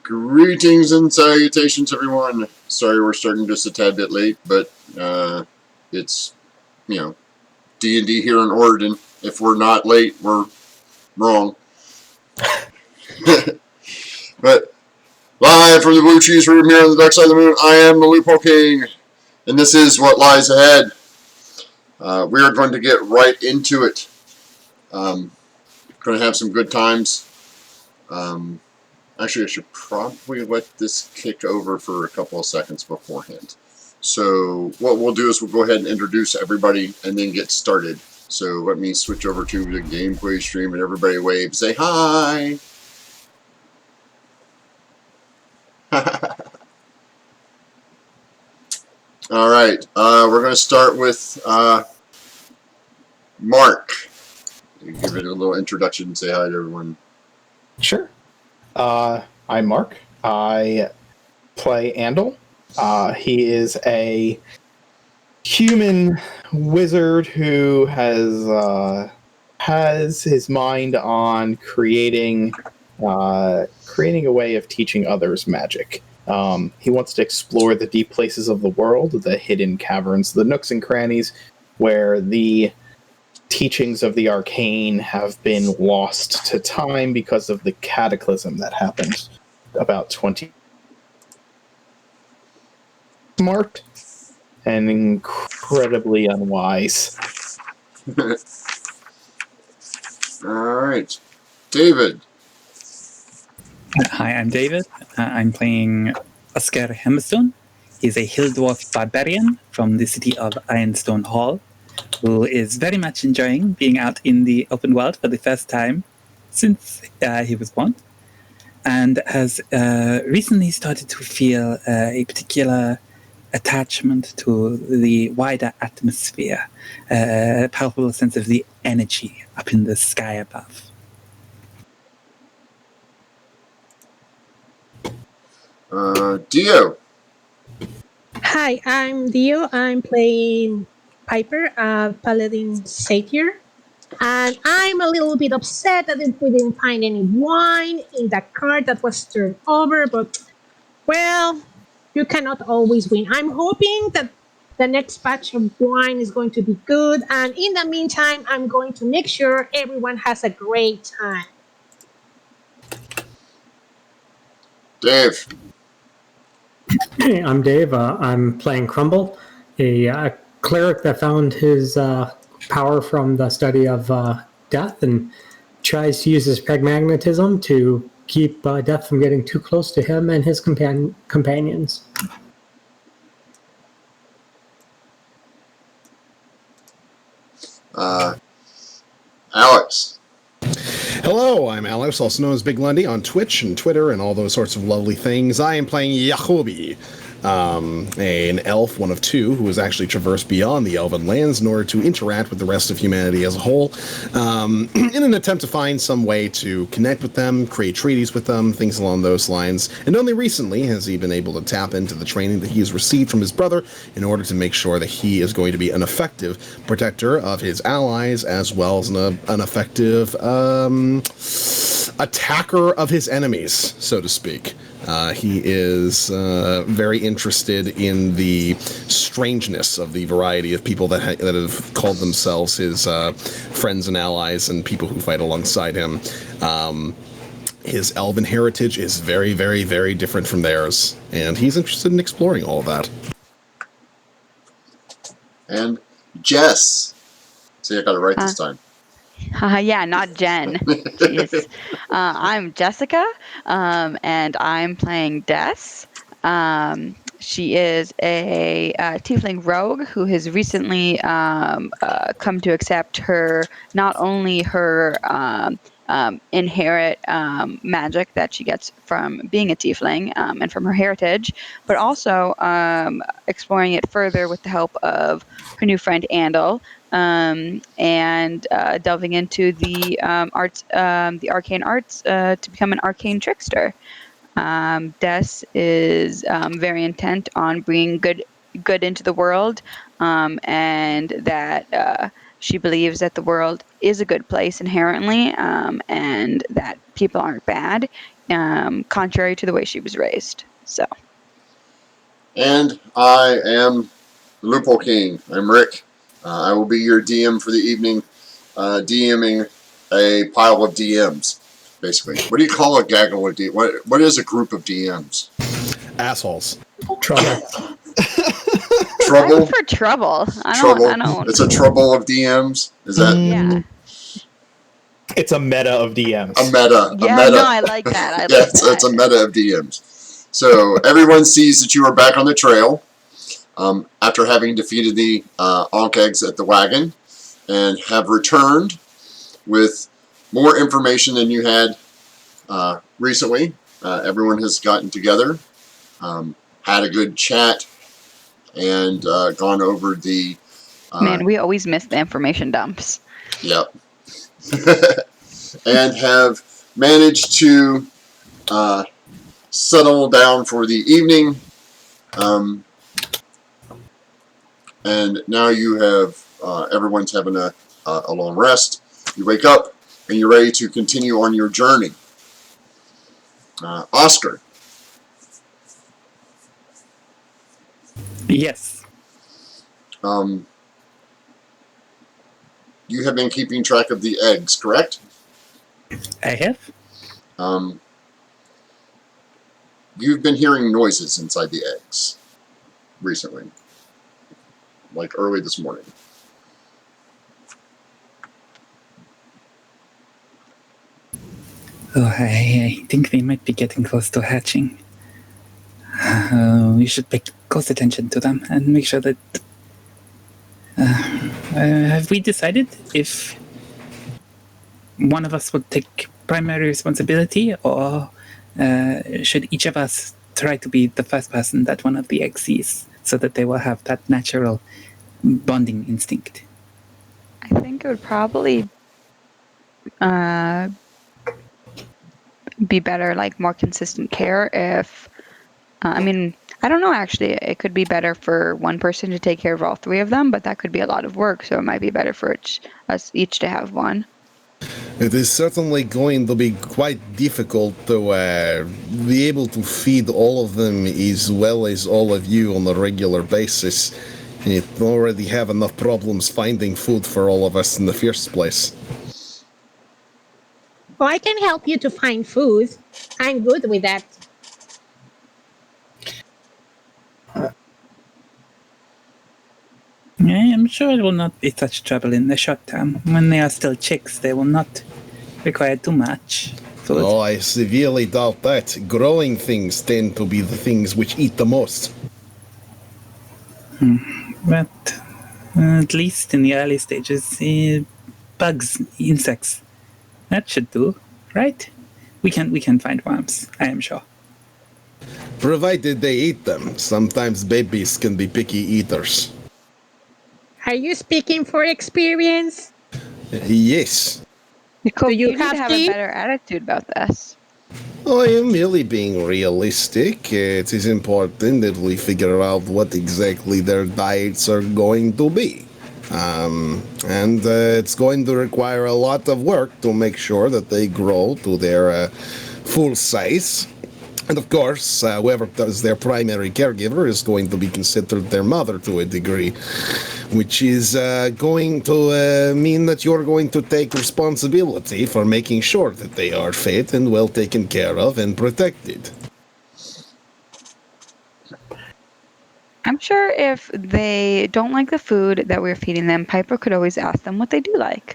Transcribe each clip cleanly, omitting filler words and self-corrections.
Greetings and salutations, everyone. Sorry we're starting just a tad bit late, but it's, D&D here in Oregon. If we're not late, we're wrong. But live from the Blue Cheese Room here on the dark side of the moon, I am the Loophole King, and this is what lies ahead. We are going to get right into it. Going to have some good times. Actually, I should probably let this kick over for a couple of seconds beforehand. So what we'll do is we'll go ahead and introduce everybody and then get started. So let me switch over to the gameplay stream and everybody wave. Say hi! Alright, we're going to start with Mark. Give it a little introduction and say hi to everyone. Sure. I'm Mark. I play Andal. He is a human wizard who has his mind on creating a way of teaching others magic. He wants to explore the deep places of the world, the hidden caverns, the nooks and crannies, where the teachings of the arcane have been lost to time because of the cataclysm that happened about 20 smart and incredibly unwise. Alright. David. Hi, I'm David. I'm playing Oscar Hemstone. He's a hill dwarf barbarian from the city of Ironstone Hall, who is very much enjoying being out in the open world for the first time since he was born, and has recently started to feel a particular attachment to the wider atmosphere, a powerful sense of the energy up in the sky above. Dio. Hi, I'm Dio. I'm playing Piper, Paladin Satyr. And I'm a little bit upset that we didn't find any wine in that cart that was turned over, but, well, you cannot always win. I'm hoping that the next batch of wine is going to be good, and in the meantime, I'm going to make sure everyone has a great time. Dave. Hey, I'm Dave. I'm playing Crumble, a cleric that found his power from the study of death and tries to use his pragmatism to keep death from getting too close to him and his companions. Alex. Hello, I'm Alex, also known as Big Lundy on Twitch and Twitter and all those sorts of lovely things. I am playing Yahobi, an elf, one of two, who has actually traversed beyond the Elven lands in order to interact with the rest of humanity as a whole, in an attempt to find some way to connect with them, create treaties with them, things along those lines. And only recently has he been able to tap into the training that he has received from his brother in order to make sure that he is going to be an effective protector of his allies, as well as an effective attacker of his enemies, so to speak. He is very interested in the strangeness of the variety of people that have called themselves his friends and allies and people who fight alongside him. His elven heritage is very, very, very different from theirs, and he's interested in exploring all of that. And Jess. See, I got it right this time. Yeah, not Jen. Jeez. I'm Jessica, and I'm playing Des. She is a tiefling rogue who has recently come to accept not only her inherent magic that she gets from being a tiefling and from her heritage, but also exploring it further with the help of her new friend Andal. And delving into the arcane arts to become an arcane trickster. Des is very intent on bringing good into the world, and that she believes that the world is a good place inherently, and that people aren't bad, contrary to the way she was raised. So, And I am the Loophole King. I'm Rick. I will be your DM for the evening, DMing a pile of DMs, basically. What do you call a gaggle of DMs? What is a group of DMs? Assholes. Trouble. I Trouble? prefer trouble. I Trouble? don't. It's a trouble of DMs? Is that Yeah. It's a meta of DMs. a meta? Yeah, a meta. no, I like that. I Yeah, like it's that. a meta of DMs. So everyone sees that you are back on the trail after having defeated the Ankh eggs at the wagon and have returned with more information than you had recently. Everyone has gotten together, had a good chat, and gone over the... Man, we always miss the information dumps. Yep. And have managed to settle down for the evening. And now you have, everyone's having a long rest. You wake up and you're ready to continue on your journey. Oscar. Yes. You have been keeping track of the eggs, correct? I have. You've been hearing noises inside the eggs recently, like early this morning. Oh, I think they might be getting close to hatching. We should pay close attention to them and make sure that... have we decided if one of us will take primary responsibility, or should each of us try to be the first person that one of the eggs sees, so that they will have that natural bonding instinct? I think it would probably be better, like more consistent care if... I mean, I don't know, actually. It could be better for one person to take care of all three of them, but that could be a lot of work, so it might be better for us each to have one. It is certainly going to be quite difficult to be able to feed all of them as well as all of you on a regular basis. You already have enough problems finding food for all of us in the first place. Well, I can help you to find food. I'm good with that. I am sure it will not be such trouble in the short term. When they are still chicks, they will not require too much food. Oh, I severely doubt that. Growing things tend to be the things which eat the most. But at least in the early stages, bugs, insects, that should do, right? We can find worms, I am sure. Provided they eat them. Sometimes babies can be picky eaters. Are you speaking for experience? Yes. Nicole, you you need to have have tea? a better attitude about this. I am merely being realistic. It is important that we figure out what exactly their diets are going to be. And it's going to require a lot of work to make sure that they grow to their full size. And of course, whoever does their primary caregiver is going to be considered their mother to a degree, which is going to mean that you're going to take responsibility for making sure that they are fed and well taken care of and protected. I'm sure if they don't like the food that we're feeding them, Piper could always ask them what they do like.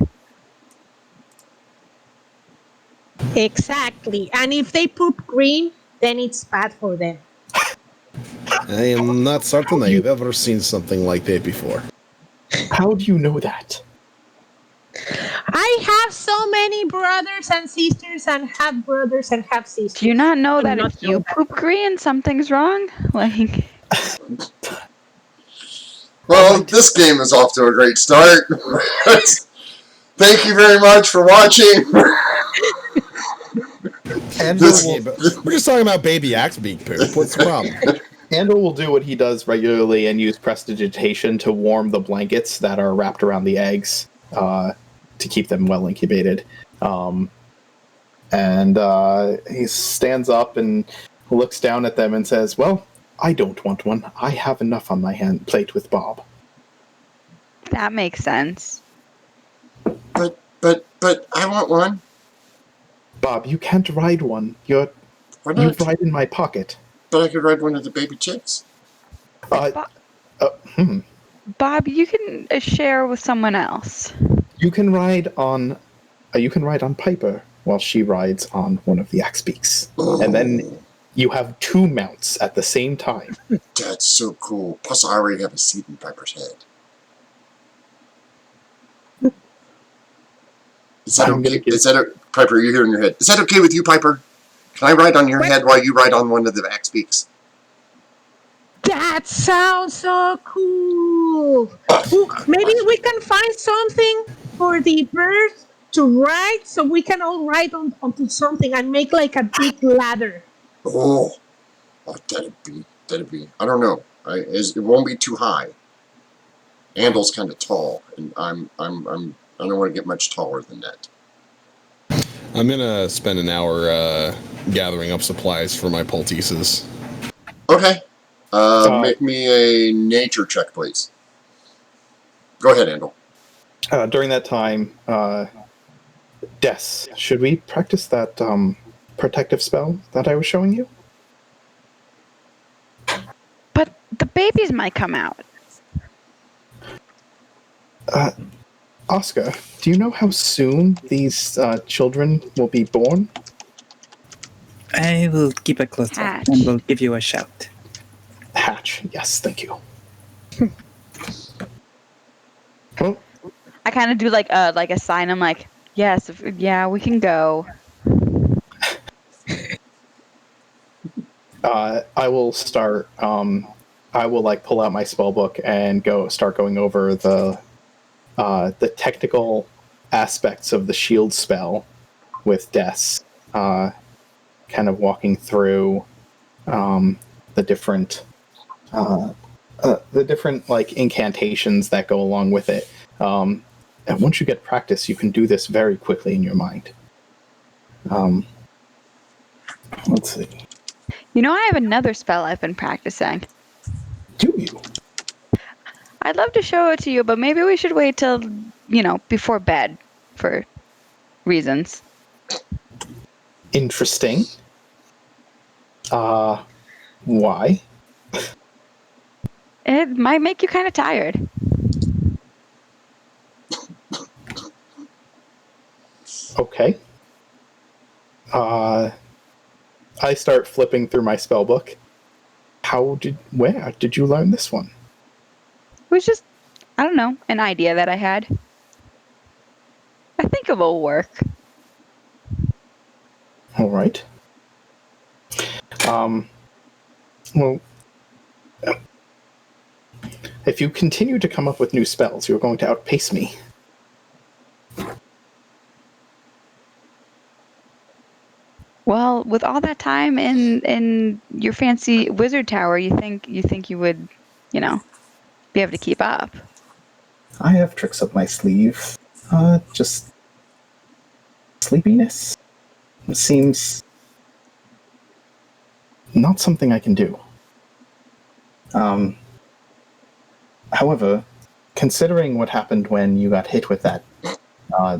Exactly. And if they poop green, then it's bad for them. I am not certain I've ever seen something like that before. How do you know that? I have so many brothers and sisters and half brothers and half sisters. Do you not know Do that not if you know that. poop green, something's wrong? Like, Well, this game is off to a great start. Thank you very much for watching. We're just talking about baby axe beak poop. What's the problem? Andor will do what he does regularly and use prestidigitation to warm the blankets that are wrapped around the eggs to keep them well incubated. And he stands up and looks down at them and says, "Well, I don't want one. I have enough on my plate with Bob." That makes sense. But I want one. "Bob, you can't ride one. You Why not? ride in my pocket." But I could ride one of the baby chicks. Bob, Bob, you can share with someone else. You can ride on Piper while she rides on one of the Axbeaks. And then you have two mounts at the same time. That's so cool. Plus, I already have a seat in Piper's head. Is that okay? Piper, you're here in your head. Is that okay with you, Piper? Can I ride on your head while you ride on one of the Axbeaks? That sounds so cool. Ooh, maybe we can find something for the birds to ride, so we can all ride onto something and make like a big ladder. Oh, that'd be. I don't know. It won't be too high. Andel's kind of tall, and I don't want to get much taller than that. I'm gonna spend an hour gathering up supplies for my poultices. Okay. Make me a nature check, please. Go ahead, Andel. During that time, Des, should we practice that protective spell that I was showing you? But the babies might come out. Oscar, do you know how soon these children will be born? I will keep a close eye Hatch. and will give you a shout. Hatch, yes, thank you. Well, I kind of do like a sign. I'm like, yes, yeah, we can go. I will start. I will pull out my spell book and start going over the technical aspects of the shield spell with Des, kind of walking through the different incantations that go along with it. And once you get practice, you can do this very quickly in your mind. Let's see. You know, I have another spell I've been practicing. Do you? I'd love to show it to you, but maybe we should wait till, before bed for reasons. Interesting. Why? It might make you kind of tired. Okay. I start flipping through my spell book. Where did you learn this one? It was just, I don't know, an idea that I had. I think it will work. All right. Well, if you continue to come up with new spells, you're going to outpace me. Well, with all that time in your fancy wizard tower, you think you would, be able to keep up? I have tricks up my sleeve. Just sleepiness. It seems not something I can do. However, considering what happened when you got hit with that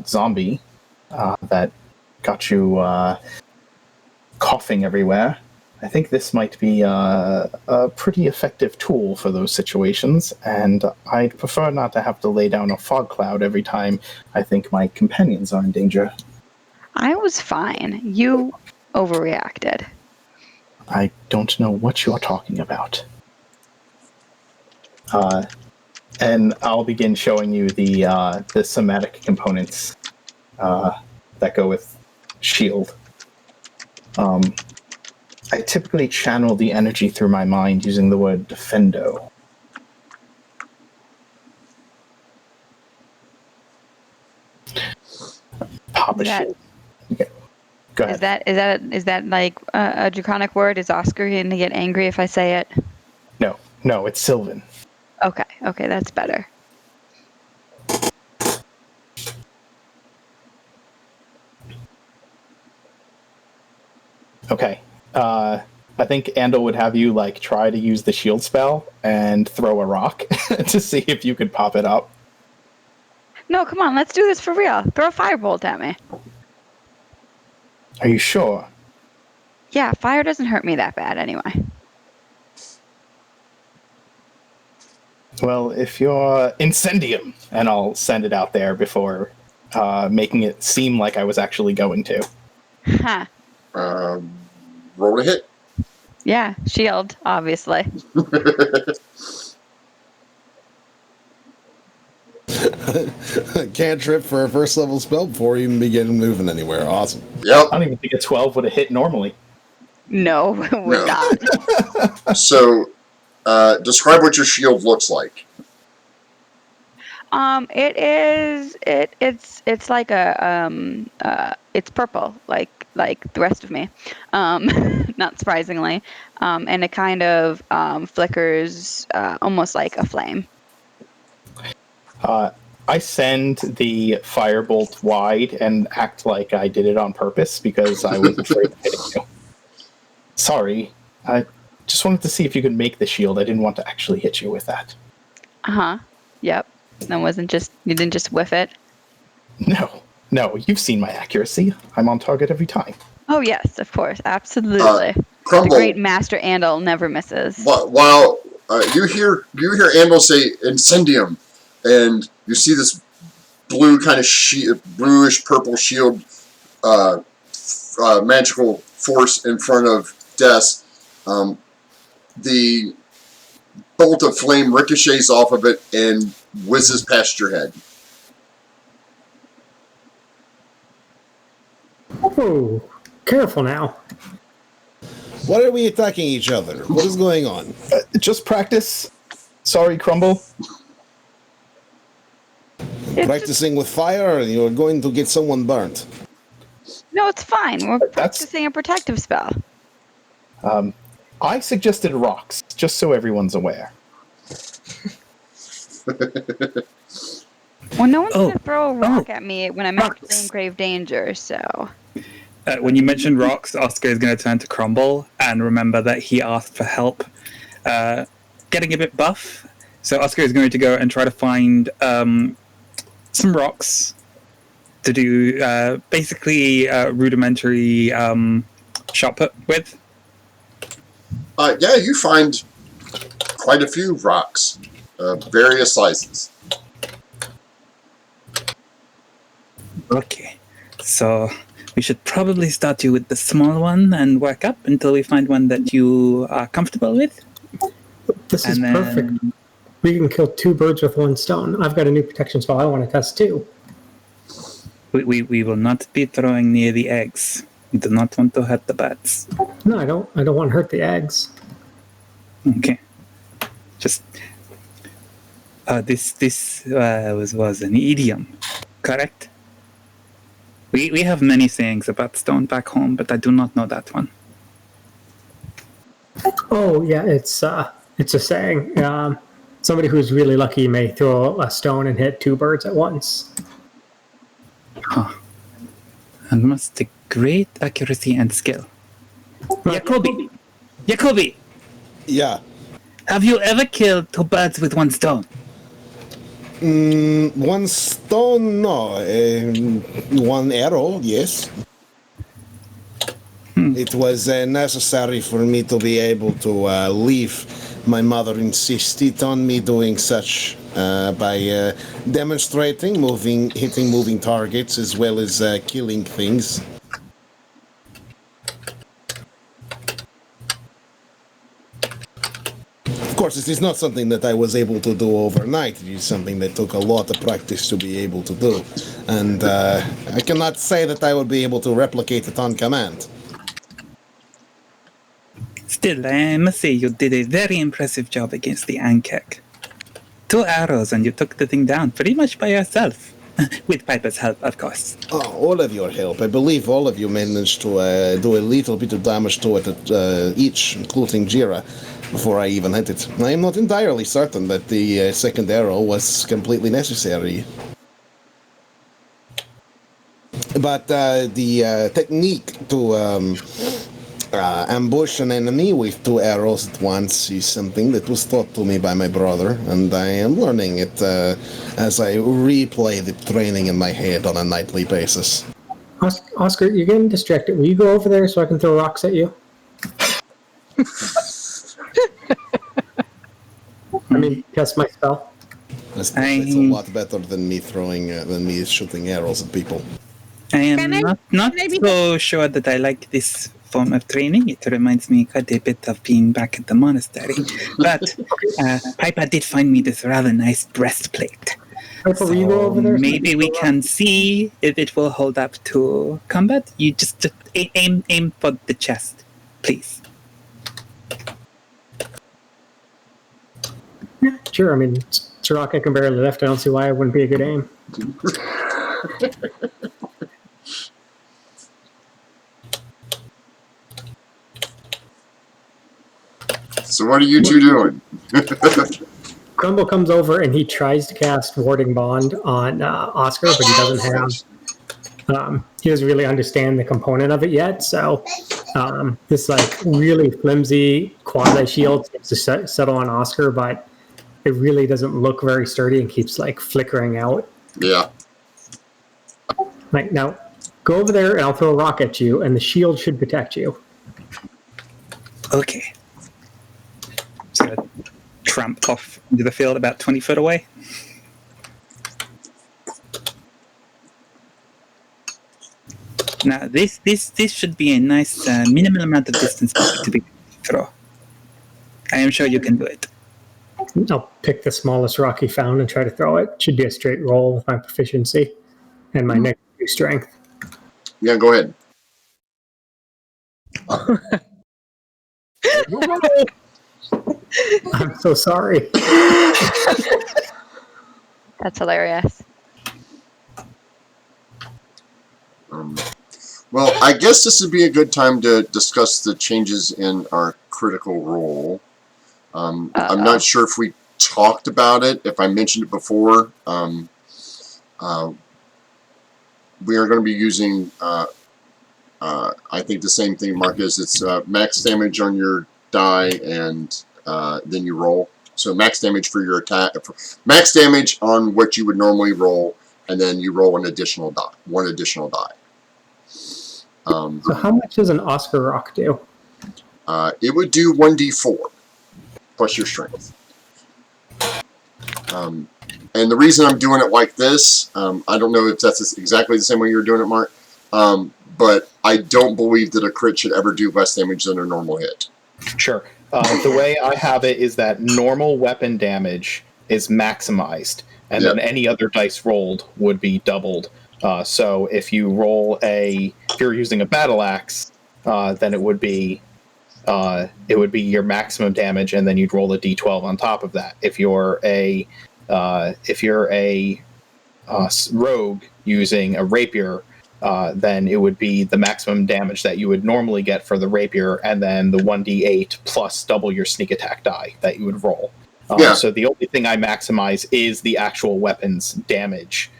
zombie that got you coughing everywhere, I think this might be a pretty effective tool for those situations, and I'd prefer not to have to lay down a fog cloud every time I think my companions are in danger. I was fine. You overreacted. I don't know what you're talking about. And I'll begin showing you the somatic components that go with shield. I typically channel the energy through my mind using the word defendo. Papa shield. Okay. Go ahead. Is that like a draconic word? Is Oscar going to get angry if I say it? No, it's Sylvan. Okay, that's better. Okay. I think Andal would have you like try to use the shield spell and throw a rock to see if you could pop it up. No, come on, let's do this for real. Throw a firebolt at me. Are you sure? Yeah, fire doesn't hurt me that bad anyway. Well, if you're Incendium, and I'll send it out there before making it seem like I was actually going to. Ha. Roll a hit. Yeah, shield, obviously. Cantrip for a first level spell before you even begin moving anywhere. Awesome. Yep. I don't even think a 12 would have hit normally. No, it would not. So, describe what your shield looks like. It's like it's purple, like the rest of me, not surprisingly, and it kind of flickers almost like a flame. I send the firebolt wide and act like I did it on purpose because I was afraid of hitting you. Sorry, I just wanted to see if you could make the shield. I didn't want to actually hit you with that. Uh-huh. Yep. You didn't just whiff it? No, you've seen my accuracy. I'm on target every time. Oh yes, of course, absolutely. The Crumble. great Master Andal never misses. While you hear Andal say Incendium, and you see this blue kind of bluish purple shield, magical force in front of Des. The bolt of flame ricochets off of it and whizzes past your head. Oh, careful now. What are we attacking each other? What is going on? Just practice. Sorry, Crumble. Practicing with fire, and you're going to get someone burnt. No, it's fine. We're practicing a protective spell. I suggested rocks, just so everyone's aware. Well, no one's gonna throw a rock at me when I'm actually in grave danger, so... When you mentioned rocks, Oscar is going to turn to Crumble and remember that he asked for help getting a bit buff. So Oscar is going to go and try to find some rocks to do basically rudimentary shot put with. Yeah, you find quite a few rocks, various sizes. Okay, so we should probably start you with the small one and work up until we find one that you are comfortable with. This is And then- perfect. We can kill 2 birds with 1 stone. I've got a new protection spell I want to test too. We will not be throwing near the eggs. We do not want to hurt the bats. No, I don't want to hurt the eggs. Okay. Just this was an idiom, correct? We have many sayings about stone back home, but I do not know that one. Oh yeah, it's a saying. Somebody who's really lucky may throw a stone and hit 2 birds at once. Huh. And must take great accuracy and skill. Jacobi, Yeah. have you ever killed 2 birds with 1 stone? 1 stone, no. 1 arrow, yes. It was necessary for me to be able to leave. My mother insisted on me doing such by demonstrating hitting moving targets as well as killing things. Of course, it is not something that I was able to do overnight. It is something that took a lot of practice to be able to do. And I cannot say that I would be able to replicate it on command. Still, I must say you did a very impressive job against the Ankek. 2 arrows and you took the thing down pretty much by yourself. With Piper's help, of course. Oh, all of your help. I believe all of you managed to do a little bit of damage to it each, including Jira, before I even hit it. I am not entirely certain that the second arrow was completely necessary. But the technique to ambush an enemy with 2 arrows at once is something that was taught to me by my brother, and I am learning it as I replay the training in my head on a nightly basis. Oscar, you're getting distracted. Will you go over there so I can throw rocks at you? I mean, cast my spell. That's a lot better than me shooting arrows at people. I am Can I- not can I be- so sure that I like this form of training. It reminds me quite a bit of being back at the monastery. But Piper did find me this rather nice breastplate. Piper, will you go over there? so I Maybe we throw can see if it will hold up to combat. You just aim for the chest, please. rocks? Sure, I mean, it's a rock I can barely lift. I don't see why it wouldn't be a good aim. So what are you two doing? Crumble comes over and he tries to cast Warding Bond on Oscar, but he doesn't have. He doesn't really understand the component of it yet, so this like really flimsy quasi shield seems to settle on Oscar, but it really doesn't look very sturdy and keeps like flickering out. Yeah. Like now, go over there and I'll throw a rock at you, and the shield should protect you. Okay. So tramp off into the field about 20 foot away. Now this should be a nice minimal amount of distance to be throw. I am sure you can do it. I'll pick the smallest rock he found and try to throw it. Should be a straight roll with my proficiency and my next 2 strength. Yeah, go ahead. I'm so sorry. That's hilarious. Well, I guess this would be a good time to discuss the changes in our critical role. I'm not sure if we talked about it, if I mentioned it before. We are going to be using, I think the same thing, Marcus. It's max damage on your die, and then you roll. So max damage for your attack, max damage on what you would normally roll, and then you roll an additional die, one additional die. So how much does an Oscar rock do? It would do 1d4 plus your strength. And the reason I'm doing it like this, I don't know if that's exactly the same way you're doing it, Mark, but I don't believe that a crit should ever do less damage than a normal hit. Sure. The way I have it is that normal weapon damage is maximized, and then any other dice rolled would be doubled. So if you roll if you're using a battle axe, then it would be your maximum damage, and then you'd roll a d12 on top of that. If you're a rogue using a rapier, then it would be the maximum damage that you would normally get for the rapier, and then the 1d8 plus double your sneak attack die that you would roll. So the only thing I maximize is the actual weapon's damage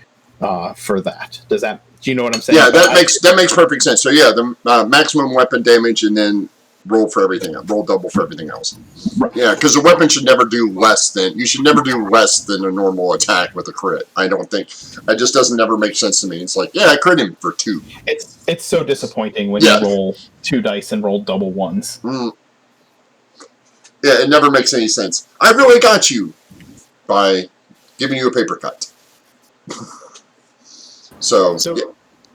for that. Do you know what I'm saying? Yeah, that makes perfect sense. So yeah, the maximum weapon damage, and then roll for everything. Roll double for everything else. Right. Yeah, because the weapon should never do less than. You should never do less than a normal attack with a crit. I don't think. It just doesn't ever make sense to me. It's like, yeah, I crit him for 2. It's so disappointing when you roll 2 dice and roll double ones. Yeah, it never makes any sense. I really got you by giving you a paper cut. So yeah.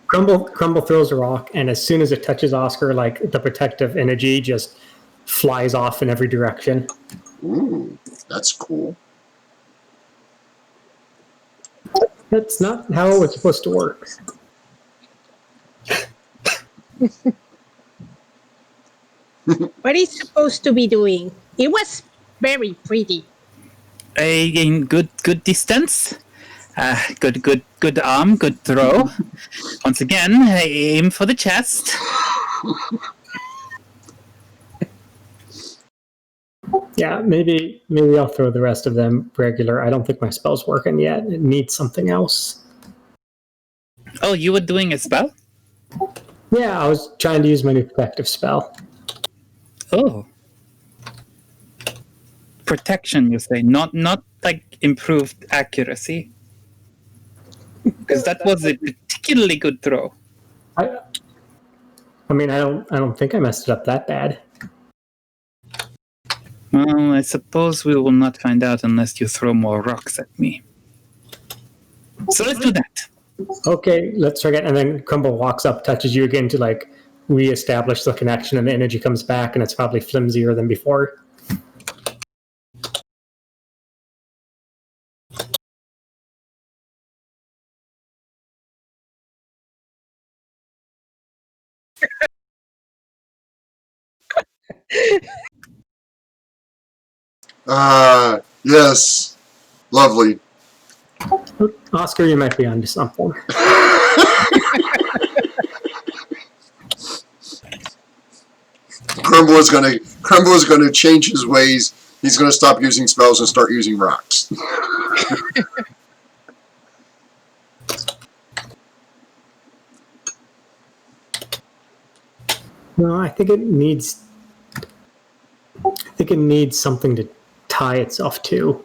Crumble throws a rock, and as soon as it touches Oscar, like the protective energy just flies off in every direction. Ooh, that's cool. That's not how it was supposed to work. What is supposed to be doing? It was very pretty. In good distance. Good arm, good throw. Once again, aim for the chest. Yeah, maybe I'll throw the rest of them regular. I don't think my spell's working yet. It needs something else. Oh, you were doing a spell? Yeah, I was trying to use my new protective spell. Oh. Protection, you say, not like improved accuracy. Because that was a particularly good throw. I mean, I don't think I messed it up that bad. Well, I suppose we will not find out unless you throw more rocks at me. So let's do that. Okay, let's try again. And then Crumble walks up, touches you again to like reestablish the connection, and the energy comes back, and it's probably flimsier than before. Yes. Lovely. Oscar, you might be onto something. Crumble is gonna change his ways. He's gonna stop using spells and start using rocks. No, I think it needs something to tie itself to.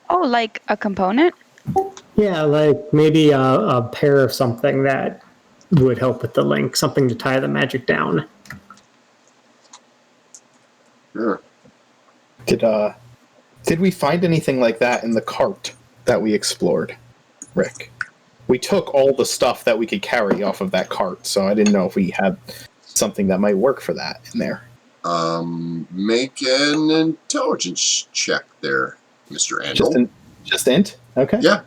Oh, like a component? Yeah, like maybe a pair of something that would help with the link, something to tie the magic down. Sure. Did we find anything like that in the cart that we explored, Rick? We took all the stuff that we could carry off of that cart, so I didn't know if we had something that might work for that in there. Make an intelligence check there, Mr. Andal. Just int? Okay. Yeah.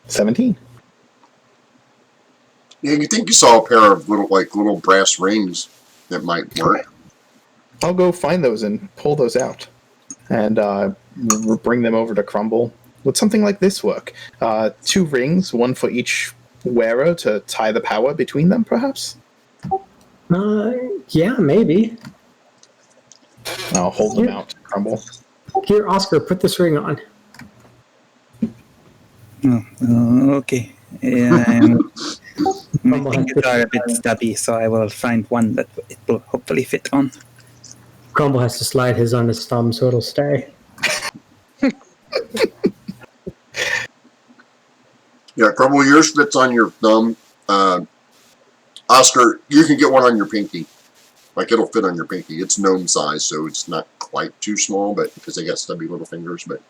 17. Yeah, you think you saw a pair of little brass rings that might work? I'll go find those and pull those out, and bring them over to Crumble. Would something like this work? 2 rings, one for each wearer to tie the power between them, perhaps? Yeah, maybe. I'll hold them out to Crumble. Here, Oscar, put this ring on. Oh, okay. My Crumble has fingers are a bit stubby, so I will find one that it will hopefully fit on. Crumble has to slide his on his thumb so it'll stay. Yeah, Crumble, yours fits on your thumb. Oscar, you can get one on your pinky. Like, it'll fit on your pinky. It's gnome size, so it's not quite too small, but because they got stubby little fingers, but...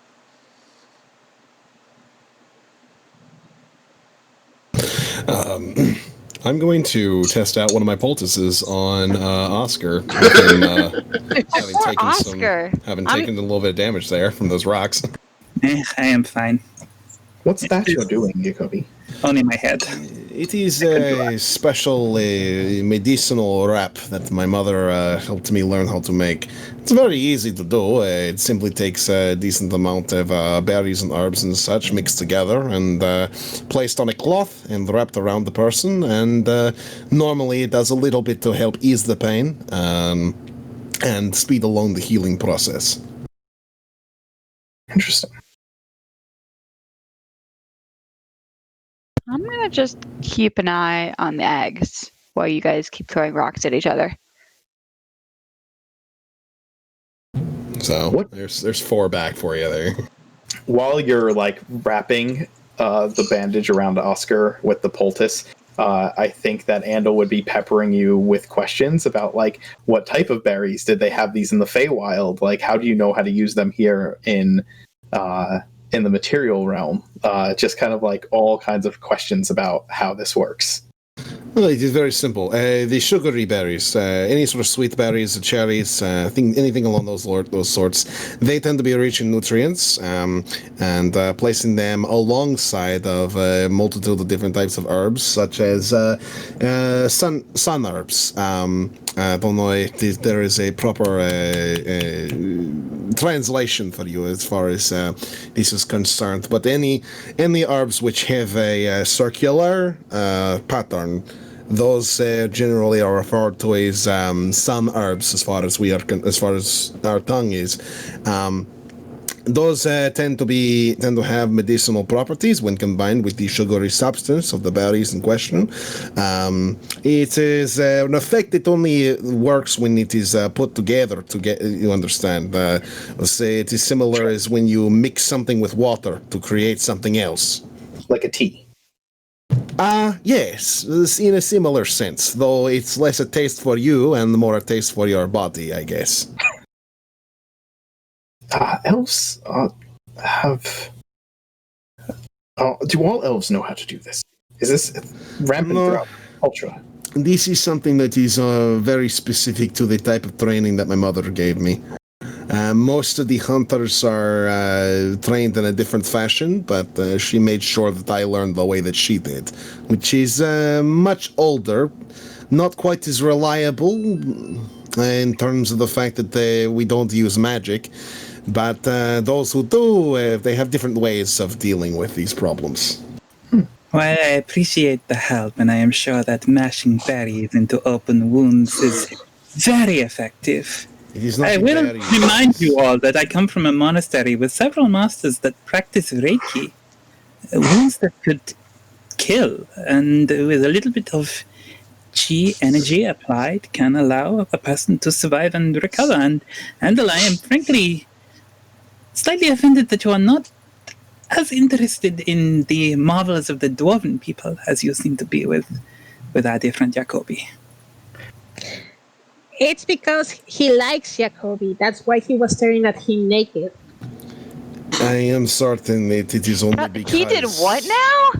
I'm going to test out one of my poultices on Oscar. Having Oscar. taken a little bit of damage there from those rocks. I am fine. What's that you're doing, Jacoby? Only my head. It is a special medicinal wrap that my mother helped me learn how to make. It's very easy to do. It simply takes a decent amount of berries and herbs and such mixed together and placed on a cloth and wrapped around the person. And normally it does a little bit to help ease the pain and speed along the healing process. Interesting. I'm gonna just keep an eye on the eggs while you guys keep throwing rocks at each other. So What? there's 4 back for you there. While you're like wrapping the bandage around Oscar with the poultice, I think that Andal would be peppering you with questions about like what type of berries did they have these in the Feywild? Like how do you know how to use them here in the material realm? Just kind of like all kinds of questions about how this works. Well, it is very simple. The sugary berries, any sort of sweet berries, cherries, anything along those sorts, they tend to be rich in nutrients, and placing them alongside of a multitude of different types of herbs, such as sun herbs. I don't know if there is a proper translation for you as far as this is concerned, but any herbs which have a circular pattern, those generally are referred to as sun herbs, as far as our tongue is. those tend to have medicinal properties when combined with the sugary substance of the berries in question. It is an effect that only works when it is put together. To get you understand, let's say it is similar as when you mix something with water to create something else. Like a tea. Yes, in a similar sense, though it's less a taste for you and more a taste for your body, I guess. Elves have. Do all elves know how to do this? Is this rampant No. throughout culture? This is something that is very specific to the type of training that my mother gave me. Most of the hunters are trained in a different fashion, but she made sure that I learned the way that she did, which is much older, not quite as reliable in terms of the fact that we don't use magic, but those who do, they have different ways of dealing with these problems. Well, I appreciate the help, and I am sure that mashing berries into open wounds is very effective. It is not I will very- remind you all that I come from a monastery with several masters that practice Reiki. Wounds that could kill, and with a little bit of chi energy applied can allow a person to survive and recover. And Andal, I am frankly slightly offended that you are not as interested in the marvels of the dwarven people as you seem to be with our dear friend Jacobi. It's because he likes Jacobi. That's why he was staring at him naked. I am certain that it is only because... He did what now?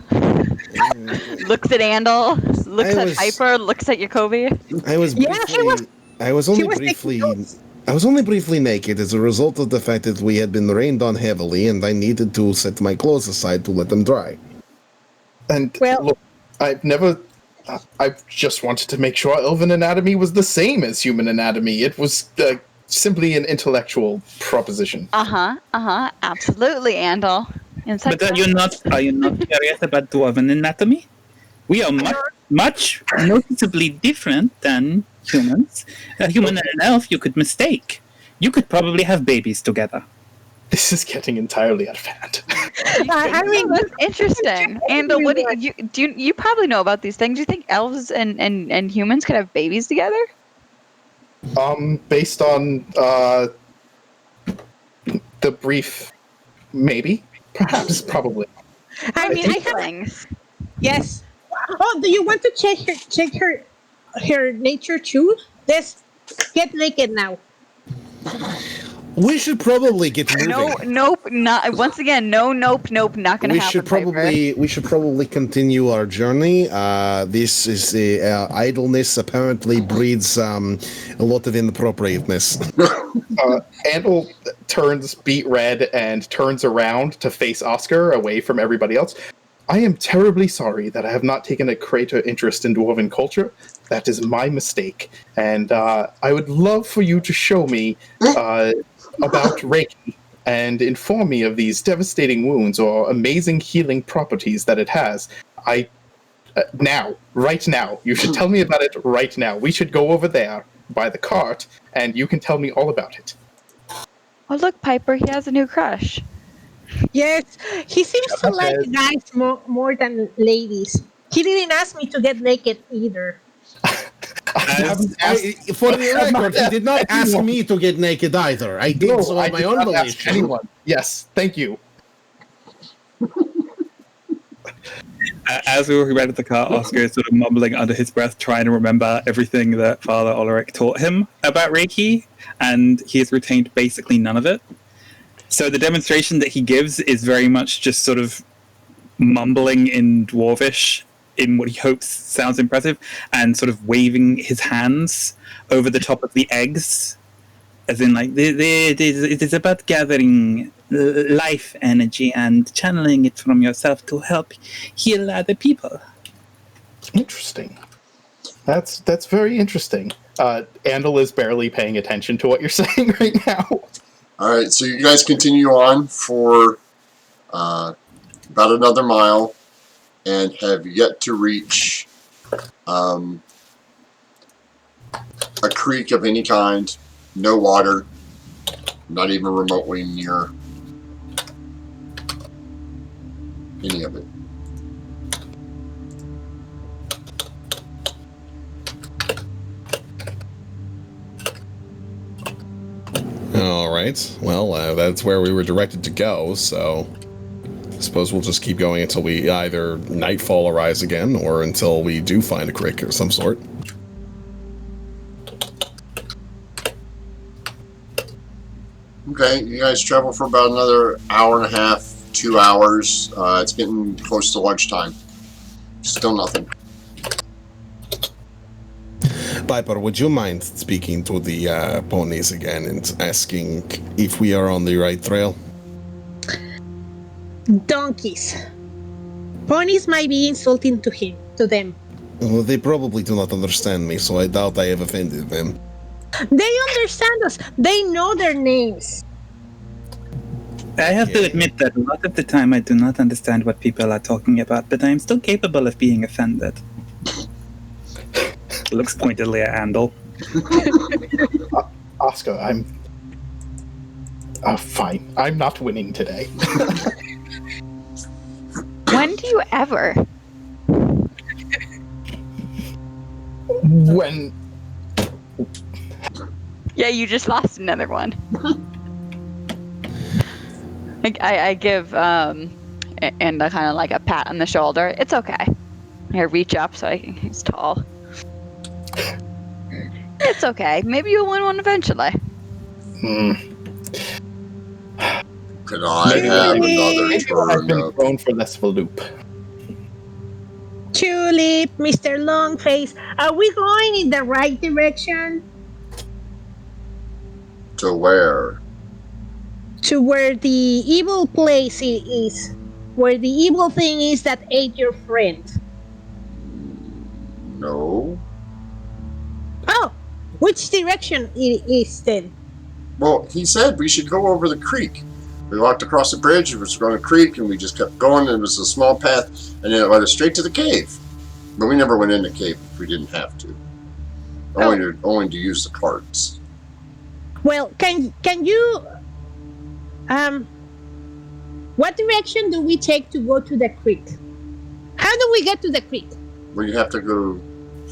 Looks at Andal, looks I at was- Hyper, looks at Jacobi. I was Yeah, briefly, he was- I was only he was briefly, taking notes. I was only briefly naked as a result of the fact that we had been rained on heavily, and I needed to set my clothes aside to let them dry. And Well- look, I just wanted to make sure elven anatomy was the same as human anatomy. It was simply an intellectual proposition. Absolutely, Andal. Inside But are you not curious about dwarven anatomy? We are much noticeably different than humans. A human and an elf you could mistake. You could probably have babies together. This is getting entirely out of hand. I mean, that's interesting. Andal, what do you probably know about these things? Do you think elves and humans could have babies together? Based on the brief, maybe, perhaps, probably. I mean, I have Things. yes. Oh, do you want to check her nature too? Let's get naked now. We should probably get moving. No, nope, not once again. No, nope, not gonna we happen. should probably continue our journey. This is idleness apparently breeds a lot of inappropriateness. Andal turns beet red and turns around to face Oscar away from everybody else. I am terribly sorry that I have not taken a greater interest in dwarven culture. That is my mistake. And I would love for you to show me about Reiki and inform me of these devastating wounds or amazing healing properties that it has. Right now. You should tell me about it right now. We should go over there by the cart, and you can tell me all about it. Oh, look, Piper, he has a new crush. Yes, he seems to Shut up, like Ed. guys more than ladies. He didn't ask me to get naked either. For the record, he did not ask me to get naked either. I did so on my did own not ask volition. anyone. Yes, thank you. As we were walking back to the car, Oscar is sort of mumbling under his breath, trying to remember everything that Father Ulrich taught him about Reiki, and he has retained basically none of it. So the demonstration that he gives is very much just sort of mumbling in Dwarvish in what he hopes sounds impressive, and sort of waving his hands over the top of the eggs, as in like, it is about gathering life energy and channeling it from yourself to help heal other people. Interesting. That's very interesting. Andal is barely paying attention to what you're saying right now. All right, so you guys continue on for about another mile and have yet to reach a creek of any kind. No water, not even remotely near. any of it. All right. Well, that's where we were directed to go, so I suppose we'll just keep going until we either nightfall arise again or until we do find a creek of some sort. Okay, you guys travel for about another hour and a half, 2 hours. It's getting close to lunchtime. Still nothing. Piper, would you mind speaking to the ponies again and asking if we are on the right trail? Donkeys. Ponies might be insulting to them. Well, they probably do not understand me, so I doubt I have offended them. They understand us. They know their names. I have to admit that a lot of the time I do not understand what people are talking about, but I am still capable of being offended. Looks pointedly at Andal. Oscar, I'm... fine. I'm not winning today. When do you ever? When... Yeah, you just lost another one. I give and kind of like a pat on the shoulder. It's okay. I reach up so he's tall. It's okay. Maybe you'll win one eventually. Could I have another Maybe when I've turn been of... thrown for less of a loop. Tulip, Mr. Longface, are we going in the right direction? To where? To where the evil place is. Where the evil thing is that ate your friend. No. Oh, which direction it is then? Well, he said we should go over the creek. We walked across the bridge, it was going to creek, and we just kept going. It was a small path, and then it led us straight to the cave. But we never went in the cave if we didn't have to. Only to use the carts. Well, can you what direction do we take to go to the creek? How do we get to the creek? Well, you have to go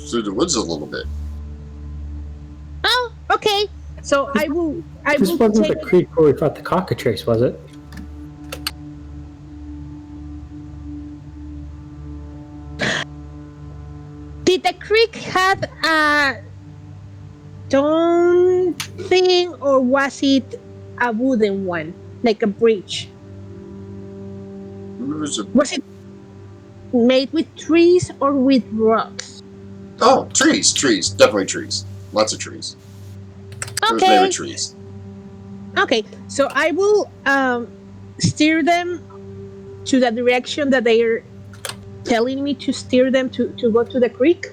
through the woods a little bit. Oh, okay. So I will This wasn't take the creek where we fought the cockatrice, was it? Did the creek have a stone thing, or was it a wooden one, like a bridge? Was it made with trees or with rocks? Oh, trees, definitely trees. Lots of trees. It was made Okay. with trees. Okay, so I will steer them to the direction that they are telling me to steer them to go to the creek.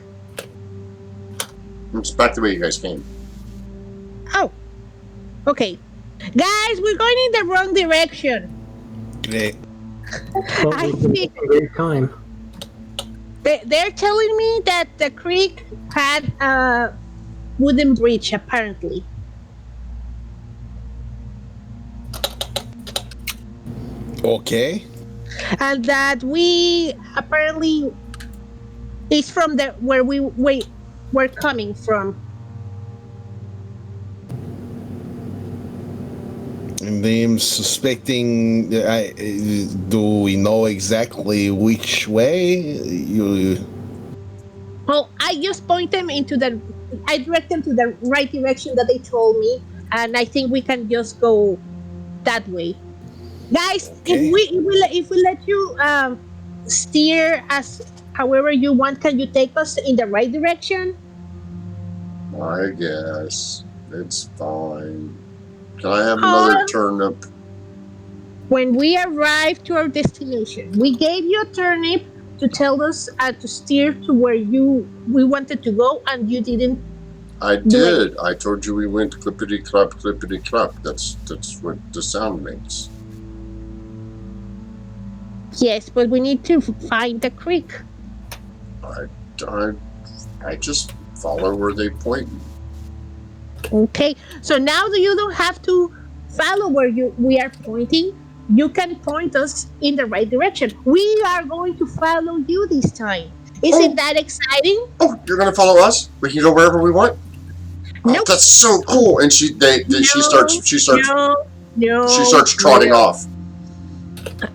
It's back the way you guys came. Oh, okay. Guys, we're going in the wrong direction. Great. Well, I we've been see. taking great time. They're telling me that the creek had a wooden bridge, apparently. Okay. And that we apparently is from the where we're coming from. And I'm suspecting. Do we know exactly which way? Well, I just point them I direct them to the right direction that they told me, and I think we can just go that way. Guys, Okay. if we let you steer us however you want, can you take us in the right direction? I guess. It's fine. Can I have another turnip? When we arrive to our destination, we gave you a turnip to tell us to steer to where we wanted to go, and you didn't. I did. I told you we went clippity clop, clippity clop. That's what the sound makes. Yes, but we need to find the creek. I just follow where they point. Okay, so now you don't have to follow where we are pointing. you can point us in the right direction. We are going to follow you this time. Isn't that exciting? Oh, you're gonna follow us? We can go wherever we want. Oh, Nope. that's so cool. And she starts trotting off,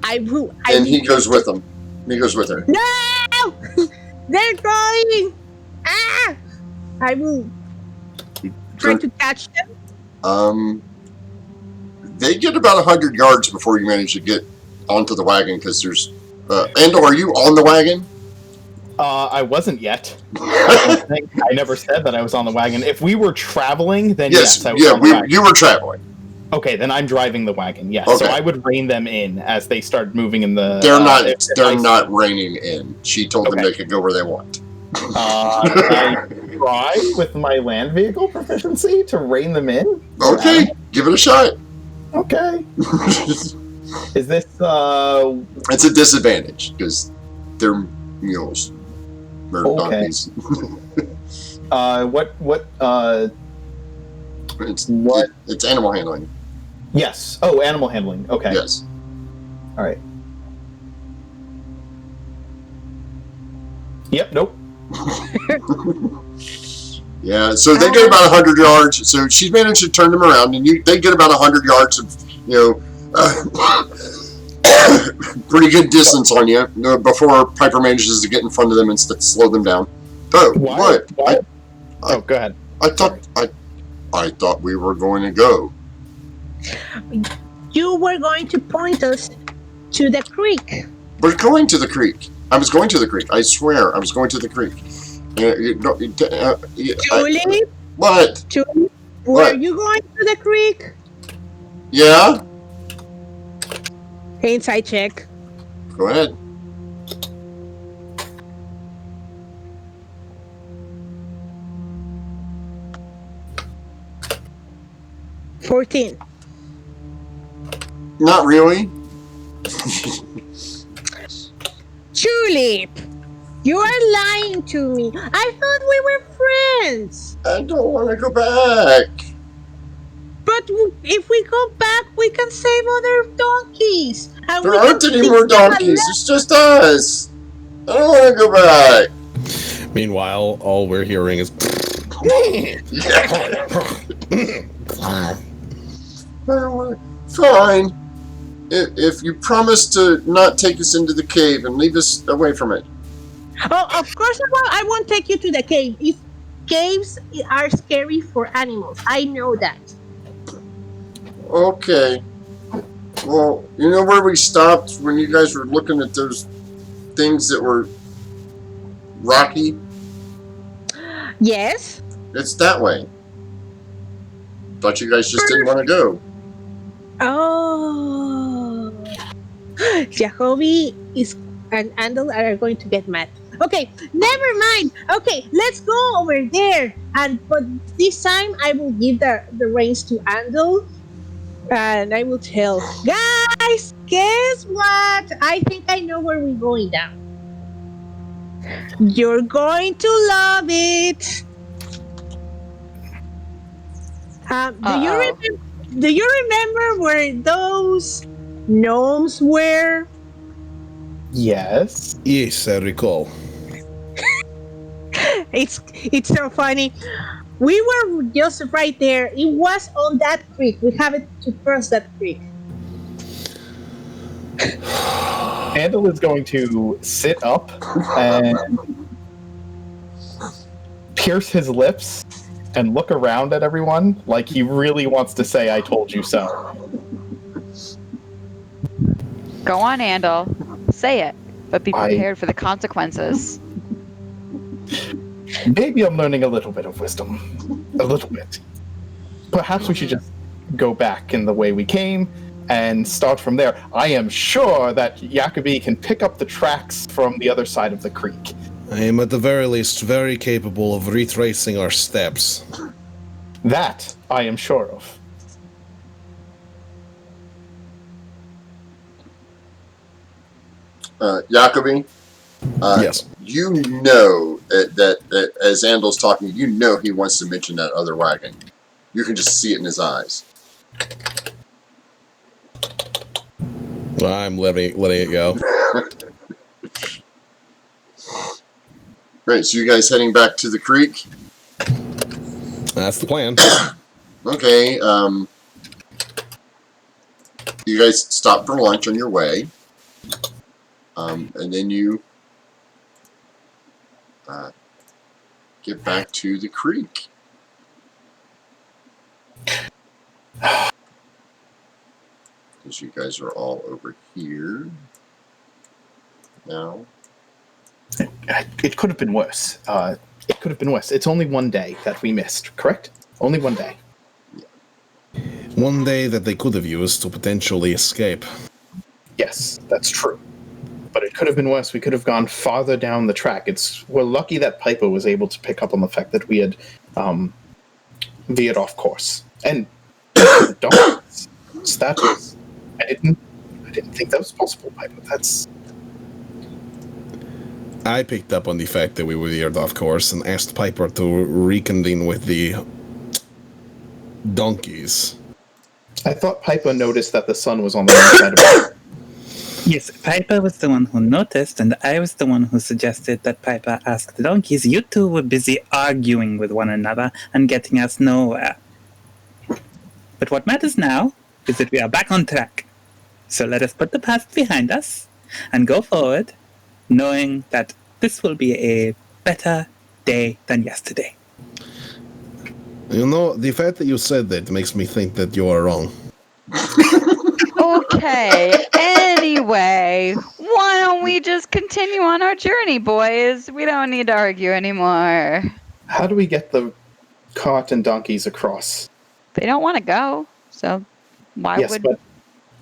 and he goes with them. He goes with her. No! They're going! Ah! I will try to catch them. They get about 100 yards before you manage to get onto the wagon because there's. Andor, are you on the wagon? I wasn't yet. I never said that I was on the wagon. If we were traveling, then yes, I was on the wagon. You were traveling. Okay, then I'm driving the wagon. Yes, Okay. so I would rein them in as they start moving in the. They're not reining in. She told them they could go where they want. I try with my land vehicle proficiency to rein them in. Okay, give it a shot. Okay. Is this? It's a disadvantage because they're mules or donkeys. It's animal handling. Yes. Oh, animal handling. Okay. Yes. All right. Yep. Nope. Yeah. So they get about 100 yards. So she's managed to turn them around, and they get about 100 yards of pretty good distance on you before Piper manages to get in front of them and slow them down. Oh, what? Go ahead. I thought we were going to go. You were going to point us to the creek. We're going to the creek. I was going to the creek. I swear, I was going to the creek. Julie? What? Julie? Were you going to the creek? Yeah? Inside check. Go ahead. $14. Not really. Tulip, you are lying to me. I thought we were friends. I don't want to go back. But if we go back, we can save other donkeys. And There aren't any more donkeys. It's just us. I don't want to go back. Meanwhile, all we're hearing is. Fine. If you promise to not take us into the cave and leave us away from it. Oh, of course I won't take you to the cave. Caves are scary for animals. I know that. Okay. Well, you know where we stopped when you guys were looking at those things that were rocky? Yes. It's that way. Thought you guys just didn't want to go. Oh. Jacoby and Andal are going to get mad. Okay, never mind. Okay, let's go over there. But this time I will give the reins to Andal. And I will tell, guys, guess what? I think I know where we're going now. You're going to love it. Do you remember where those gnomes were? Yes. Yes, I recall. It's so funny. We were just right there. It was on that creek. We have to cross that creek. Andal is going to sit up and pierce his lips and look around at everyone like he really wants to say, I told you so. Go on, Andal. Say it, but be prepared for the consequences. Maybe I'm learning a little bit of wisdom. A little bit. Perhaps we should just go back in the way we came and start from there. I am sure that Jacoby can pick up the tracks from the other side of the creek. I am at the very least very capable of retracing our steps. That I am sure of. Jacoby? Yes. You know that as Andal's talking, you know he wants to mention that other wagon. You can just see it in his eyes. I'm letting it go. Great. So you guys heading back to the creek? That's the plan. Okay. You guys stop for lunch on your way, and then you get back to the creek. Because you guys are all over here now. It could have been worse. It could have been worse. It's only one day that we missed, correct? Only one day. One day that they could have used to potentially escape. Yes, that's true. But it could have been worse. We could have gone farther down the track. We're lucky that Piper was able to pick up on the fact that we had veered off course. And donkeys. That was I didn't think that was possible, Piper. I picked up on the fact that we were veered off course and asked Piper to reconvene with the donkeys. I thought Piper noticed that the sun was on the wrong side of it. Yes, Piper was the one who noticed, and I was the one who suggested that Piper ask the donkeys. You two were busy arguing with one another and getting us nowhere. But what matters now is that we are back on track. So let us put the past behind us and go forward, knowing that this will be a better day than yesterday. You know, the fact that you said that makes me think that you are wrong. Okay, anyway, why don't we just continue on our journey, boys? We don't need to argue anymore. How do we get the cart and donkeys across? They don't want to go, so why Yes, would... but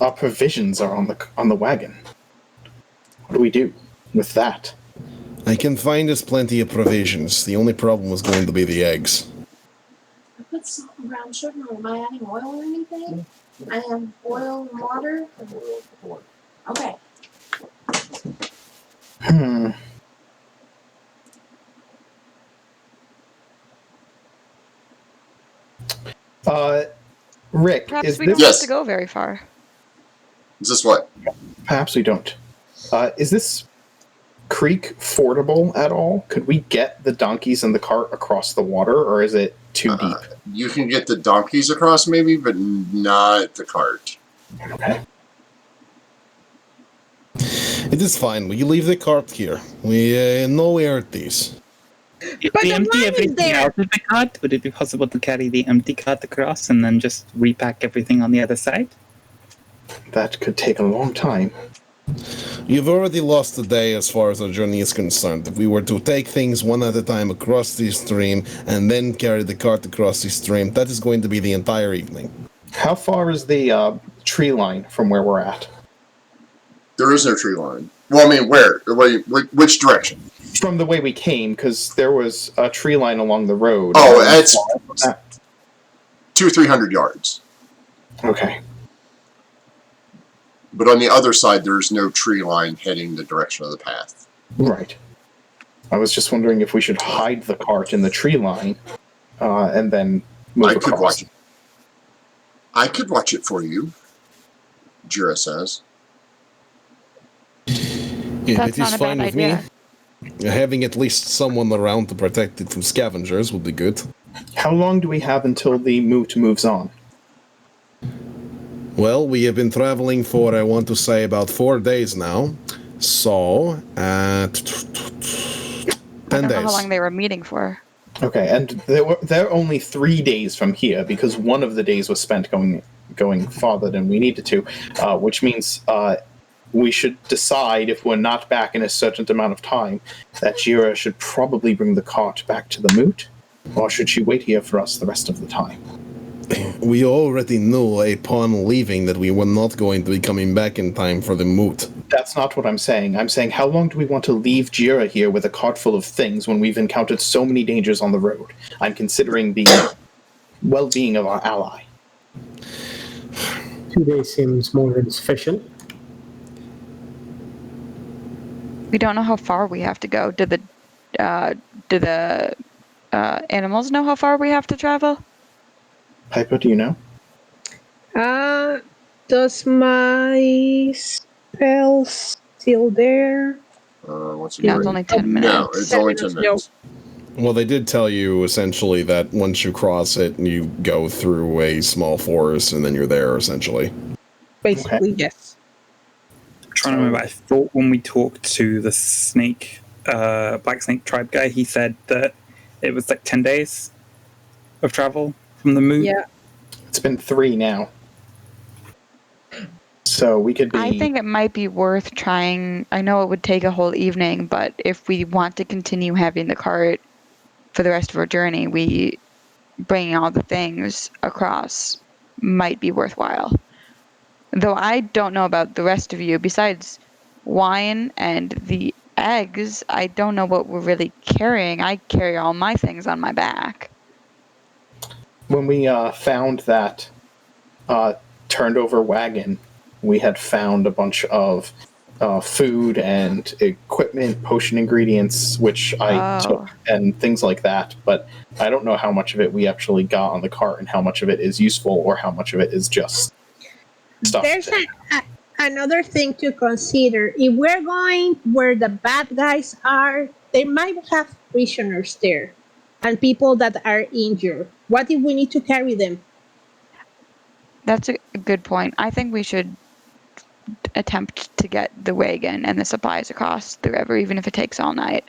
our provisions are on the wagon. What do we do with that? I can find us plenty of provisions. The only problem was going to be the eggs. I put salt and brown sugar. Am I adding oil or anything? I have oil and water. Okay. Rick, Perhaps is we this... don't have to go very far. Is this what? Perhaps we don't. Is this creek fordable at all? Could we get the donkeys and the cart across the water, or is it too deep? You can get the donkeys across maybe, but not the cart. Okay. It is fine. We leave the cart here. We know we are these. If But we the empty line is everything there. out of the cart, would it be possible to carry the empty cart across and then just repack everything on the other side? That could take a long time. You've already lost a day as far as our journey is concerned. If we were to take things one at a time across the stream and then carry the cart across the stream, that is going to be the entire evening. How far is the tree line from where we're at? There is no tree line. Well, I mean, where? Which direction? From the way we came, because there was a tree line along the road. Oh, it's Ah, 200-300 yards. okay. But on the other side, there's no tree line heading the direction of the path. Right. I was just wondering if we should hide the cart in the tree line and then move I across. could watch it. I could watch it for you, Jira says. If That's it is not a fine bad with idea. me, having at least someone around to protect it from scavengers would be good. How long do we have until the moot moves on? Well, we have been traveling for, I want to say, about 4 days now. So, 10 I don't know days. how long they were meeting for. Okay, and they're only 3 days from here because one of the days was spent going farther than we needed to, which means we should decide if we're not back in a certain amount of time that Jira should probably bring the cart back to the moot, or should she wait here for us the rest of the time? We already knew upon leaving that we were not going to be coming back in time for the moot. That's not what I'm saying. I'm saying how long do we want to leave Jira here with a cart full of things when we've encountered so many dangers on the road? I'm considering the well-being of our ally. 2 days seems more than sufficient. We don't know how far we have to go. Do the animals know how far we have to travel? Piper, do you know? Does my Pell's still there. What's No, it it's doing? only 10 No, minutes. it's only 10 7 minutes. Well, they did tell you essentially that once you cross it, you go through a small forest and then you're there essentially. Basically, yes. Trying to remember, I thought when we talked to the snake, Black Snake tribe guy, he said that it was like 10 days of travel from the moon. Yeah. It's been 3 now. So we could be. I think it might be worth trying. I know it would take a whole evening, but if we want to continue having the cart for the rest of our journey, we bringing all the things across might be worthwhile. Though I don't know about the rest of you. Besides wine and the eggs, I don't know what we're really carrying. I carry all my things on my back. When we found that turned over wagon, we had found a bunch of food and equipment, potion ingredients, which I took, and things like that. But I don't know how much of it we actually got on the cart and how much of it is useful or how much of it is just stuff. There's another thing to consider. If we're going where the bad guys are, they might have prisoners there and people that are injured. What if we need to carry them? That's a good point. I think we should attempt to get the wagon and the supplies across the river, even if it takes all night.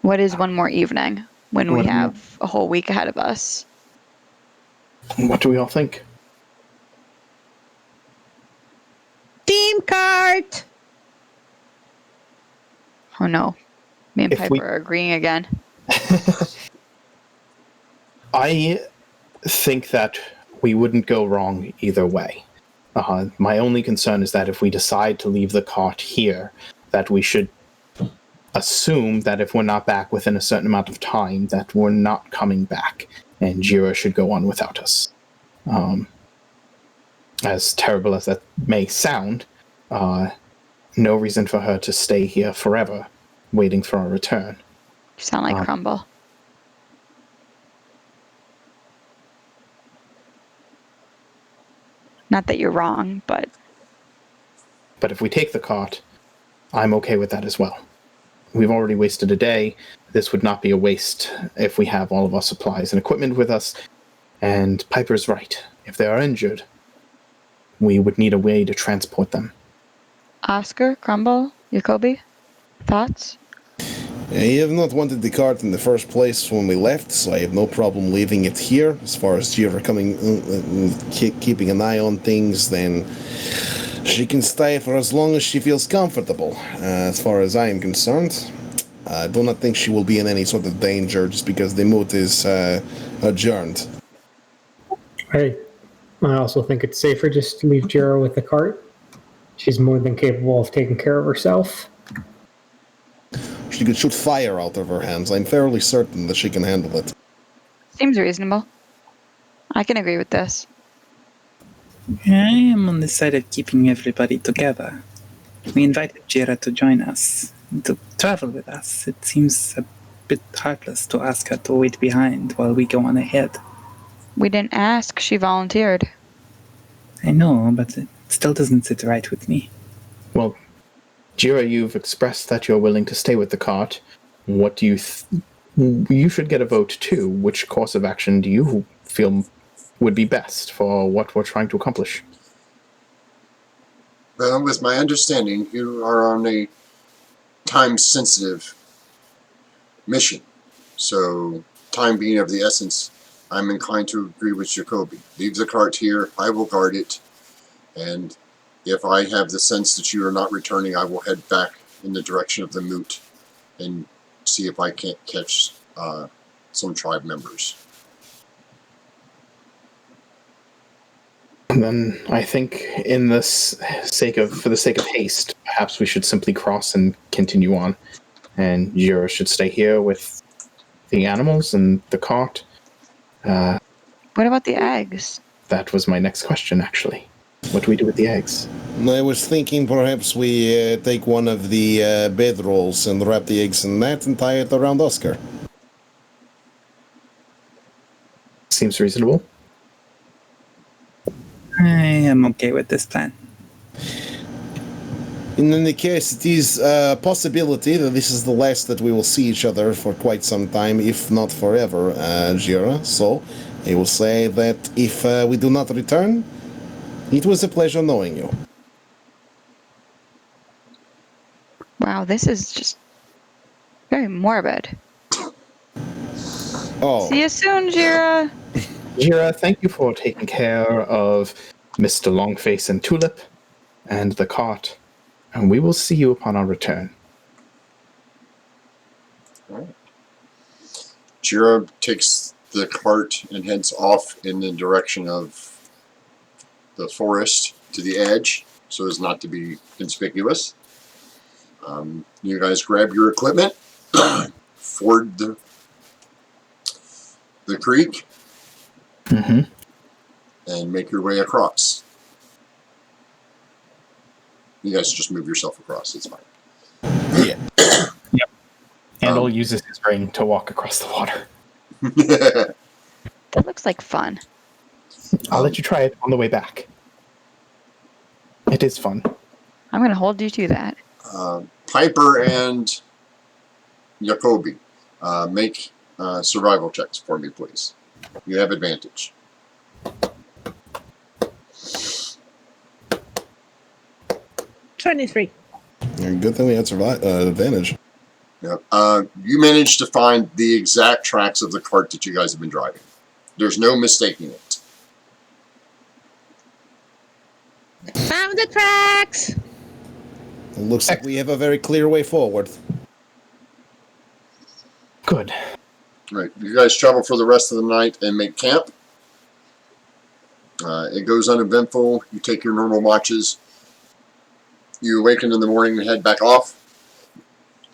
What is one more evening when we have a whole week ahead of us? What do we all think? Team cart! Oh no. Me and If Piper we- are agreeing again. I think that we wouldn't go wrong either way. My only concern is that if we decide to leave the cart here, that we should assume that if we're not back within a certain amount of time, that we're not coming back, and Jira should go on without us. As terrible as that may sound, no reason for her to stay here forever, waiting for our return. You sound like Crumble. Not that you're wrong, but But if we take the cart, I'm okay with that as well. We've already wasted a day. This would not be a waste if we have all of our supplies and equipment with us. And Piper's right. If they are injured, we would need a way to transport them. Oscar, Crumble, Jacoby, thoughts? I have not wanted the cart in the first place when we left, so I have no problem leaving it here. As far as Jira coming, keeping an eye on things, then she can stay for as long as she feels comfortable. As far as I am concerned, I do not think she will be in any sort of danger just because the moot is adjourned. I also think it's safer just to leave Jira with the cart. She's more than capable of taking care of herself. She could shoot fire out of her hands. I'm fairly certain that she can handle it. Seems reasonable. I can agree with this. I am on the side of keeping everybody together. We invited Jira to join us, to travel with us. It seems a bit heartless to ask her to wait behind while we go on ahead. We didn't ask, she volunteered. I know, but it still doesn't sit right with me. Well, Jira, you've expressed that you're willing to stay with the cart. What do you you should get a vote too. Which course of action do you feel would be best for what we're trying to accomplish? Well, with my understanding, you are on a time-sensitive mission. So, time being of the essence, I'm inclined to agree with Jacoby. Leave the cart here, I will guard it, and if I have the sense that you are not returning, I will head back in the direction of the moot and see if I can't catch some tribe members. And then I think, for the sake of haste, perhaps we should simply cross and continue on, and Jira should stay here with the animals and the cart. What about the eggs? That was my next question, actually. What do we do with the eggs? I was thinking perhaps we take one of the bedrolls and wrap the eggs in that and tie it around Oscar. seems reasonable. I am okay with this plan. In any case, it is a possibility that this is the last that we will see each other for quite some time, if not forever, Jira. So, I will say that if we do not return, it was a pleasure knowing you. Wow, this is just very morbid. Oh, See you soon, Jira. Jira, thank you for taking care of Mr. Longface and Tulip and the cart, and we will see you upon our return. Jira takes the cart and heads off in the direction of the forest to the edge, so as not to be conspicuous. You guys grab your equipment, ford the creek, Mm-hmm. and make your way across. You guys just move yourself across, it's fine. Andal uses his ring to walk across the water. That looks like fun. I'll let you try it on the way back. It is fun. I'm going to hold you to that. Piper and Jacoby, make survival checks for me, please. You have advantage. $23. good thing we had advantage. Yep. You managed to find the exact tracks of the cart that you guys have been driving. There's no mistaking it. Found the tracks! It looks like we have a very clear way forward. Good. Right. You guys travel for the rest of the night and make camp. It goes uneventful. You take your normal watches. You awaken in the morning and head back off.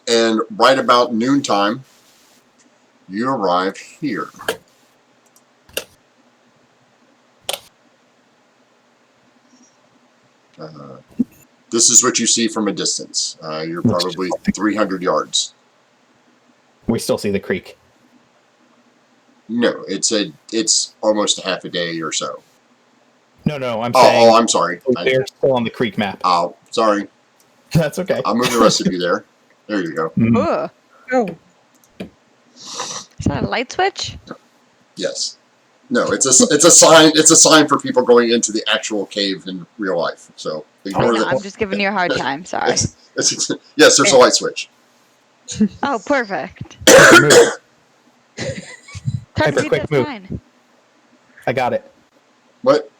And right about noontime, you arrive here. This is what you see from a distance. You're probably 300 yards. We still see the creek. No, it's almost a half a day or so. No, I'm saying... Oh, I'm sorry. They're still on the creek map. Oh, sorry. That's okay. I'll move the rest of you there. There you go. Ugh. Oh, Is that a light switch? Yes. No, it's a sign. It's a sign for people going into the actual cave in real life. So I ignore know, I'm that. just giving you a hard time. Sorry. Yes, there's a light switch. Oh, perfect. Move. Try to Piper, read quick that move. sign. I got it. What?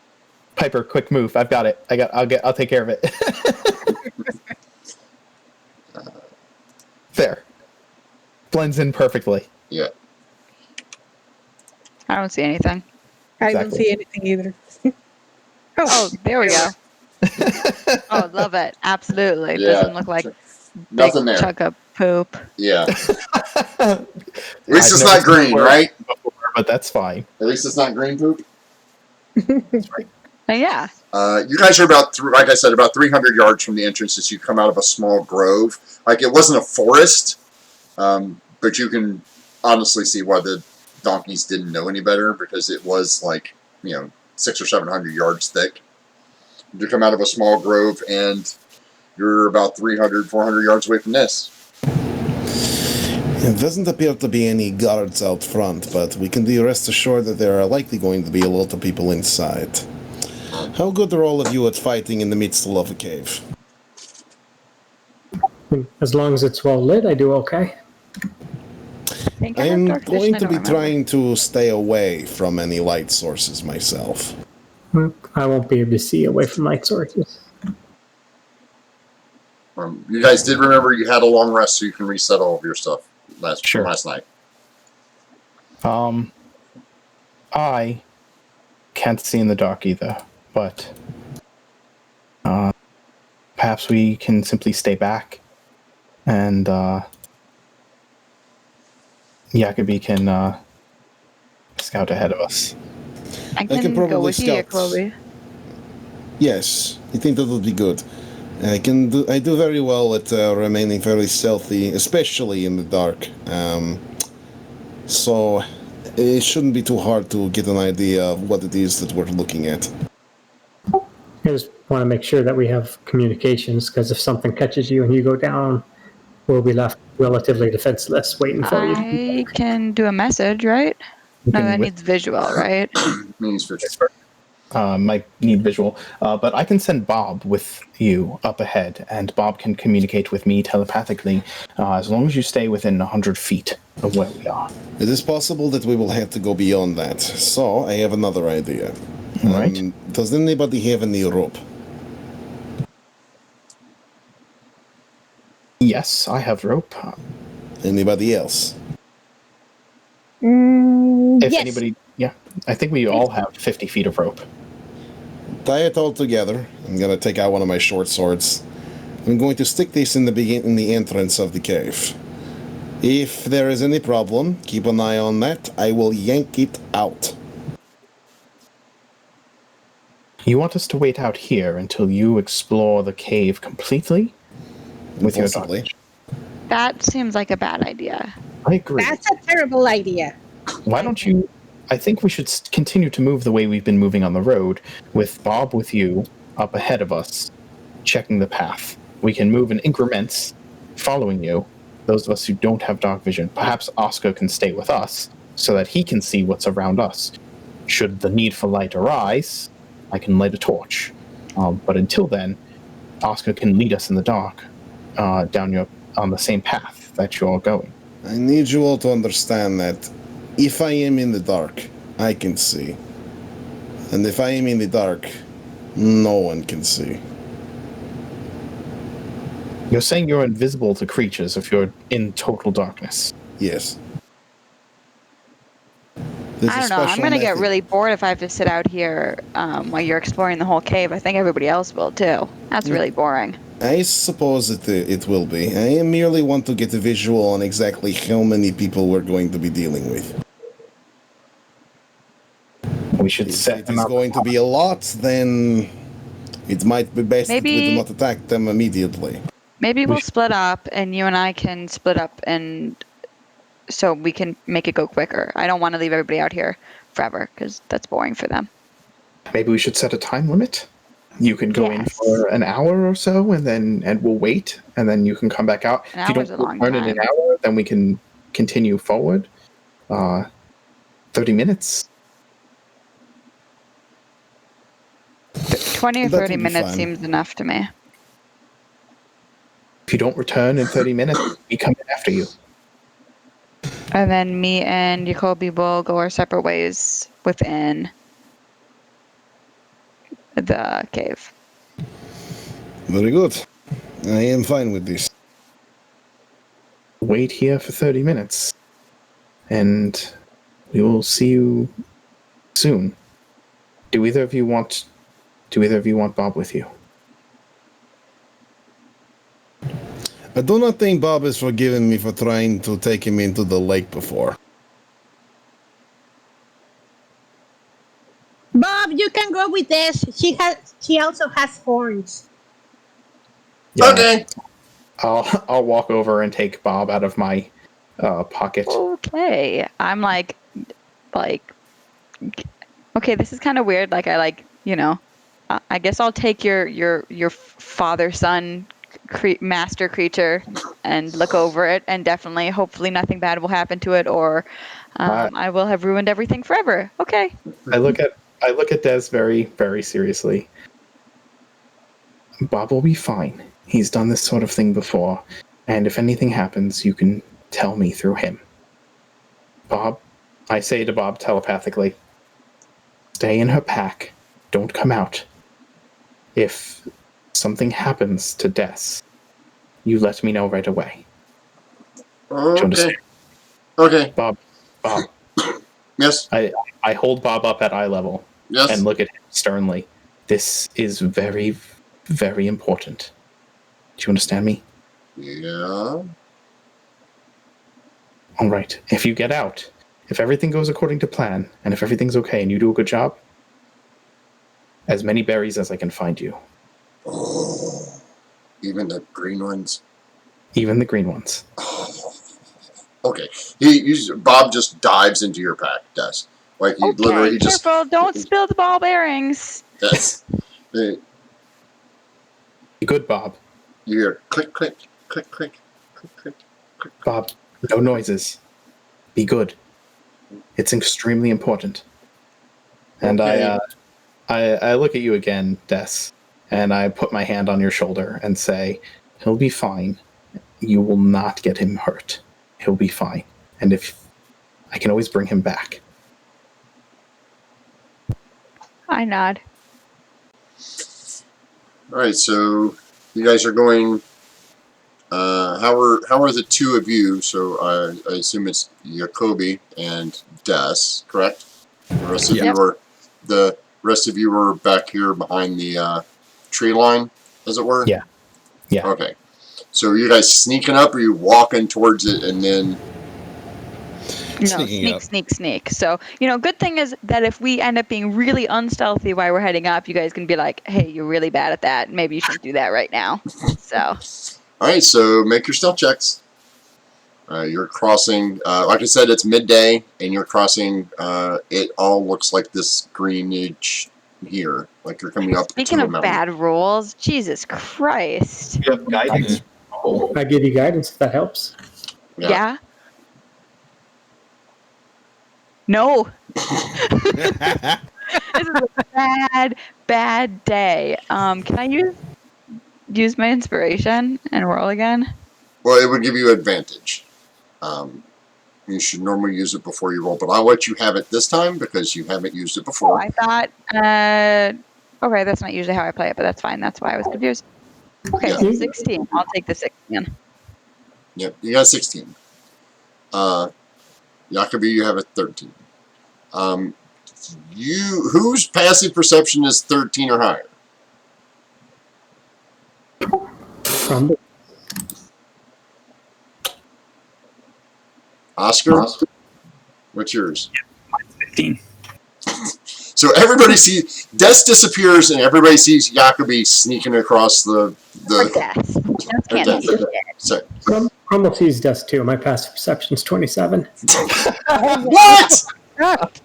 Piper, quick move. I've got it. I'll take care of it. There. Blends in perfectly. Yeah. I don't see anything. I don't Exactly. see anything either. Oh, there we go. Oh, love it. Absolutely. Yeah. Doesn't look like Nothing big there. chunk of poop. Yeah. At At least it's not green, right? But that's fine. At least it's not green poop. Yeah. You guys are about, like I said, about 300 yards from the entrance as you come out of a small grove. Like, it wasn't a forest, but you can honestly see why the donkeys didn't know any better, because it was like, 600 or 700 yards thick. You come out of a small grove, and you're about 300, 400 yards away from this. It doesn't appear to be any guards out front, but we can be rest assured that there are likely going to be a lot of people inside. How good are all of you at fighting in the midst of a cave? As long as it's well lit, I do okay. Think I have am dark vision, going I to don't be remember. trying to stay away from any light sources myself. I won't be able to see away from light sources. You guys did remember you had a long rest, so you can reset all of your stuff Sure. last night. I can't see in the dark either, but perhaps we can simply stay back, and Jacoby can scout ahead of us. I can can go probably with you, scout. Chloe. Yes, I think that would be good. I do very well at remaining very stealthy, especially in the dark. So It shouldn't be too hard to get an idea of what it is that we're looking at. I just want to make sure that we have communications, because if something catches you and you go down, we'll be left relatively defenseless waiting for you. I can do a message, right? You No, can that whip- needs visual, right? Means for might need visual, but I can send Bob with you up ahead, and Bob can communicate with me telepathically as long as you stay within 100 feet of where we are. It is possible that we will have to go beyond that. So, I have another idea. All right. Does anybody have any rope? Yes, I have rope. Anybody else? If yes. anybody, yeah, I think we all have 50 feet of rope. Tie it all together. I'm gonna take out one of my short swords. I'm going to stick this in the entrance of the cave. If there is any problem, keep an eye on that. I will yank it out. You want us to wait out here until you explore the cave completely? With your Possibly. dog? That seems like a bad idea. I agree. That's a terrible idea. Why don't you? I think we should continue to move the way we've been moving on the road, with Bob with you up ahead of us, checking the path. We can move in increments, following you. Those of us who don't have dark vision, perhaps Oscar can stay with us so that he can see what's around us. Should the need for light arise, I can light a torch. But until then, Oscar can lead us in the dark down on the same path that you're going. I need you all to understand that if I am in the dark, I can see. And if I am in the dark, no one can see. You're saying you're invisible to creatures if you're in total darkness. Yes. I don't know. I'm going to get really bored if I have to sit out here while you're exploring the whole cave. I think everybody else will too. That's really boring. I suppose it will be. I merely want to get a visual on exactly how many people we're going to be dealing with. We should If set it them is up. going to be a lot, then it might be best that we do Maybe- not attack them immediately. Maybe we'll should- split up and you and I can split up and so we can make it go quicker. I don't want to leave everybody out here forever because that's boring for them. Maybe we should set a time limit. You can go in Yes. for an hour or so, and we'll wait, and then you can come back out. An if you hour's don't a long return in an time. hour, then we can continue forward. 30 minutes. 20 or That 30 would be minutes fine. seems enough to me. If you don't return in 30 minutes, we come in after you. And then me and Jacoby will go our separate ways within the cave. Very good. I am fine with this. Wait here for 30 minutes, and we will see you soon. Do either of you want Bob with you? I do not think Bob has forgiven me for trying to take him into the lake before. Bob, you can go with this. She also has horns. Yeah. Okay. I'll walk over and take Bob out of my pocket. Okay. I'm like, okay, this is kind of weird. Like, I guess I'll take your father-son master creature and look over it, and definitely, hopefully, nothing bad will happen to it, or I will have ruined everything forever. Okay. I look at Des very, very seriously. Bob will be fine. He's done this sort of thing before, and if anything happens, you can tell me through him. Bob, I say to Bob telepathically, stay in her pack. Don't come out. If something happens to Des, you let me know right away. Do you Okay. understand? Okay. Bob, Yes. I hold Bob up at eye level Yes. and look at him sternly. This is very, very important. Do you understand me? Yeah. All right. If you get out, if everything goes according to plan, and if everything's okay and you do a good job, as many berries as I can find you, Oh. Even the green ones. even the green ones. Okay. Bob just dives into your pack desk. Like he literally Okay, just. careful! Don't spill the ball bearings. Yes. You Good, Bob. hear click, click, click, click, click, click. Bob, no noises. Be good. It's extremely important. And Okay. I look at you again, Des, and I put my hand on your shoulder and say, he'll be fine. You will not get him hurt. He'll be fine. And if I can always bring him back. I nod. All right, so you guys are going. How are the two of you? So I assume it's Jacoby and Des, correct? The rest of Yep. the rest of you were back here behind the tree line, as it were. Yeah. Yeah. Okay. So are you guys sneaking up, or are you walking towards it and then? No, Sneaking sneak. So, good thing is that if we end up being really unstealthy while we're heading up, you guys can be like, hey, you're really bad at that. Maybe you shouldn't do that right now. So, All right, so make your stealth checks. You're crossing, like I said, it's midday, and you're crossing. It all looks like this greenage here, like you're coming up speaking to a of mountain. bad rules, Jesus Christ. You have guidance. I give you guidance if that helps. Yeah? No. This is a bad day. Can I use my inspiration and roll again? Well, it would give you advantage. You should normally use it before you roll, but I'll let you have it this time because you haven't used it Oh, before. I thought, okay, that's not usually how I play it, but that's fine. That's why I was confused. Okay, Yeah. so 16. I'll take the 16. Yep, you got 16. Jacoby, you have a 13. Whose passive perception is 13 or higher? Crumble. Oscar? What's yours? 15. So everybody sees Des disappears, and everybody sees Jacoby sneaking across Or the. death. Death can't Death. be shit. So, Crumble sees dust too. My passive perception's 27. what? What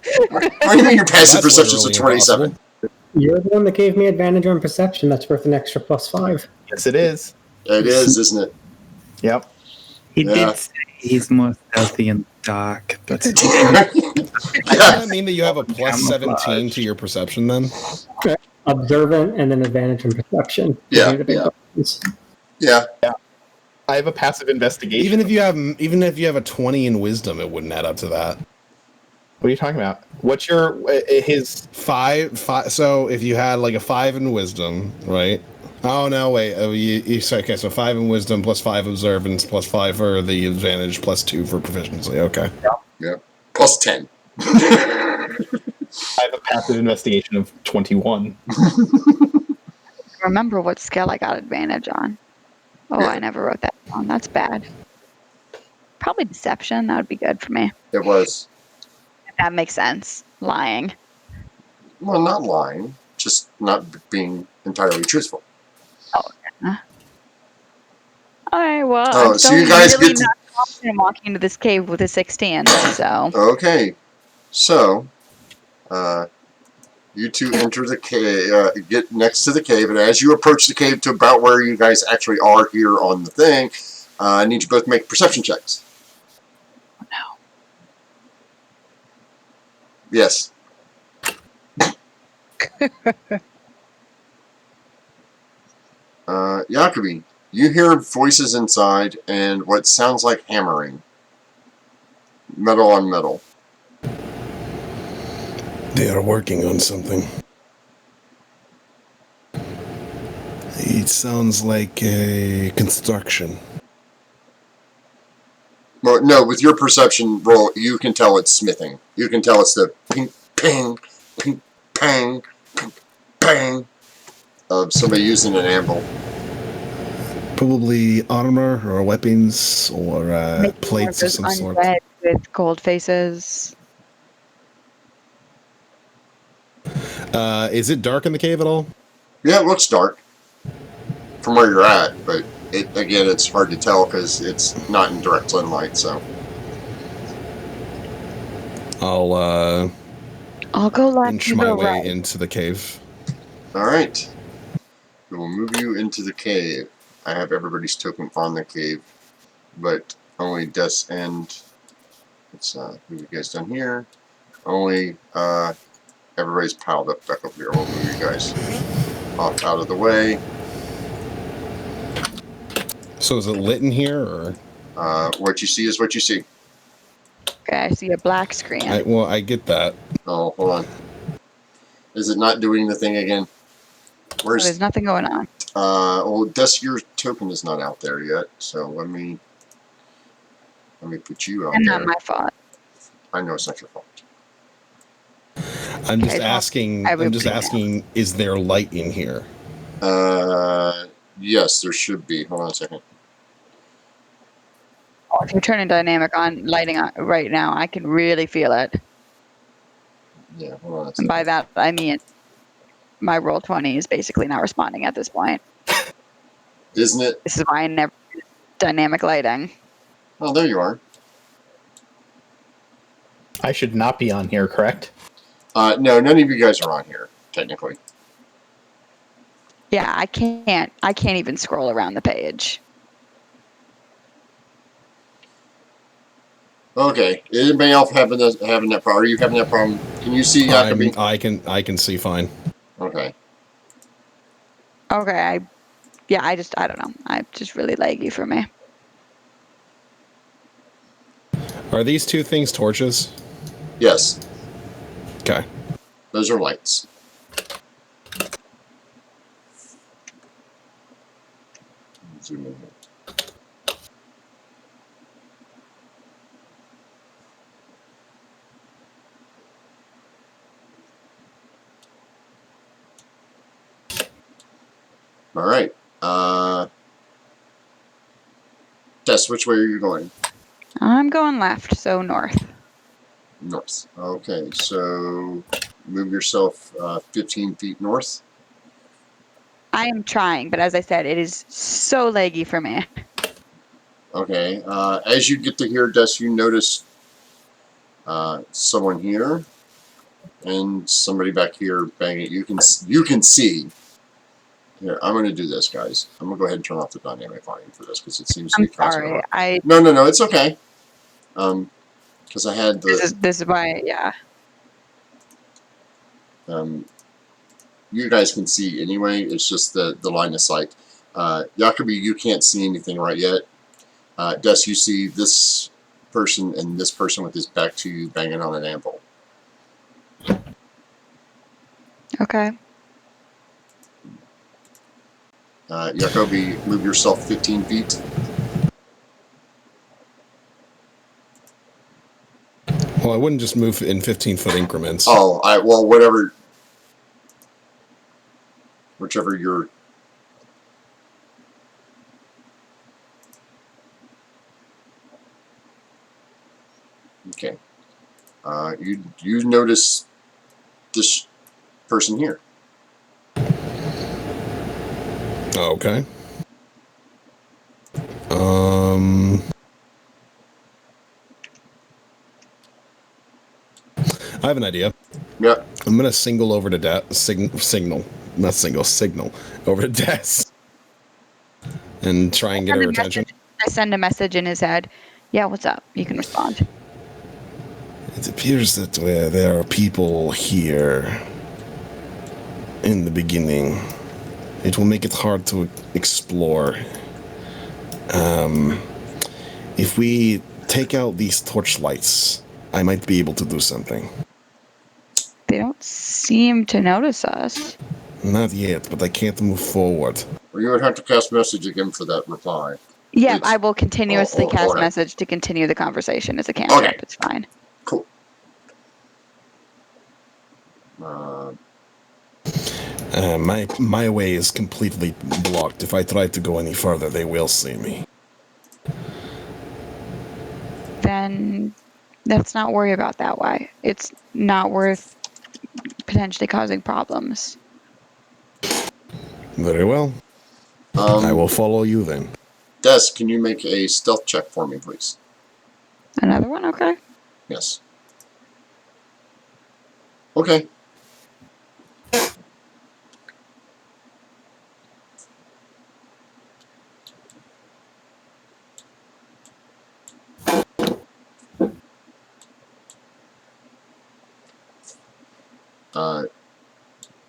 do you mean your passive That's perception is a literally 27? impossible. You're the one that gave me advantage on perception. That's worth an extra +5. Yes, it is. It is, isn't it? Yep. He Yeah. did say he's more stealthy and dark, but Does Yeah. that mean that you have a plus 17 to your perception then? Observant and then advantage on perception. Yeah, Those are the big yeah. buttons. Yeah. I have a passive investigation. Even if you have a 20 in wisdom, it wouldn't add up to that. What are you talking about? What's your his? Five. So if you had like a 5 in wisdom, right? Oh no, wait. Oh, you say okay. So 5 in wisdom plus 5 observance plus 5 for the advantage plus 2 for proficiency. Okay. Plus 10. I have a passive investigation of 21. Remember what skill I got advantage on. Oh, I never wrote that down. That's bad. Probably deception. That would be good for me. It was. If that makes sense. Lying. Well, not lying, just not being entirely truthful. Alright, well, Oh, I'm so still you guys really get to- not confident walking into this cave with a 16, so. Okay. So, you two enter the cave, get next to the cave, and as you approach the cave to about where you guys actually are here on the thing, I need you both to make perception checks. Oh, no. Yes. Jacoby, you hear voices inside and what sounds like hammering. Metal on metal. They are working on something. It sounds like a construction. Well, no, with your perception roll, you can tell it's smithing. You can tell it's the ping, ping, ping, pang, ping, pang of somebody using an anvil. Probably armor or weapons or Maybe plates more of some those sort. undead with gold faces. Is it dark in the cave at all? Yeah, it looks dark from where you're at, but again, it's hard to tell because it's not in direct sunlight. So, I'll I'll go left. inch You my go way right. into the cave. All right. We will move you into the cave. I have everybody's token on the cave, but only Des and let's move you guys down here. Only everybody's piled up back up here. We'll move you guys off out of the way. So is it lit in here, or? What you see is what you see. Okay, I see a black screen. I get that. Oh, hold on. Is it not doing the thing again? Where's There's nothing going on. well, Des, your token is not out there yet, so let me put you out And there. not my fault. I know it's not your fault. I'm just Okay, well, asking. I I'm just would- asking. Is there light in here? Yes, there should be. Hold on a second. Oh, if you're turning dynamic on, lighting on right now, I can really feel it. Yeah, hold on a And second. by that, I mean my roll 20 is basically not responding at this point. Isn't it? This is why I never use dynamic lighting. Oh, there you are. I should not be on here, correct? No, none of you guys are on here, technically. Yeah, I can't even scroll around the page. Okay. Anybody else having that problem? Are you having that problem? Can you see Jacoby? I can see fine. Okay. Okay, I don't know. I'm just really laggy for me. Are these two things torches? Yes, Okay. those are lights. Zoom in here. All right. Des, which way are you going? I'm going left, so north. North. Okay, so move yourself 15 feet north. I am trying, but as I said, it is so laggy for me. Okay, as you get to here, Des, you notice someone here and somebody back here banging. You can see. Here, I'm going to do this, guys. I'm going to go ahead and turn off the dynamic volume for this because it seems to I'm be causing sorry. a lot. No, it's okay. Because I had the This is why, yeah. you guys can see anyway. It's just the line of sight. Jacoby, you can't see anything right yet. Des, you see this person and this person with his back to you banging on an anvil. Okay. Jacoby, move yourself 15 feet. Well, I wouldn't just move in 15-foot increments. Oh, whichever you're. Okay. You notice this person here. Okay. I have an idea. Yeah. I'm gonna signal over to signal over to Des and try and get her attention. I send a message in his head. Yeah, what's up? You can respond. It appears that there are people here in the beginning. It will make it hard to explore. If we take out these torchlights, I might be able to do something. They don't seem to notice us. Not yet, but I can't move forward. Or you would have to cast message again for that reply. Yeah, It's- I will continuously cast okay. message to continue the conversation as a cantrip. Okay. It's fine. Cool. My way is completely blocked. If I try to go any further, they will see me. Then let's not worry about that way. It's not worth potentially causing problems. Very well. I will follow you then. Des, can you make a stealth check for me, please? Another one? Okay. Yes. Okay.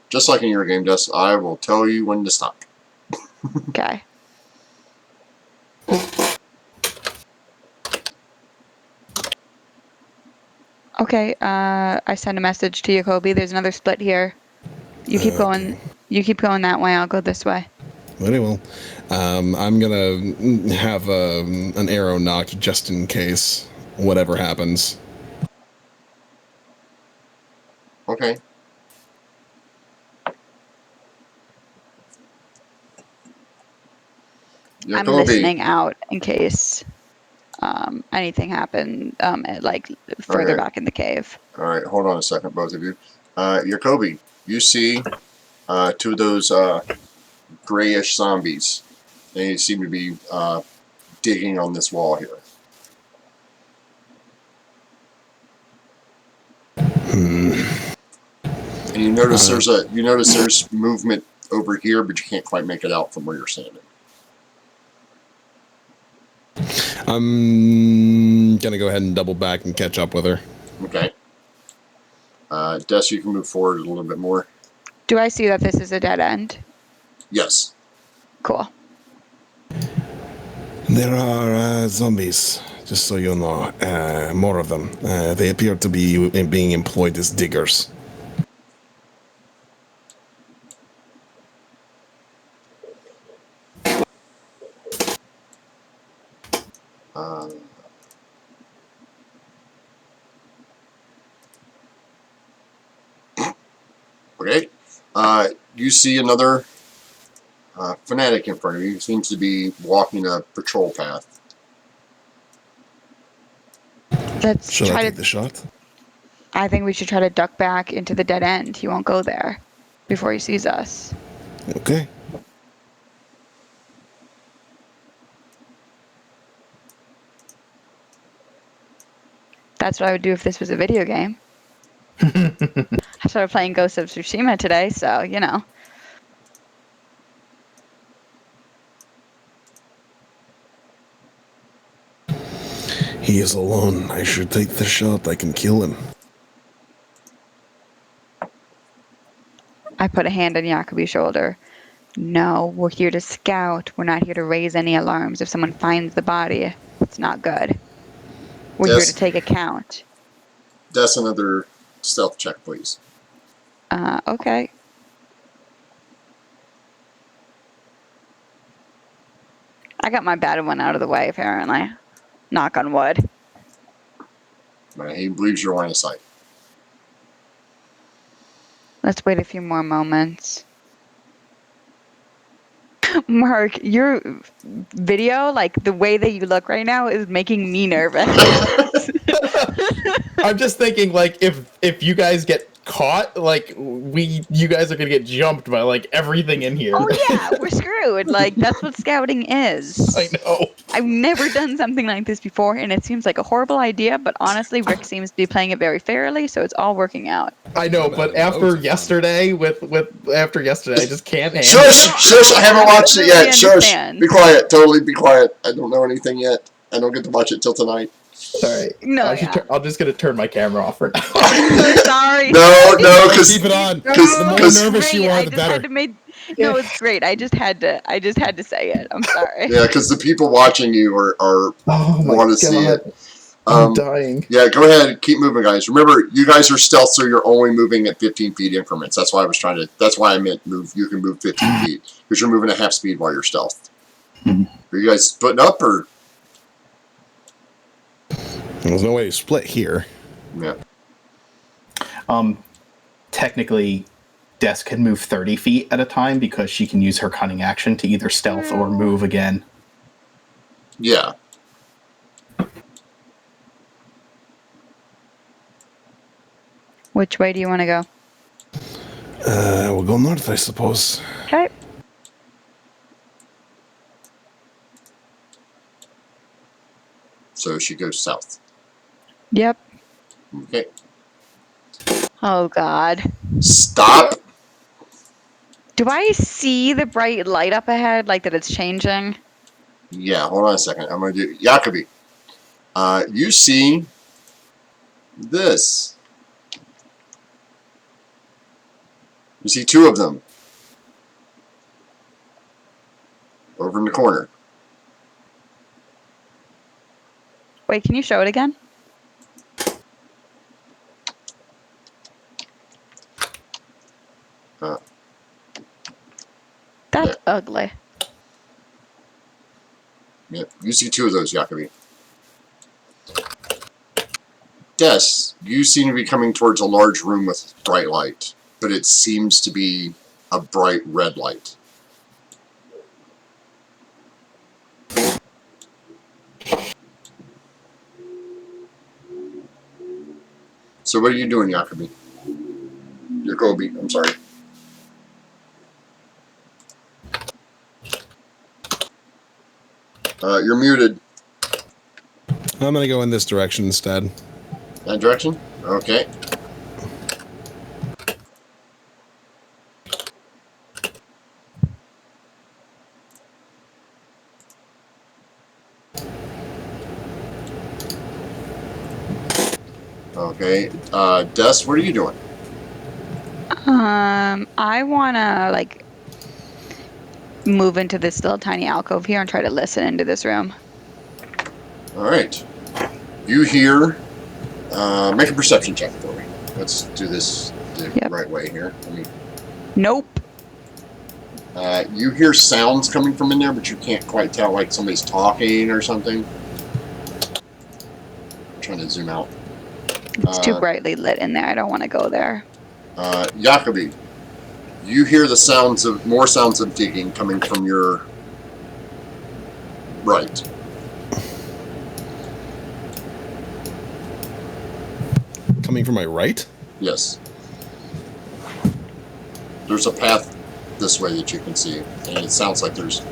Just like in your game, Des, I will tell you when to stop. Okay. Okay, I send a message to Jacoby. There's another split here. You keep going. Okay. You keep going that way. I'll go this way. Very well. I'm gonna have an arrow knocked just in case whatever happens. Okay. I'm Jacoby. listening out in case anything happened like further Okay. back in the cave. All right, hold on a second, both of you. Jacoby, you see two of those grayish zombies. They seem to be digging on this wall here. And you notice there's movement over here, but you can't quite make it out from where you're standing. I'm gonna go ahead and double back and catch up with her. Okay. Des, you can move forward a little bit more. Do I see that this is a dead end? Yes. Cool. There are zombies, just so you know. More of them. They appear to be being employed as diggers. Okay. You see another fanatic in front of you. He seems to be walking a patrol path. Let's Should I try take to. the shot? I think we should try to duck back into the dead end. He won't go there before he sees us. Okay. That's what I would do if this was a video game. I started playing Ghost of Tsushima today, so you know. He is alone. I should take the shot. I can kill him. I put a hand on Jacoby's shoulder. No, we're here to scout. We're not here to raise any alarms. If someone finds the body, it's not good. We're Yes. here to take account. That's another stealth check, please. Okay. I got my bad one out of the way, apparently. Knock on wood. He believes your line of sight. Let's wait a few more moments. Mark, your video, like the way that you look right now, is making me nervous. I'm just thinking, like, if you guys get caught, like, you guys are gonna get jumped by, like, everything in here. Oh yeah, we're screwed. Like, that's what scouting is. I know. I've never done something like this before, and it seems like a horrible idea, but honestly, Rick seems to be playing it very fairly, so it's all working out. I know, but after yesterday, after yesterday, I just can't handle Shush! I haven't watched it yet. I Shush! understand. Be quiet. Totally be quiet. I don't know anything yet. I don't get to watch it till tonight. it. All right. No, I'm just gonna turn my camera off for now. I'm so sorry. No, because Keep it on. No, The more because- nervous you great. are, I the just had better. to make. No, it's great. I just had to say it. I'm sorry. yeah, because the people watching you are Oh my want to god. see it. I'm dying. Yeah, go ahead. Keep moving, guys. Remember, you guys are stealth, so you're only moving at 15 feet increments. That's why I was trying to. That's why I meant move. You can move 15 feet because you're moving at half speed while you're stealth. Are you guys splitting up or? There's no way to split here. Yeah. Technically, Des can move 30 feet at a time because she can use her cunning action to either stealth or move again. Yeah. Which way do you want to go? We'll go north, I suppose. Okay. So she goes south. Yep. Okay. Oh God. Stop. Do I see the bright light up ahead, like that it's changing? Yeah, hold on a second. I'm going to do Jacobi. You see this. You see two of them over in the corner. Wait, can you show it again? That's ugly. Yeah, you see two of those, Jacobi. Des, you seem to be coming towards a large room with bright light, but it seems to be a bright red light. So what are you doing, Jacobi? Jacobi, I'm sorry. You're muted. I'm gonna go in this direction instead. That direction? Okay. Okay. Des, what are you doing? I wanna like move into this little tiny alcove here and try to listen into this room. All right. You hear. Make a perception check for me. Let's do this the right way here. Nope. You hear sounds coming from in there, but you can't quite tell, like somebody's talking or something. I'm trying to zoom out. It's too brightly lit in there. I don't want to go there. Jacobi, you hear the sounds of more sounds of digging coming from your right. Coming from my right? Yes. There's a path this way that you can see, and it sounds like there's.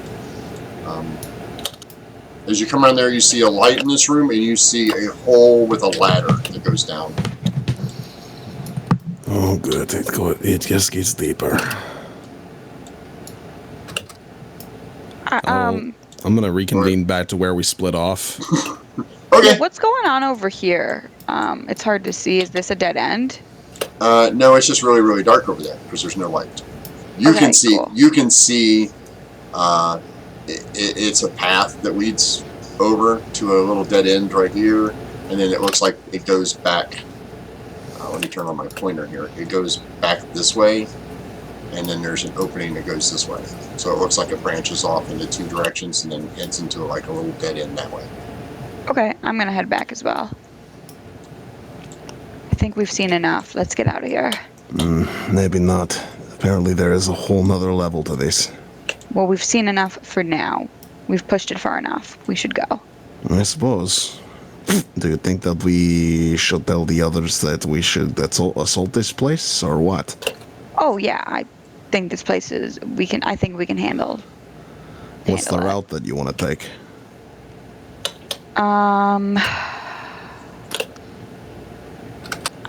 As you come around there, you see a light in this room, and you see a hole with a ladder that goes down. Oh, good. It just gets deeper. I'm gonna reconvene back to where we split off. Okay. What's going on over here? It's hard to see. Is this a dead end? No, it's just really, really dark over there because there's no light. You can see. Cool. You can see. It's a path that leads over to a little dead end right here, and then it looks like it goes back. Let me turn on my pointer here. It goes back this way, and then there's an opening that goes this way. So it looks like it branches off into two directions and then ends into like a little dead end that way. Okay, I'm gonna head back as well. I think we've seen enough. Let's get out of here. Maybe not. Apparently there is a whole nother level to this. Well, we've seen enough for now. We've pushed it far enough. We should go. I suppose. Do you think that we should tell the others that we should assault this place, or what? Oh yeah, I think this place is. I think we can handle. What's the route that you want to take?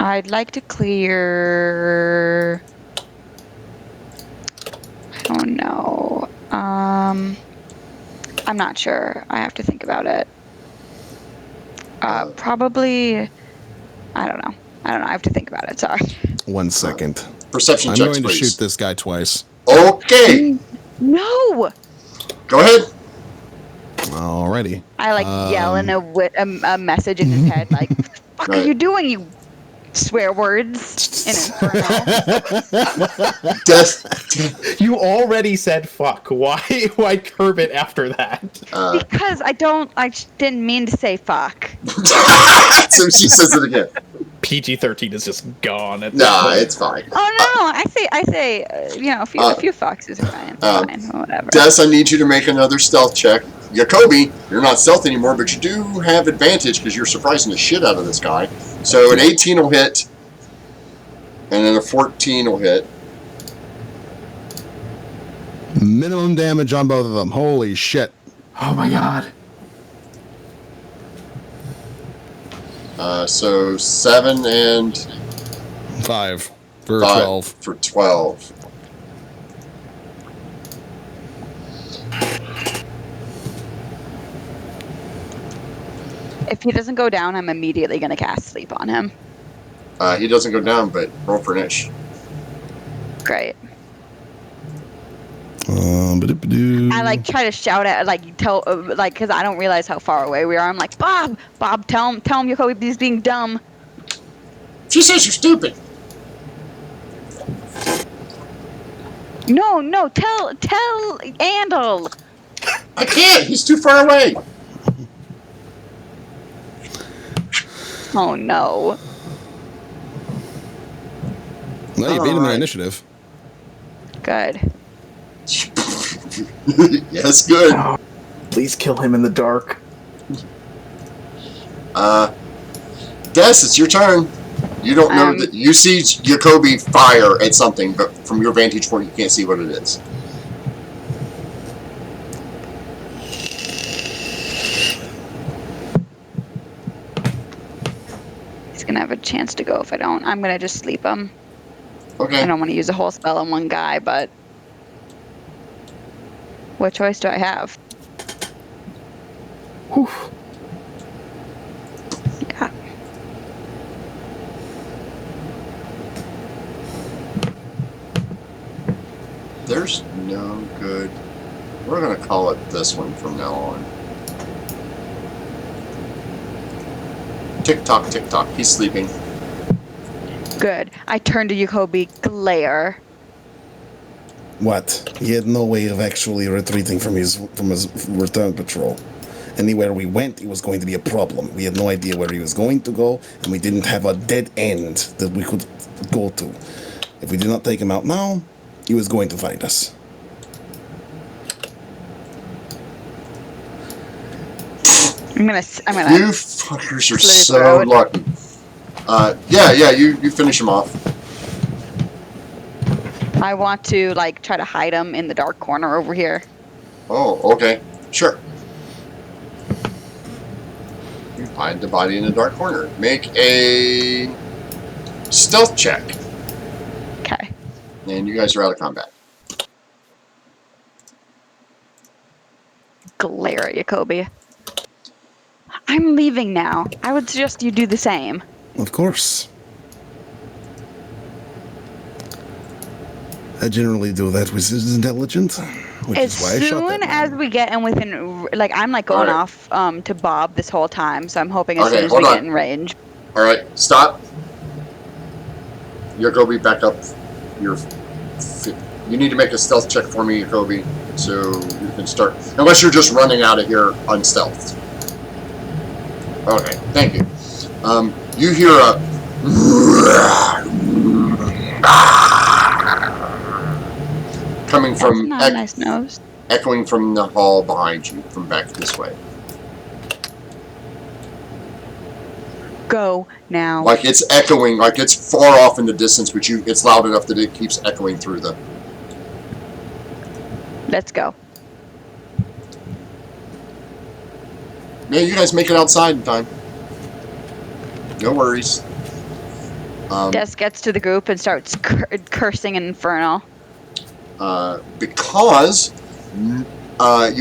I'd like to clear. I don't know. I'm not sure. I have to think about it. Probably. I don't know. I have to think about it. Sorry. 1 second. Perception checks, I'm going to please. shoot this guy twice. Okay. No. Go ahead. Alrighty. I yell in a message in his head like, "What the fuck are you doing? You swear words in Inferno." You already said fuck. Why curb it after that? Because I didn't mean to say fuck. So she says it again. PG-13 is just gone. Nah, it's fine. Oh no! I say, a few foxes are fine. Fine, whatever. Des, I need you to make another stealth check. Jacobi, you're not stealth anymore, but you do have advantage because you're surprising the shit out of this guy. So an 18 will hit, and then a 14 will hit. Minimum damage on both of them. Holy shit. Oh my god. So 7 and 5 for 5 12. for 12. If he doesn't go down, I'm immediately going to cast sleep on him. He doesn't go down, but roll for an ish. Great. I I try to shout at tell because I don't realize how far away we are. I'm like, Bob, tell him Jacoby he's being dumb. She says you're stupid. No, tell Andal. I can't. He's too far away. Oh no. No, you beat him in Alright. initiative. Good. Yes, good. Please kill him in the dark. Des, it's your turn. You don't know that you see Jacoby fire at something, but from your vantage point, you can't see what it is. He's gonna have a chance to go if I don't. I'm gonna just sleep him. Okay. I don't want to use a whole spell on one guy, but what choice do I have? Whew. Yeah. There's no good. We're gonna call it this one from now on. Tick tock, tick tock. He's sleeping. Good. I turn to Jacoby, glare. What? He had no way of actually retreating from his return patrol. Anywhere we went, it was going to be a problem. We had no idea where he was going to go, and we didn't have a dead end that we could go to. If we did not take him out now, he was going to find us. I'm gonna. You fuckers are Slit his so throat. lucky. Yeah, you finish him off. I want to try to hide him in the dark corner over here. Oh, okay. Sure. You find the body in the dark corner. Make a stealth check. Okay. And you guys are out of combat. Glare at Jacoby. I'm leaving now. I would suggest you do the same. Of course. I generally do that with his intelligence, which As is why I shot soon that as man. we get in within, I'm going Alright. off to Bob this whole time, so I'm hoping as Okay, soon as we hold get on. in range. All right, stop. Jacoby, back up. You need to make a stealth check for me, Jacoby, so you can start. Unless you're just running out of here unstealthed. Okay, thank you. You hear a coming That's from not a nice nose. echoing from the hall behind you, from back this way. Go now. Like it's echoing, like it's far off in the distance, but it's loud enough that it keeps echoing through the. Let's go. Yeah, you guys make it outside in time. No worries. Des gets to the group and starts cursing in Infernal. Because you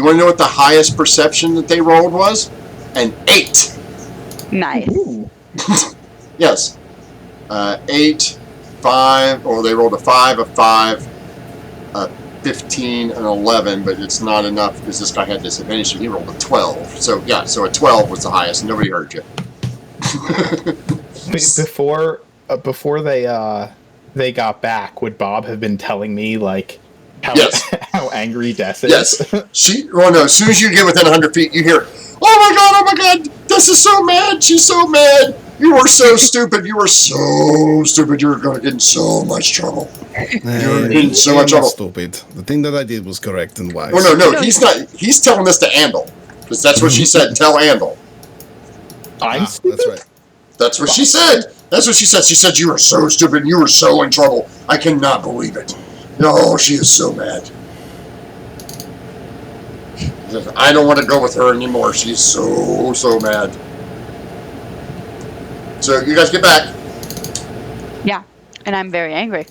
want to know what the highest perception that they rolled was? An 8. Nice. Yes. 8, 5, or they rolled a 5, a 5, a 15, and 11, but it's not enough because this guy had disadvantage, so he rolled a 12. So, yeah, so a 12 was the highest, and nobody heard you. Before they got back, would Bob have been telling me how Yes. how angry Des is? Yes. As soon as you get within 100 feet, you hear, oh my god, this is so mad, she's so mad. You were so stupid, you were so stupid, you were going to get in so much trouble. You're in so much I'm trouble. not stupid. The thing that I did was correct and wise. Oh, no, he's not. He's telling this to Andal. Because that's what she said, tell Andal. I'm stupid. That's right. That's what she said. That's what she said. She said you were so stupid, you were so in trouble. I cannot believe it. No, she is so mad. I don't want to go with her anymore. She's so mad. So you guys get back. Yeah. And I'm very angry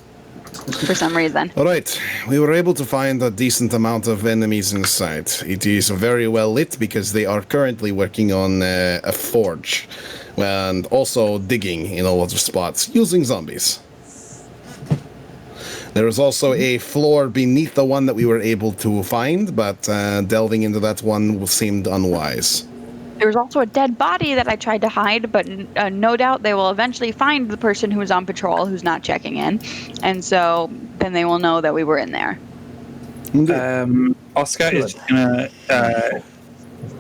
for some reason. All right, we were able to find a decent amount of enemies inside. It is very well lit because they are currently working on a forge and also digging in a lot of spots using zombies. There is also a floor beneath the one that we were able to find, but delving into that one seemed unwise. There was also a dead body that I tried to hide, but no doubt they will eventually find the person who was on patrol who's not checking in. And so then they will know that we were in there. Oscar is going to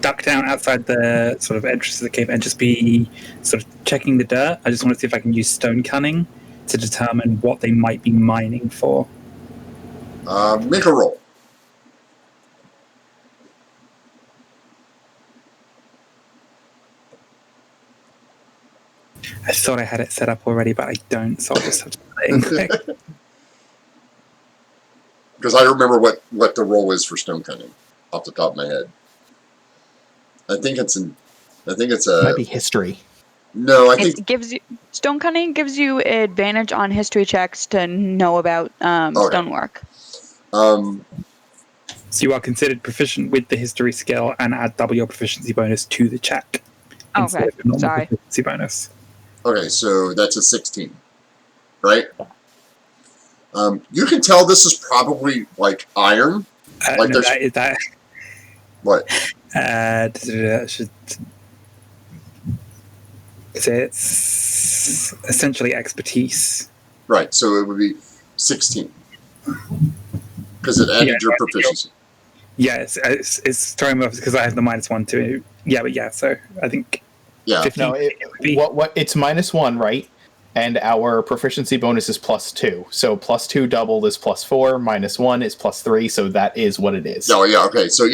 duck down outside the sort of entrance to the cave and just be sort of checking the dirt. I just want to see if I can use stone cunning to determine what they might be mining for. Make a roll. I thought I had it set up already, but I don't, so I'll just have to play it quick. Because I remember what the roll is for stone cutting off the top of my head. I think it's a. It might be history. No, I think It gives you stone cunning gives you advantage on history checks to know about stonework. um, So you are considered proficient with the history skill and add double your proficiency bonus to the check. instead Okay, of your normal sorry. proficiency bonus. okay, so that's a 16, right? You can tell this is probably like iron. Like No, there's- that What? should say it's essentially expertise. Right, so it would be 16 because it added Yeah, your I think proficiency. Yeah, it's throwing me off because I have the -1 too. Yeah, but yeah, so I think Yeah, 15 No, would be- what? It's -1, right? And our proficiency bonus is +2. So +2 doubled is +4. -1 is +3. So that is what it is. Oh yeah, okay. So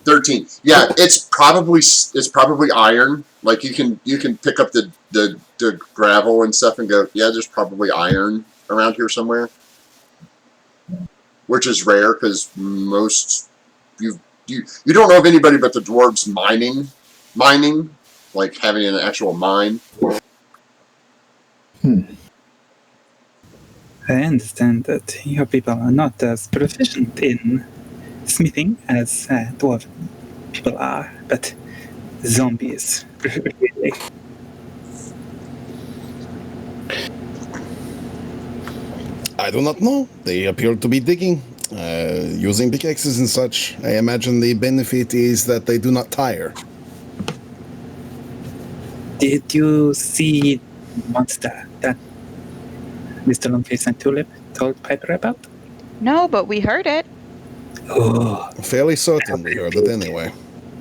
13. Yeah, it's probably iron. Like you can pick up the gravel and stuff and go, yeah, there's probably iron around here somewhere. Which is rare because most you don't know of anybody but the dwarves mining, like having an actual mine. I understand that your people are not as proficient in smithing as dwarf people are, but zombies. Really. I do not know. They appear to be digging, using pickaxes and such. I imagine the benefit is that they do not tire. Did you see the monster that Mr. Longface and Tulip told Piper about? No, but we heard it. Oh, Fairly certain we heard it anyway.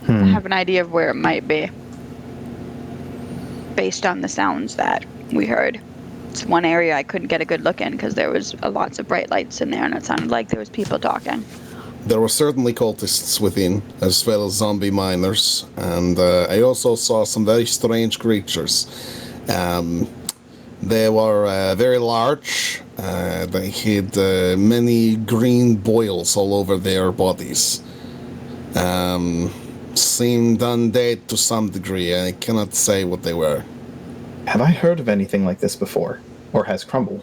I have an idea of where it might be. Based on the sounds that we heard. It's one area I couldn't get a good look in because there was lots of bright lights in there and it sounded like there was people talking. There were certainly cultists within, as well as zombie miners, and I also saw some very strange creatures. They were very large. They had many green boils all over their bodies. Seemed undead to some degree. I cannot say what they were. Have I heard of anything like this before? Or has Crumble?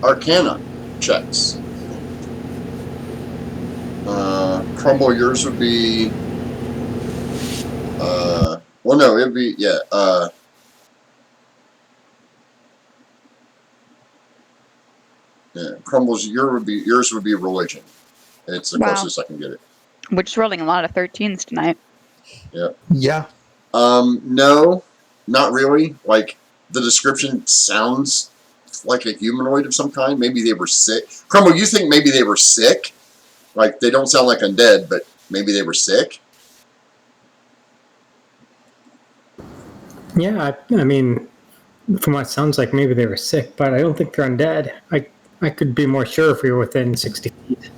Arcana checks. Crumble, yours would be. Well, no, it'd be Crumble's yours would be religion. It's the Wow. closest I can get it. We're just rolling a lot of 13s tonight. Yeah. No, not really. Like the description sounds like a humanoid of some kind. Maybe they were sick. Crumble, you think maybe they were sick? Like they don't sound like undead, but maybe they were sick. Yeah, I mean, from what it sounds like, maybe they were sick, but I don't think they're undead. I could be more sure if we were within 60 feet.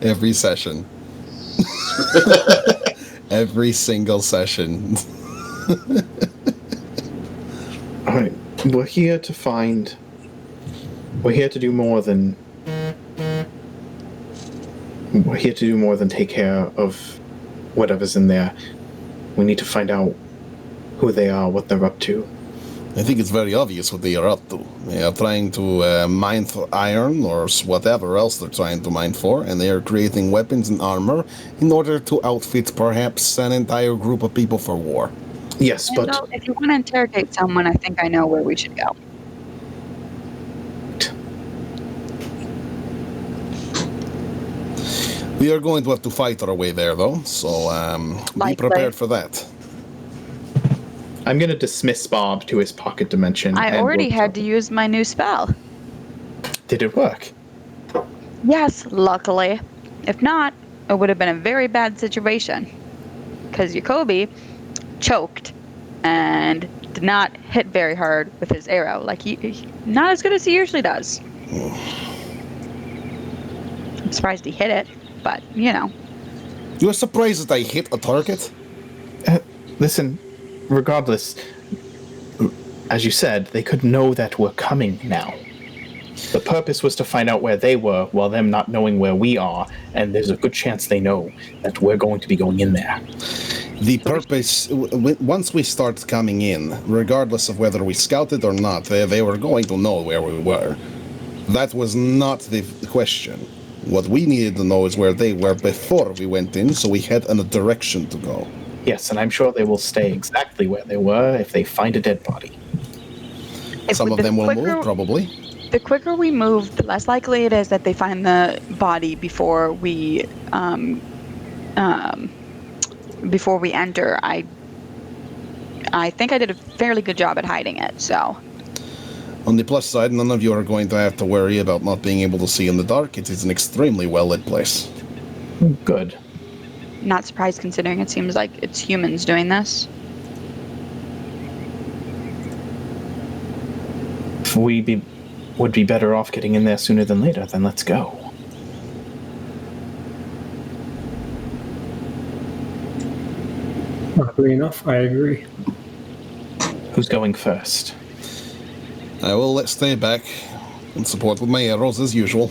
Every session. Every single session. All right. We're here to find. We're here to do more than. We're here to do more than take care of whatever's in there. We need to find out who they are, what they're up to. I think it's very obvious what they are up to. They are trying to mine for iron or whatever else they're trying to mine for, and they are creating weapons and armor in order to outfit perhaps an entire group of people for war. Yes, but Andal, if you want to interrogate someone, I think I know where we should go. We are going to have to fight our way there, though, so be Likely. prepared for that. I'm going to dismiss Bob to his pocket dimension. I and already we'll- had to use my new spell. Did it work? Yes, luckily. If not, it would have been a very bad situation. Because Jacoby choked and did not hit very hard with his arrow. Like, he not as good as he usually does. I'm surprised he hit it, but, you know. You are surprised that I hit a target? Listen, regardless, as you said, they could know that we're coming now. The purpose was to find out where they were while them not knowing where we are, and there's a good chance they know that we're going to be going in there. The purpose, once we start coming in, regardless of whether we scouted or not, they were going to know where we were. That was not the question. What we needed to know is where they were before we went in, so we had a direction to go. Yes, and I'm sure they will stay exactly where they were if they find a dead body. Some of them will move, probably. The quicker we move, the less likely it is that they find the body before we enter. I think I did a fairly good job at hiding it, so. On the plus side, none of you are going to have to worry about not being able to see in the dark. It is an extremely well-lit place. Good. Not surprised considering it seems like it's humans doing this. If we would be better off getting in there sooner than later, then let's go. Oddly enough, I agree. Who's going first? I will stay back and support with my arrows as usual.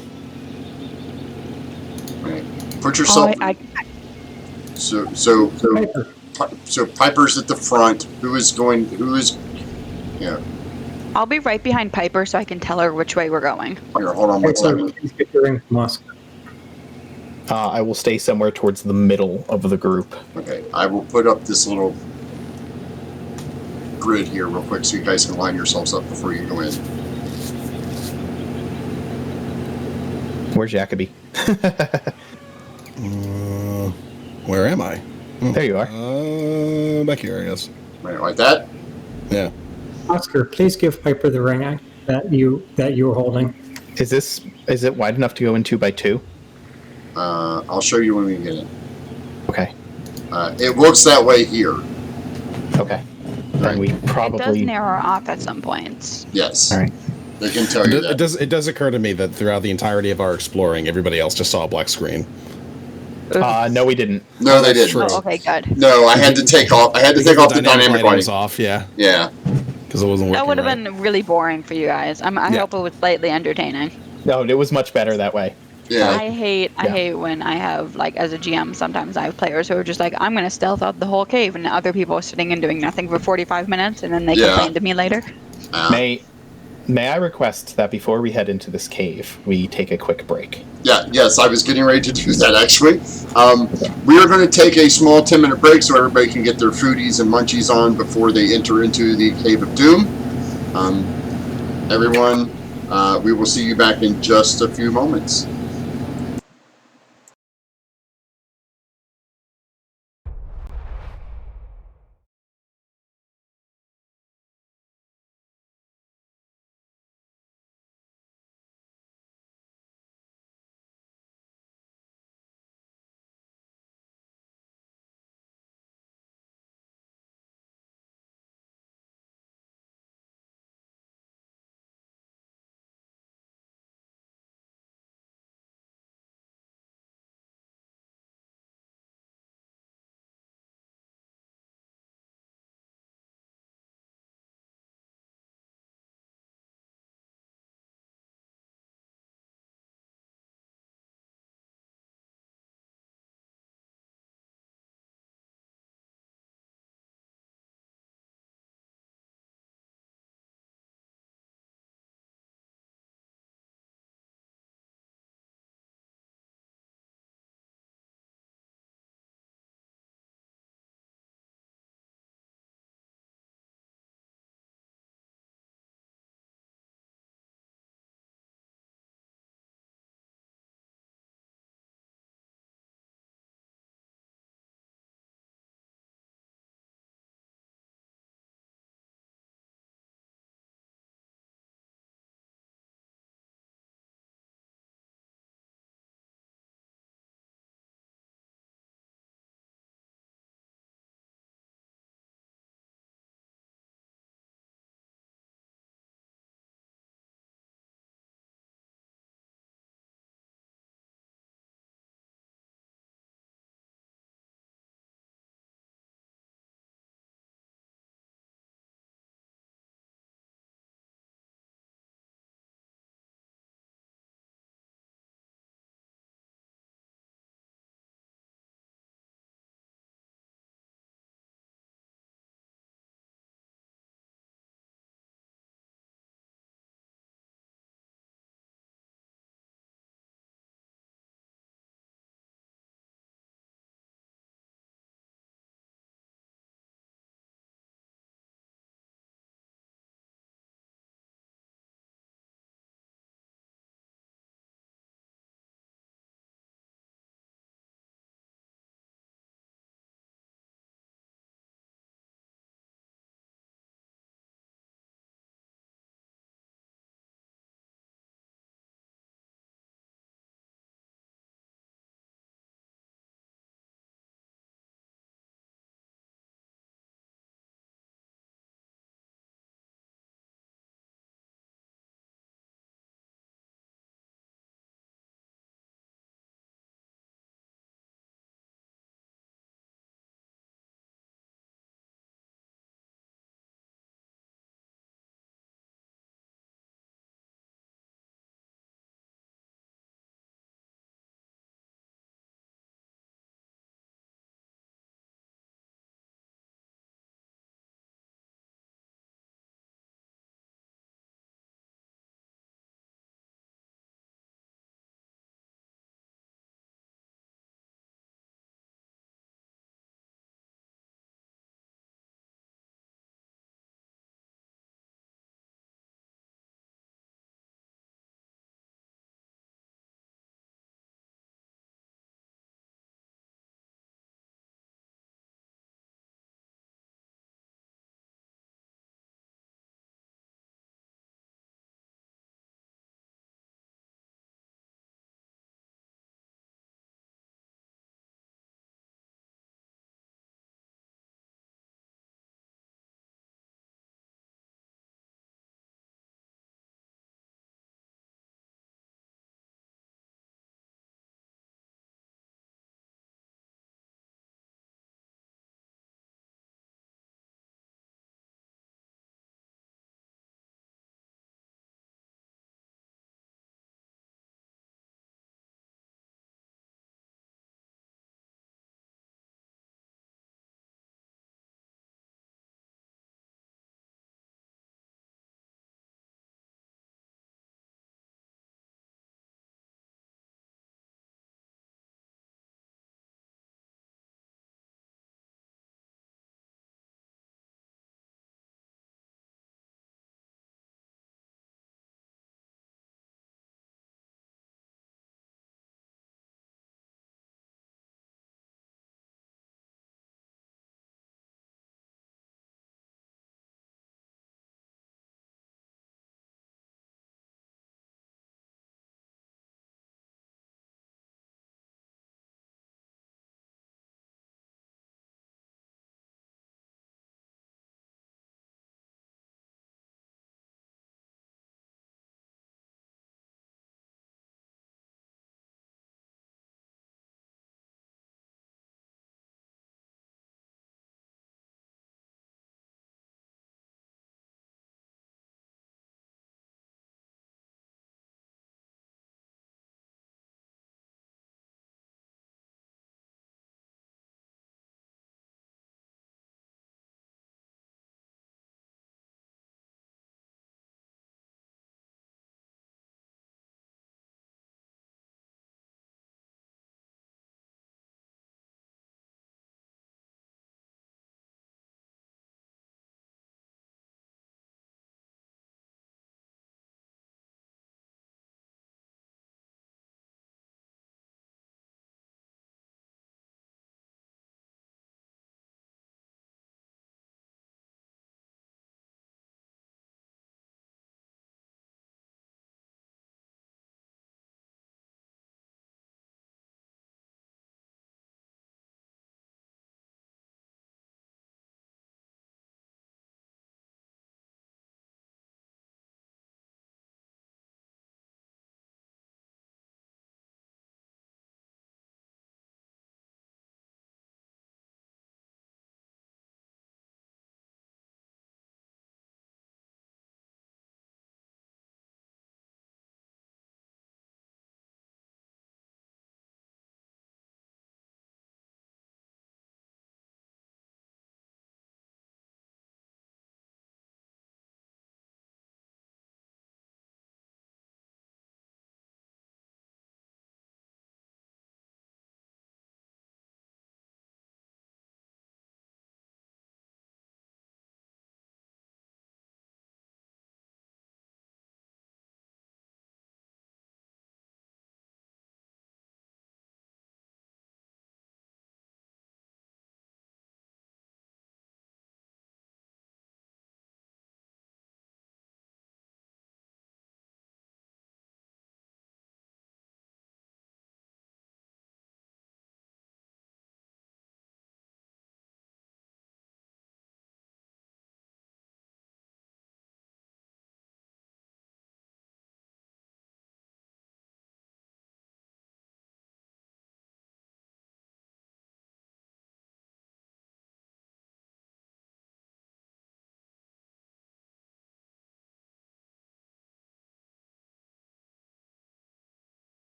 Right. Put yourself. I So Piper's at the front. Who is? Yeah. I'll be right behind Piper so I can tell her which way we're going. Here, hold on one second. Please get your ring from us. I will stay somewhere towards the middle of the group. Okay, I will put up this little grid here real quick so you guys can line yourselves up before you go in. Where's Jacoby? Where am I? There you are. Back here, I guess. Right, like that? Yeah. Oscar, please give Piper the ring that you were holding. Is it wide enough to go in 2x2? I'll show you when we get in. Okay. It looks that way here. Okay. Then we It does probably. narrow off at some points. Yes. All right. They can tell you that. It does occur to me that throughout the entirety of our exploring, everybody else just saw a black screen. No, we didn't. No, they didn't. True. Oh, okay, good. No, I had to take off. I had to take off the dynamic lighting lighting. was off, yeah, Yeah. because it wasn't working. That would have right. been really boring for you guys. I Yeah. hope it was slightly entertaining. No, it was much better that way. Yeah. I hate when I have, like, as a GM, sometimes I have players who are just like, I'm going to stealth out the whole cave, and other people are sitting and doing nothing for 45 minutes, and then they Yeah. complain to me later. May I request that before we head into this cave, we take a quick break? Yes, I was getting ready to do that actually. We are going to take a small 10-minute break so everybody can get their foodies and munchies on before they enter into the Cave of Doom. Everyone, we will see you back in just a few moments.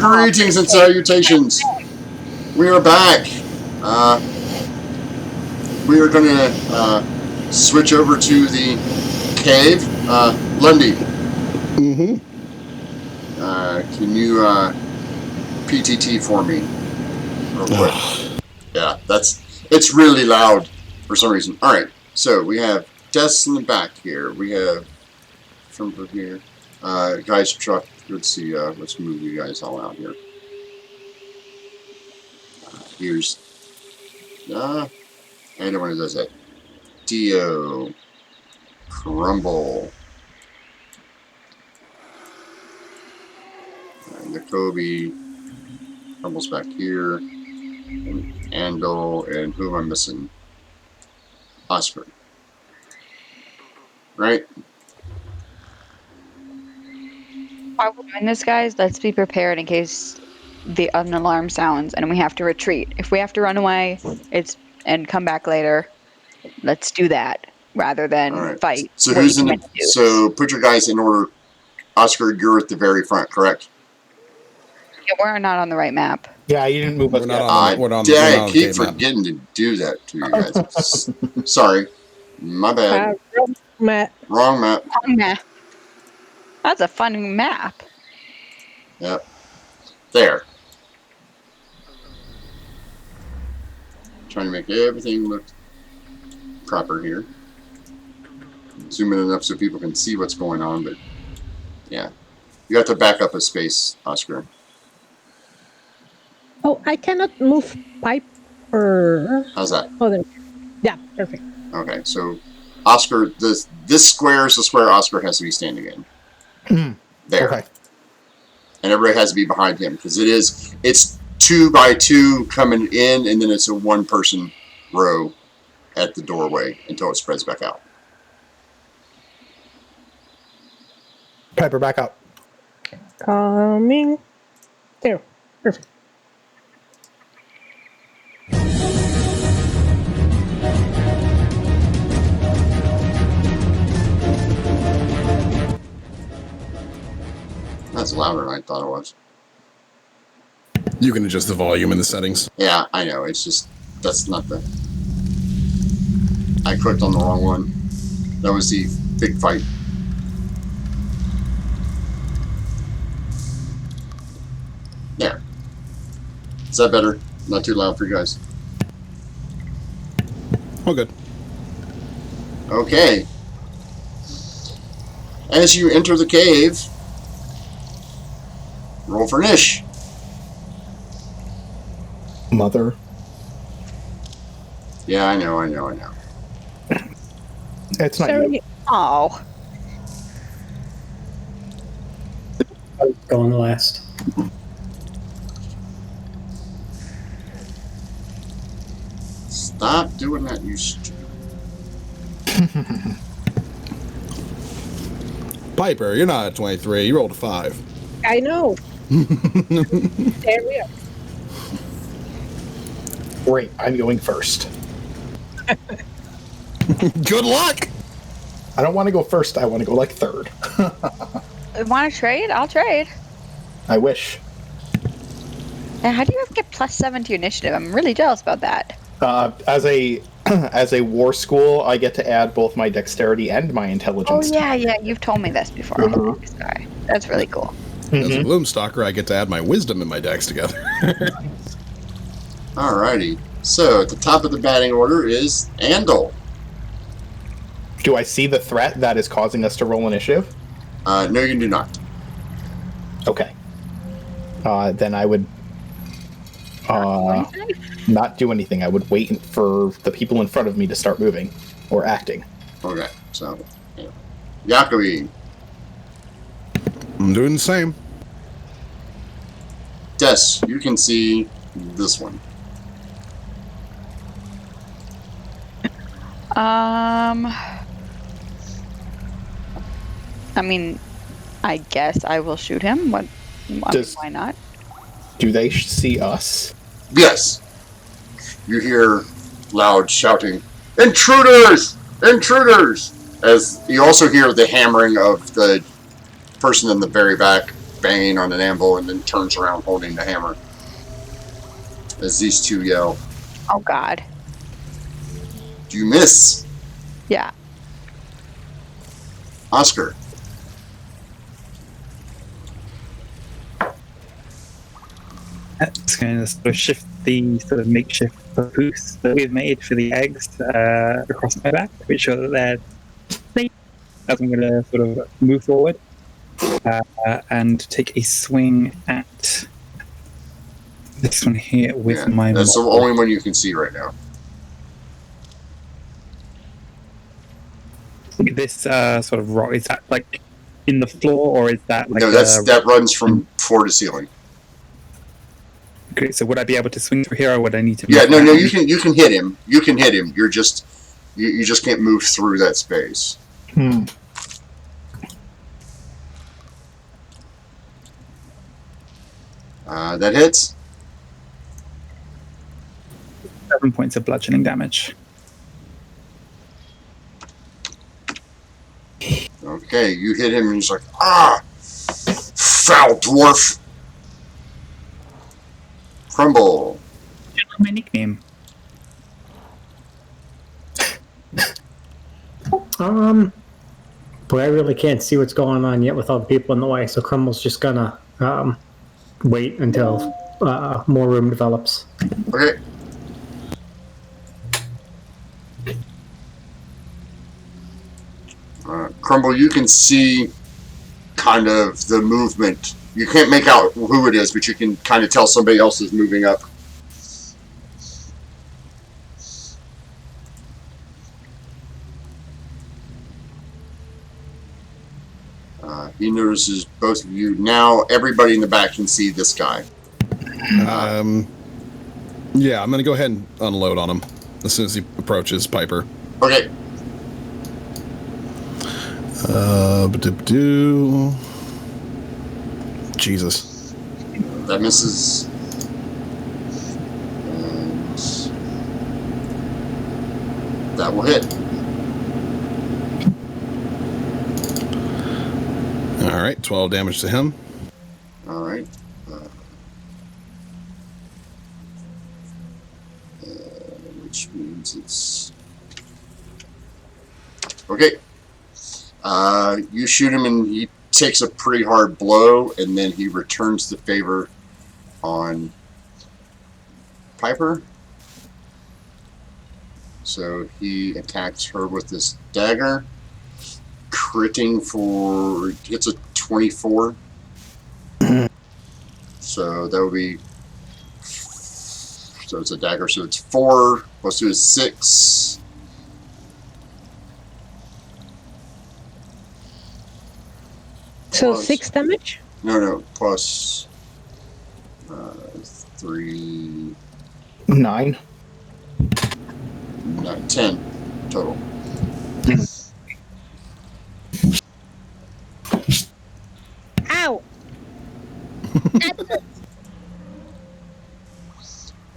Greetings and salutations. We are back. We are going to switch over to the cave. Lundy, Mm-hmm. can you PTT for me real quick? Yeah, it's really loud for some reason. All right, so we have desks in the back here. We have from here. Guys, truck. Let's see. Let's move you guys all out here. Here's. I don't want to does that. Dio. Crumble. And the Kobe. Crumble's back here. And Andal. And who am I missing? Oscar. Right? While we're doing this, guys, let's be prepared in case an alarm sounds and we have to retreat. If we have to run away, and come back later, let's do that rather than All right. fight. So what who's you in meant the, to do. so put your guys in order. Oscar, you're at the very front, correct? Yeah, we're not on the right map. Yeah, you didn't move us We're yet. not we're on I the keep cave map. forgetting to do that to you guys. Sorry. My bad. Matt, Wrong map. Fun map. That's a fun map. Yep. There. Trying to make everything look proper here. Zoom in enough so people can see what's going on, but yeah. You have to back up a space, Oscar. oh, I cannot move Piper. How's that? Oh, there. Yeah, perfect. Okay, so Oscar, this square is the square Oscar has to be standing in. There. Okay. And everybody has to be behind him because it's 2 by 2 coming in, and then it's a 1-person row at the doorway until it spreads back out. Piper, back up. Coming. There. Perfect. That's louder than I thought it was. You can adjust the volume in the settings. Yeah, I know. It's just that's not the. I clicked on the wrong one. That was the big fight. There. Is that better? Not too loud for you guys. Oh, good. Okay. As you enter the cave, roll for Nish. Mother. Yeah, I know. It's not you. Sorry. Oh. Going last. Stop doing that, you stupid. Piper, you're not at 23. You rolled a 5. I know. There we are. Great, I'm going first. Good luck! I don't want to go first, I want to go like third. Want to trade? I'll trade. I wish. And how do you get +7 to your initiative? I'm really jealous about that. As a as a war school, I get to add both my dexterity and my Oh intelligence. yeah, you've told me this before. Mhm. Sorry, that's really cool. As a Mhm. Bloomstalker, I get to add my wisdom and my dex together. Alrighty. So, at the top of the batting order is Andal. Do I see the threat that is causing us to roll initiative? No, you do not. Okay. Then I would not do anything. I would wait for the people in front of me to start moving or acting. Okay, so, yeah. Yakovi, I'm doing the same. Des, you can see this one. I mean, I guess I will shoot him. Why not? Do they see us? Yes. You hear loud shouting, "Intruders! Intruders!" As you also hear the hammering of the person in the very back banging on an anvil and then turns around holding the hammer. As these two yell, Oh God. "Do you miss?" Yeah. Oscar. That's going to sort of shift the sort of makeshift papoose that we've made for the eggs across my back, which show that they're safe. As I'm going to sort of move forward and take a swing at this one here with my That's the maul. only one you can see right now. This sort of rock, is that like in the floor, or is that like No, that runs from floor to ceiling. Okay, so would I be able to swing through here, or would I need to? Yeah, move no, around? you can hit him. You can hit him. You're just you just can't move through that space. That hits. 7 points of bludgeoning damage. Okay, you hit him and he's like, "Ah, foul dwarf." Crumble. You know my nickname. But I really can't see what's going on yet with all the people in the way, so Crumble's just gonna wait until more room develops. Okay. Crumble, you can see kind of the movement. You can't make out who it is, but you can kind of tell somebody else is moving up. He notices both of you. Now everybody in the back can see this guy. Yeah, I'm going to go ahead and unload on him as soon as he approaches Piper. Okay. Jesus. That misses. And that will hit. All right, 12 damage to him. All right. Which means it's okay. You shoot him and he takes a pretty hard blow, and then he returns the favor on Piper. So he attacks her with this dagger, critting for, hits a 24. So that would be, so it's a dagger, so it's 4 plus 2 is 6. So Plus- 6 damage? No, plus 3, 9. 9, 10 total. Ow!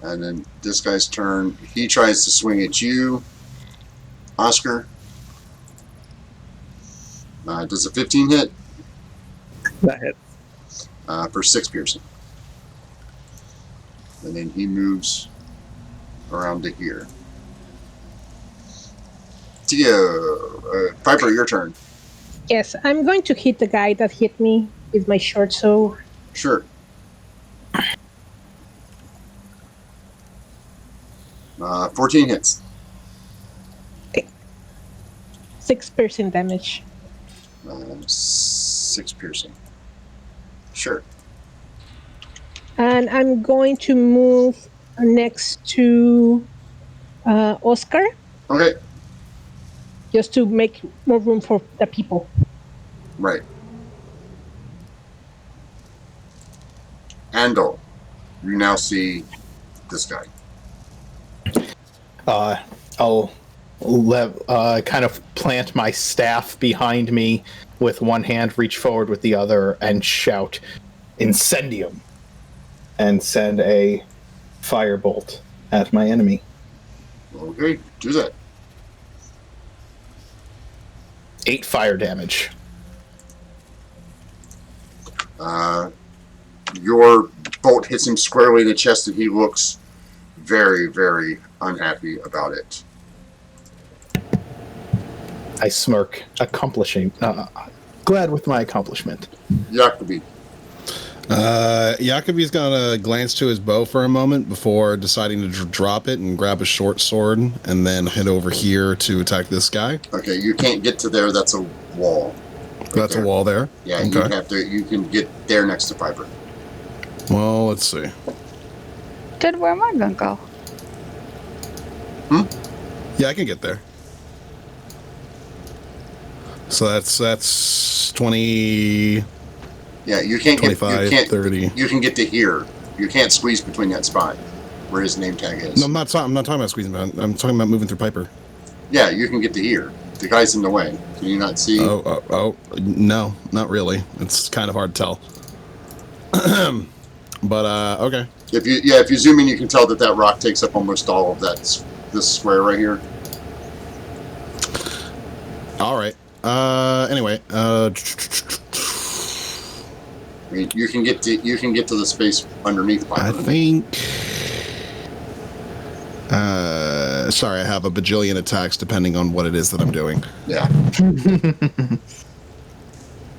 And then this guy's turn. He tries to swing at you, Oscar. Does a 15 hit? That hits. For 6 piercing. And then he moves around to here. Tio, Piper, your turn. Yes, I'm going to hit the guy that hit me with my short sword. Sure. 14 hits. 6% damage. 6 piercing. Sure. And I'm going to move next to Oscar, Okay. just to make more room for the people. Right. Andal, you now see this guy. I'll kind of plant my staff behind me with one hand, reach forward with the other, and shout, "Incendium!" and send a firebolt at my enemy. Okay, do that. 8 fire damage. Your bolt hits him squarely in the chest, and he looks very, very unhappy about it. I smirk, glad with my accomplishment. Jacobi. Jacobi's gonna glance to his bow for a moment before deciding to drop it and grab a short sword and then head over here to attack this guy. Okay, you can't get to there. That's a wall. That's a wall there. Yeah, okay. you can get there next to Piper. Well, let's see. Where am I gonna go? Yeah, I can get there. So that's 20. Yeah, you can't 25, get 30. You can get to here. You can't squeeze between that spot where his name tag is. No, I'm not talking about squeezing. I'm talking about moving through Piper. Yeah, you can get to here. The guy's in the way. Can you not see? Oh, no, not really. It's kind of hard to tell. But okay. If you zoom in, you can tell that rock takes up almost all of this square right here. All right. Anyway. I mean, you can get to the space underneath Piper. I think. Sorry, I have a bajillion attacks depending on what it is that I'm doing. Yeah.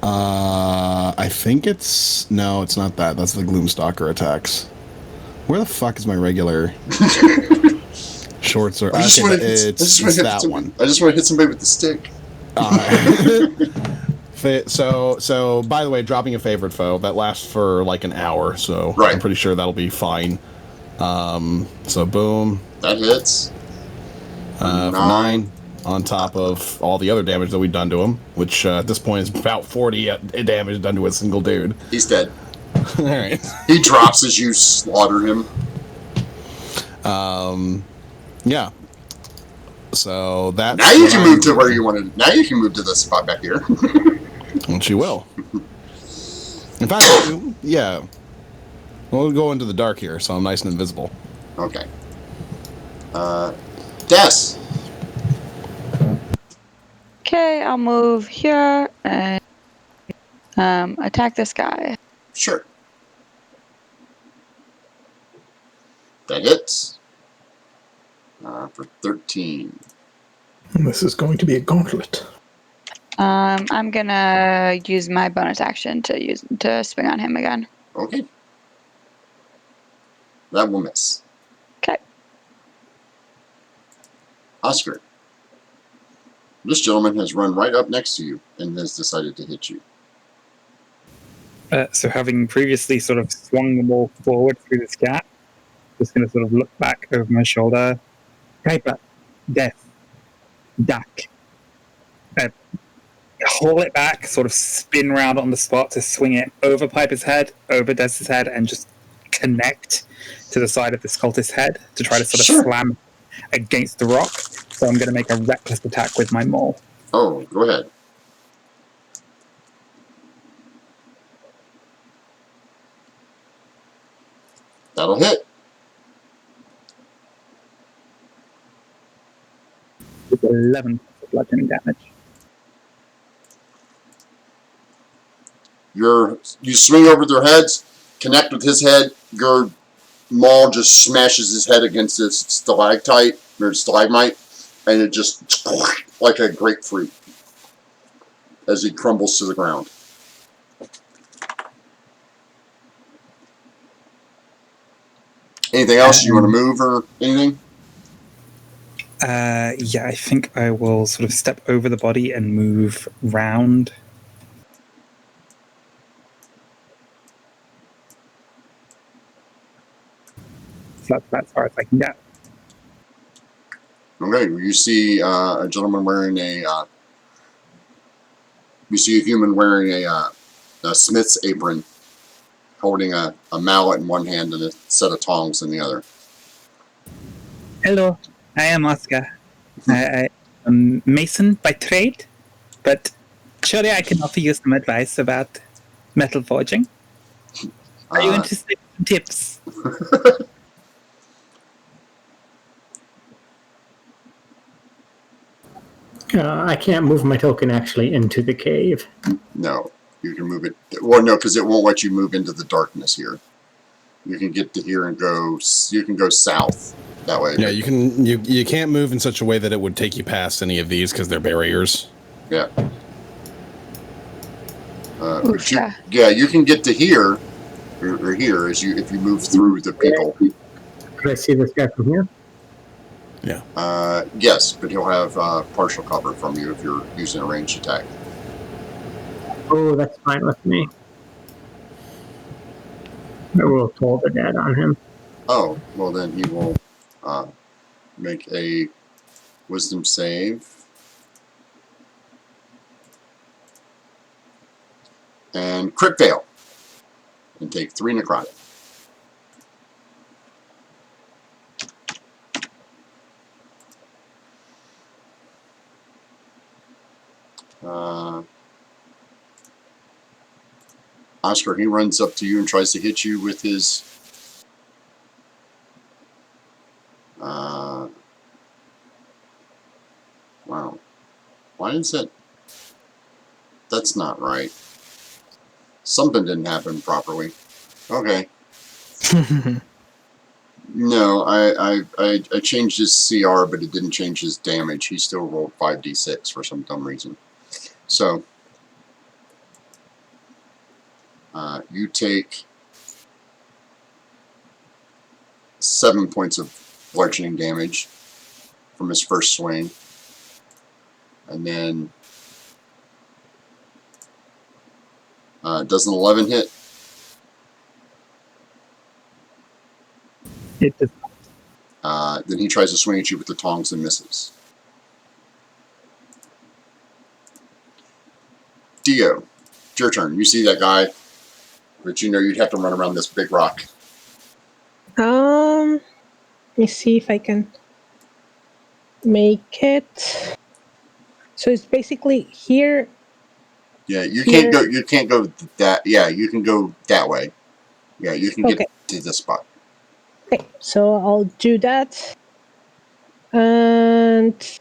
I think it's it's not that. That's the Gloomstalker attacks. Where the fuck is my regular short sword? It's that one. I just want to hit somebody with the stick. So by the way, dropping a favorite foe that lasts for like an hour, so right. I'm pretty sure that'll be fine. So boom. That hits. 9 on top of all the other damage that we've done to him, which at this point is about 40 damage done to a single dude. He's dead. All right. He drops as you slaughter him. Yeah. So that's now you can move to where you wanted. Now you can move to the spot back here. Which you will. In fact, yeah. We'll go into the dark here, so I'm nice and invisible. Okay. Des. Okay, I'll move here and attack this guy. Sure. That hits. For 13. This is going to be a gauntlet. I'm gonna use my bonus action to swing on him again. Okay. That will miss. Okay. Oscar. This gentleman has run right up next to you and has decided to hit you. So having previously sort of swung the ball forward through this gap, just going to sort of look back over my shoulder. Piper, Death, duck. Haul it back, sort of spin round on the spot to swing it over Piper's head, over Death's head, and just connect to the side of this cultist's head to try to sort of slam against the rock. So I'm going to make a reckless attack with my maul. Oh, go ahead. That'll hit. With 11 bludgeoning damage. You swing over their heads, connect with his head. Your maul just smashes his head against this stalactite or stalagmite, and it just like a grapefruit as he crumbles to the ground. Anything else you want to move or anything? Yeah, I think I will sort of step over the body and move round. So that's as far as I can get. Okay, you see a gentleman wearing you see a human wearing a smith's apron, holding a mallet in one hand and a set of tongs in the other. Hello, I am Oscar. I am Mason by trade, but surely I can offer you some advice about metal forging. Are you interested in tips? I can't move my token actually into the cave. No. You can move it. Well, no, because it won't let you move into the darkness here. You can get to here and go. You can go south that way. Yeah, you can't move in such a way that it would take you past any of these because they're barriers. Yeah. Oof, You can get to here or here if you move through the people. Could I see this guy from here? Yes, but he'll have partial cover from you if you're using a ranged attack. Oh, that's fine with me. I will toll the dead on him. Oh, well then he will make a wisdom save. And crit fail. And take 3 necrotic. Oscar, he runs up to you and tries to hit you with his wow. Why is that? That's not right. Something didn't happen properly. Okay. No, I changed his CR, but it didn't change his damage. He still rolled 5d6 for some dumb reason. So, you take 7 points of bludgeoning damage from his first swing. And then, does an 11 hit? It does. Then he tries to swing at you with the tongs and misses. Dio, it's your turn. You see that guy, but you know you'd have to run around this big rock. Let me see if I can make it. So it's basically here. Yeah, you can't go. You can't go that. Yeah, you can go that way. Yeah, you can get to this spot. Okay, so I'll do that, and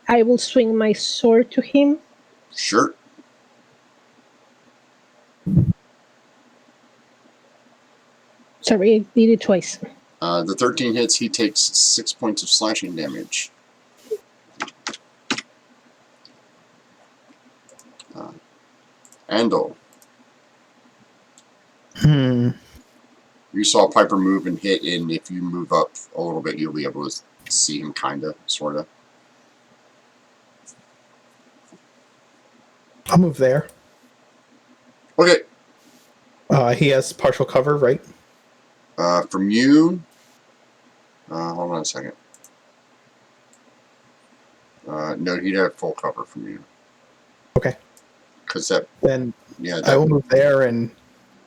I will swing my sword to him. Sure. Sorry, I did it twice. The 13 hits. He takes 6 points of slashing damage. Andal. You saw Piper move and hit, and if you move up a little bit, you'll be able to see him, kinda, sorta. I'll move there. Okay. He has partial cover, right? From you. Hold on a second. No, he'd have full cover from you. Okay. Because that. Then Yeah. I will move there, and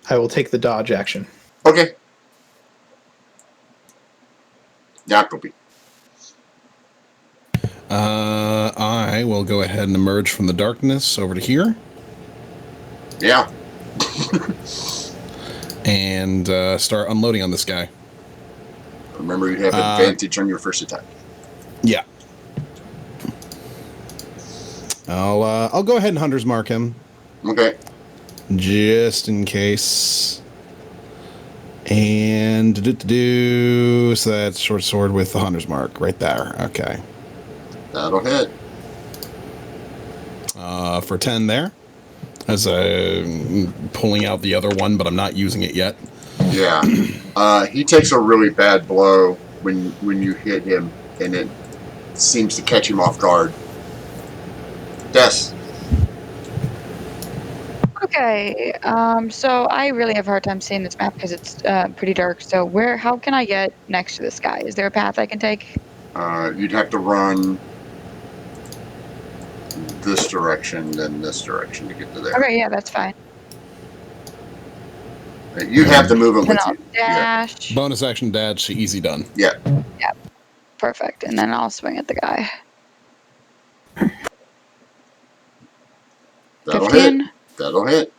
I will take the dodge action. Okay. Jacoby. I will go ahead and emerge from the darkness over to here. Yeah. And start unloading on this guy. Remember, you have advantage on your first attack. Yeah. I'll go ahead and Hunter's Mark him. Okay. Just in case. And so that's short sword with the Hunter's Mark right there. Okay. That'll hit. For 10 there. As I'm pulling out the other one, but I'm not using it yet. Yeah. He takes a really bad blow when you hit him, and it seems to catch him off guard. Des. Okay, so I really have a hard time seeing this map because it's pretty dark. So how can I get next to this guy? Is there a path I can take? You'd have to run this direction, then this direction to get to there. Okay, yeah, that's fine. You have to move him Then with I'll you. dash. Bonus action dash, easy done. Yeah. Yep. Perfect. And then I'll swing at the guy. That'll 15. hit. That'll hit.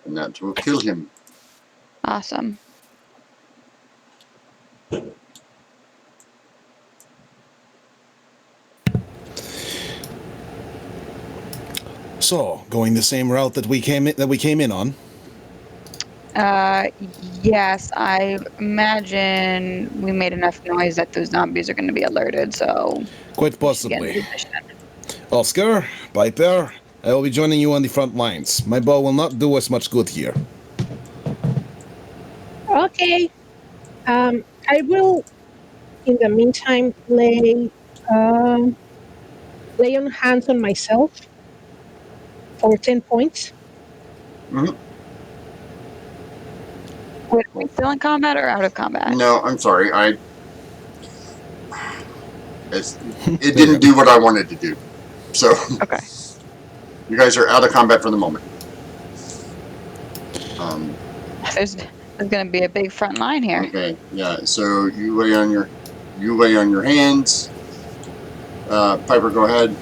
And that will kill him. Awesome. So, going the same route that we came in on. Yes, I imagine we made enough noise that those zombies are going to be alerted, so Quite we should get in possibly. position. Oscar, Piper, I will be joining you on the front lines. My bow will not do us much good here. Okay. I will, in the meantime, lay on hands on myself for 10 points. Wait, are we still in combat or out of combat? No, I'm sorry. It didn't do what I wanted to do. So Okay. you guys are out of combat for the moment. There's going to be a big front line here. Okay, yeah. So you lay on your hands. Piper, go ahead.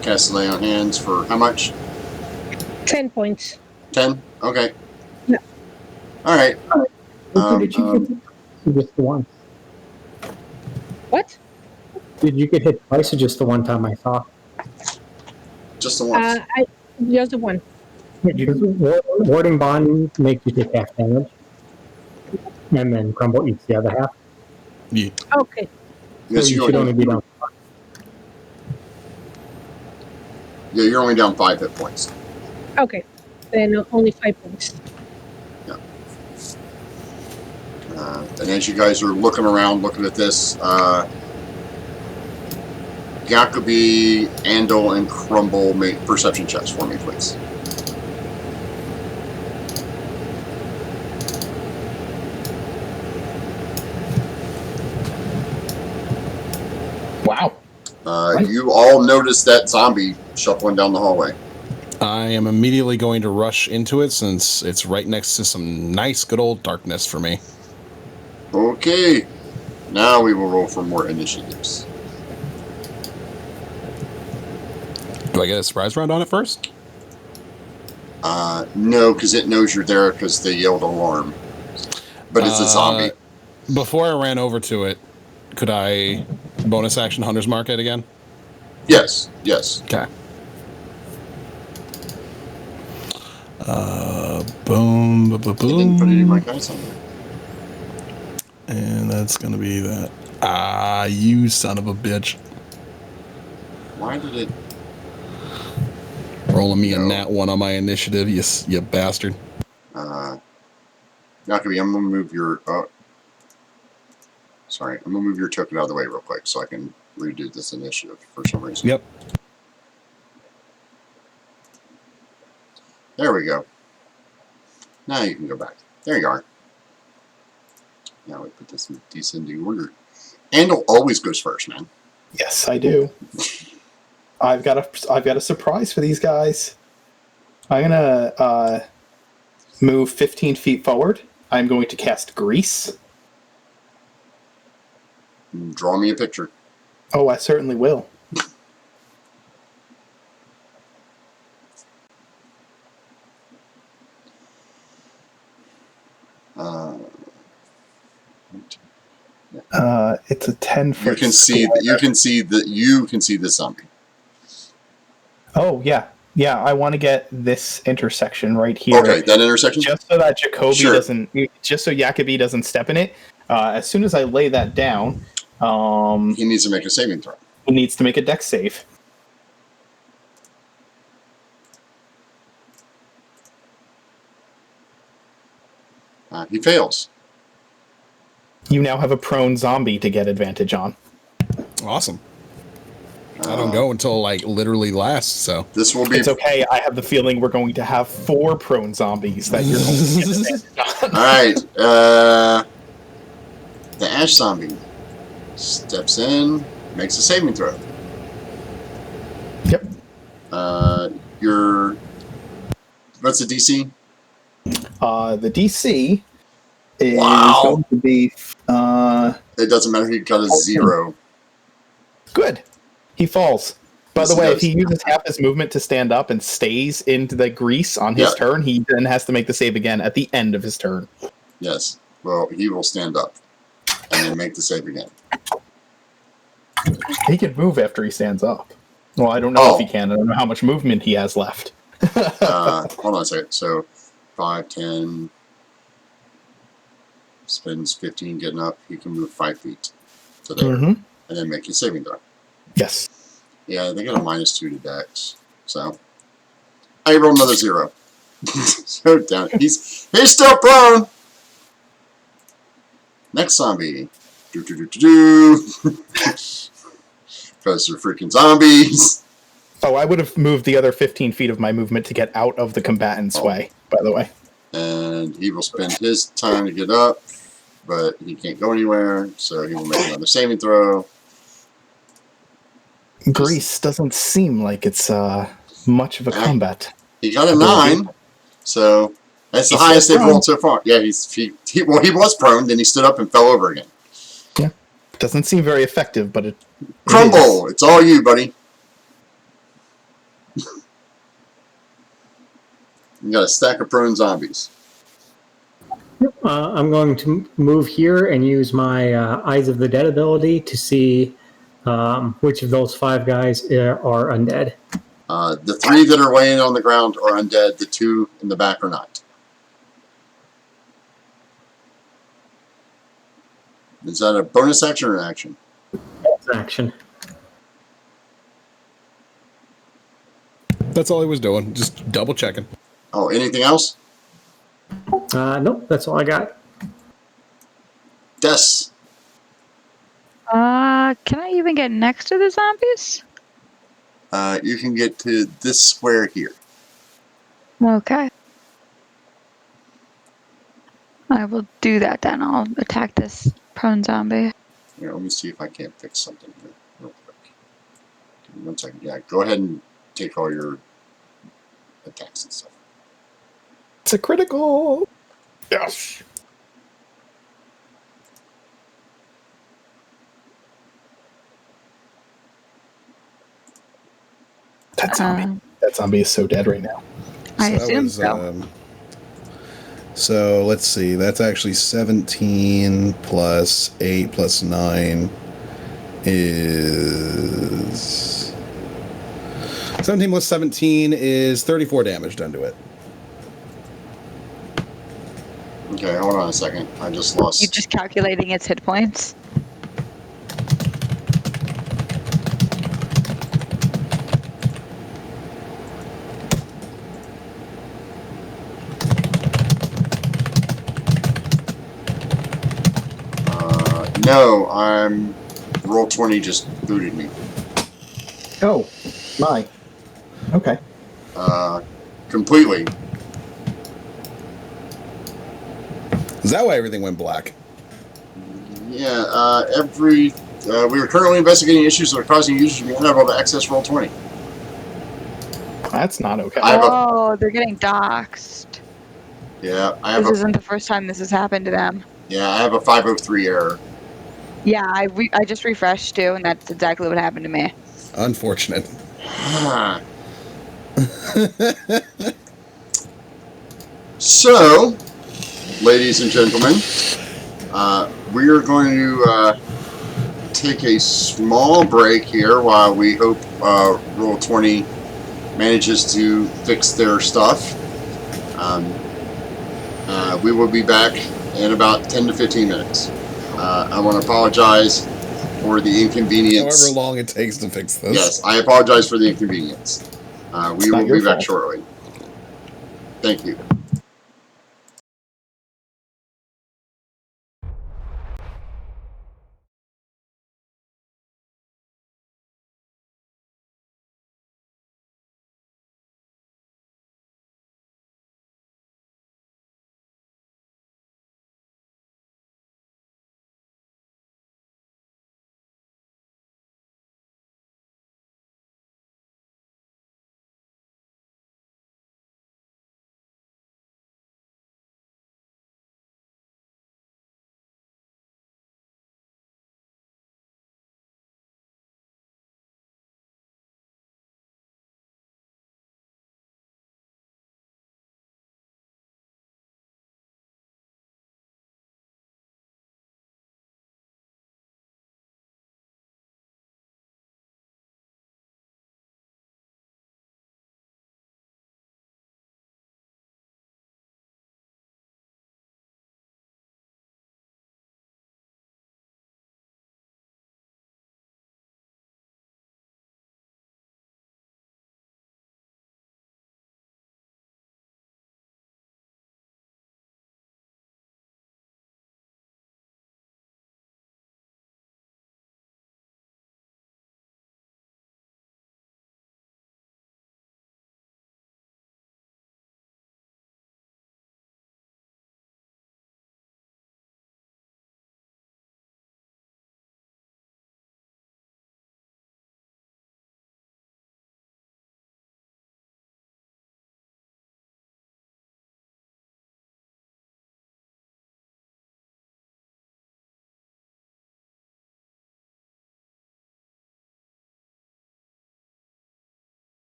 Cast lay on hands for how much? 10 points. 10? Okay. Yeah. All right. Did you get just the one? What? Did you get hit twice or just the one time I saw? Just the once. Just the one. Warding Bond makes you take half damage. And then Crumble eats the other half. Yeah. Okay. Yes, So you you're should only be down. Yeah, you're only down 5 hit points. Okay. Then only 5 points. And as you guys are looking around, looking at this, Jacoby, Andal, and Crumble make perception checks for me, please. Wow. You all notice that zombie shuffling down the hallway. I am immediately going to rush into it since it's right next to some nice good old darkness for me. Okay. Now we will roll for more initiatives. Do I get a surprise round on it first? No, because it knows you're there because they yelled alarm. But it's a zombie. Before I ran over to it, could I bonus action Hunter's Mark it again? Yes, yes. Okay. Boom, boom, boom, I didn't put it in my boom. guys on there. And that's going to be that. Ah, you son of a bitch. Why did it... Rolling me a nat 1 on my initiative, you bastard. Jacoby, I'm going to move your... sorry, I'm going to move your token out of the way real quick so I can redo this initiative for some reason. Yep. There we go. Now you can go back. There you are. Now we put this in descending order. Andal always goes first, man. Yes, I do. I've got a surprise for these guys. I'm gonna move 15 feet forward. I'm going to cast Grease. Draw me a picture. Oh, I certainly will. It's a 10-foot. You can see the zombie. Oh yeah, yeah. I want to get this intersection right here. Okay, that intersection. Just so that Jacoby Sure. just so Jacoby doesn't step in it. As soon as I lay that down, He needs to make a saving throw. he needs to make a dex save. He fails. You now have a prone zombie to get advantage on. Awesome. I don't go until like literally last, so This will be It's okay. I have the feeling we're going to have 4 prone zombies that you're going to get advantage on. all right. The ash zombie steps in, makes a saving throw. Yep. What's the DC? The DC is Wow. going to be It doesn't matter. He got a 0. good. He falls. By Yes, the he way, if does. he uses half his movement to stand up and stays into the grease on his Yeah. turn, he then has to make the save again at the end of his turn. Yes. Well, he will stand up and then make the save again. He can move after he stands up. Well, I don't know if he Oh. can. I don't know how much movement he has left. Hold on a second. So 5, 10, spends 15 getting up. He can move 5 feet to there, Mhm. and then make his saving throw. Yes. Yeah, they got a -2 to Dex. So I roll another 0. So down. He's still prone. Next zombie. Do do do do do. Because they're freaking zombies. Oh, I would have moved the other 15 feet of my movement to get out of the combatant's way, by the way. And he will spend his time to get up, but he can't go anywhere, so he will make another saving throw. Grease doesn't seem like it's much of a combat. He got a 9, so that's the He's highest still they've prone. rolled so far. Yeah, he was prone, then he stood up and fell over again. Yeah. Doesn't seem very effective, but it Crumble, it's all you, buddy. You got a stack of prone zombies. I'm going to move here and use my Eyes of the Dead ability to see which of those 5 guys are undead. The 3 that are laying on the ground are undead. The 2 in the back are not. Is that a bonus action or an action? Action. That's all he was doing, just double checking. Oh, anything else? Nope, that's all I got. Des. Can I even get next to the zombies? You can get to this square here. Okay. I will do that then. I'll attack this prone zombie. Here, let me see if I can't fix something here real quick. Give me 1 second. Yeah, go ahead and take all your attacks and stuff. It's a critical. Yes. That zombie is so dead right now. I that assume was, so. So let's see. That's actually 17 plus 8 plus 9 is 17 plus 17 is 34 damage done to it. Okay, hold on a second. I just lost. You just calculating its hit points? No, Roll20 just booted me. Oh, my. Okay. Completely. Is that why everything went black? Yeah, we are currently investigating issues that are causing users to be unable to access Roll20. That's not okay. Oh, they're getting doxxed. Yeah, This isn't the first time this has happened to them. Yeah, I have a 503 error. Yeah, I just refreshed too, and that's exactly what happened to me. Unfortunate. So, ladies and gentlemen, we are going to take a small break here while we hope Roll20 manages to fix their stuff. We will be back in about 10 to 15 minutes. I want to apologize for the inconvenience. However long it takes to fix this. Yes, I apologize for the inconvenience. We will be back shortly. Thank you.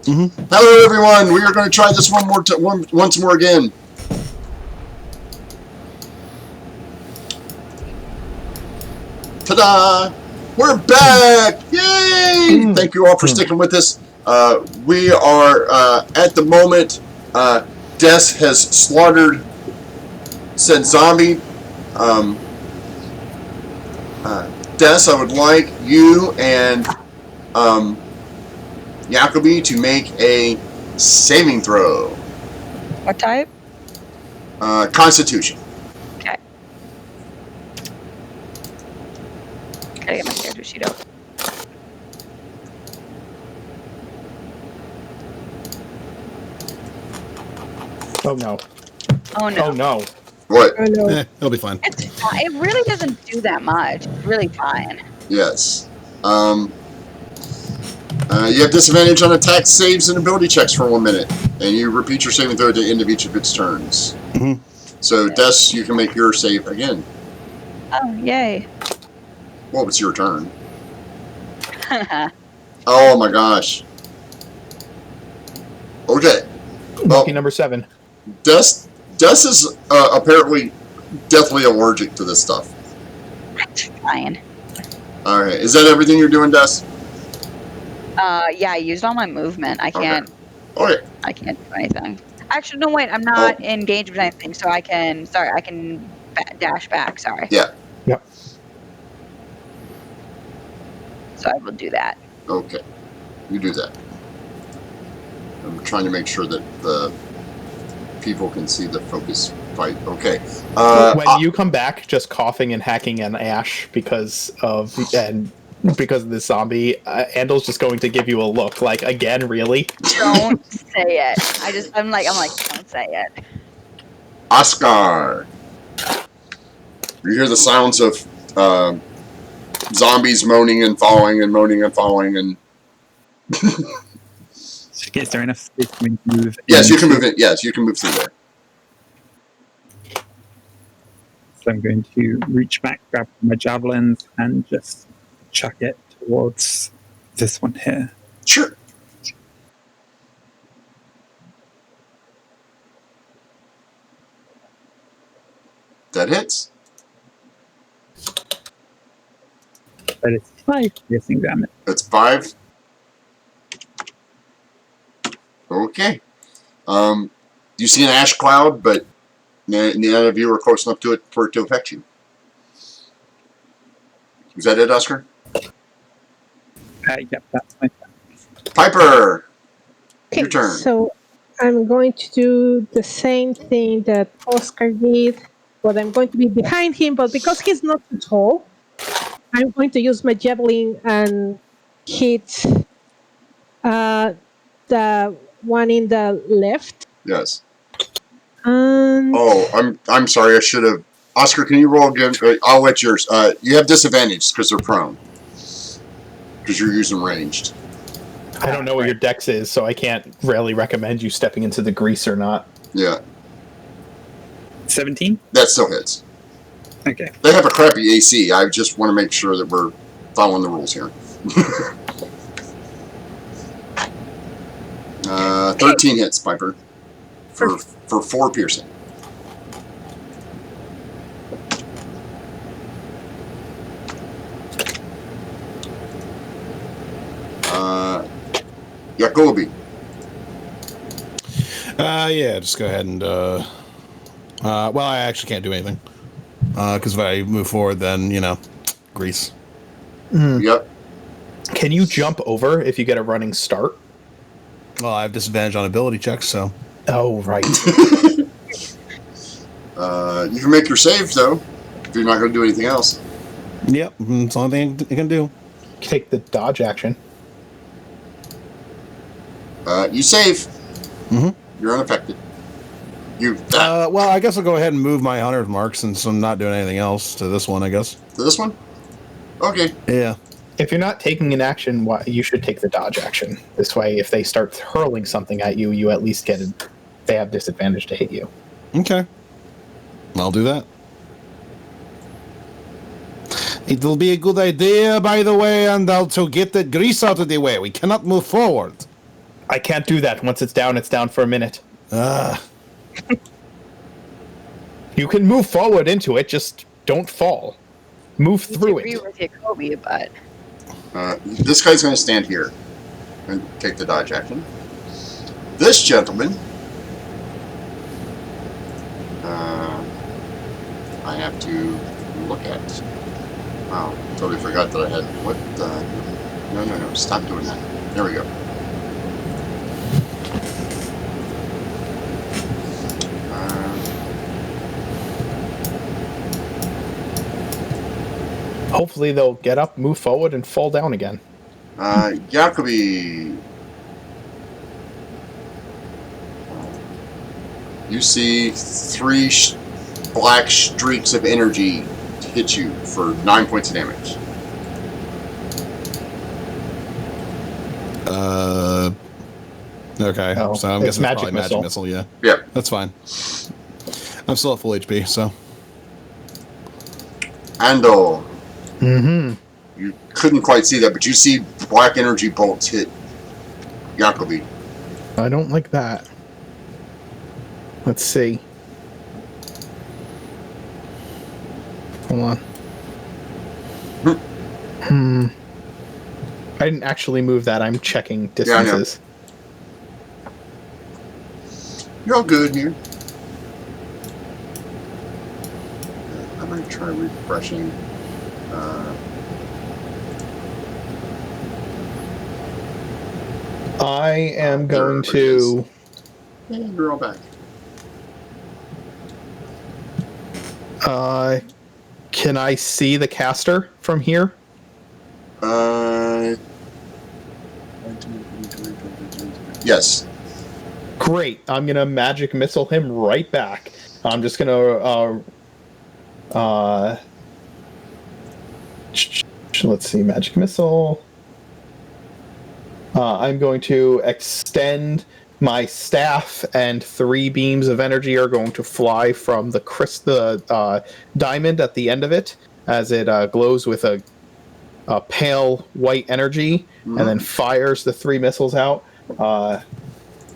Hello, everyone. We are going to try this once more again. Ta-da! We're back! Yay! Thank you all for sticking with us. We are, at the moment, Des has slaughtered said zombie. Des, I would like you and Jacoby to make a saving throw. What type? Constitution. Okay. Gotta get my character sheet up. Oh no. Oh no. Oh no. What? Oh no. It'll be fine. It's fine. It really doesn't do that much. It's really fine. Yes. You have disadvantage on attack saves and ability checks for 1 minute, and you repeat your saving throw at the end of each of its turns. So, Des, you can make your save again. Oh, yay. Well, it's your turn. Oh my gosh. Okay. Well, Lucky number 7. Des is apparently deathly allergic to this stuff. That's fine. All right. Is that everything you're doing, Des? Yeah, I used all my movement. I can't. Okay. I can't do anything. Actually, no, wait. I'm not engaged with anything, so I can. Sorry, I can dash back. Sorry. Yeah. Yep. So I will do that. Okay. You do that. I'm trying to make sure that the people can see the focus fight. Okay. When you come back, just coughing and hacking an ash because of the zombie, Andel's just going to give you a look like, again, really? Don't say it. I'm like, don't say it. Oscar. You hear the sounds of zombies moaning and falling and moaning and falling and. Is there enough space for me to move? Yes, you can move it. Yes, you can move through there. So I'm going to reach back, grab my javelins, and just chuck it towards this one here. Sure. That hits. That is 5 piercing damage. That's 5. Okay. You see an ash cloud, but none of you are close enough to it for it to affect you. Is that it, Oscar? Yep, that's my turn. Piper! Okay, Your turn. so I'm going to do the same thing that Oscar did, but I'm going to be behind him, but because he's not too tall, I'm going to use my javelin and hit the one in the left. Yes. And Oh, I'm sorry. I should have. Oscar, can you roll again? I'll let yours. You have disadvantage because they're prone. Because you're using ranged. I don't know what your dex is, so I can't really recommend you stepping into the grease or not. Yeah, 17? that still hits. Okay. They have a crappy AC. I just want to make sure that we're following the rules here. 13 hits, Piper. For 4 piercing. Jacoby. Yeah, just go ahead and, well, I actually can't do anything. Because if I move forward, then, grease. Yep. Can you jump over if you get a running start? Well, I have disadvantage on ability checks, so. Oh, right. You can make your save, though, if you're not going to do anything else. Yep, it's the only thing you can do. Take the dodge action. You save. Mm-hmm. You're unaffected. Well, I guess I'll go ahead and move my 100 mark since I'm not doing anything else to this one, I guess. To this one? Okay. Yeah. If you're not taking an action, you should take the dodge action. This way, if they start hurling something at you, you at least they have disadvantage to hit you. Okay. I'll do that. It will be a good idea, by the way, and to get the grease out of the way. We cannot move forward. I can't do that. Once it's down for a minute. You can move forward into it, just don't fall. Move through I agree it. with you, Kobe, but This guy's going to stand here and take the dodge action. This gentleman, I have to look at. Wow, totally forgot that I had what? No, stop doing that. There we go. Hopefully they'll get up, move forward, and fall down again. Jacoby, you see 3 black streaks of energy hit you for 9 points of damage. Okay. Oh, So I'm it's guessing magic it's probably magic missile. missile. Yeah. Yeah. That's fine. I'm still at full HP, so. Andal, Mm-hmm. you couldn't quite see that, but you see black energy bolts hit Jacoby. I don't like that. Let's see. Hold on. I didn't actually move that. I'm checking Yeah, I know. distances. You're all good here. I'm going to try refreshing. I am going to. You're all back. Can I see the caster from here? Yes. Great. I'm gonna magic missile him right back. I'm just gonna let's see, magic missile. I'm going to extend my staff, and 3 beams of energy are going to fly from the diamond at the end of it, as it glows with a pale white energy, and then fires the 3 missiles out.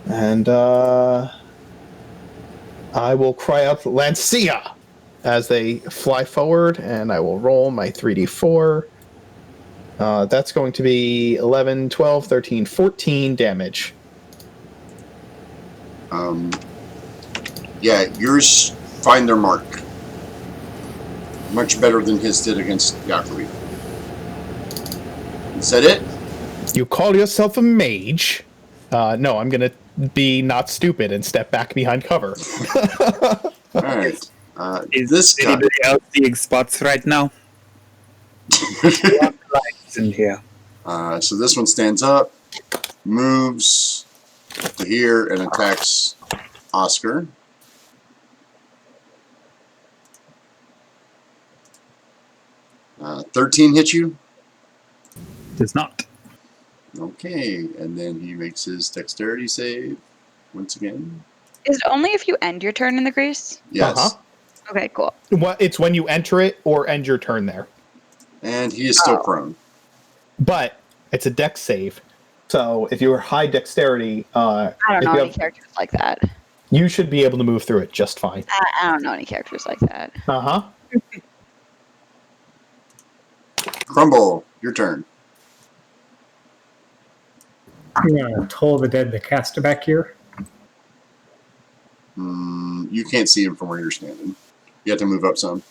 And I will cry out Lancia as they fly forward, and I will roll my 3d4. That's going to be 11, 12, 13, 14 damage. Yeah, yours find their mark. Much better than his did against Jacoby. Is that it? You call yourself a mage? No, I'm going to be not stupid and step back behind cover. Alright. Is This guy. anybody else seeing spots right now? Lights in here. So this one stands up, moves to here, and attacks Oscar. Uh, 13 hit you? Does not. Okay, and then he makes his dexterity save once again. is it only if you end your turn in the grease? Yes. Uh-huh. Okay, cool. It's when you enter it or end your turn there. And he is still prone. But it's a dex save. So if you were high dexterity, I don't if know you any have- characters like that. you should be able to move through it just fine. I don't know any characters like that. Uh-huh. Crumble, your turn. I'm gonna toll the dead the caster back here. You can't see him from where you're standing. You have to move up some.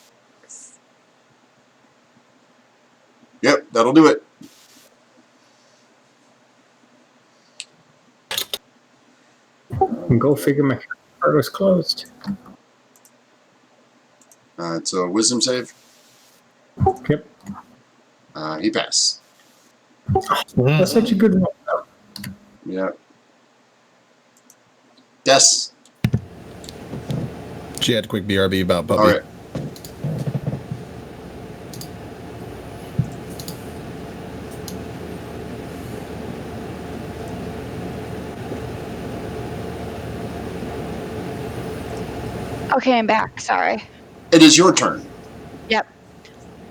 Yep, that'll do it. And go figure my card was closed. It's a wisdom save. Yep. He passed. That's such a good one. Yep. Des. She had a quick BRB about Puppy. All right. Okay, I'm back. Sorry. It is your turn. Yep.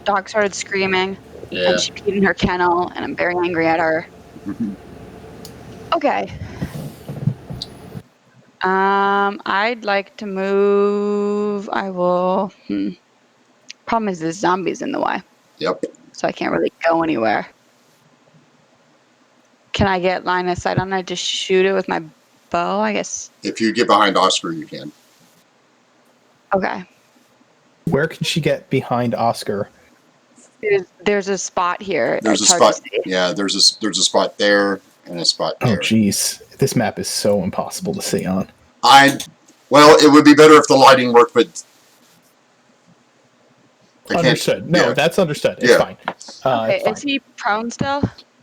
Dog started screaming, Yeah. and she peed in her kennel, and I'm very angry at her. Okay. I'd like to move. I will. Problem is, there's zombies in the way, Yep. so I can't really go anywhere. Can I get line of sight on it? Just shoot it with my bow, I guess. If you get behind Oscar, you can. Okay. Where can she get behind Oscar? There's a spot here. There's a It's hard to spot. see. Yeah, there's a spot there and a spot Oh, there. jeez. This map is so impossible to see on. Well, it would be better if the lighting worked, but I can't- Understood. No, yeah. that's understood. It's Yeah. fine. Okay, It's fine. is he prone still?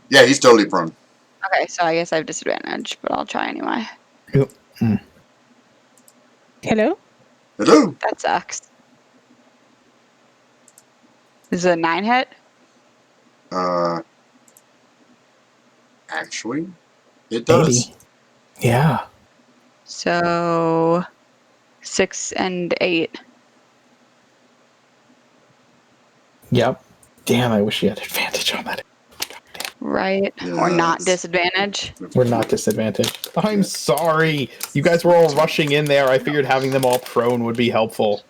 Yeah, he's totally prone. Okay, so I guess I have disadvantage, but I'll try anyway. Hello? Hello. That sucks. Is it a 9 hit? Actually, it does. Maybe. Yeah. So 6 and 8. Yep. Damn, I wish you had advantage on that. Right? Or not Yes. disadvantage? We're not disadvantaged. I'm sorry. You guys were all rushing in there. I figured having them all prone would be helpful.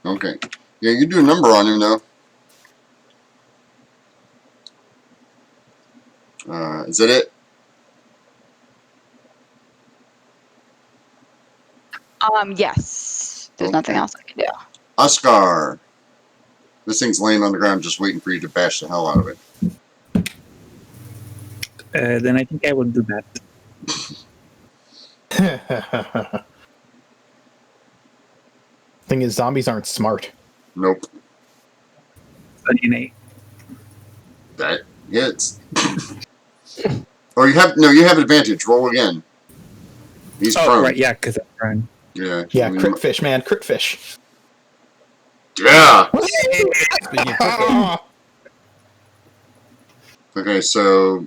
Okay. Yeah, you do a number on him though. Is that it? Yes. There's Okay. nothing else I can do. Oscar. This thing's laying on the ground just waiting for you to bash the hell out of it. Then I think I will do that. Thing is, zombies aren't smart. Nope. Innate. That hits. Or you have advantage. Roll again. He's Oh, prone. right, yeah, because I'm prone. Yeah. Yeah, I mean, crit fish, man. Crit fish. Yeah. Speaking of quick, Okay, so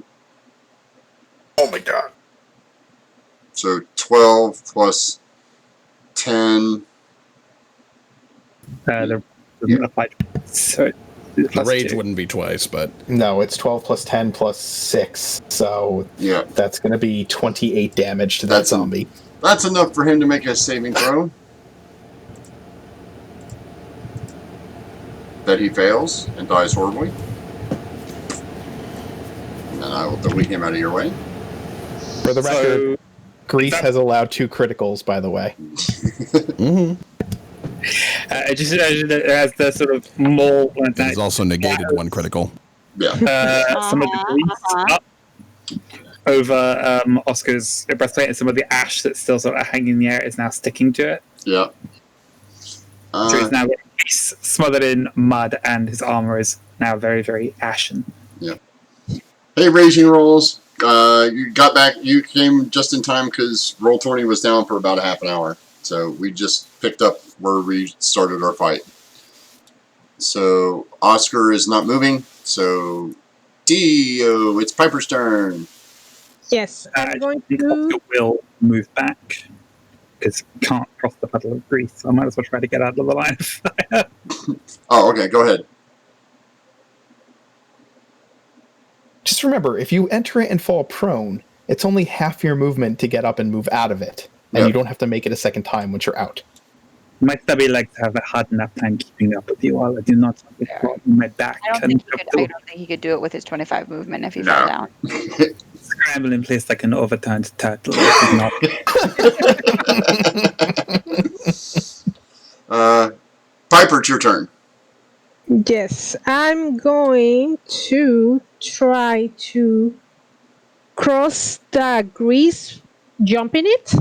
Oh my god. 12 plus 10. The Yeah. applied. So the plus rage 2. wouldn't be twice, but No, it's 12 plus 10 plus 6. So Yeah. that's going to be 28 damage to that That's zombie. That's enough for him to make a saving throw. That he fails and dies horribly. And then I will delete him out of your way. For the record, So, Grease has allowed 2 criticals, by the way. just as the sort of more he's also negated one critical. Yeah. some of the grease up over Oscar's breastplate, and some of the ash that's still sort of hanging in the air is now sticking to it. Yeah. So he's now he's smothered in mud, and his armor is now very, very ashen. Hey, raging rolls. You got back. You came just in time because Roll20 was down for about a half an hour. So we just picked up where we started our fight. So Oscar is not moving. So Dio, it's Piper's turn. Yes, I'm going I think to. Oscar will move back because he can't cross the puddle of grease. So I might as well try to get out of the line of fire. Oh, okay. Go ahead. Just remember, if you enter it and fall prone, it's only half your movement to get up and move out of it. And Yeah. you don't have to make it a second time once you're out. My stubby legs have a hard enough time keeping up with you all. I do not want to fall on my back I don't and think he could do it with his 25 movement if he No. fell down. scramble in place like an overturned turtle. Not Piper, it's your turn. Yes, I'm going to try to cross the grease, jump in it,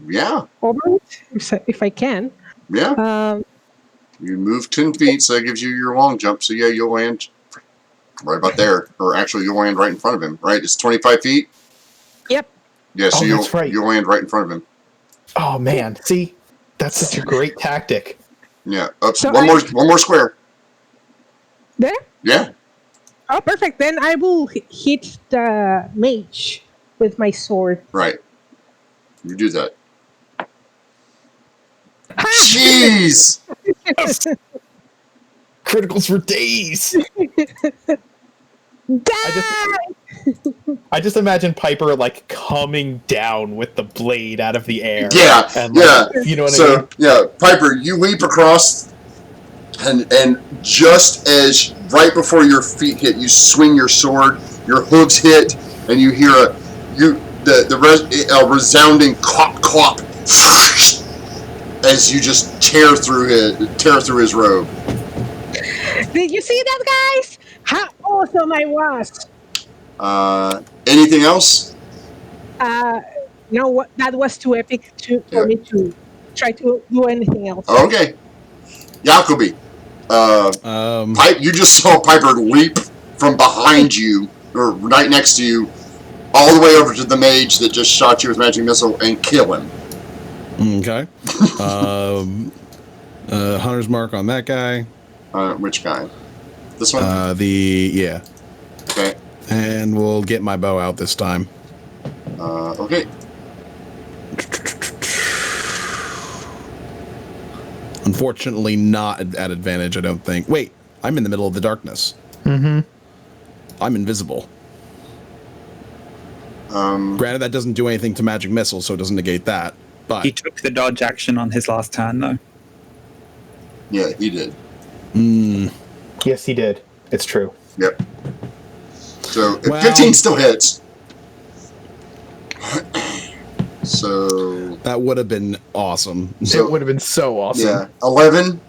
Yeah. over it, if I can. Yeah. You move 10 feet, so that gives you your long jump. So yeah, you'll land right about there. Or actually, you'll land right in front of him, right? It's 25 feet? Yep. Yeah, so Oh, that's right. you'll land right in front of him. Oh, man. See? That's such a great tactic. Yeah. Up, So one more square. There? Yeah. Oh, perfect. Then I will hit the mage with my sword. Right. You do that. Ha! Jeez! Criticals for days. Die! I just imagine Piper like coming down with the blade out of the air. Yeah, and, yeah. You know what I So mean? yeah, Piper, you leap across, and just as right before your feet hit, you swing your sword. Your hooves hit, and you hear a resounding clop clop as you just tear through his robe. Did you see that, guys? How awesome I was! Anything else? No, that was too epic for me to try to do anything else. Okay, Jacobi. You just saw Piper leap from behind you, or right next to you, all the way over to the mage that just shot you with magic missile and kill him. Okay. Hunter's mark on that guy. Which guy? This one? Yeah. Okay. And we'll get my bow out this time. Okay. Unfortunately, not at advantage, I don't think. Wait, I'm in the middle of the darkness. Mm-hmm. I'm invisible. Granted, that doesn't do anything to magic missile, so it doesn't negate that. But He took the dodge action on his last turn, though. Yeah, he did. Yes, he did. It's true. Yep. So, Well- 15 still hits. So, that would have been awesome. So- it would have been so awesome. yeah. 11,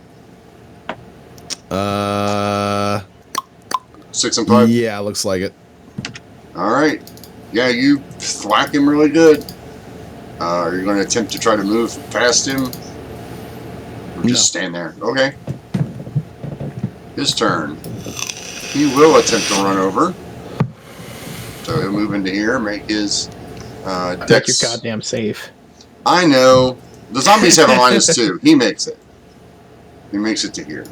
6 and 5. Yeah, looks like it. Alright. Yeah, you thwack him really good. Are you going to attempt to try to move past him? Or just stand there? Okay. His turn. He will attempt to run over. So he'll move into here, make his Make dex. your goddamn save. I know. The zombies have a -2. He makes it. He makes it to here.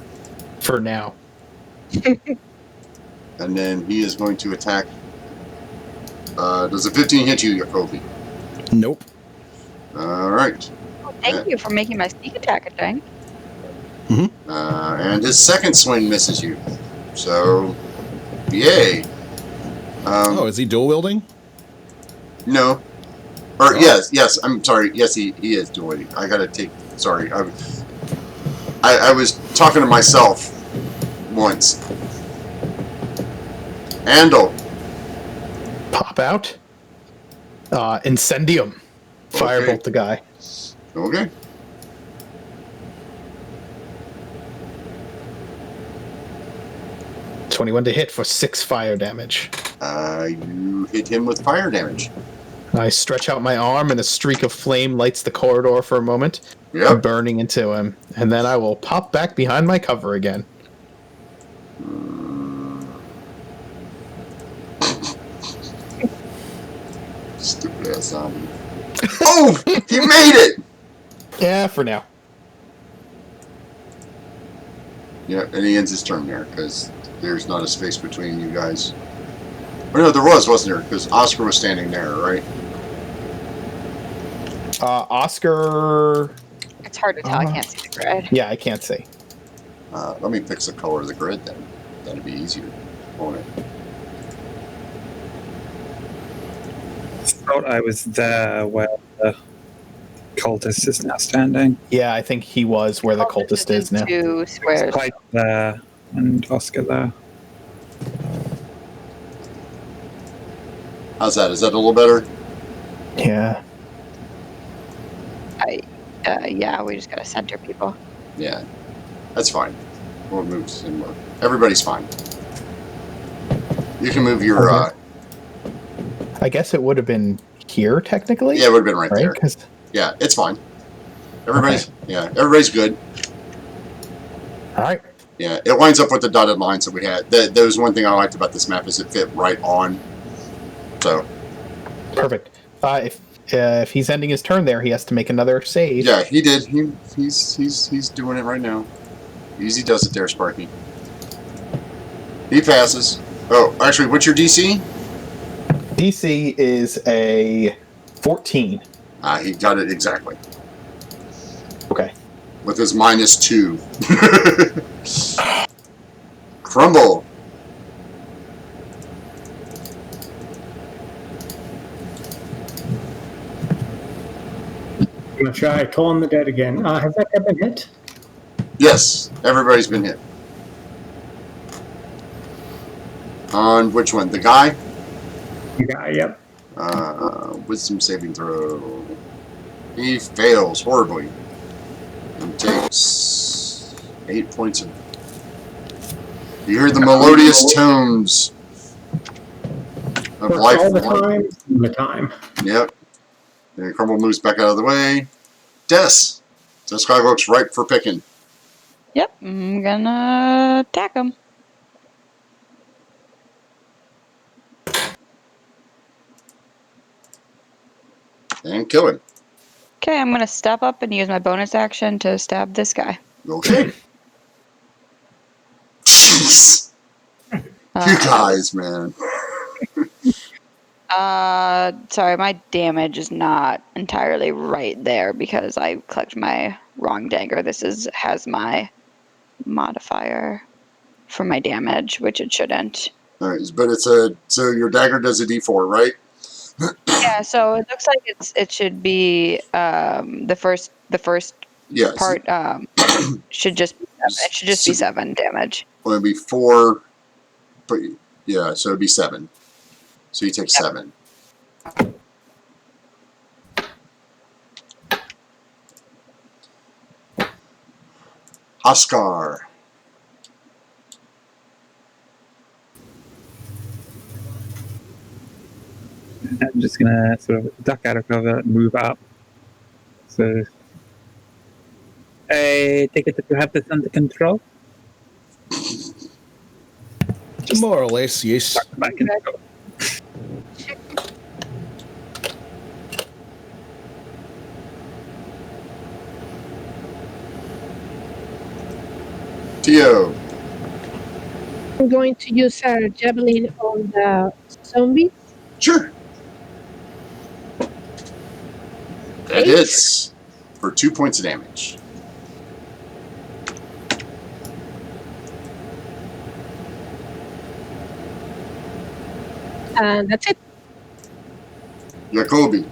For now. And then he is going to attack. Does a 15 hit you, Jacobi? Nope. Alright. Thank you for making my sneak attack a thing. And his second swing misses you. So, yay. Is he dual wielding? No. Or, yes, I'm sorry. Yes, he is doing it. I gotta take, sorry. I was talking to myself once. Andal. Pop out. Incendium. Firebolt the guy. Okay. $21 to hit for 6 fire damage. You hit him with fire damage. I stretch out my arm and a streak of flame lights the corridor for a moment, Yep. burning into him, and then I will pop back behind my cover again. Stupid ass zombie. Oh! He made it! Yeah, for now. Yeah, and he ends his turn there, because there's not a space between you guys. Oh, no, there wasn't there? Because Oscar was standing there, right? Oscar... It's hard to tell. I can't see the grid. Yeah, I can't see. Let me fix the color of the grid then. That'd be easier, won't it? Thought I was there where the cultist is now standing. Yeah, I think he was where the cultist is now. 2 squares. Quite there, and Oscar there. How's that? Is that a little better? Yeah. Yeah, we just gotta center people. Yeah. That's fine. We'll move similar. Everybody's fine. You can move your, I guess it would have been here, technically? yeah, it would have been right there. Right? 'Cause- Yeah, it's fine. Everybody's good. all right. Yeah, it lines up with the dotted lines that we had. There was one thing I liked about this map is it fit right on. So, Perfect. If he's ending his turn there, he has to make another save. yeah, he did. He's doing it right now. Easy does it there, Sparky. He passes. Oh, actually, what's your DC? DC is a 14. He got it exactly. Okay. With his -2. Crumble. I'm gonna try Toll on the Dead again. Has that guy been hit? Yes, everybody's been hit. On which one? The guy? Yeah, yep. Wisdom saving throw. He fails horribly. And takes 8 points of... You hear the melodious tones of Works life. all the time. Yep. And Crumble moves back out of the way. Des. This guy looks ripe for picking. Yep, I'm gonna attack him. And kill him. Okay, I'm gonna step up and use my bonus action to stab this guy. Okay. Jeez. You guys, man. Sorry, my damage is not entirely right there because I clicked my wrong dagger. This has my modifier for my damage, which it shouldn't. All right, but so your dagger does a D4, right? Yeah, so it looks like it should be the first Yes. part should just be 7. It should just be 7 damage. Well, it'd be 4, but yeah, so it'd be 7. So you take 7. Oscar. I'm just gonna sort of duck out of cover and move up. So I take it that you have this under control. More or less, yes. Back in cover. Tio. I'm going to use our javelin on the zombie. Sure. That hits for 2 points of damage. And that's it. Jacoby.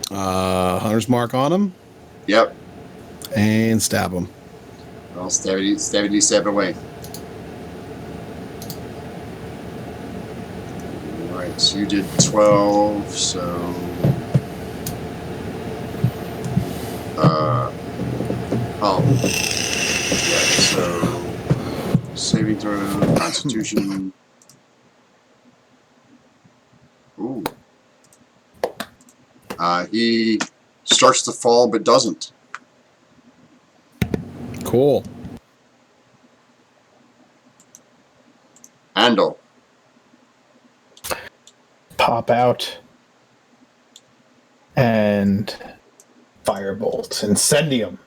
Hunter's mark on him Yep. and stab him. I'll stab it away. Alright, so you did 12, so... yeah, so... Saving throw, Constitution... Ooh. He starts to fall, but doesn't. Cool. Handle. Pop out. And firebolt. Incendium.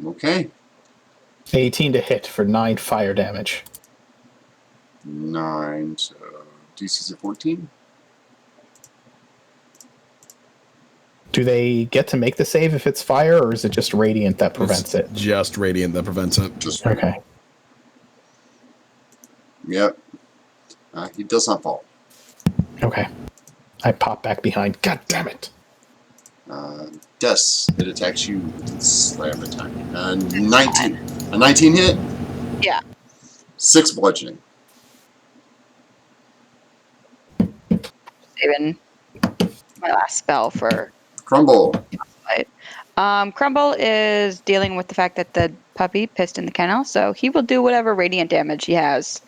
Okay. 18 to hit for 9 fire damage. 9, so DC's a 14. Do they get to make the save if it's fire, or is it just radiant that prevents it? Just radiant that prevents it. Just Okay. Yep. He does not fall. Okay. I pop back behind. God damn it. Des, it attacks you with its slam attack. 19. A 19 hit? Yeah. 6 bludgeoning. Even my last spell for Crumble. Crumble is dealing with the fact that the puppy pissed in the kennel, so he will do whatever radiant damage he has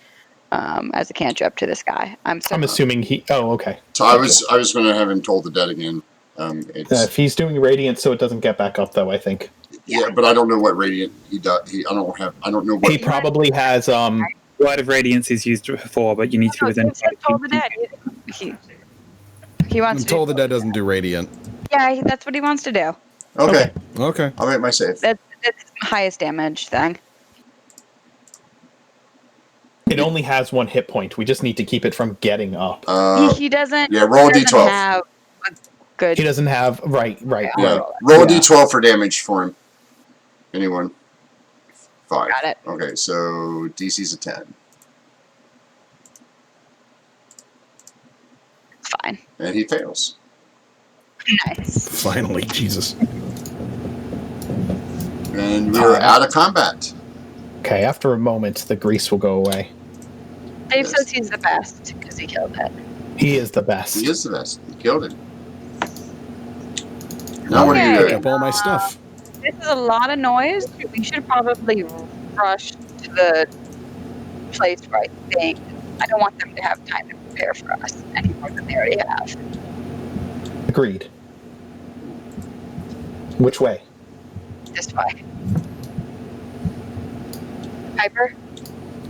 as a cantrip to this guy. I'm assuming he... Oh, okay. So I was going to have him Toll the Dead again. If he's doing radiant, so it doesn't get back up, though, I think. Yeah, but I don't know what radiant he does. I don't know what He probably has... Word of Radiance is used before, but you need to within... He wants to Toll the Dead doesn't do radiant. Yeah, that's what he wants to do. Okay. Okay. I'll make my save. That's highest damage thing. It only has 1 hit point. We just need to keep it from getting up. He doesn't. Yeah, roll a he doesn't d12. have a good. He doesn't have... Right. Yeah. Roll a d12 for damage for him. Anyone? 5. Got it. Okay, so DC's a 10. fine. And he fails. Nice. Finally, Jesus. And we're out of combat. Okay, after a moment, the grease will go away. Dave Yes. says he's the best because he killed it. He is the best. He is the best. He killed him. Now what are you Okay. Pick doing? up all my stuff. This is a lot of noise. We should probably rush to the place where I think. I don't want them to have time to prepare for us any more than they already have. Agreed. Which way? This way. Piper?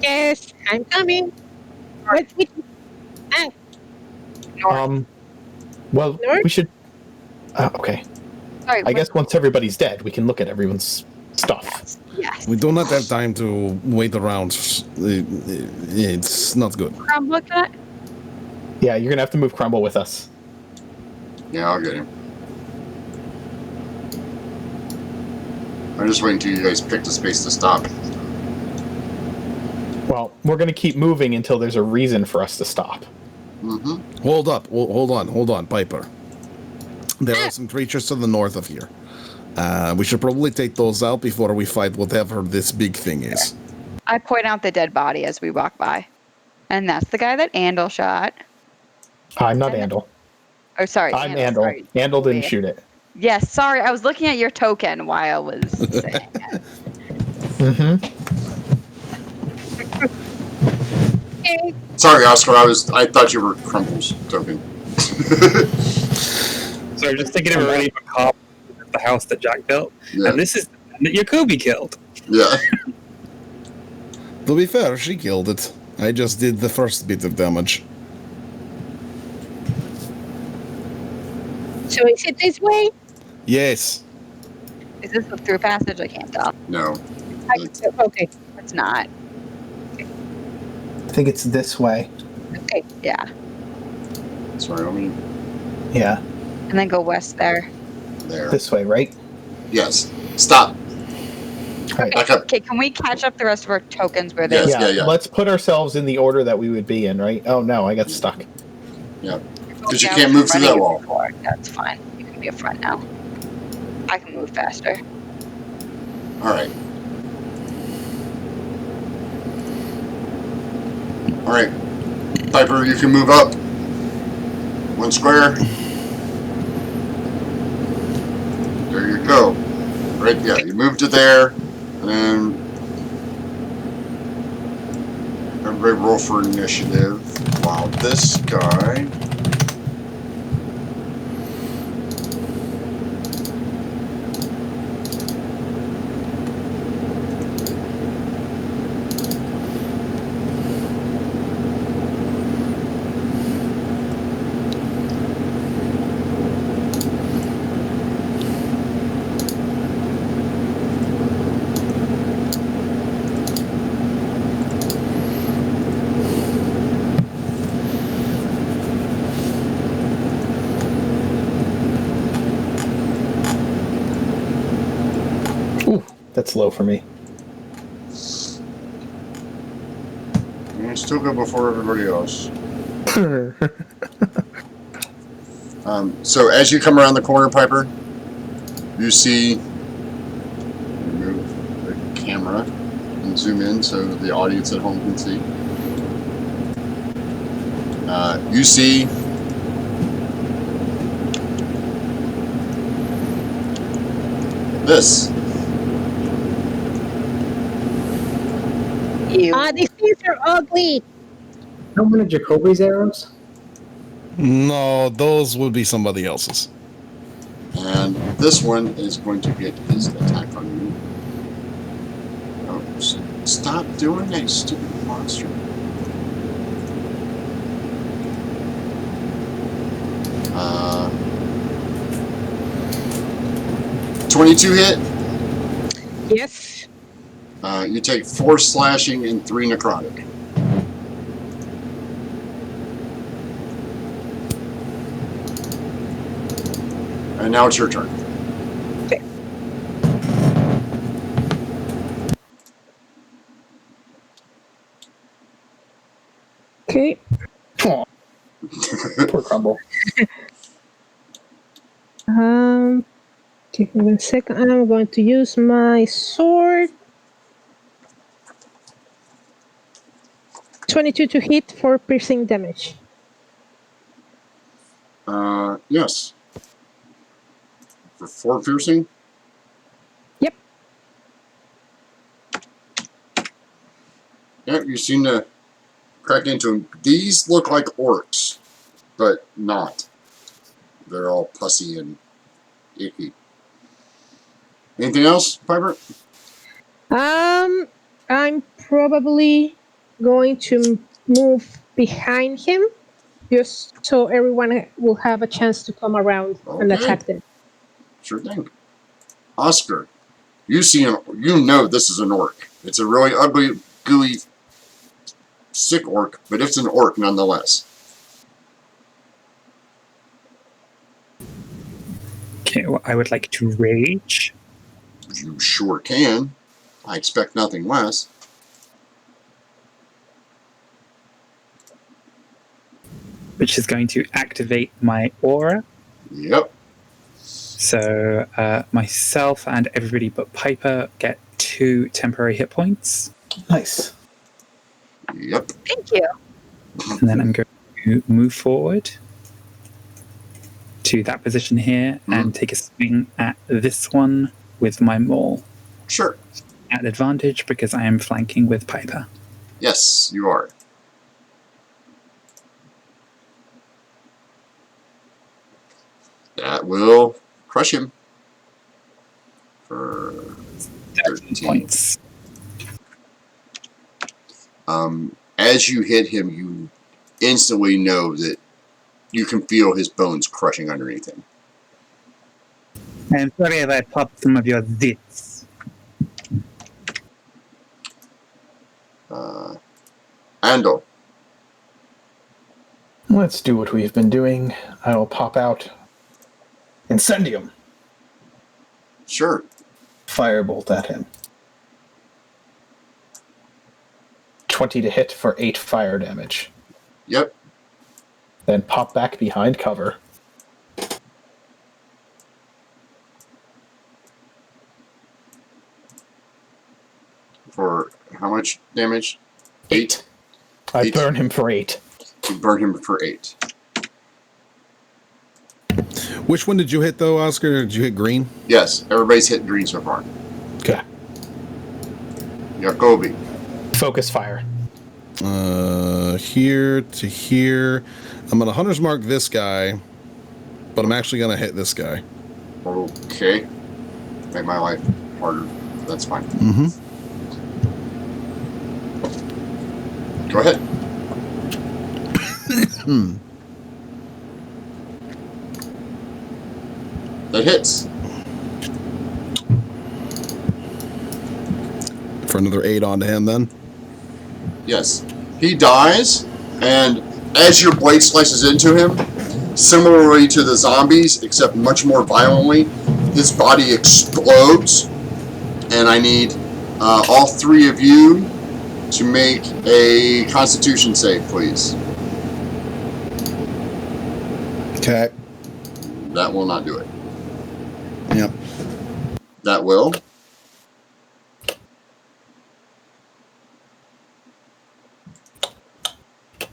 Yes, I'm coming. Which North. Well, North? we should. Okay. Sorry, I guess once everybody's dead, we can look at everyone's stuff. Yes. We do not have time to wait around. It's not good. Look at Yeah, you're gonna have to move Crumble with us. Yeah, I'll get him. I'm just waiting until you guys pick the space to stop. Well, we're gonna keep moving until there's a reason for us to stop. Mm-hmm. Hold up. Hold on, Piper. There are some creatures to the north of here. We should probably take those out before we fight whatever this big thing is. I point out the dead body as we walk by. And that's the guy that Andal shot. I'm not Andal. Oh, sorry. I'm Andal. Andal. Sorry. Andal didn't Yeah. shoot it. Yes, sorry. I was looking at your token while I was saying it. Mm-hmm. okay. Sorry, Oscar. I thought you were Crumble's token. So I'm just thinking of everybody macabre at the house that Jack built, Yeah. and this is the one that Jacoby killed. Yeah. To be fair, she killed it. I just did the first bit of damage. So is it this way? Yes. Is this the through passage? I can't tell. No. Okay. It's not. I think it's this way. Okay, yeah. Sorry, I mean Yeah, And then go west there. there. this way, right? Yes. Stop. Right. Back up. Okay, can we catch up the rest of our tokens where they Yes. Yeah. Let's put ourselves in the order that we would be in, right? Oh no, I got stuck. Because you can't move through that wall. That's fine. You can be up front now. I can move faster. All right. All right. Piper, you can move up. 1 square. There you go. Right, yeah, you move to there, and then everybody roll for initiative. While this guy. That's low for me. You still go before everybody else. So as you come around the corner, Piper, you see. Move the camera and zoom in so the audience at home can see. You see. This. These things are ugly. How many Jacoby's arrows? No, those would be somebody else's. And this one is going to get his attack on you. Oh, stop doing that, you stupid monster. Uh, 22 hit. Yes. You take 4 slashing and 3 necrotic. And now it's your turn. Okay. Poor Crumble. Give me 1 second. I'm going to use my sword. 22 to hit for piercing damage. Yes. For 4 piercing? Yep. Yeah, you seem to crack into them. These look like orcs, but not. They're all pussy and icky. Anything else, Piper? I'm probably going to move behind him just so everyone will have a chance to come around and Okay. attack them. Sure thing. Oscar, you know this is an orc. It's a really ugly, gooey, sick orc, but it's an orc nonetheless. Okay, well, I would like to rage. You sure can. I expect nothing less. Which is going to activate my aura. Yep. So myself and everybody but Piper get 2 temporary hit points. Nice. Yep. Thank you. And then I'm going to move forward to that position here and take a swing at this one with my maul. Sure. At advantage because I am flanking with Piper. Yes, you are. That will crush him for 13 points. As you hit him, you instantly know that you can feel his bones crushing underneath him. I'm sorry if I popped some of your zits. Andor. Let's do what we've been doing. I will pop out Incendium. Sure. Firebolt at him. 20 to hit for 8 fire damage. Yep. Then pop back behind cover. For how much damage? 8. I 8. burn him for 8. You burn him for 8. Which one did you hit, though, Oscar? Did you hit green? Yes, everybody's hit green so far. Okay. Jacoby. Focus fire. Here to here. I'm going to hunter's mark this guy, but I'm actually going to hit this guy. Okay. Make my life harder. That's fine. Mm-hmm. Go ahead. That hits. For another 8 onto him, then. Yes. He dies, and as your blade slices into him, similarly to the zombies, except much more violently, his body explodes, and I need all 3 of you to make a Constitution save, please. Okay. That will not do it. Yep. That will.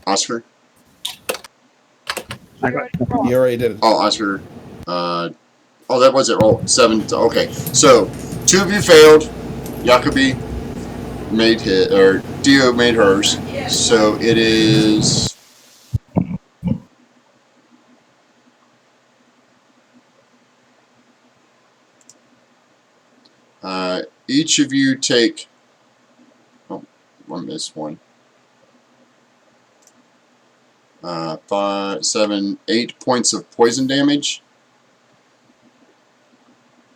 Oscar? I got You already did it. Oh, Oscar. Oh, that was it. Roll 7. Okay. So, 2 of you failed. Jacoby made his, or Dio made hers. So it is. Each of you take. Oh, I missed one. 5, 7, 8 points of poison damage.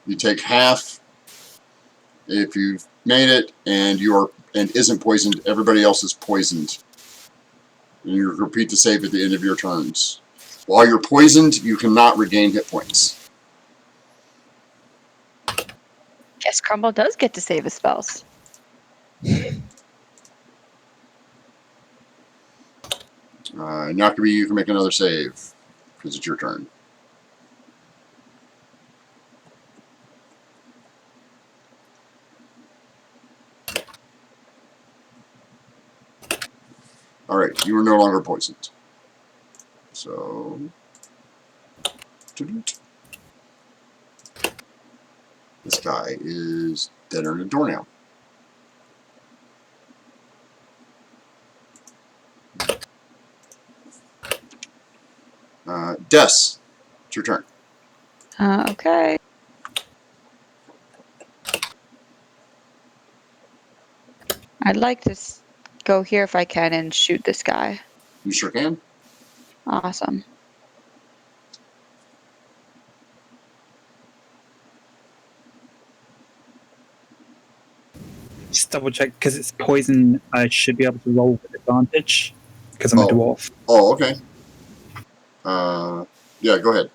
You take half if you've made it, and isn't poisoned. Everybody else is poisoned. And you repeat the save at the end of your turns. While you're poisoned, you cannot regain hit points. Guess Crumble does get to save his spells. Yakubi, you can make another save because it's your turn. All right, you are no longer poisoned. So, this guy is dead under the door now. Des, it's your turn. Okay. I'd like to go here if I can and shoot this guy. You sure can. Awesome. Just double check because it's poison. I should be able to roll with advantage because I'm a dwarf. Oh, okay. Yeah, go ahead.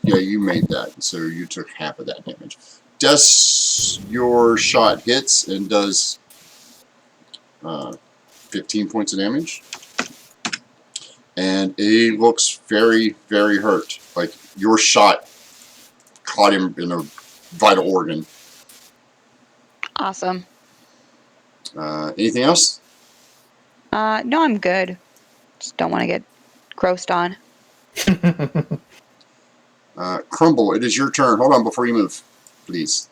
Yeah, you made that, so you took half of that damage. Your shot hits and does 15 points of damage. And he looks very, very hurt. Like, your shot caught him in a vital organ. Awesome. Anything else? No, I'm good. Just don't want to get grossed on. Crumble, it is your turn. Hold on before you move, please.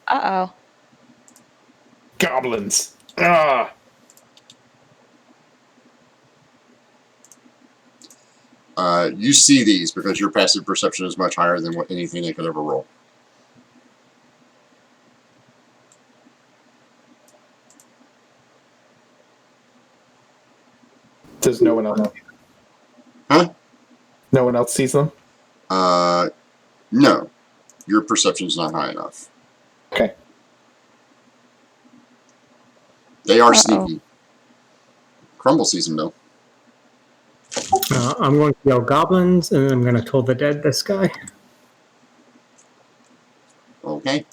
Uh-oh. Goblins. Ah. You see these because your passive perception is much higher than what anything they could ever roll. Does no one else? Huh? No one else sees them? No. Your perception's not high enough. Okay. They are sneaky. Crumble sees them, though. I'm going to yell goblins, and I'm going to toll the dead this guy. Okay.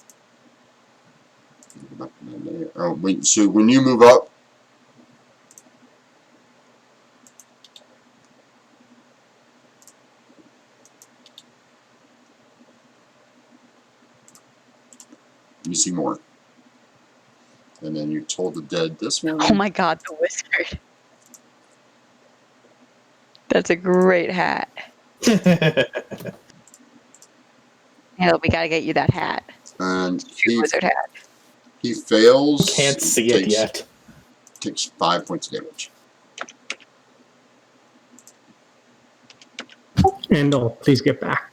Oh, wait, so when you move up, you see more. And then you told the dead this one. Oh my god, the wizard. That's a great hat. Yeah, we gotta get you that hat. And Wizard hat. he fails. Can't see it yet. Takes 5 points of damage. Andal, please get back.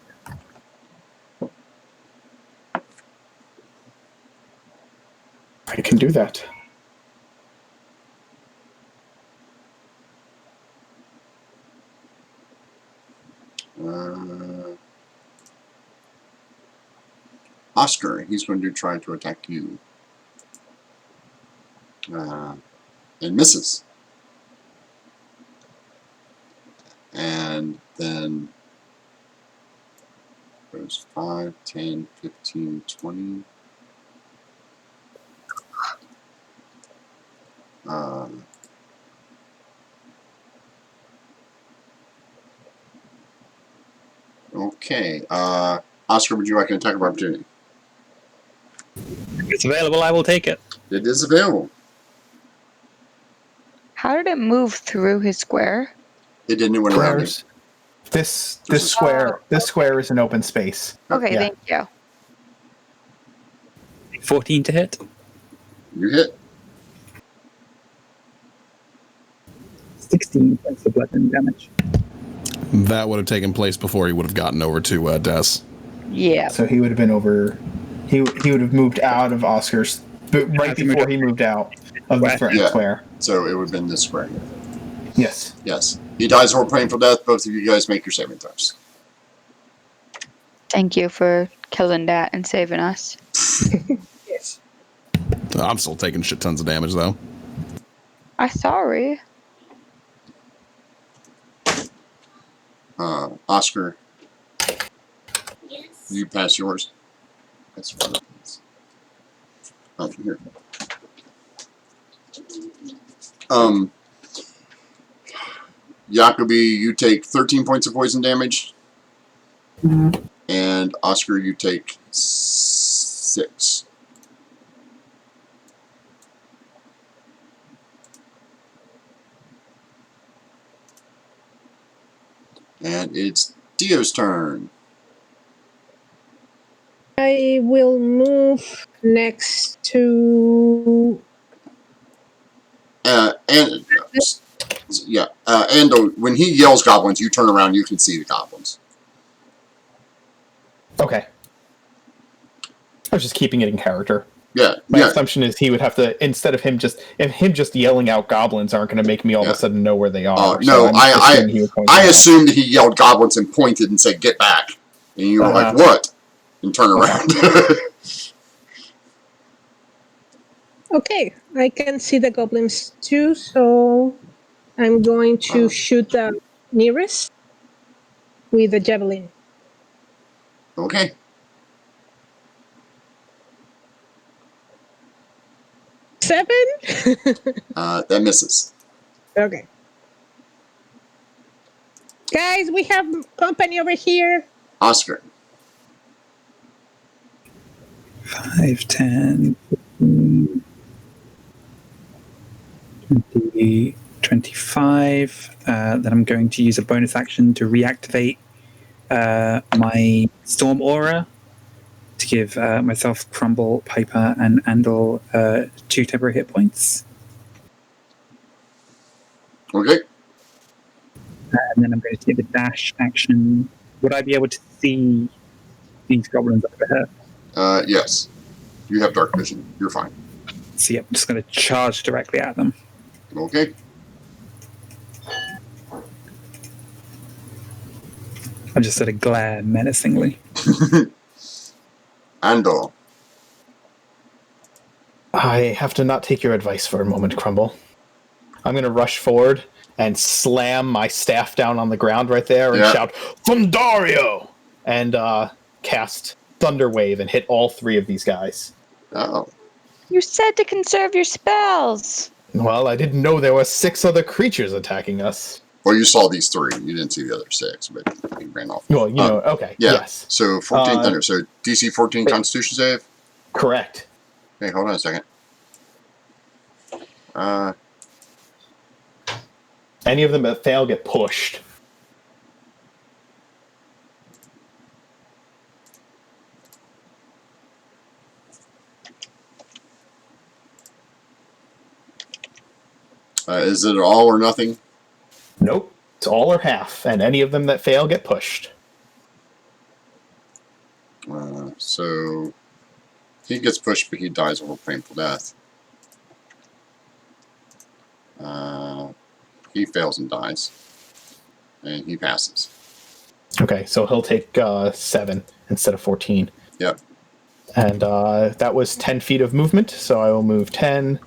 I can do that. Oscar, he's going to try to attack you. And misses. And then goes 5, 10, 15, 20. Okay. Oscar, would you like an attack of opportunity? If it's available, I will take it. It is available. How did it move through his square? It didn't went around it. Squares. This square is an open space. Okay, Yeah. thank you. 14 to hit. You hit. 16 points of bludgeoning damage. That would have taken place before he would have gotten over to Des. Yeah. So he would have been over. He would have moved out of Oscar's, but right before he moved out of the threatened square. So it would have been this square. Yes. Yes. He dies horrible painful death. Both of you guys make your saving throws. Thank you for killing that and saving us. Yes. I'm still taking shit tons of damage, though. I'm sorry. Oscar, Yes. you pass yours. That's fine. From here. Jacoby, you take 13 points of poison damage. And Oscar, you take 6. And it's Dio's turn. I will move next to. And when he yells goblins, you turn around, you can see the goblins. Okay. I was just keeping it in character. Yeah, My yeah. assumption is he would have to, instead of him just yelling out goblins aren't going to make me all of a sudden know where they are. Oh, no, I'm I assuming he would point them out. assumed he yelled goblins and pointed and said, "Get back." And you were like, "What?" And turn around. Okay, I can see the goblins too, so I'm going to shoot the nearest with the javelin. Okay. Seven? That misses. Okay. Guys, we have company over here. Oscar. 5, 10, 15, 20, 25. Then I'm going to use a bonus action to reactivate my Storm Aura to give myself, Crumble, Piper, and Andal 2 temporary hit points. Okay. And then I'm going to take the dash action. Would I be able to see these goblins over here? Yes. You have dark vision. You're fine. So yeah, I'm just going to charge directly at them. Okay. I just sort of glare menacingly. Andor. I have to not take your advice for a moment, Crumble. I'm going to rush forward and slam my staff down on the ground right there and shout, "Thundario!" and cast Thunder Wave and hit all 3 of these guys. Oh. You said to conserve your spells. Well, I didn't know there were 6 other creatures attacking us. Well, you saw these 3. You didn't see the other 6, but he ran off. Well, you know, okay. Yeah. Yes. So 14 thunder. So DC 14 Constitution save. Correct. Hey, hold on a second. Any of them that fail get pushed. Is it all or nothing? Nope. It's all or half, and any of them that fail get pushed. So he gets pushed, but he dies a painful death. He fails and dies, and he passes. Okay, so he'll take 7 instead of 14. Yep. And that was 10 feet of movement, so I will move 10.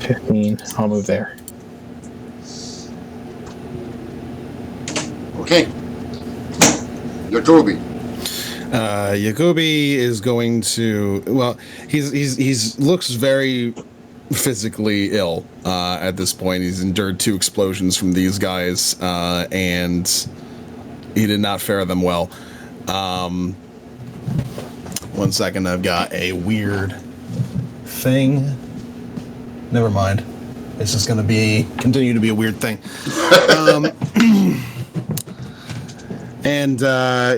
15. I'll move there. Okay. Jacoby. Jacoby is going to. Well, he's looks very physically ill at this point. He's endured 2 explosions from these guys, and he did not fare them well. 1 second, I've got a weird thing. Never mind. It's just going to continue to be a weird thing. And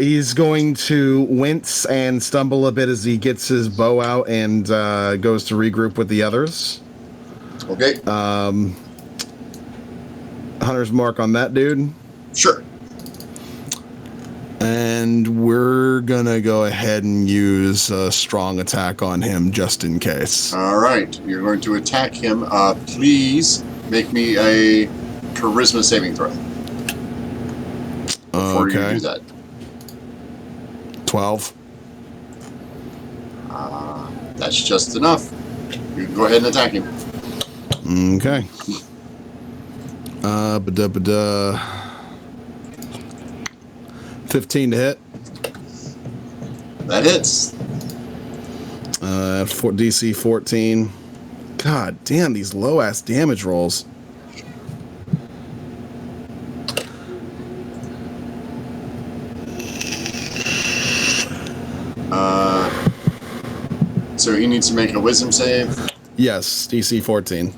he's going to wince and stumble a bit as he gets his bow out and goes to regroup with the others. Okay. Hunter's mark on that dude. Sure. And we're going to go ahead and use a strong attack on him just in case. All right. You're going to attack him. Please make me a charisma saving throw. Before you do that. 12. That's just enough. You can go ahead and attack him. Okay. Ba-da-ba-da. 15 to hit. That hits. For DC 14. God damn, these low ass damage rolls. So he needs to make a wisdom save. Yes, DC 14.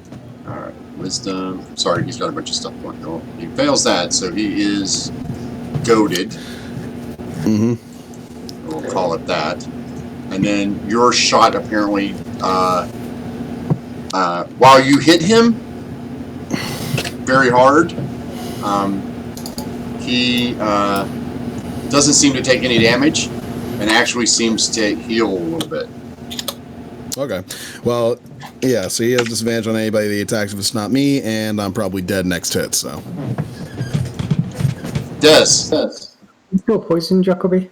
Alright, wisdom. Sorry, he's got a bunch of stuff going on. He fails that, so he is goaded. Mm-hmm. We'll call it that. And then your shot apparently, while you hit him very hard, he doesn't seem to take any damage and actually seems to heal a little bit. Okay. Well, yeah, so he has disadvantage on anybody that he attacks if it's not me, and I'm probably dead next hit, so. Des. You still poison, Jacoby?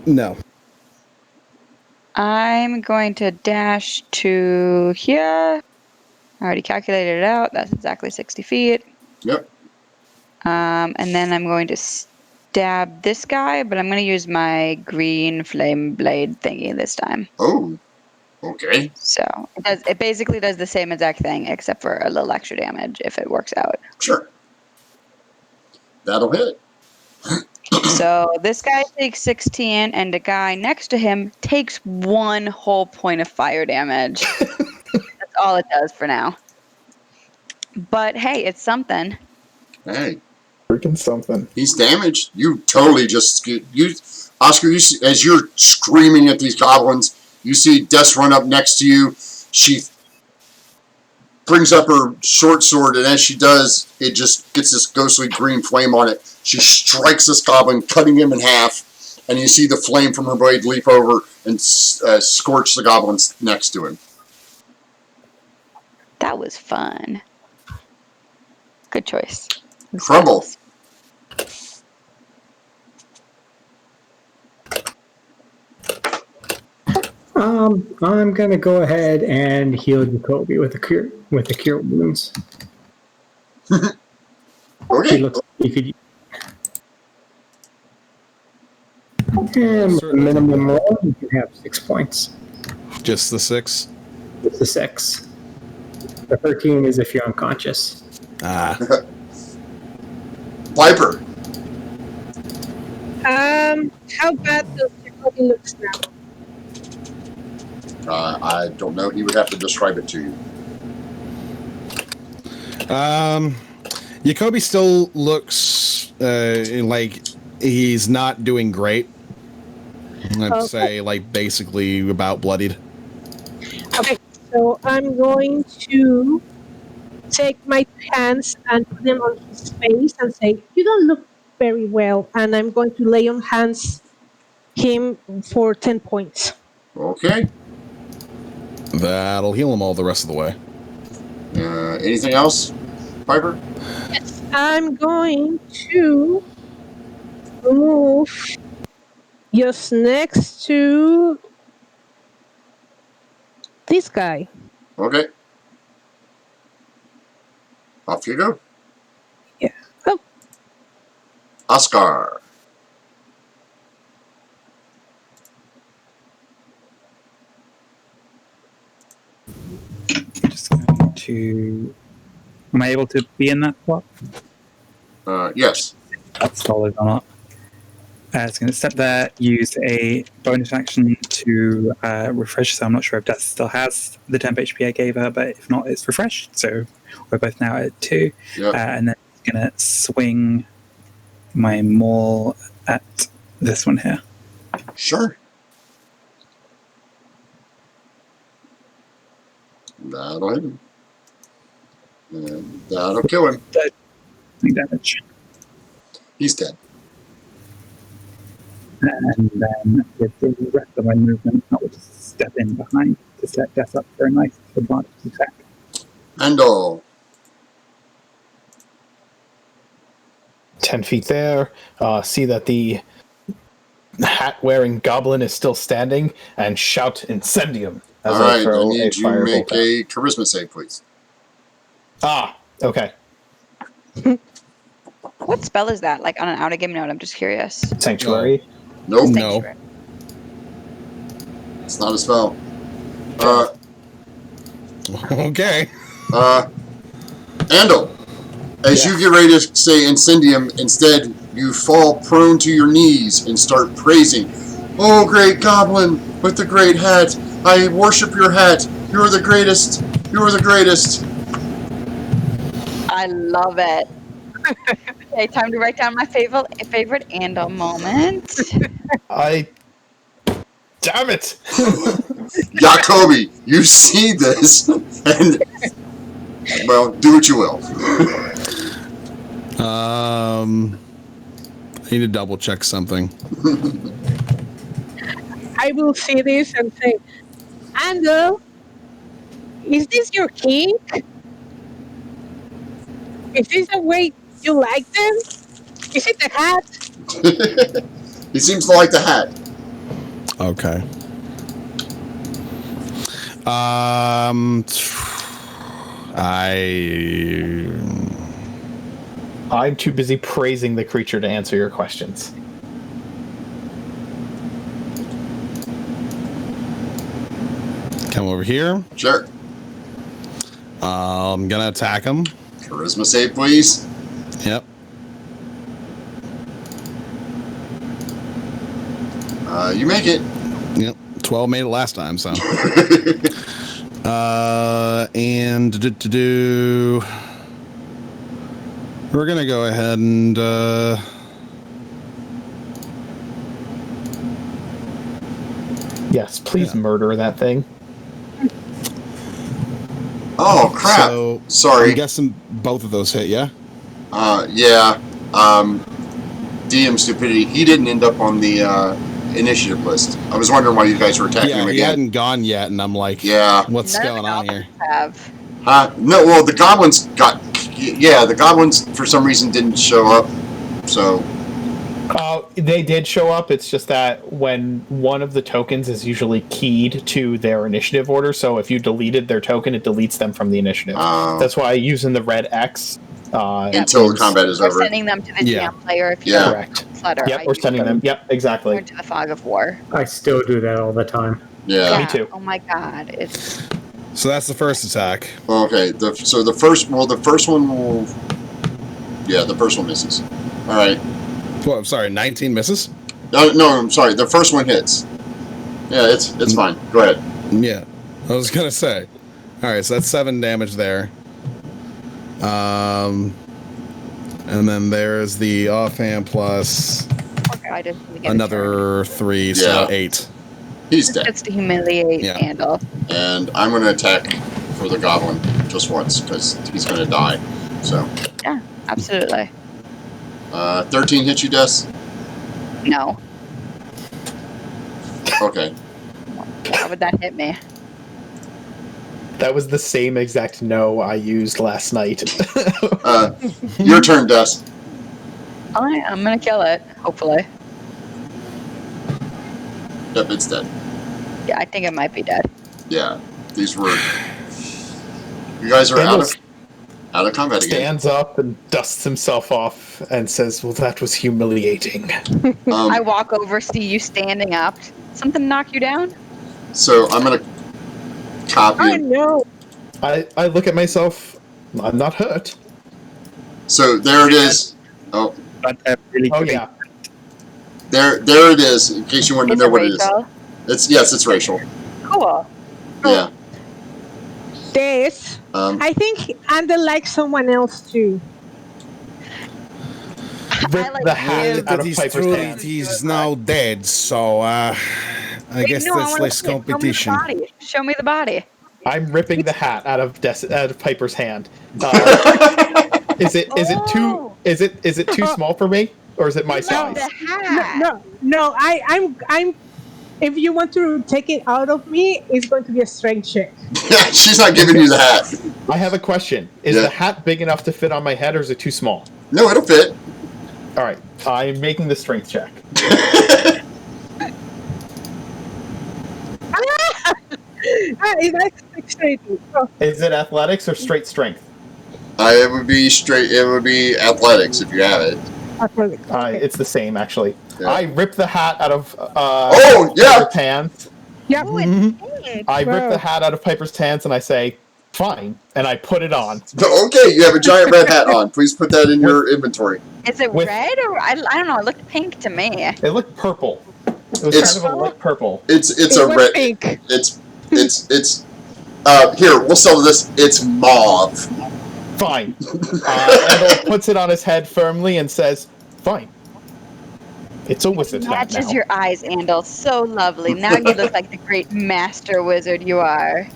No. I'm going to dash to here. I already calculated it out. That's exactly 60 feet. Yep. And then I'm going to stab this guy, but I'm going to use my green flame blade thingy this time. Oh. Okay. So it basically does the same exact thing, except for a little extra damage if it works out. Sure. That'll hit. So this guy takes 16, and the guy next to him takes 1 whole point of fire damage. That's all it does for now. But hey, it's something. Hey. Freaking something. He's damaged. You totally just Oscar. You see, as you're screaming at these goblins, you see Des run up next to you. She brings up her short sword, and as she does, it just gets this ghostly green flame on it. She strikes this goblin, cutting him in half, and you see the flame from her blade leap over and scorch the goblins next to him. That was fun. Good choice. Crumble. I'm gonna go ahead and heal Jacoby with the cure wounds. Okay. He looks beefy. And with the minimum roll, you can have 6 points. Just the 6? It's a 6. The 13 is if you're unconscious. Ah. Viper. How bad does Jacoby looks now? I don't know. He would have to describe it to you. Jacoby still looks like he's not doing great. I'd say, like, basically about bloodied. Okay, so I'm going to take my hands and put them on his face and say, "You don't look very well," and I'm going to lay on hands him for 10 points. Okay. That'll heal him all the rest of the way. Anything else, Piper? Yes, I'm going to move just next to this guy. Okay. Off you go. Yeah. Oh, Oscar. Just going to. Am I able to be in that spot? Yes. That's solid or not. It's going to step there, use a bonus action to refresh. So I'm not sure if Death still has the temp HP I gave her, but if not, it's refreshed. So we're both now at 2. Yep. And then I'm going to swing my maul at this one here. Sure. That'll hit him. And that'll kill him. Damage. He's dead. And then with the rest of my movement, I will just step in behind to set Death up for a nice advantage attack. Andal. 10 feet there. See that the hat-wearing goblin is still standing and shout Incendium. as All right, I throw need you to firebolt make out. a charisma save, please. Okay. What spell is that? Like on an out of game note, I'm just curious. Sanctuary. Nope, No. Sanctuary. it's not a spell. Okay. Andal, as you get ready to say Incendium, instead you fall prone to your knees and start praising. Oh, great goblin with the great hat. I worship your hat. You are the greatest. You are the greatest. I love it. Okay, time to write down my favorite Andal moment. Damn it! Jacoby, you see this, and, well, do what you will. I need to double check something. I will see this and say, Andal, is this your kink? Is this the way you like them? Is it the hat? He seems to like the hat. Okay. I'm too busy praising the creature to answer your questions. Come over here. Sure. I'm gonna attack him. Charisma save, please. Yep. You make it. Yep. 12 made it last time, so. And we're gonna go ahead and Yes, please murder that thing. Oh crap! So, Sorry. I'm guessing both of those hit, yeah? Yeah. DM stupidity. He didn't end up on the initiative list. I was wondering why you guys were attacking Yeah, him he again. hadn't gone yet, and I'm like, Yeah. what's None of going the on here? goblins have. No. Well, the goblins got. Yeah, the goblins for some reason didn't show up. So. They did show up. It's just that when one of the tokens is usually keyed to their initiative order, so if you deleted their token, it deletes them from the initiative. That's why using the red X. Until the combat is Or over. sending them to the Yeah. GM player if you Yeah. don't Correct. clutter. Yep, or sending them. Yep, exactly. Into the fog of war. I still do that all the time. Yeah. Me too. Oh my god, it's So that's the first attack. Okay. So the first. Well, the first one will. Yeah, the first one misses. All right. Well, I'm sorry, 19 misses? No, I'm sorry. The first one hits. Yeah, it's fine. Go ahead. Yeah, I was gonna say. All right, so that's 7 damage there. And then there's the offhand plus poor guy didn't really get another 3, so Yeah. 8. He's a dead. turn. It's to humiliate Yeah. Andal. And I'm going to attack for the goblin just once because he's going to die. So, Yeah, absolutely. 13 hits you, Des? No. Okay. How would that hit me? That was the same exact no I used last night. Your turn, Des. Alright, I'm gonna kill it, hopefully. Yep, it's dead. Yeah, I think it might be dead. Yeah, these were. You guys are out of combat again. Stands up and dusts himself off and says, "Well, that was humiliating." I walk over, see you standing up. Something knock you down? So I'm gonna copy. Oh no! I look at myself. I'm not hurt. So there it is. Oh, But really Oh quickly, yeah. there it is. In case you wanted to Is know it what it is. Rachel? It's racial. Cool. Yeah. This, I think Andal likes someone else too. Rip like the hat you. out of Piper's hand. he's now dead, so I guess No, I that's wanna less see it. competition. Show me the body. I'm ripping the hat out of Piper's hand. Is it Oh. too small for me, or is it my Love size? the hat. No. I'm. If you want to take it out of me, it's going to be a strength check. She's not giving you the hat. I have a question. Is Yeah. the hat big enough to fit on my head, or is it too small? No, it'll fit. All right, I'm making the strength check. That's exciting. Oh, Is it athletics or straight strength? It would be straight. It would be athletics if you have it. athletics. Okay. It's the same, actually. Yeah. I rip the hat out of Oh, yeah. Piper's hands. Yep. Ooh, it's big. I rip Wow. the hat out of Piper's hands and I say, fine. And I put it on. Okay, you have a giant red hat on. Please put that in your inventory. Is it with- red or I don't know? It looked pink to me. It looked purple. It was It's- kind of a light purple. It's It a was red. pink. It's here. We'll sell this. It's mauve. Fine. Andal puts it on his head firmly and says, fine. It's a wizard hat Matches now. your eyes, Andal. So lovely. Now you look like the great master wizard you are.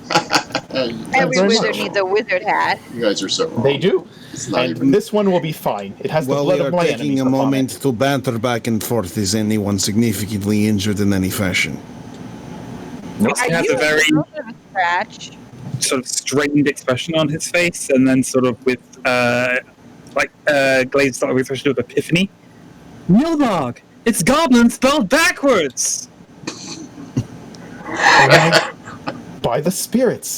Every very wizard much. needs a wizard hat. You guys are so wrong. They do. It's not And even. this one will be fine. It has the While blood we are of my taking enemies a upon moment it. to banter back and forth, is anyone significantly injured in any fashion? Nope. He has a very little bit of a scratch. sort of strained expression on his face, and then sort of with glazed sort of expression of epiphany. Nilbog! It's goblin spelled backwards! By the spirits.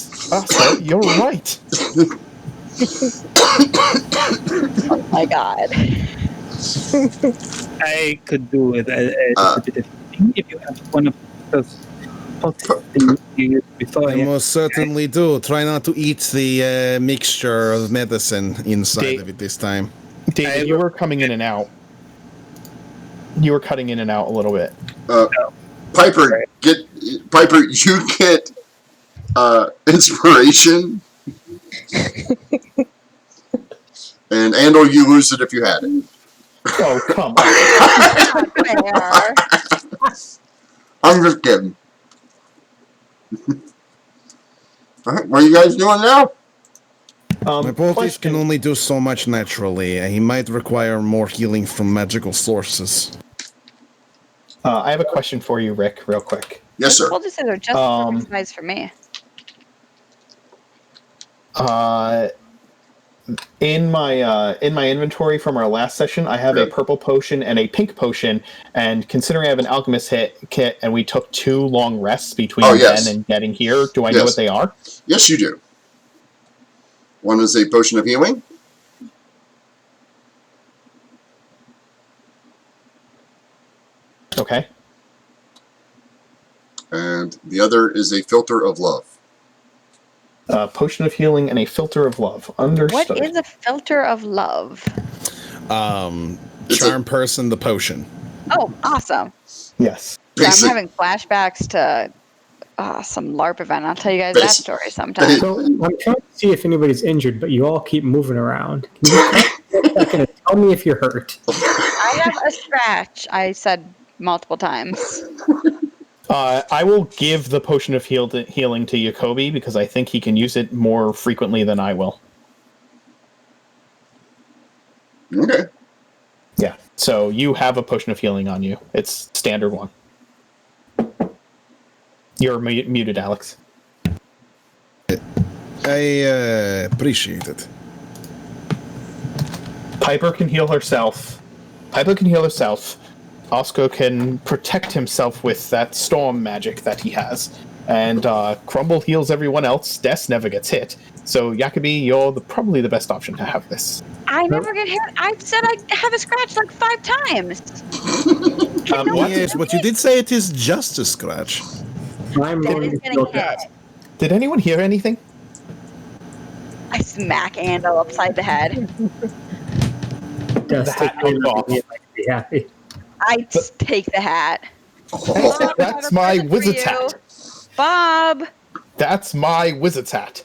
Sir, you're right. Oh my god. I could do with a bit of thing if you have one of those poultices you used before. I most certainly do. Try not to eat the mixture of medicine inside Dave- of it this time. David, you were coming in and out. You were cutting in and out a little bit. Piper, Piper. You get inspiration, and Andal, you lose it if you had it. Oh, come on. Fair. I'm just kidding. Alright, what are you guys doing now? My poultice Question. can only do so much naturally. He might require more healing from magical sources. I have a question for you, Rick, real quick. Yes, sir. Poultices are just Um, the size for me. In my inventory from our last session, I have a Good. purple potion and a pink potion. And considering I have an alchemist kit, and we took 2 long rests between Oh, yes. then and getting here, do I know Yes. what they are? Yes, you do. One is a potion of healing. Okay. And the other is a filter of love. Potion of healing and a filter of love. Understood. What is a filter of love? It's Charm person, the potion. Oh, awesome. Yes. Yeah, I'm Basic, having flashbacks to some LARP event. I'll tell you guys that Basic. story sometime. So I'm trying to see if anybody's injured, but you all keep moving around. Can you just take a second and tell me if you're hurt? I have a scratch, I said multiple times. I will give the potion of healing to Jacoby because I think he can use it more frequently than I will. Okay. Yeah. So you have a potion of healing on you. It's standard one. You're muted, Alex. I appreciate it. Piper can heal herself. Oscar can protect himself with that storm magic that he has. And Crumble heals everyone else. Des never gets hit. So, Jacoby, you're probably the best option to have this. I never get hit. I said I have a scratch like 5 times. What? Yes, but you did say it is just a scratch. I'm That going is to getting go hit. Did anyone hear anything? I smack Andal upside the head. Dust The hat goes off. Be happy. I take the hat. Oh, That's I have a my present for wizard's you. hat. Bob. That's my wizard's hat.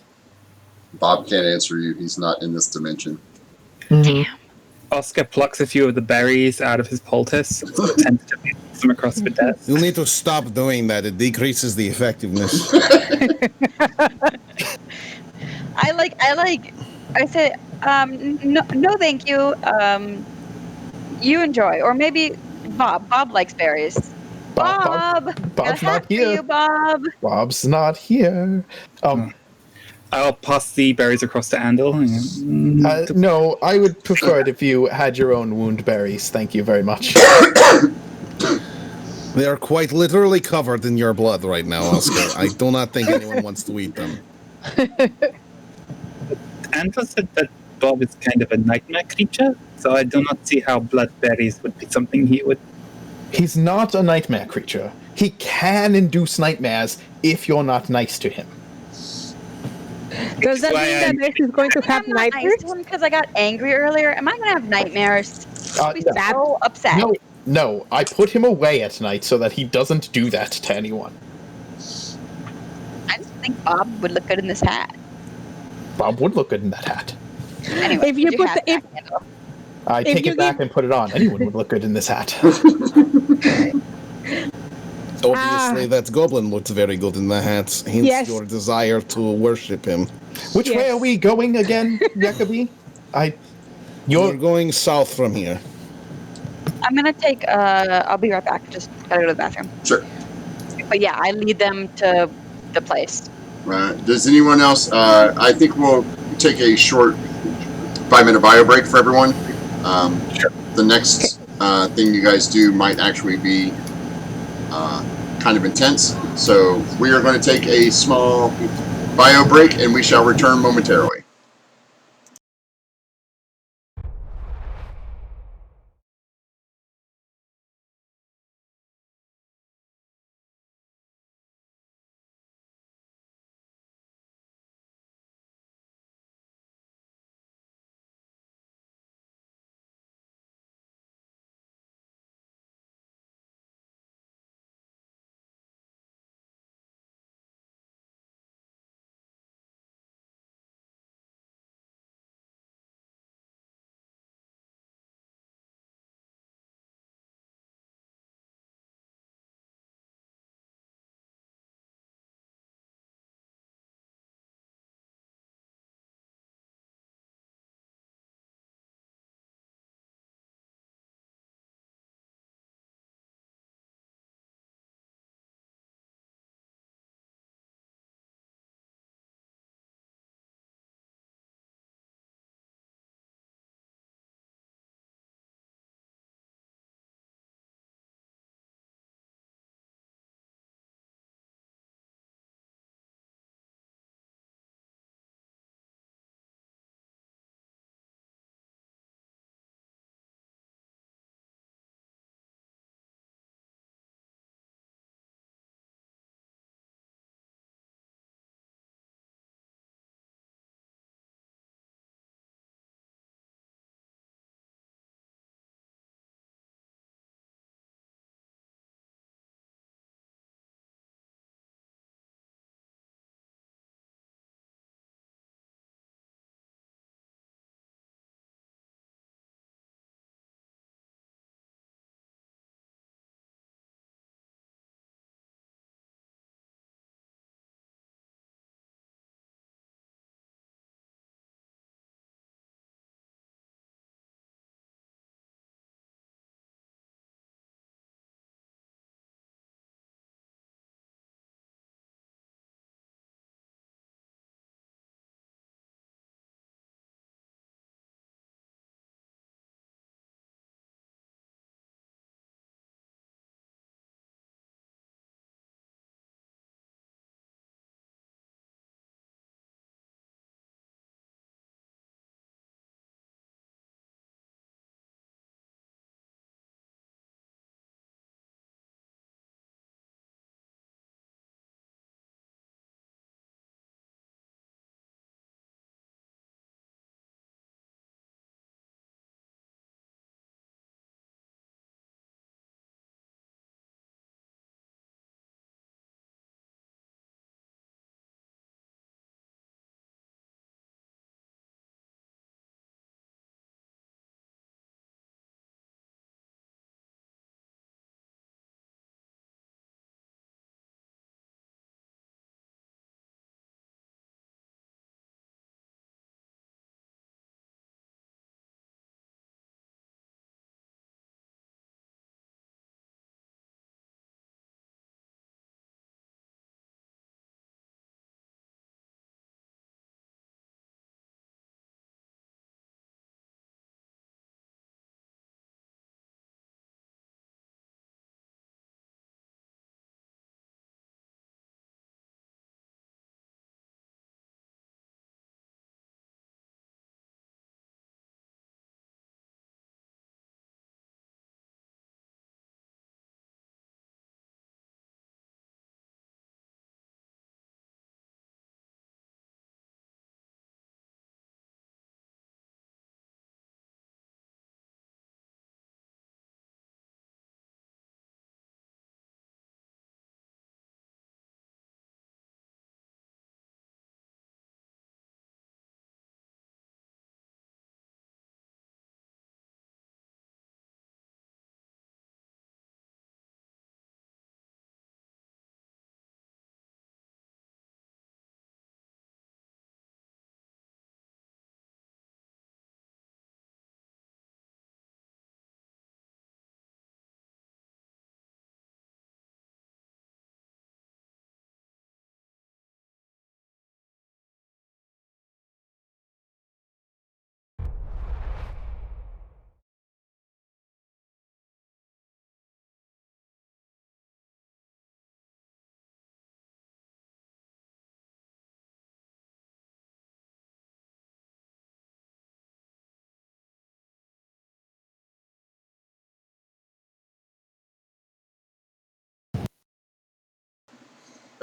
Bob can't answer you. He's not in this dimension. Oscar plucks a few of the berries out of his poultice, tentatively puts them across the desk. You'll need to stop doing that. It decreases the effectiveness. I say, no, thank you. You enjoy, or maybe Bob. Bob likes berries. Bob. Bob's got a hat not for here. you, Bob. Bob's not here. I'll pass the berries across to Andal. No, I would prefer it if you had your own wound berries. Thank you very much. They are quite literally covered in your blood right now, Oscar. I do not think anyone wants to eat them. Andrew said that Bob is kind of a nightmare creature, so I do not see how blood berries would be something he would. He's not a nightmare creature. He can induce nightmares if you're not nice to him. Does that Why mean that I'm- Ace is going to have I'm not nice nightmares? to him because I got angry earlier. Am I gonna have nightmares? I'll be No. so upset. No, I put him away at night so that he doesn't do that to anyone. I just think Bob would look good in this hat. Bob would look good in that hat. Anyway, If you put your put hat the- back, Kendall. I If take you it back give- and put it on. Anyone would look good in this hat. Obviously, that goblin looks very good in the hat. Hence Yes. your desire to worship him. Which way Yes. are we going again, Jacoby? You're You're going south from here. I'm gonna take. I'll be right back. Just gotta go to the bathroom. Sure. But yeah, I lead them to the place. Does anyone else? I think we'll take a short 5-minute bio break for everyone. The next thing you guys do might actually be kind of intense. So we are going to take a small bio break, and we shall return momentarily.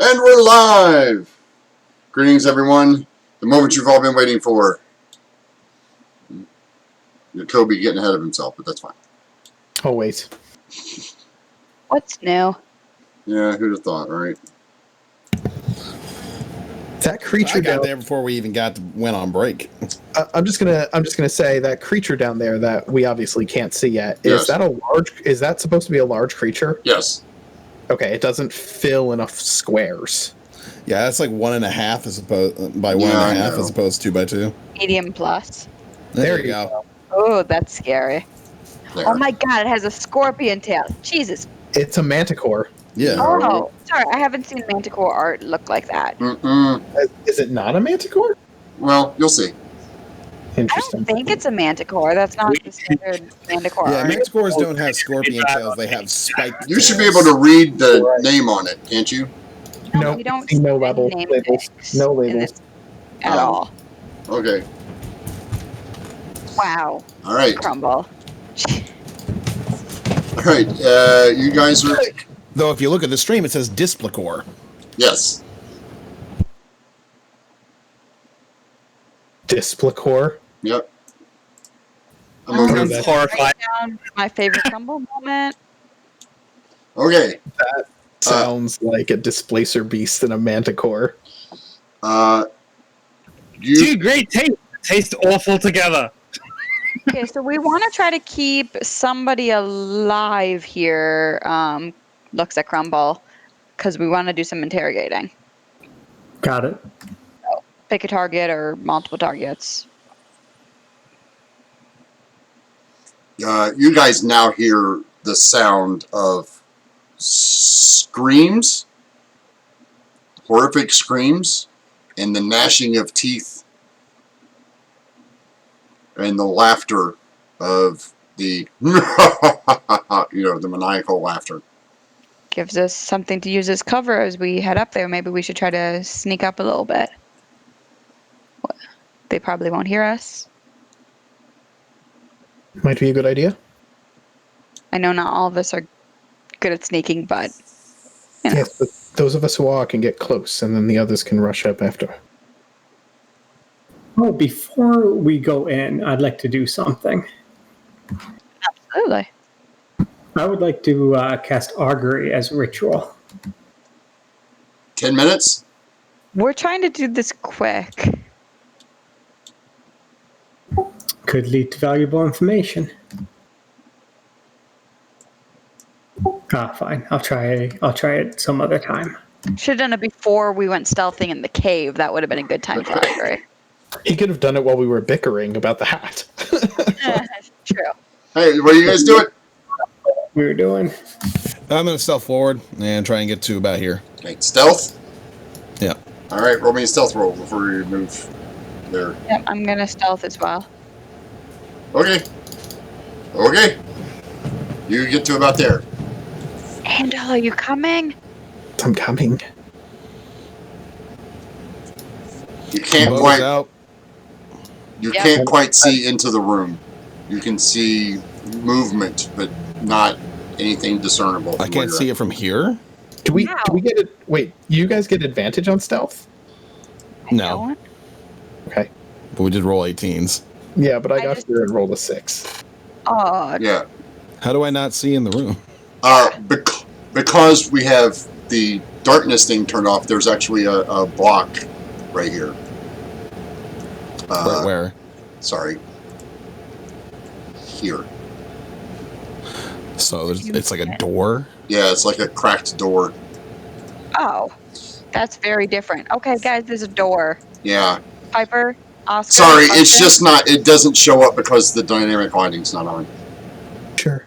And we're live! Greetings, everyone. The moment you've all been waiting for. Kobe getting ahead of himself, but that's fine. Always. What's new? Yeah, who'd have thought, right? That creature I got down there before we even went on break. I'm just gonna say that creature down there that we obviously can't see yet. Yes. Is that supposed to be a large creature? Yes. Okay, it doesn't fill enough squares. Yeah, that's like 1.5 as opposed by Yeah, I 1.5 know. as opposed to 2 by 2. Medium plus. There you go. Oh, that's scary. There. Oh my god, it has a scorpion tail. Jesus. It's a manticore. Yeah. Oh, sorry, I haven't seen Manticore art look like that. Mm-mm. Is it not a manticore? Well, you'll see. I Interesting. don't think it's a Manticore. That's not the standard Manticore Yeah, art. manticores don't have scorpion tails, they have spiked You should be tails. able to read the name on it, can't you? No, we don't no see labels. name Labels. tags No in labels. this at Oh. all. Okay. Wow, All right. Crumble. All right. You guys are... Though if you look at the stream, it says Displicore. Yes. Displicore. Yep. I'm Um, over that. it. Horrified. Write down my favorite Crumble moment. Okay. Sounds like a displacer beast and a manticore. You... Two great tastes taste awful together. Okay, so we want to try to keep somebody alive here. Looks at Crumble, because we want to do some interrogating. Got it. Pick a target or multiple targets. You guys now hear the sound of screams, horrific screams, and the gnashing of teeth, and the laughter of the, the maniacal laughter. Gives us something to use as cover as we head up there. Maybe we should try to sneak up a little bit. They probably won't hear us. Might be a good idea. I know not all of us are good at sneaking, but you know. Yes, but those of us who are can get close, and then the others can rush up after. Oh, before we go in, I'd like to do something. Absolutely. I would like to cast Augury as a ritual. 10 minutes? We're trying to do this quick. Could lead to valuable information. Fine. I'll try it some other time. Should have done it before we went stealthing in the cave. That would have been a good time for Augury. He could have done it while we were bickering about the hat. True. Hey, what are you guys doing? We were doing. I'm going to stealth forward and try and get to about here. Okay, stealth? Yeah. All right, roll me a stealth roll before we move there. Yep, I'm gonna stealth as well. Okay. Okay. You get to about there. Andal, are you coming? I'm coming. You can't Bows quite... out. You Yep. can't quite see into the room. You can see movement, but not anything discernible. I can't see it from here? Do we Wow. get it? Wait, you guys get advantage on stealth? No. Don't. Okay. But we did roll 18s. Yeah, but I I got just- here and rolled a 6. Oh, Yeah. How do I not see in the room? Because we have the darkness thing turned off, there's actually a block right here. Right where? Sorry. Here. So it's like a door? Yeah, it's like a cracked door. oh, that's very different. Okay, guys, there's a door. Yeah. Piper, Oscar. Sorry, it's Austin? just not, it doesn't show up because the dynamic lighting's not on. Sure.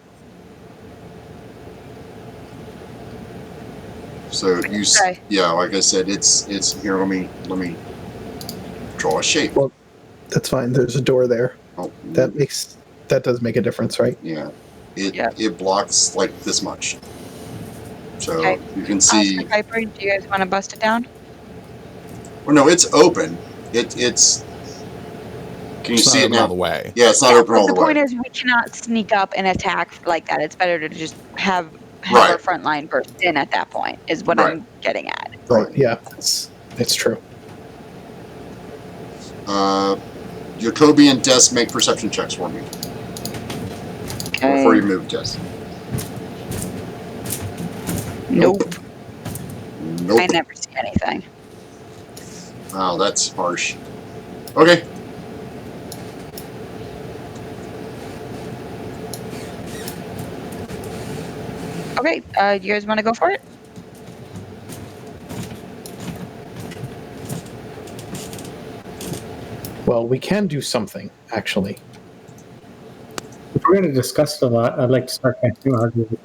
So you, Okay. yeah, like I said, it's here. Let me draw a shape. Well, that's fine. There's a door there. Oh, That does make a difference, right? yeah, it Yeah. it blocks like this much. So Okay. you can see. Oscar, Piper, do you guys want to bust it down? Well, no, it's open. It's. Can you It's see not it open all now? the way. Yeah, it's not open all the the way. point is, we cannot sneak up and attack like that. It's better to just have have our Right. front line burst in at that point, is what Right. I'm getting at. Right. Yeah, it's true. Jacoby and Des make perception checks for me Okay. before you move, Des. Nope. Nope. I never see anything. Wow, that's harsh. Okay. Okay, you guys want to go for it? Well, we can do something, actually. If we're going to discuss it a lot, I'd like to start casting argument.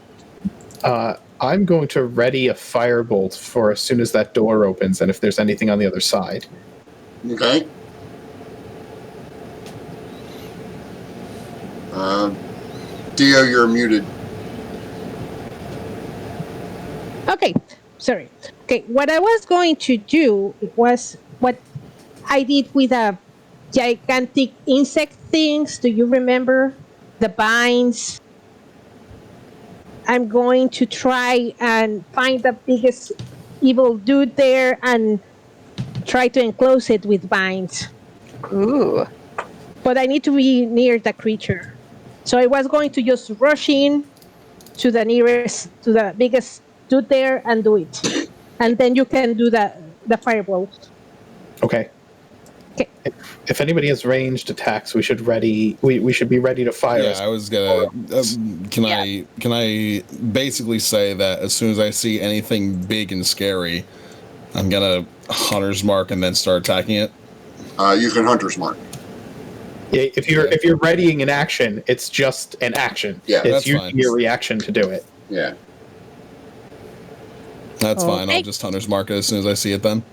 I'm going to ready a firebolt for as soon as that door opens, and if there's anything on the other side. Okay. Dio, you're muted. Okay, sorry. Okay, what I was going to do was what I did with the gigantic insect things. Do you remember the vines? I'm going to try and find the biggest evil dude there and try to enclose it with vines. Ooh. But I need to be near the creature. So I was going to just rush in to the nearest, to the biggest dude there and do it. And then you can do the fireball. Okay. Okay. If anybody has ranged attacks, we should we should be ready to fire. Yeah, I was gonna. Can I basically say that as soon as I see anything big and scary, I'm gonna hunter's mark and then start attacking it? You can hunter's mark. Yeah, if you're readying an action, it's just an action. Yeah, it's that's using fine. your reaction to do it. Yeah. That's fine. I'll Okay. just hunter's mark it as soon as I see it then.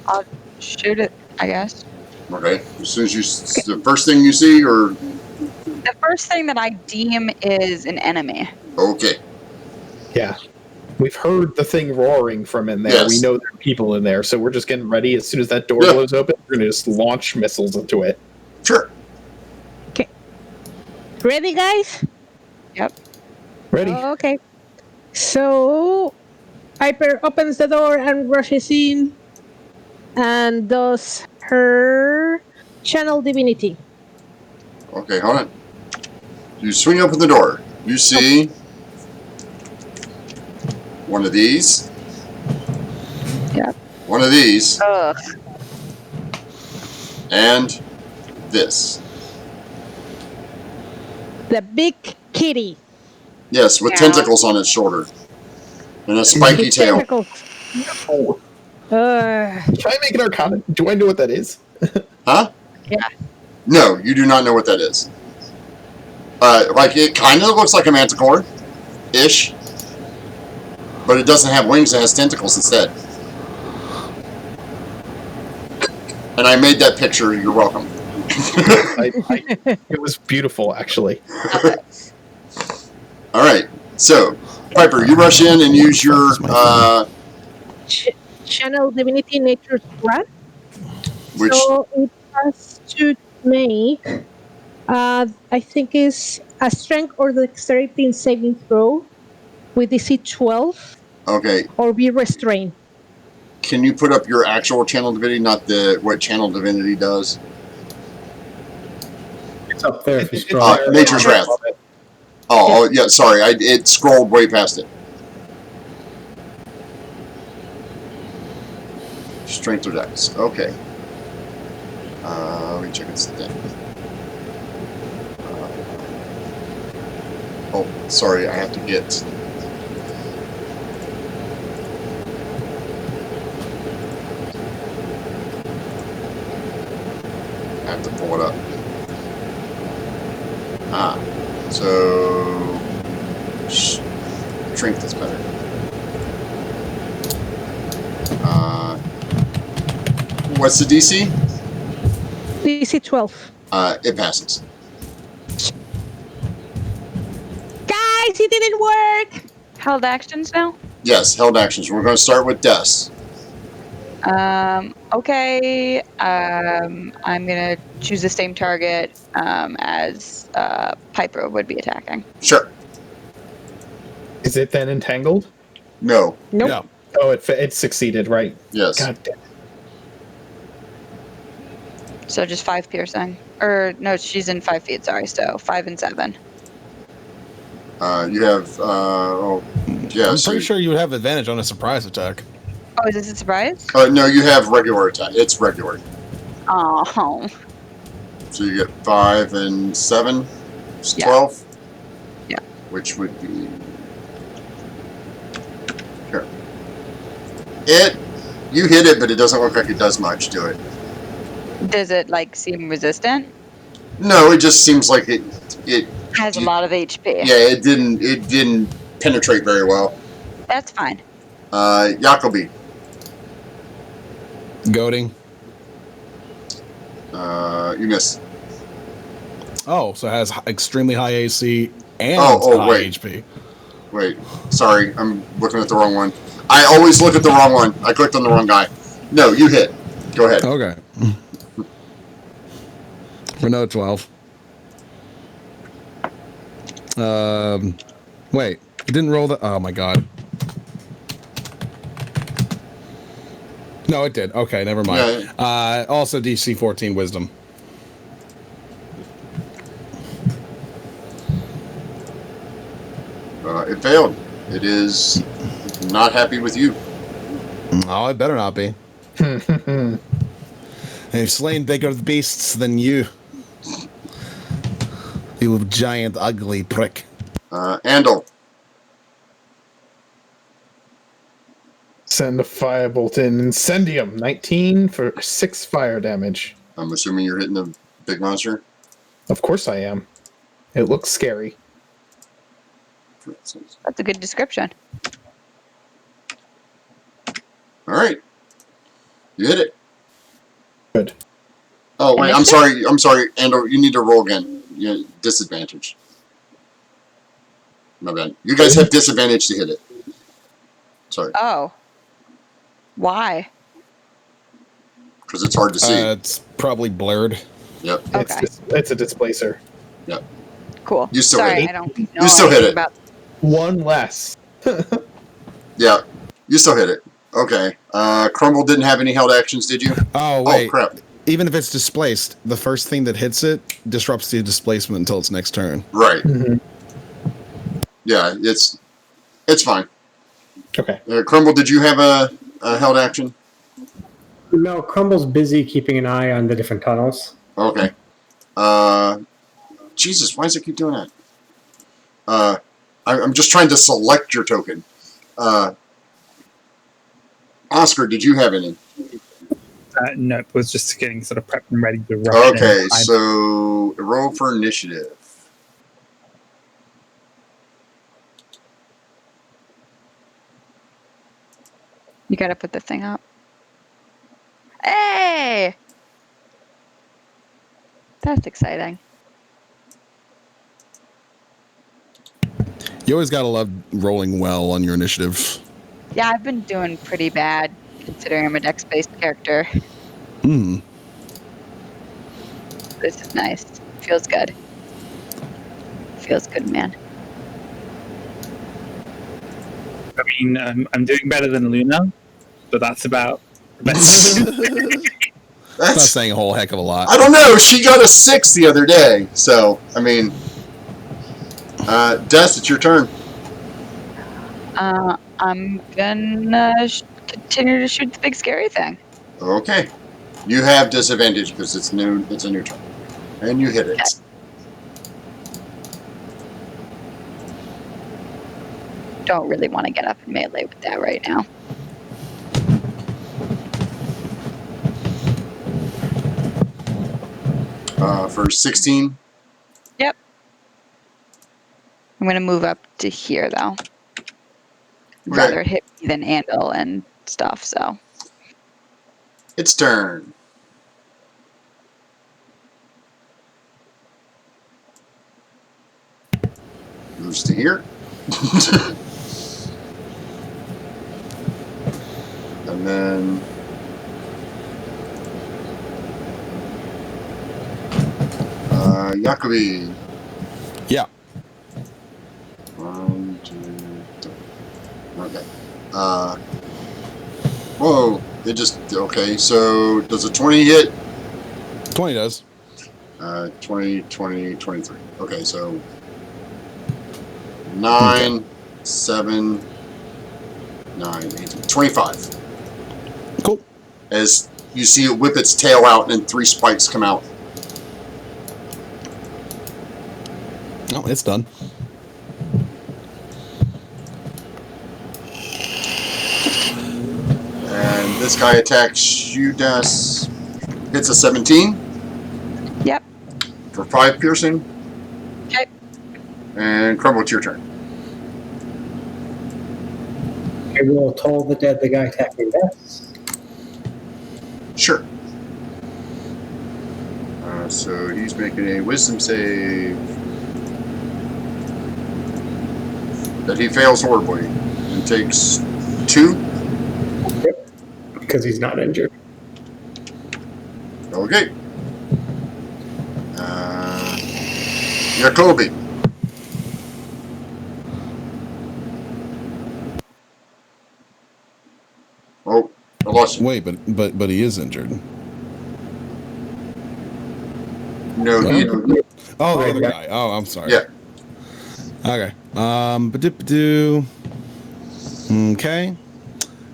I'll shoot it, I guess. Okay. As soon as the first thing you see, or The first thing that I deem is an enemy. okay. Yeah. We've heard the thing roaring from in there. Yes. We know there are people in there, so we're just getting ready. As soon as that door Yeah. blows open, we're going to just launch missiles into it. Sure. Ready, guys? Ready? Okay. So Piper opens the door and rushes in and does her channel divinity. Okay, hold on. You swing open the door. You see one of these. Yep. One of these. Ugh. And this. The big kitty. Yes, with Yeah. tentacles on its shoulder. And a spiky With tail. tentacles. Should I make an arcana? Do I know what that is? Huh? Yeah. No, you do not know what that is. Like, it kind of looks like a manticore-ish. But it doesn't have wings, it has tentacles instead. And I made that picture, you're welcome. It was beautiful, actually. Alright, so, Piper, you rush in and use your, Channel divinity nature's wrath. which, So it has to make, I think is a strength or dexterity saving throw with DC 12 okay, or be restrained. can you put up your actual channel divinity, not what channel divinity does? It's up there if you It's scroll. there. Nature's Wrath. Oh, yeah, sorry, it scrolled way past it. Strength or dex, okay. Let me check its thing. Oh, sorry, I have to get... I have to pull it up. So... Strength is better. What's the DC? DC 12. It passes. Guys, it didn't work! Held actions now? Yes, held actions. We're going to start with Des. Okay. I'm gonna choose the same target as Piper would be attacking. Sure. Is it then entangled? No. Nope. Yeah. Oh, it succeeded, right? Yes. God damn. So just 5 piercing. Or no, she's in 5 feet. Sorry. So 5 and 7. You have. Yeah. I'm so- pretty sure you would have advantage on a surprise attack. Oh, is this a surprise? No, you have regular attack. It's regular. Oh. So you get 5 and 7. It's Yeah. 12. Yeah. Which would be. Here. You hit it, but it doesn't look like it does much to it. Does it like seem resistant? No, it just seems like it. Has a lot of HP. Yeah, it didn't penetrate very well. That's fine. Jacobi. Goading. You miss. Oh, so it has extremely high AC and high wait. HP. Wait, sorry, I'm looking at the wrong one. I always look at the wrong one. I clicked on the wrong guy. No, you hit. Go ahead. Okay. For no 12. Wait. It didn't roll the... Oh, my God. No, it did. Okay, never mind. Also DC 14 Wisdom. It failed. It is not happy with you. Oh, it better not be. They've slain bigger beasts than you. You giant, ugly prick. Andal. Send a firebolt in. Incendium. 19 for 6 fire damage. I'm assuming you're hitting the big monster. Of course I am. It looks scary. That's a good description. All right. You hit it. Good. Oh, wait, Initiative? I'm sorry, Andal, you need to roll again. You disadvantage. My bad. You guys have disadvantage to hit it. Sorry, Oh. Why? because it's hard to see. It's probably blurred. Yep. Okay. It's a displacer. Cool. You still Sorry, hit it. I don't know You still hit anything it. about. One less. Yeah, you still hit it. Okay. Crumble didn't have any held actions, did you? Oh, wait. Oh, crap. Even if it's displaced, the first thing that hits it disrupts the displacement until its next turn. Right. Mhm. Yeah, it's fine. Okay. Crumble, did you have a held action? No, Crumble's busy keeping an eye on the different tunnels. Okay. Jesus, why does it keep doing that? I'm just trying to select your token. Oscar, did you have any? No, it was just getting sort of prepped and ready to rush. Okay, in. so roll for initiative. You gotta put the thing up. Hey! That's exciting. You always gotta love rolling well on your initiative. Yeah, I've been doing pretty bad considering I'm a dex-based character. Hmm. This is nice. Feels good. Feels good, man. I mean, I'm doing better than Luna, but that's about the best. It's not That's, saying a whole heck of a lot. I don't know. She got a 6 the other day, so I mean, Des, it's your turn. I'm gonna continue to shoot the big scary thing. Okay, you have disadvantage because it's new. It's a new turn, and you hit it. Okay. Don't really want to get up in melee with that right now. For 16. Yep. I'm gonna move up to here though. Rather hit me than Andal and stuff, so. Its turn. Moves to here. And then Jacobi. Yeah. 1, 2, Whoa! It just okay. So does a 20 hit? 20 does. 20, 20, 23. Okay, so 9, 7, 9, 18, 25. Cool. As you see it whip its tail out and 3 spikes come out. Oh, it's done. And this guy attacks you, Das. Hits a 17. Yep. For 5 piercing. Okay. And Crumble, it's your turn. I will toll the dead the guy attacking Death. Sure. So he's making a wisdom save that he fails horribly and takes 2. Yep. Because he's not injured. Okay. Jacoby. Oh, I lost you. Wait, but he is injured. No, he, Oh, the other guy. Oh, I'm sorry. yeah. Okay. Ba-dip-ba-doo. Okay.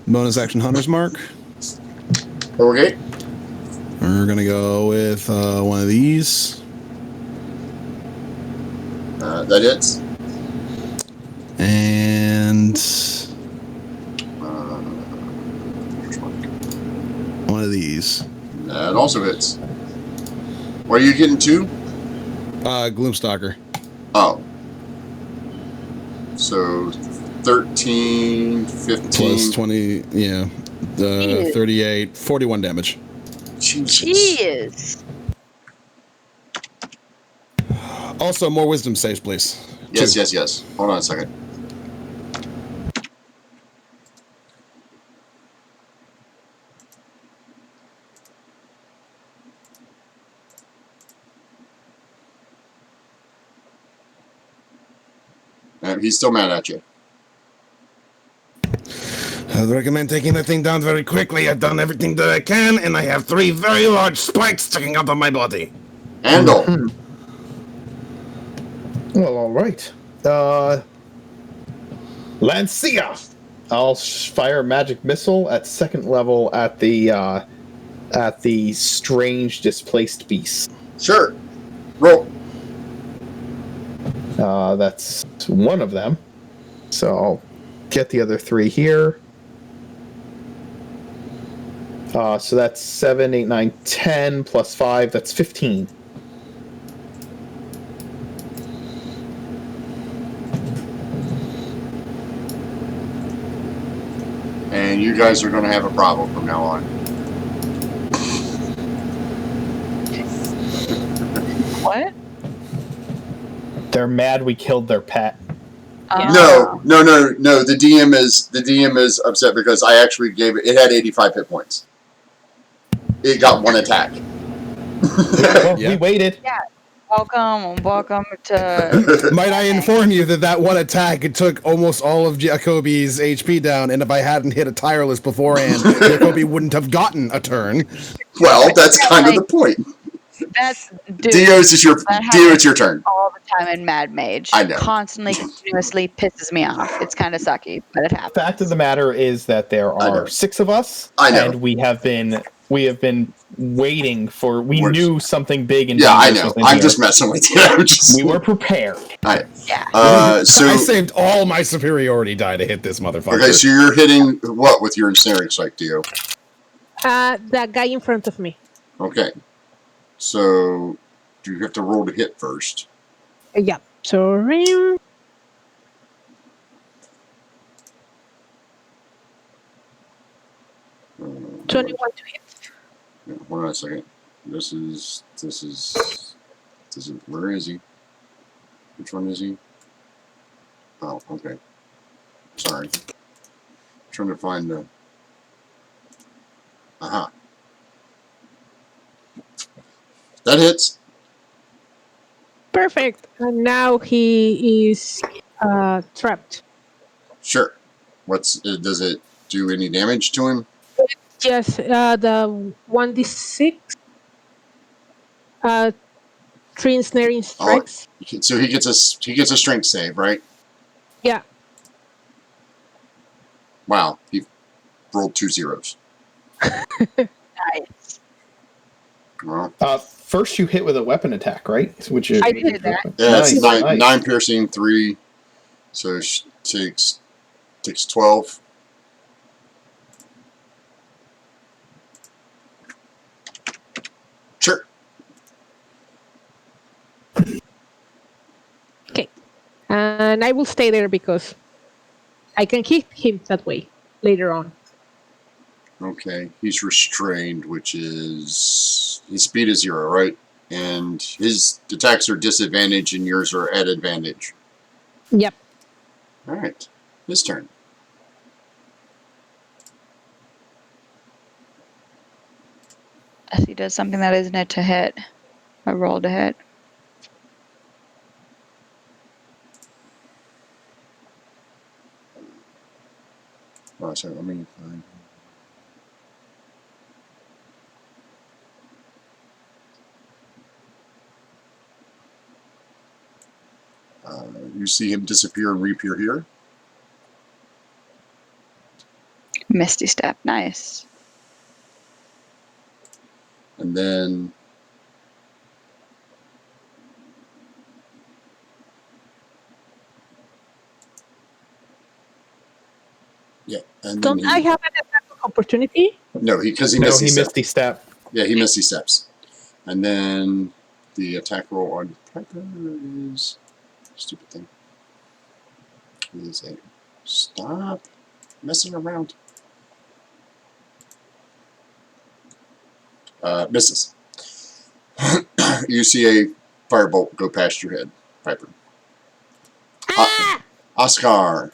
Bonus action Hunter's Mark. Okay. We're gonna go with one of these. That hits. And one of these. That also hits. What are you getting to? Gloomstalker. Oh. So 13, 15. Plus 20, yeah. 38, 41 damage. Jesus. Jeez. Also, more wisdom saves, please. Yes, 2. yes. Hold on a second. He's still mad at you. I'd recommend taking that thing down very quickly. I've done everything that I can, and I have 3 very large spikes sticking out of my body. Andal. Well, all right. Lancia. I'll fire a magic missile at 2nd level at the strange displaced beast. Sure. Roll. That's one of them. So I'll get the other 3 here. So that's 7, 8, 9, 10 plus 5. That's 15. And you guys are going to have a problem from now on. What? They're mad we killed their pet. No. The DM is upset because I actually gave it. It had 85 hit points. It got 1 attack. Well, Yeah. we waited. Welcome to. Might I inform you that one attack, it took almost all of Jacoby's HP down, and if I hadn't hit a tireless beforehand, Jacoby wouldn't have gotten a turn. Well, that's kind of the point. That's dude. Dio, it's your turn. All the time in Mad Mage. I know. Constantly, continuously pisses me off. It's kind of sucky, but it happens. Fact of the matter is that there I know. are 6 of us, I know. and we have been waiting for. We knew something big and Yeah, I dangerous know. was in I'm here. just messing with you. We were prepared. Yeah. So I saved all my superiority die to hit this motherfucker. okay, so you're hitting what with your ensnaring strike, Dio? That guy in front of me. Okay. So do you have to roll to hit first? Yeah. So ring. Uh, 21 to hit. yeah, hold on a second. This is. Where is he? Which one is he? Oh, okay. Sorry. Trying to find the. Aha. That hits. Perfect. And now he is trapped. Sure. Does it do any damage to him? Yes, the 1d6 3 ensnaring strikes. So he gets a strength save, right? Yeah. Wow, he rolled 2 zeros. Nice. Well, First you hit with a weapon attack, right? Which is I did that. yeah, it's Nice, nine, nice. 9 piercing, 3. So she takes 12. Sure. Okay. And I will stay there because I can hit him that way later on. Okay, he's restrained, which is his speed is 0, right? And his attacks are disadvantage, and yours are at advantage. Yep. All right, his turn. As he does something that isn't it to hit. I roll to hit. Oh, sorry, let me. You see him disappear and reappear here. Misty Step. Nice. And then yeah, and then Don't I have an attack of opportunity? no, because he no, misty he steps. misty step. Yeah, he misty steps. And then the attack roll on Piper is stupid thing. Is a stop messing around. Misses. You see a firebolt go past your head, Piper. Ah! Oscar.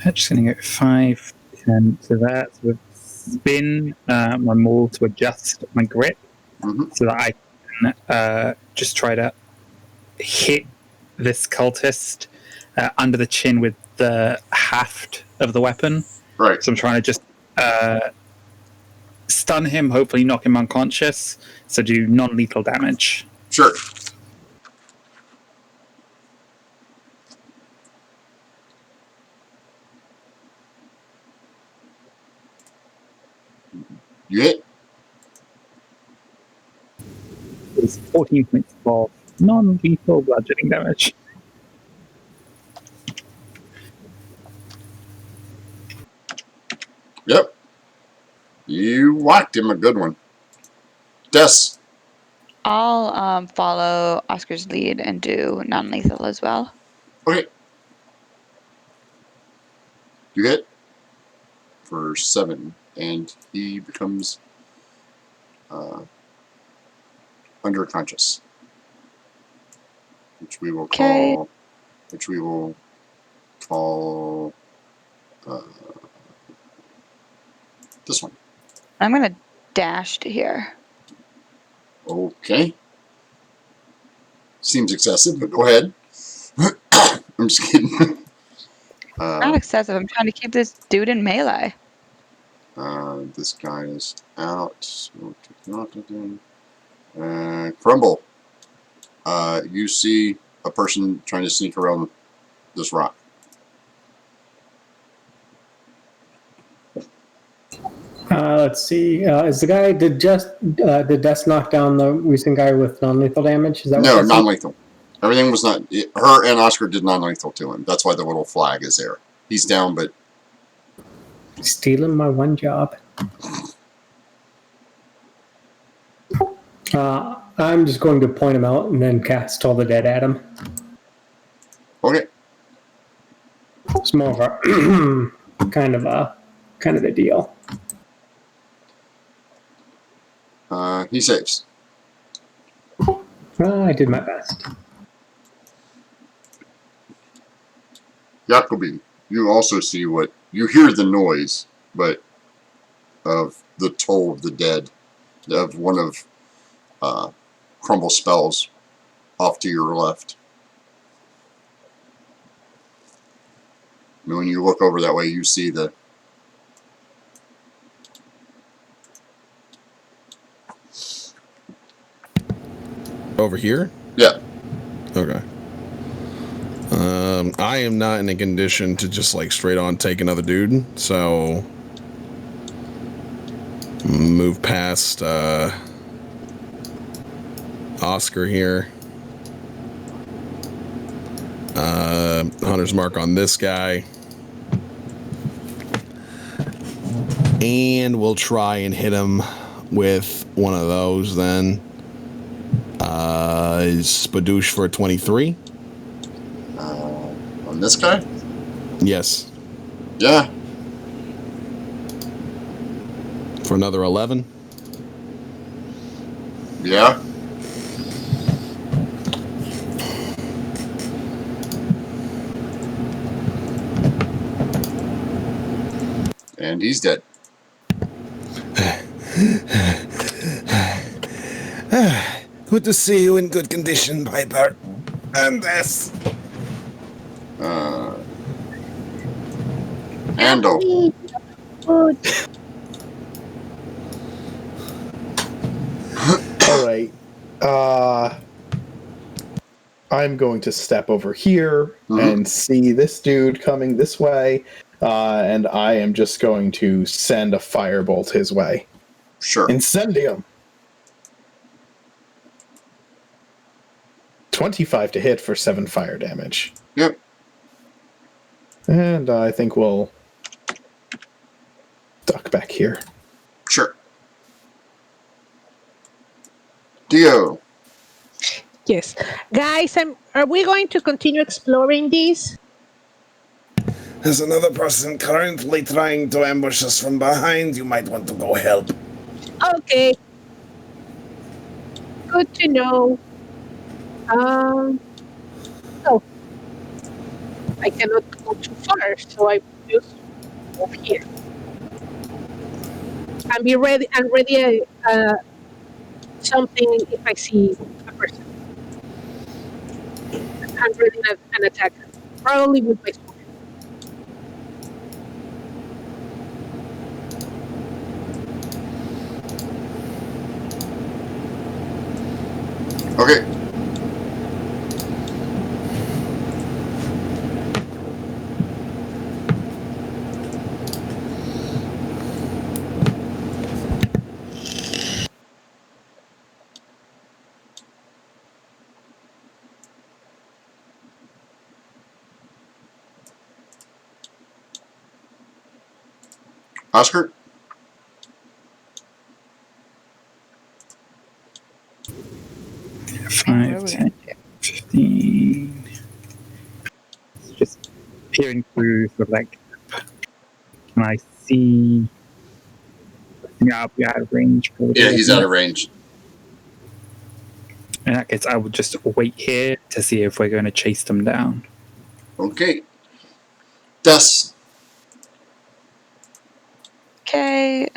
I'm just going to go 5, 10 to that. So spin my maul to adjust my grip Mm-hmm. so that I can just try to hit this cultist under the chin with the haft of the weapon. Right. So I'm trying to just stun him, hopefully knock him unconscious, so do non-lethal damage. Sure. You hit. It's 14 points of non-lethal bludgeoning damage. Yep. You whacked him a good one. Des. I'll follow Oscar's lead and do non-lethal as well. Okay. You hit for 7, and he becomes underconscious, which we will Okay. call. Which we will call this one. I'm gonna dash to here. Okay. Seems excessive, but go ahead. I'm just kidding. Not excessive. I'm trying to keep this dude in melee. This guy is out. Crumble. You see a person trying to sneak around this rock. Let's see. Is the guy did Death knock down the recent guy with non-lethal damage? Is that No, what that's- non-lethal. Everything was not. Her and Oscar did non-lethal to him. That's why the little flag is there. He's down, but stealing my one job? I'm just going to point him out and then cast Toll the Dead at him. okay. It's more of a kind of a deal. He saves. I did my best. Jacobi, you also see what you hear the noise, but of the toll of the dead, of one of Crumble's spells off to your left. And when you look over that way, you see the... Over here? Yeah. Okay. I am not in a condition to just like straight on take another dude, so move past Oscar here. Hunter's mark on this guy. And we'll try and hit him with one of those then. Is Spadoosh for a 23? On this guy? Yes. Yeah. For another 11? Yeah. And he's dead. Good to see you in good condition, Piper. And this. Handle. Good. All right. I'm going to step over here and see this dude coming this way, and I am just going to send a firebolt his way. Sure. Incendium. 25 to hit for 7 fire damage. Yep. And I think we'll duck back here. Sure. Dio. Yes. Guys, are we going to continue exploring this? There's another person currently trying to ambush us from behind. You might want to go help. Okay. Good to know. So I cannot go too far, so I just move here. And be ready. I'm ready. Something if I see a person. I'm ready an attack. Probably with my sword. Okay. Oscar? Five, 10, 15. Just peering through, sort of like, can I see? Yeah, I'll be out of range. Yeah, he's out of range. In that case, I would just wait here to see if we're going to chase them down. Okay. Dust. Okay.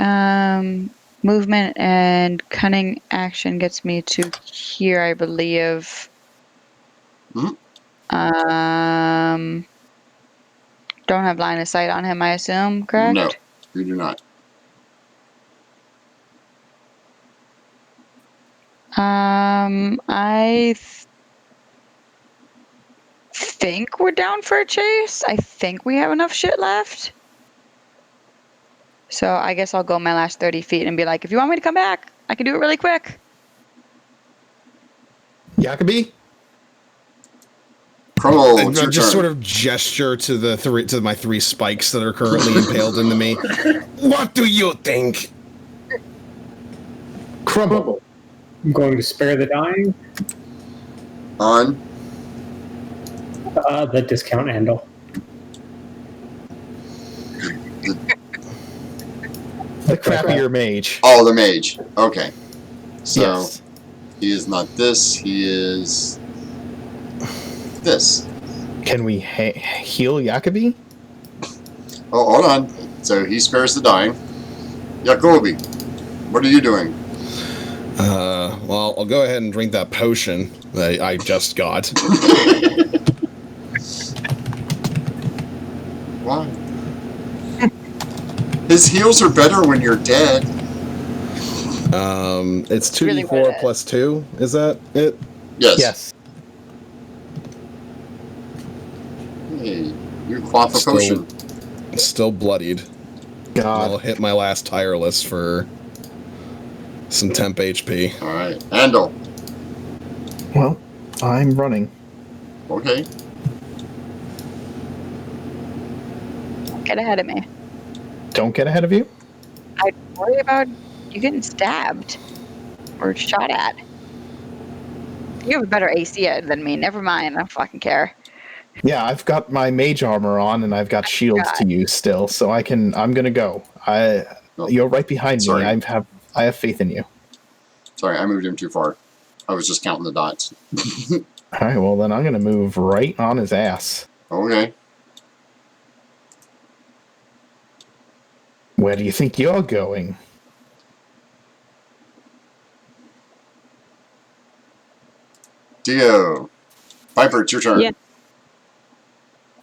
Movement and cunning action gets me to here, I believe. Mhm. Don't have line of sight on him, I assume, correct? No, you do not. I think we're down for a chase. I think we have enough shit left. So I guess I'll go my last 30 feet and be like, if you want me to come back, I can do it really quick. Jacoby? Crumble, And it's your just turn. sort of gesture to my 3 spikes that are currently impaled into me. What do you think? Crumble. I'm going to spare the dying. On. The discount handle. The crappier mage. Oh, the mage. Okay. So, Yes. he is not this. He is this. Can we heal Jacoby? Oh, hold on. So, he spares the dying. Jacoby, what are you doing? Well, I'll go ahead and drink that potion that I just got. His heals are better when you're dead. It's 2d4 Really what it is. plus 2. Is that it? Yes. Yes. Hey, you quaff a Still- potion. Still bloodied. I'll God. hit my last tireless for some temp HP. All right, Andal. Well, I'm running. Okay. Get ahead of me. Don't get ahead of you. I'd worry about you getting stabbed or shot at. You have a better AC than me. Never mind. I don't fucking care. Yeah, I've got my mage armor on and I've got shields to use still, so I'm gonna go. You're right behind Sorry. me. I have faith in you. Sorry, I moved him too far. I was just counting the dots. All right, well then I'm gonna move right on his ass. Okay. Where do you think you're going? Dio. Viper, it's your turn. Yeah.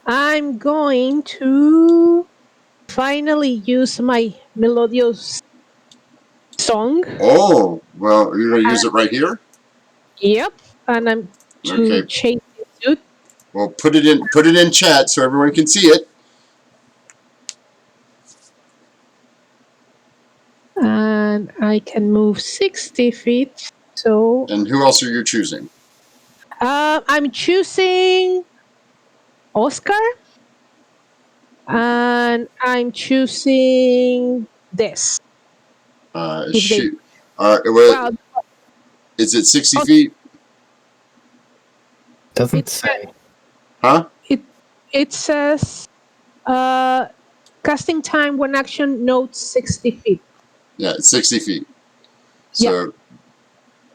I'm going to finally use my melodious song. Oh, well, are you going to use it right here? Yep, and I'm to Okay. change the suit. Well, put it in chat so everyone can see it. And I can move 60 feet. So And who else are you choosing? I'm choosing Oscar. And I'm choosing this. If they- Shoot. Well, Is it 60 Oh. feet? Doesn't It's- say. Huh? it says casting time when action notes 60 feet. Yeah, it's 60 feet. So,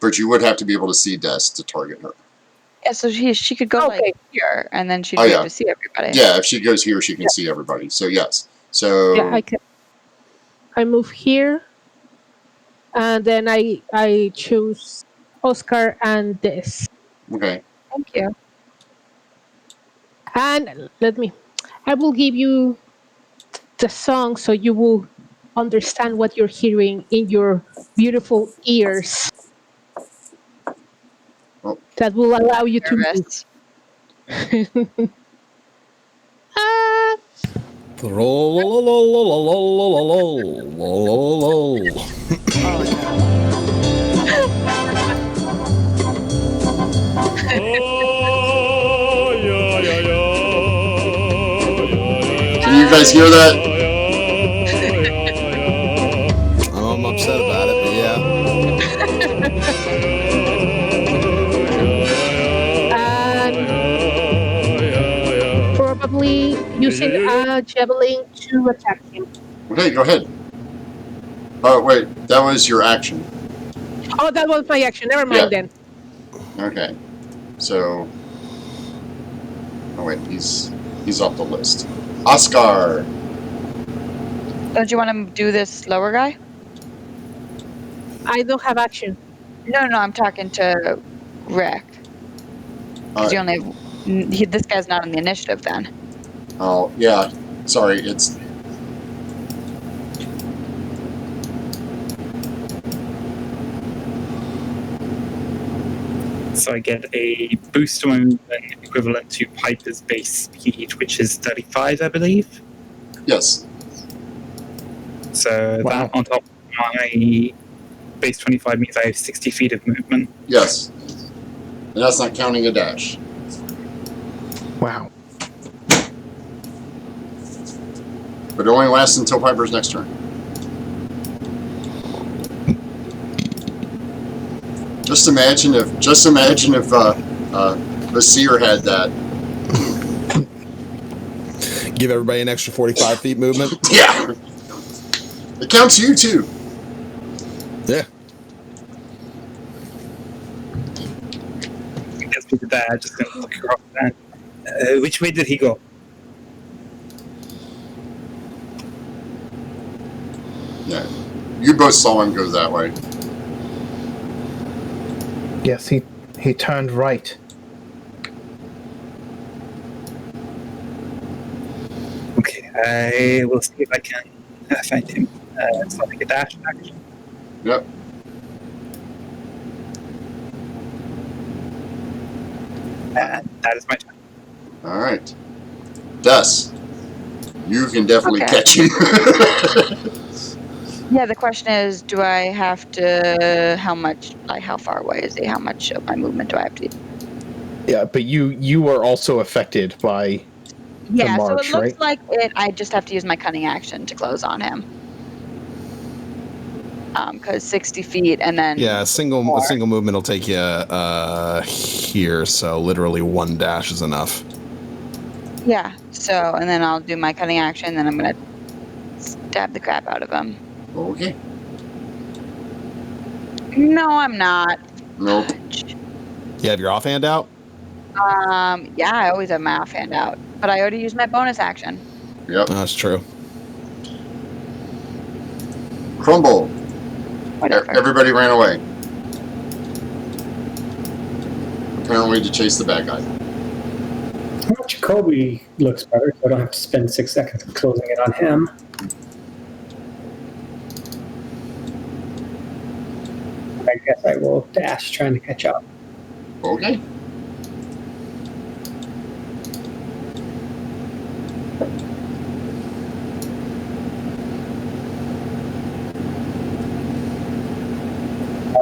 but you would have to be able to see Des to target her. Yeah, so she could go Okay. like here, and then she'd Oh, be yeah. able to see everybody. Yeah, if she goes here, she can see everybody. So, yes. So, Yeah, I move here. And then I choose Oscar and this. okay. Thank you. And I will give you the song so you will understand what you're hearing in your beautiful ears. Oh. That will allow you to move. Nervous. Ah, Can you guys hear that? I'm upset about it, but yeah. and probably using a javelin to attack him. Okay, go ahead. Oh, wait. That was your action. Oh, that was my action. Never mind Yeah. then. Okay. So. Oh, wait. He's off the list. Oscar. Don't you want to do this lower guy? I don't have action. No, I'm talking to Rick. Because you only this guy's not on the initiative then. Oh, yeah. Sorry. It's. So I get a boost to my movement equivalent to Piper's base speed, which is 35, I believe. Yes. So Wow. that on top of my base 25 means I have 60 feet of movement. Yes. And that's not counting a dash. Wow. But it only lasts until Piper's next turn. Just imagine if Vasir had that. Give everybody an extra 45 feet movement. Yeah. It counts you too. Yeah. I guess we did that. I'm just going to look across that. Which way did he go? Yeah. You both saw him go that way. Yes, he turned right. Okay, I will see if I can find him. So I make a dash action. Yep. And that is my turn. All right. Dust. You can definitely Okay. catch him. Yeah, the question is, do I have to, how far away is he? How much of my movement do I have to Yeah, but you are also affected by Yeah, so march, it looks right? like I just have to use my cunning action to close on him. Because 60 feet and then... Yeah, a single Four. movement will take you here, so literally one dash is enough. Yeah, so, and then I'll do my cutting action, then I'm going to stab the crap out of him. Okay. No, I'm not. Nope. You have your offhand out? Yeah, I always have my offhand out. But I already used my bonus action. Yep. That's true. Crumble. Whatever. Everybody ran away. Apparently to chase the bad guy. Jacoby looks better, so I don't have to spend 6 seconds closing it on him. I guess I will dash trying to catch up. Okay.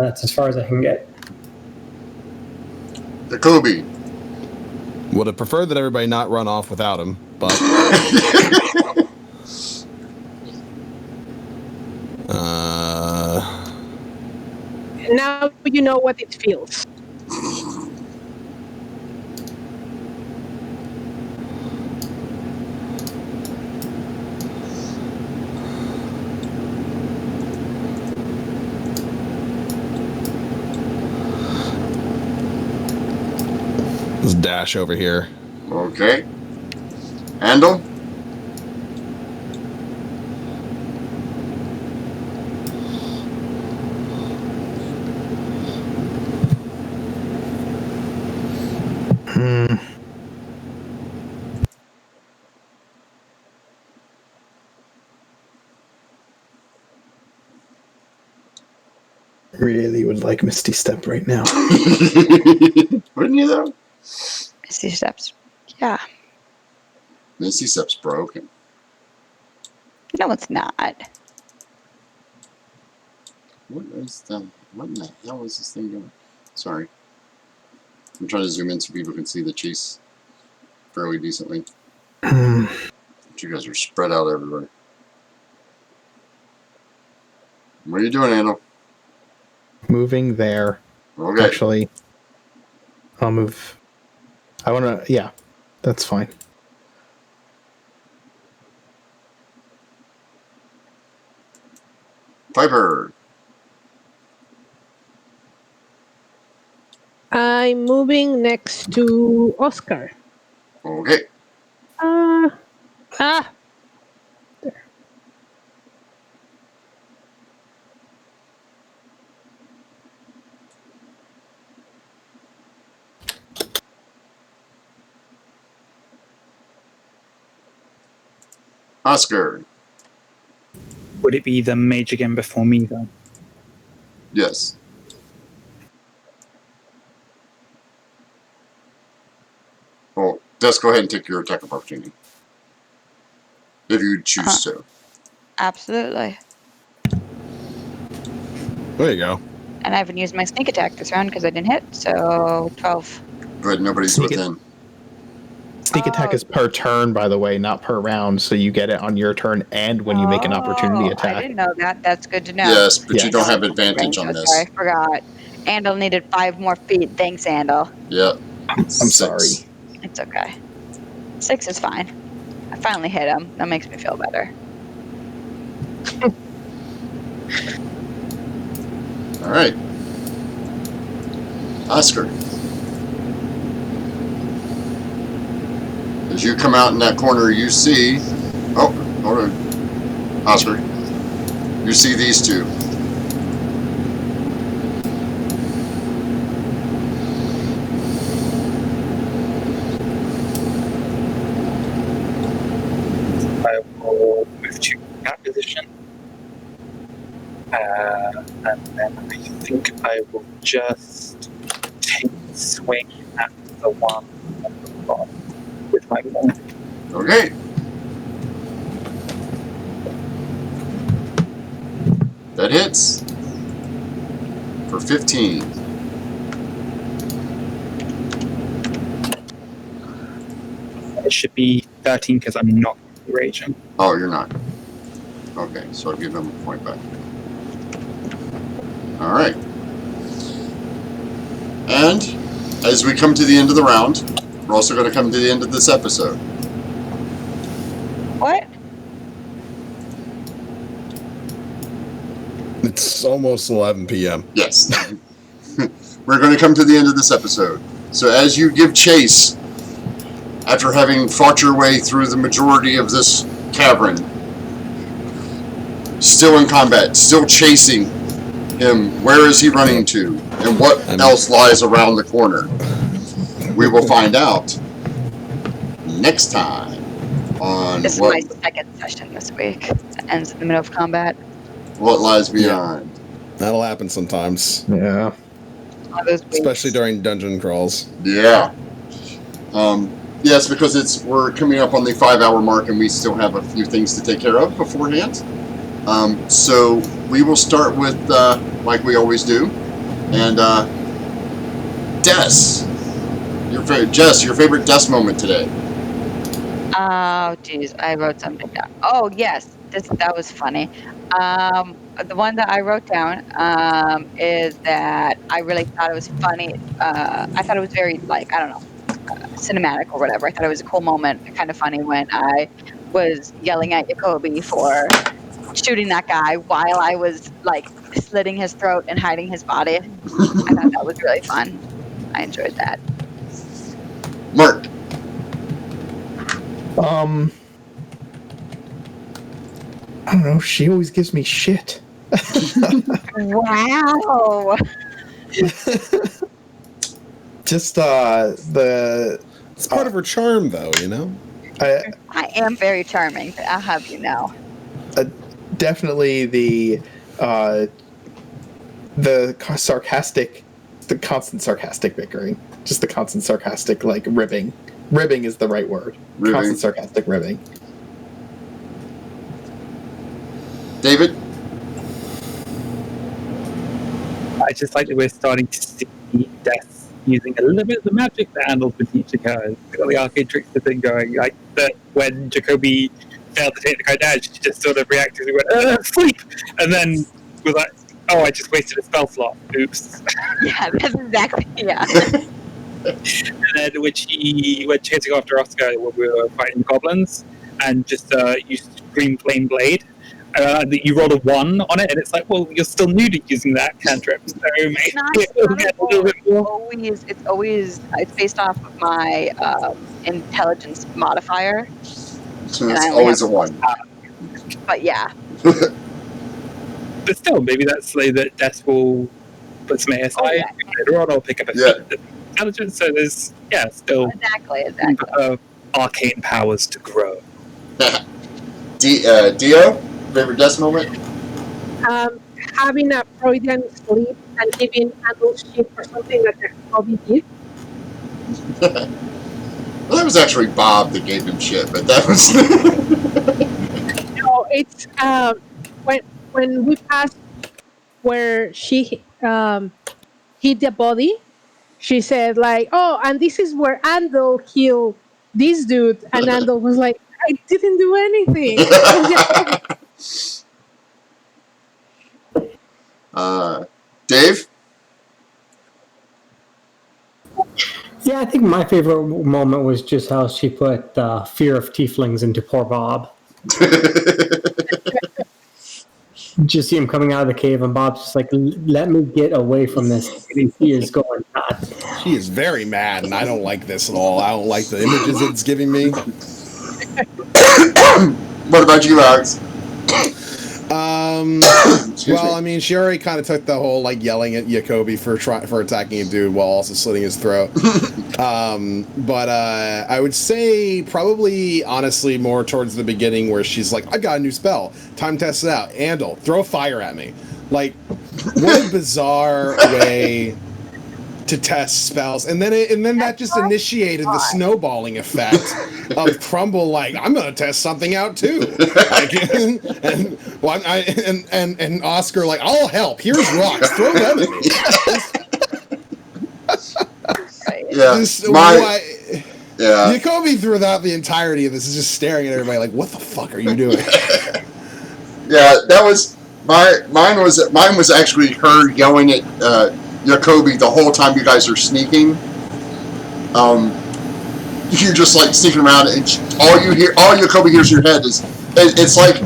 That's as far as I can get. Jacoby. Would have preferred that everybody not run off without him, but Now you know what it feels. let's dash over here. Okay. Handle. Really would like Misty Step right now. Wouldn't you though? Misty Steps. Yeah. Misty Step's broken. No, it's not. What in the hell is this thing doing? Sorry. I'm trying to zoom in so people can see the chase fairly decently. But you guys are spread out everywhere. What are you doing, Andal? Moving there. Okay. Actually, I'll move. I want to. Yeah, that's fine. Piper. I'm moving next to Oscar. Okay. There. Oscar. Would it be the mage again before me, though? Yes. Oh, just go ahead and take your attack of opportunity. If you choose to. Absolutely. There you go. And I haven't used my sneak attack this round because I didn't hit, so 12. But nobody's Sneak it. within. Sneak attack is per turn, by the way, not per round. So you get it on your turn and when you make an opportunity I attack. didn't know that. That's good to know. Yes, but you Yes. don't have advantage on Okay, this. I forgot. Andal needed 5 more feet. Thanks, Andal. Yep. I'm sorry. It's okay. 6 is fine. I finally hit him. That makes me feel better. All right. Oscar. As you come out in that corner, you see... Oh, hold on. Oscar. You see these two. I will move to that position. think I will just take a swing at the one on the bottom with my maul. Okay. That hits for 15. It should be 13 because I'm not raging. Oh, you're not. Okay, so I'll give him a point back. All right. And as we come to the end of the round, we're also going to come to the end of this episode. What? It's almost 11 p.m. Yes. We're going to come to the end of this episode. So as you give chase, after having fought your way through the majority of this cavern, still in combat, still chasing him, where is he running to? And what else lies around the corner? We will find out next time on This is my second session this week. It ends in the middle of combat. What lies beyond. That'll happen sometimes, Yeah. All those weeks. especially during dungeon crawls. Yeah. Yes, because we're coming up on the 5-hour mark and we still have a few things to take care of beforehand. So we will start with, like we always do, and Des. Jess, your favorite Des moment today. Oh, geez, I wrote something down. Oh, yes, that was funny. The one that I wrote down is that I really thought it was funny. I thought it was very, like, I don't know, cinematic or whatever. I thought it was a cool moment, kind of funny when I was yelling at Jacoby for shooting that guy while I was, like, slitting his throat and hiding his body. I thought that was really fun. I enjoyed that. Mark. I don't know. She always gives me shit. Wow. Just the. It's part of her charm, though, you know? I am very charming, I'll have you know. Definitely the sarcastic, the constant sarcastic bickering. Just the constant sarcastic, like, ribbing. Ribbing is the right word. Ribbing. Constant sarcastic ribbing. David? I just like that we're starting to see Death using a little bit of the magic that Andal would teach her. Got the arcade tricks have been going. Like that when Jacoby failed to take the guy down, she just sort of reacted and went, sleep! And then was like, oh, I just wasted a spell slot. Oops. Yeah, that's exactly, yeah. And then when she went chasing after Oscar when we were fighting the goblins and just used Green Flame Blade, you rolled a 1 on it, and it's like, well, you're still new to using that cantrip, so maybe it'll get a little bit more. It's based off of my intelligence modifier. So it's always a 1. But yeah. But still, maybe that's like that Death will put some ASI later on, or pick up a intelligence, so there's, still Exactly. arcane powers to grow. Dio? Favorite Des moment? Having a Freudian sleep and giving Andal shit for something that Jacoby did. Well, that was actually Bob that gave him shit, but that was... No, it's when we passed where she hit the body, she said, like, oh, and this is where Andal killed this dude, and Andal was like, I didn't do anything. Dave? Yeah, I think my favorite moment was just how she put fear of tieflings into poor Bob. Just see him coming out of the cave, and Bob's just like, let me get away from this. He is going nuts. She is very mad, and I don't like this at all. I don't like the images it's giving me. What about you, Alex? Well, I mean, she already kind of took the whole, like, yelling at Jacoby for attacking a dude while also slitting his throat. But I would say probably, honestly, more towards the beginning where she's like, I got a new spell. Time to test it out. Andal, throw fire at me. Like, what a bizarre way to test spells, and then that just initiated the snowballing effect of Crumble. Like, I'm gonna test something out too, like, and Oscar like, I'll help. Here's rocks, throw them at me. Yeah, Jacoby throughout the entirety of this is just staring at everybody like, what the fuck are you doing? Yeah, that was mine was actually her yelling at Jacoby the whole time you guys are sneaking. You're just like sneaking around, and all Jacoby hears in your head is it's like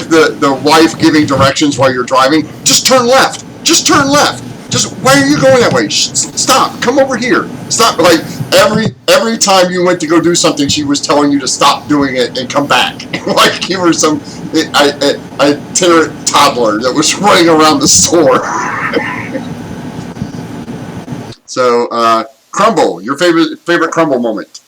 the wife giving directions while you're driving. Just turn left. Just turn left. Just, why are you going that way? Stop. Come over here. Stop. Like, every time you went to go do something, she was telling you to stop doing it and come back. Like you were some itinerant toddler that was running around the store. So, Crumble, your favorite Crumble moment.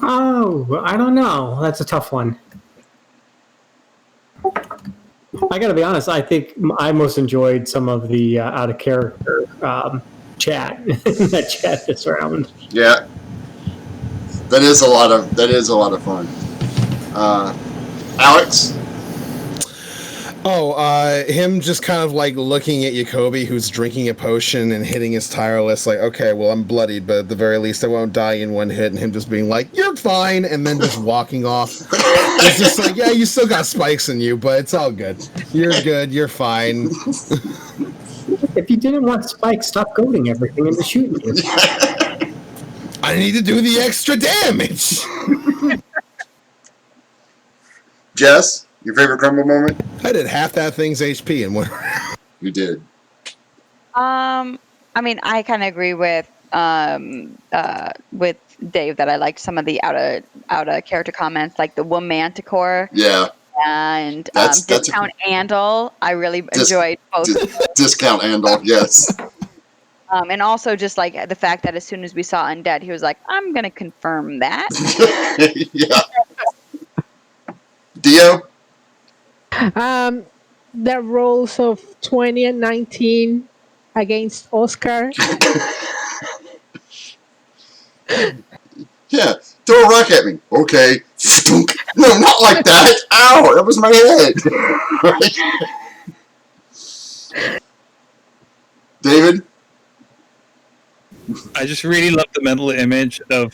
Oh, I don't know. That's a tough one. I gotta be honest, I think I most enjoyed some of the out of character chat that chat this round. Yeah, that is a lot of fun. Alex. Him just kind of like looking at Jacoby, who's drinking a potion and hitting his tireless, like, okay, well, I'm bloodied, but at the very least I won't die in one hit, and him just being like, you're fine, and then just walking off. It's just like, yeah, you still got spikes in you, but it's all good. You're good, you're fine. If you didn't want spikes, stop goading everything into shooting you. I need to do the extra damage! Jess, your favorite Crumble moment? I did half that thing's HP in one round. You did. I mean, I kind of agree with Dave that I liked some of the out of character comments, like the Womanticore. Yeah. And That's Discount Andal. I really enjoyed both. Discount Andal, yes. And also just like the fact that as soon as we saw Undead, he was like, I'm going to confirm that. Yeah. Dio? The rolls of 20 and 19 against Oscar. Yeah, throw a rock at me. Okay. No, not like that. Ow, that was my head. David? I just really love the mental image of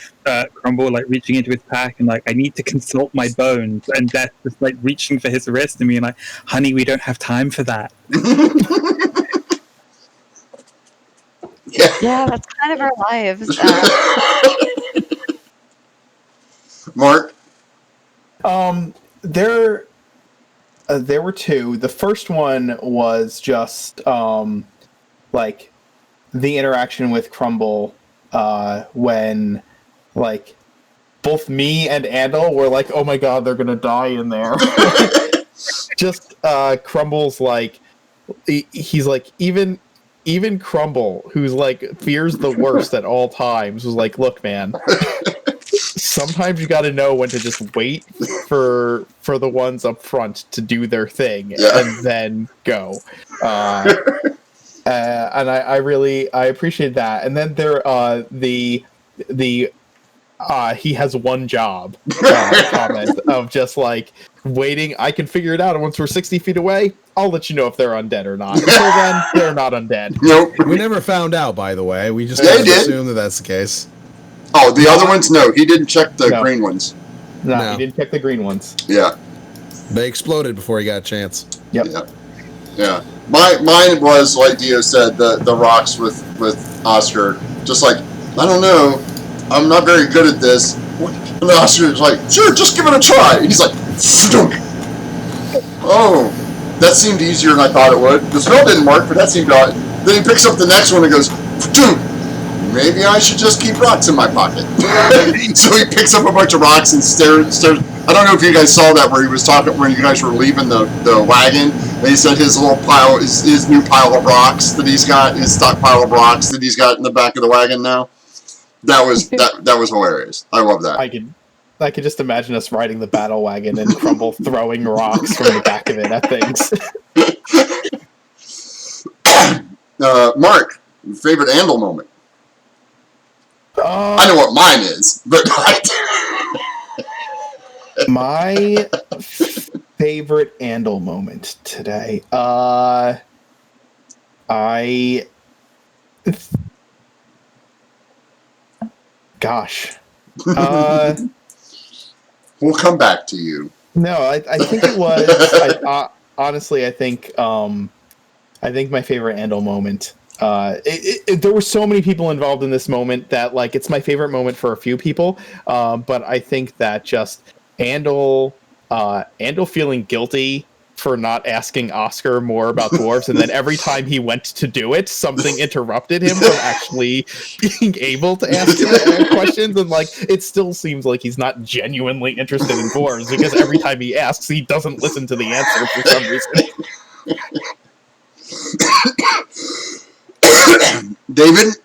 Crumble like reaching into his pack and like, I need to consult my bones, and Death just like reaching for his wrist and being like, honey, we don't have time for that. Yeah, that's kind of our lives. Mark? There were two. The first one was just like the interaction with Crumble when like both me and Andal were like, oh my god, they're gonna die in there. Just Crumble's like, he's like, even Crumble, who's like fears the worst at all times, was like, look, man, sometimes you got to know when to just wait for the ones up front to do their thing, and then go. And I really appreciate that. And then there the he has one job comment of just like waiting. I can figure it out, and once we're 60 feet away, I'll let you know if they're undead or not. Until then, they're not undead. Nope. We never found out, by the way. We just assume that that's the case. Oh, the other ones? No, he didn't check the green ones. No, he didn't check the green ones. Yeah. They exploded before he got a chance. Yep. Yeah. Mine was, like Dio said, the rocks with Oscar. Just like, I don't know, I'm not very good at this. And Oscar's like, sure, just give it a try. And he's like, oh, that seemed easier than I thought it would. The spell didn't work, but that seemed odd. Then he picks up the next one and goes, maybe I should just keep rocks in my pocket. So he picks up a bunch of rocks and stares. I don't know if you guys saw that where he was talking when you guys were leaving the wagon. And he said his little pile, his new pile of rocks that he's got, his stockpile of rocks that he's got in the back of the wagon now. That was hilarious. I love that. I could just imagine us riding the battle wagon and Crumble throwing rocks from the back of it at things. Mark, your favorite Andal moment? I know what mine is, but my favorite Andal moment today. Gosh. we'll come back to you. No, I think it was. Honestly, I think my favorite Andal moment. There were so many people involved in this moment that like it's my favorite moment for a few people. But I think that just Andal feeling guilty for not asking Oscar more about dwarves, and then every time he went to do it, something interrupted him from actually being able to ask him questions, and like it still seems like he's not genuinely interested in dwarves because every time he asks, he doesn't listen to the answer for some reason. David,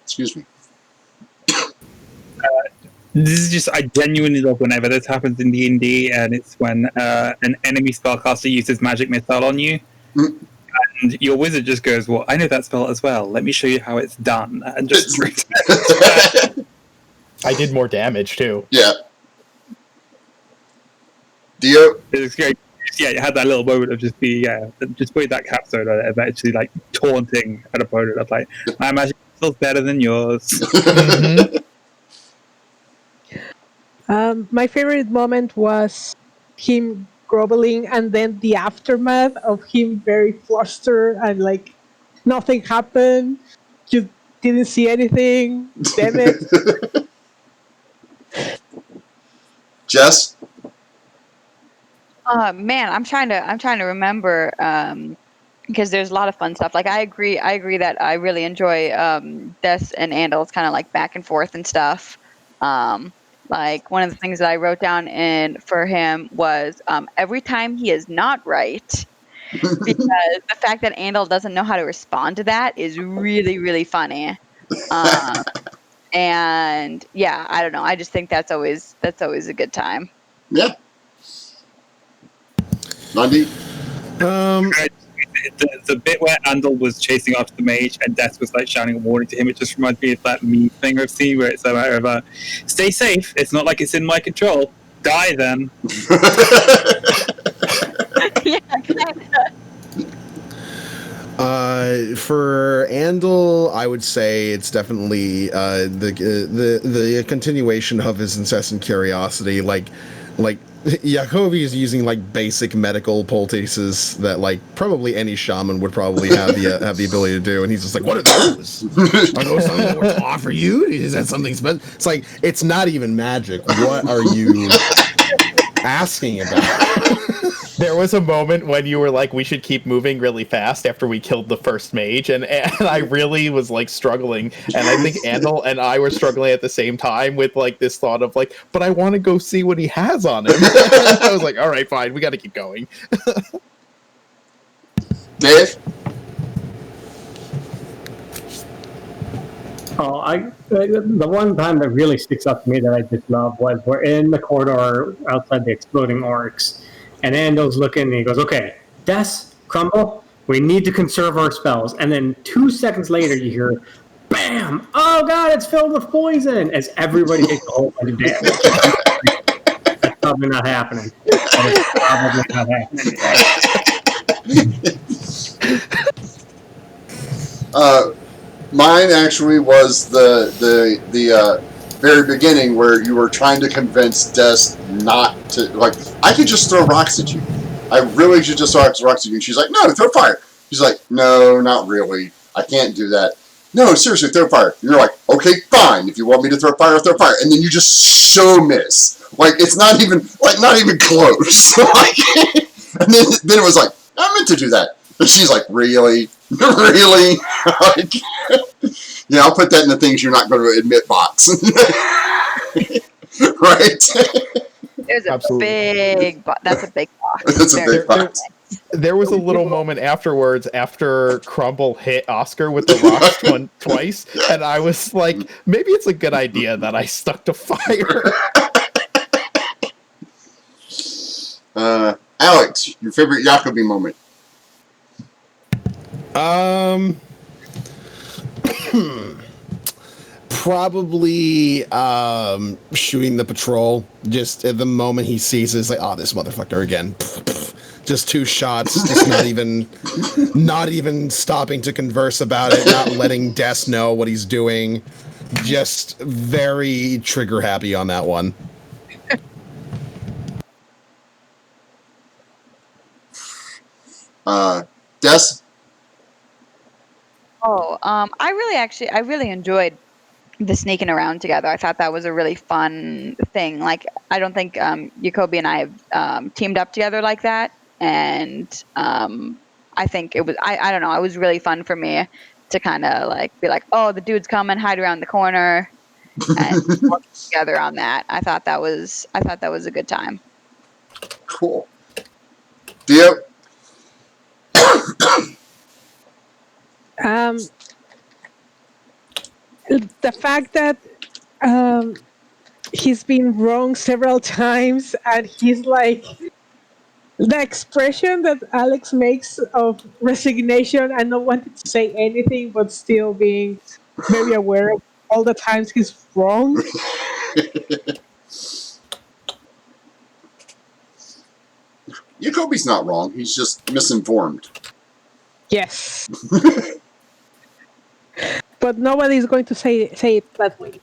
excuse me. This is just, I genuinely love whenever this happens in D&D, and it's when an enemy spellcaster uses magic missile on you, and your wizard just goes, well, I know that spell as well, let me show you how it's done, and just I did more damage, too. Yeah. Dio? It's great. Yeah, you had that little moment of just putting that capstone on it, eventually, like, taunting an opponent. I was like, my magic missile's better than yours. Mm-hmm. My favorite moment was him groveling and then the aftermath of him very flustered and like nothing happened. You didn't see anything. Damn it. Jess? Man, I'm trying to remember because there's a lot of fun stuff. Like I agree that I really enjoy Des and Andal's kind of like back and forth and stuff. Like one of the things that I wrote down for him was every time he is not right, because the fact that Andal doesn't know how to respond to that is really, really funny. And yeah, I don't know. I just think that's always a good time. Yeah. Lundy? The bit where Andal was chasing after the mage and Death was like shouting a warning to him, it just reminds me of that meme thing I've seen where it's a matter of stay safe, it's not like it's in my control, die then. Yeah, kinda. For Andal, I would say it's definitely the continuation of his incessant curiosity, like Jacobi is using like basic medical poultices that like probably any shaman would probably have the ability to do, and he's just like, what are those? Are those something we're to offer you? Is that something special? It's like, it's not even magic. What are you asking about? There was a moment when you were like, we should keep moving really fast after we killed the first mage, and I really was like struggling, and I think Andal and I were struggling at the same time with like this thought of like, but I want to go see what he has on him. I was like, all right, fine, we got to keep going. Dave? Oh, the one time that really sticks up to me that I just love was we're in the corridor outside the exploding orcs, and Andal's looking and he goes, okay, Des, Crumble, we need to conserve our spells. And then 2 seconds later you hear, bam! Oh god, it's filled with poison! As everybody takes a whole bunch of damage. That's probably not happening. That is probably not happening. Mine actually was the very beginning where you were trying to convince Des not to, like, I could just throw rocks at you. I really should just throw rocks at you. And she's like, no, throw fire. She's like, no, not really. I can't do that. No, seriously, throw fire. And you're like, okay, fine. If you want me to throw fire, throw fire. And then you just so miss. Like, it's not even close. Like, and then it was like, I meant to do that. And she's like, really? Really? Like, yeah, I'll put that in the things you're not going to admit box. Right? There's a Absolutely. big box. That's a big box. That's a big box. There was a little moment afterwards after Crumble hit Oscar with the rocks twice, and I was like, maybe it's a good idea that I stuck to fire. Alex, your favorite Jacoby moment? Probably shooting the patrol. Just at the moment he sees it, it's like, oh, this motherfucker again. Just 2 shots, just not even stopping to converse about it, not letting Des know what he's doing. Just very trigger happy on that one. Des? I really enjoyed the sneaking around together. I thought that was a really fun thing. Like, I don't think Jacoby and I have teamed up together like that. And I think it was, I don't know, it was really fun for me to kind of like be like, oh, the dude's coming, hide around the corner, and work together on that. I thought that was a good time. Cool. Dio? The fact that he's been wrong several times, and he's like, the expression that Alex makes of resignation and not wanting to say anything, but still being very aware of all the times he's wrong. Jacoby's not wrong. He's just misinformed. Yes. But nobody's going to say it that way.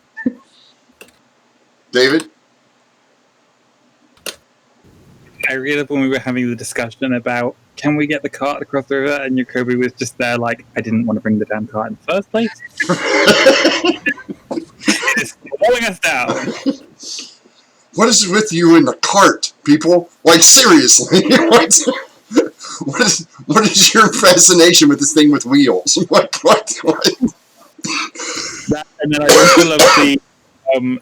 David? I really love when we were having the discussion about, can we get the cart across the river? And Jacoby was just there like, I didn't want to bring the damn cart in the first place. It's slowing us down. What is with you in the cart, people? Like, seriously? What is your fascination with this thing with wheels? What? That, and then I also love the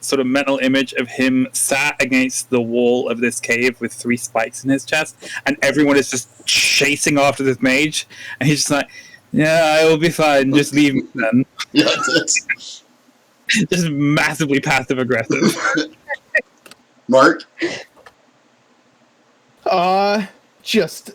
sort of mental image of him sat against the wall of this cave with 3 spikes in his chest, and everyone is just chasing after this mage, and he's just like, yeah, I will be fine, just leave me then. Yeah, that's... Just massively passive aggressive. Mark? Just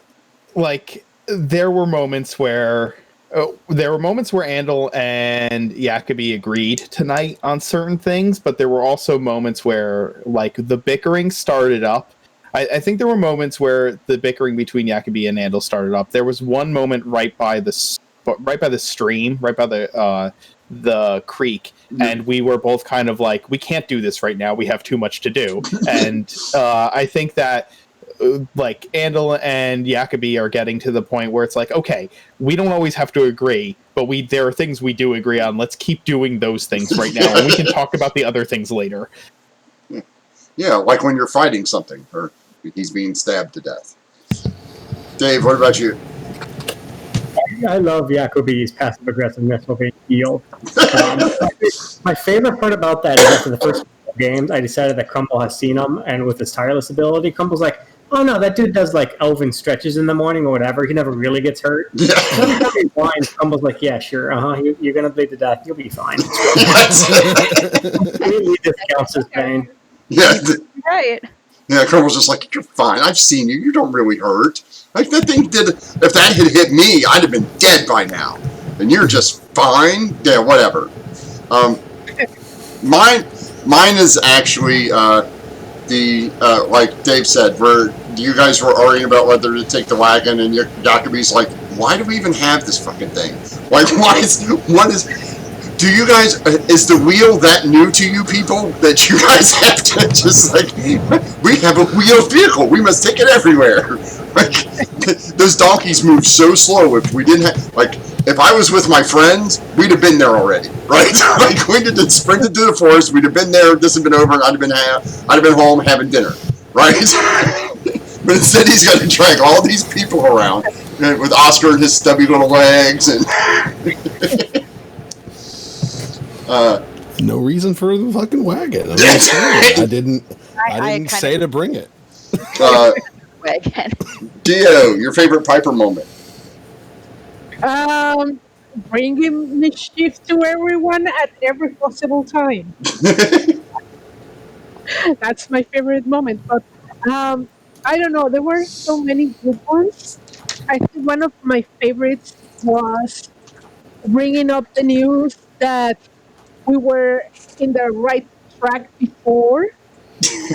like there were moments where Andal and Jacoby agreed tonight on certain things, but there were also moments where like the bickering started up. I think there were moments where the bickering between Jacoby and Andal started up. There was one moment right by the stream, right by the creek, and we were both kind of like, we can't do this right now, we have too much to do. And I think that like Andal and Jacoby are getting to the point where it's like, okay, we don't always have to agree, but there are things we do agree on. Let's keep doing those things right now, and we can talk about the other things later. Yeah, like when you're fighting something, or he's being stabbed to death. Dave, what about you? I love Jacoby's passive aggressiveness while being healed. My favorite part about that is after the first games, I decided that Crumble has seen him, and with his tireless ability, Crumble's like, oh no, that dude does like elven stretches in the morning or whatever. He never really gets hurt. Yeah. Every time he whines, Crumble's like, yeah, sure, you're gonna bleed to death. You'll be fine. He discounts his pain. Yeah. Right. Yeah, Crumble's just like, you're fine. I've seen you. You don't really hurt. Like, that thing did... If that had hit me, I'd have been dead by now. And you're just fine? Yeah, whatever. Mine is actually, like Dave said, where you guys were arguing about whether to take the wagon, and Jacoby's like, why do we even have this fucking thing? Like, do you guys, is the wheel that new to you people that you guys have to just like, we have a wheeled vehicle, we must take it everywhere. Like, those donkeys move so slow. If we didn't have, like, if I was with my friends, we'd have been there already, right? Like, we'd have sprinted through the forest, we'd have been there, this had been over, and I'd have been home having dinner, right? But instead he's got to drag all these people around, with Oscar and his stubby little legs, and... No reason for the fucking wagon. I didn't say to bring it. Wagon. Dio, your favorite Piper moment? Bringing mischief to everyone at every possible time. That's my favorite moment. But I don't know. There were so many good ones. I think one of my favorites was bringing up the news that we were in the right track before,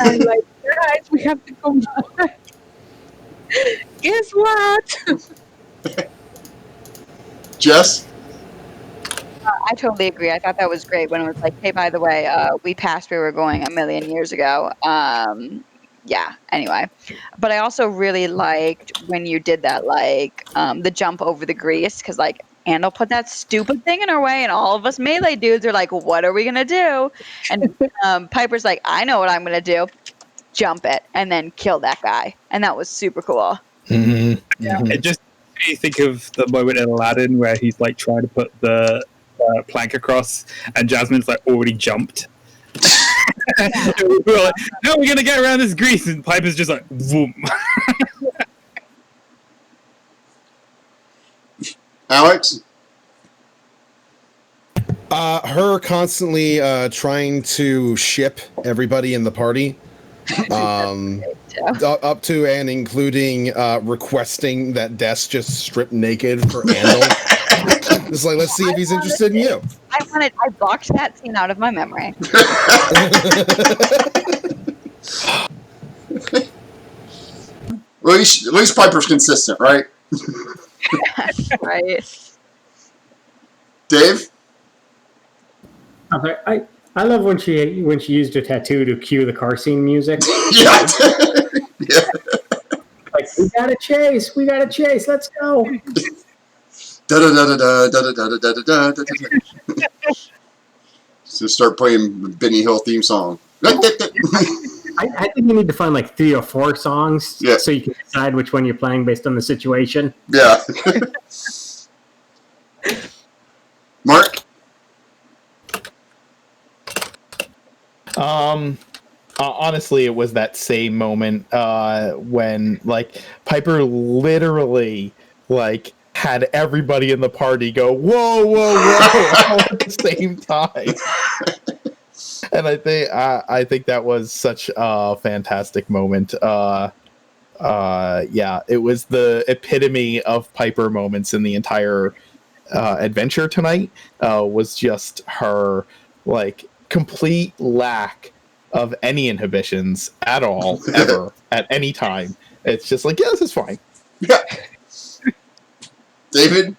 and like, guys, we have to come back. Guess what? Jess? I totally agree. I thought that was great when it was like, hey, by the way, we passed where we were going a million years ago. Yeah, anyway. But I also really liked when you did that, like, the jump over the grease, because, like, Andal put that stupid thing in our way, and all of us melee dudes are like, what are we going to do? And Piper's like, I know what I'm going to do. Jump it, and then kill that guy. And that was super cool. It just made me think of the moment in Aladdin where he's like trying to put the plank across, and Jasmine's like already jumped. We're like, no, we're gonna get around this grease, and Piper's just like, boom. Alex? Her constantly trying to ship everybody in the party. Up to and including requesting that Des just strip naked for Andal. It's like, let's see if he's interested in you. I blocked that scene out of my memory. Well, at least Piper's consistent, right? Right. Dave? I love when she used her tattoo to cue the car scene music. Yeah. Yeah. Like, we gotta chase, let's go. So start playing Benny Hill theme song. I think you need to find like 3 or 4 songs so you can decide which one you're playing based on the situation. Yeah. Mark? Honestly, it was that same moment when like Piper literally like had everybody in the party go whoa whoa whoa all at the same time. And I think that was such a fantastic moment. Yeah, it was the epitome of Piper moments in the entire adventure tonight. Was just her like complete lack of any inhibitions at all, ever, at any time. It's just like, yeah, this is fine. Yeah. David?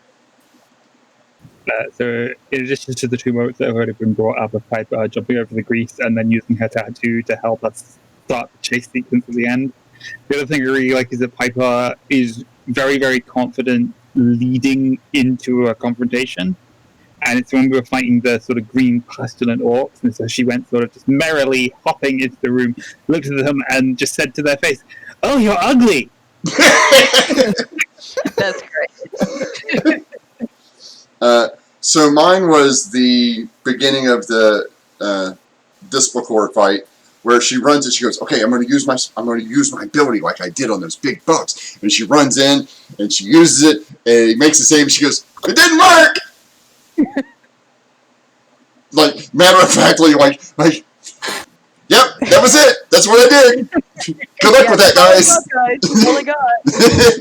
So, in addition to the 2 moments that have already been brought up of Piper jumping over the grease and then using her tattoo to help us start the chase sequence at the end, the other thing I really like is that Piper is very, very confident leading into a confrontation. And it's when we were fighting the sort of green pestilent orcs, and so she went sort of just merrily hopping into the room, looked at them, and just said to their face, "Oh, you're ugly." That's great. So mine was the beginning of the Displacor fight, where she runs and she goes, "Okay, I'm going to use my ability like I did on those big bugs." And she runs in and she uses it, and he makes the save. And she goes, "It didn't work." Like, matter of factly, like, yep, that was it. That's what I did. Good luck with that, guys. That's all I got.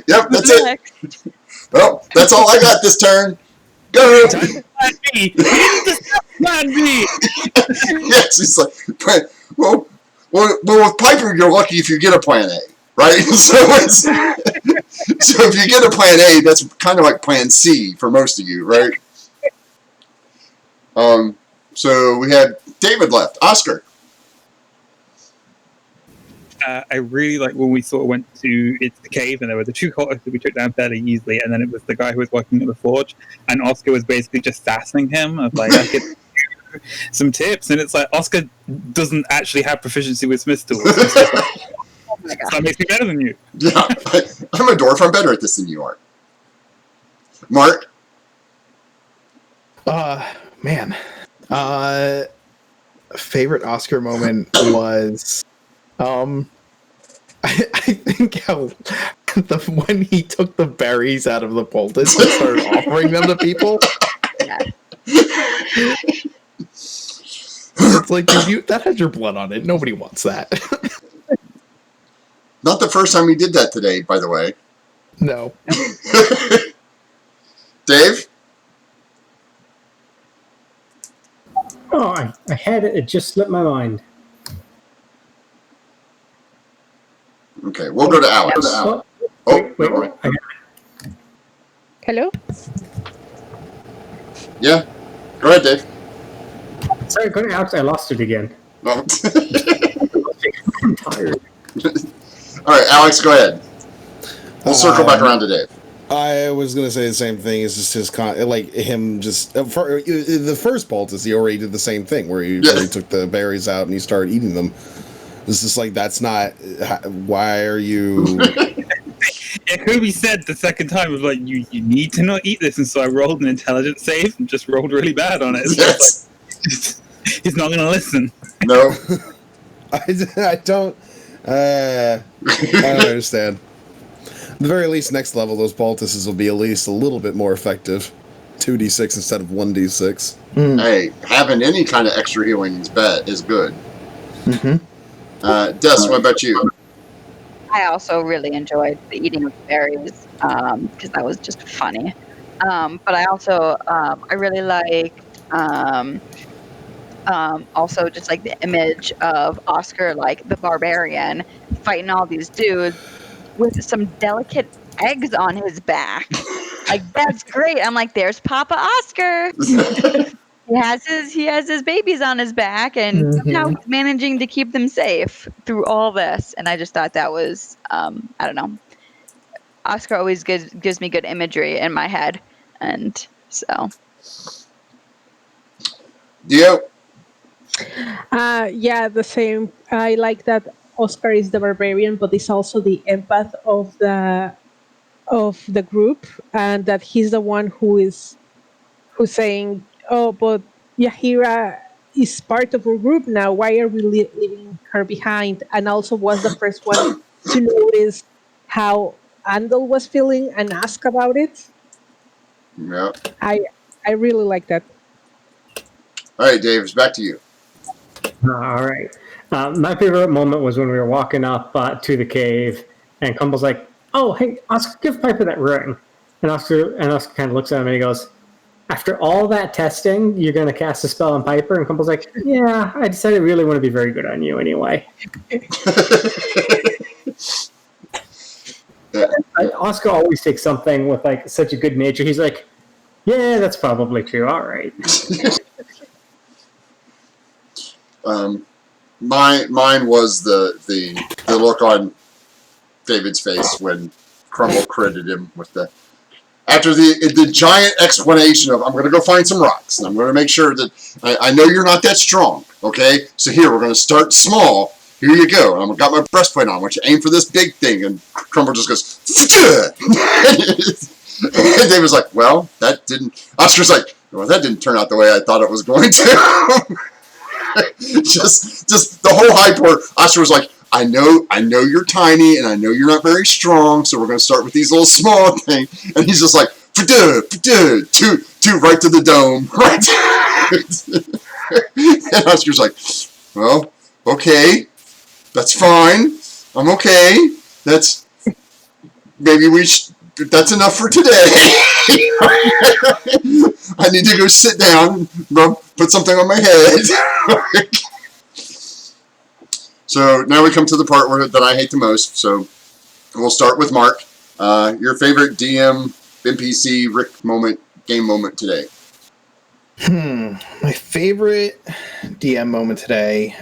Yep, that's it. Well, that's all I got this turn. Go. Plan B. Plan B. Yes, it's like, well, with Piper, you're lucky if you get a plan A, right? So if you get a plan A, that's kind of like plan C for most of you, right? So we had David left. Oscar. I really like when we sort of went to the cave, and there were the 2 cultists that we took down fairly easily, and then it was the guy who was working at the forge, and Oscar was basically just sassing him of like, I could some tips, and it's like Oscar doesn't actually have proficiency with Smith tools. It's just like, so that makes me better than you. Yeah, I'm a dwarf. I'm better at this than you are. Mark. Man. Favorite Oscar moment was I think how when he took the berries out of the poultice and started offering them to people. It's like, that had your blood on it. Nobody wants that. Not the first time he did that today, by the way. No. Dave? Oh, I had it. It just slipped my mind. Okay, we'll go to Alex. Oh, Oh, wait. never mind. Hello? Yeah. Go ahead, Dave. Sorry, go to Alex. I lost it again. No. I'm tired. All right, Alex, go ahead. We'll circle back around to Dave. I was gonna say the same thing. It's just his the first Baltus, he already did the same thing where he took the berries out and he started eating them. It's just like that's not. Why are you? Kobe said the second time was like, you need to not eat this, and so I rolled an intelligence save and just rolled really bad on it. So Yes. he's not gonna listen. No. I don't. I don't understand. At the very least, next level, those Baltuses will be at least a little bit more effective. 2d6 instead of 1d6. Hey, having any kind of extra healing is good. Mm-hmm. Des, what about you? I also really enjoyed the eating of berries because that was just funny. But I also I really liked also just like the image of Oscar, like the barbarian, fighting all these dudes with some delicate eggs on his back. Like, that's great. I'm like, there's Papa Oscar. He has his babies on his back, and somehow he's managing to keep them safe through all this. And I just thought that was, I don't know. Oscar always gives me good imagery in my head, and so. Dio? Yeah, the same. I like that Oscar is the barbarian, but he's also the empath of the group, and that he's the one who's saying, "Oh, but Yahira is part of our group now. Why are we leaving her behind?" And also was the first one to notice how Andal was feeling and ask about it. Yeah. I really like that. All right, Dave, it's back to you. All right. My favorite moment was when we were walking up to the cave, and Crumble's like, "Oh, hey, Oscar, give Piper that ring." And Oscar kind of looks at him and he goes, "After all that testing, you're going to cast a spell on Piper?" And Crumble's like, "Yeah, I decided I really want to be very good on you anyway." Oscar always takes something with like such a good nature. He's like, "Yeah, that's probably true. All right." Mine was the look on David's face when Crumble credited him with after the giant explanation of, I'm going to go find some rocks, and I'm going to make sure that I know you're not that strong, okay? So here, we're going to start small. Here you go. I've got my breastplate on. I want you to aim for this big thing. And Crumble just goes, and David's like, well, that didn't... Oscar's like, well, that didn't turn out the way I thought it was going to. just the whole hype where Oscar was like, I know you're tiny and I know you're not very strong, so we're going to start with these little small things. And he's just like, two right to the dome. Right. And Oscar's like, well, okay, that's fine. I'm okay. That's enough for today. I need to go sit down, put something on my head. So now we come to the part that I hate the most. So we'll start with Mark. Your favorite DM, NPC, Rick game moment today? My favorite DM moment today.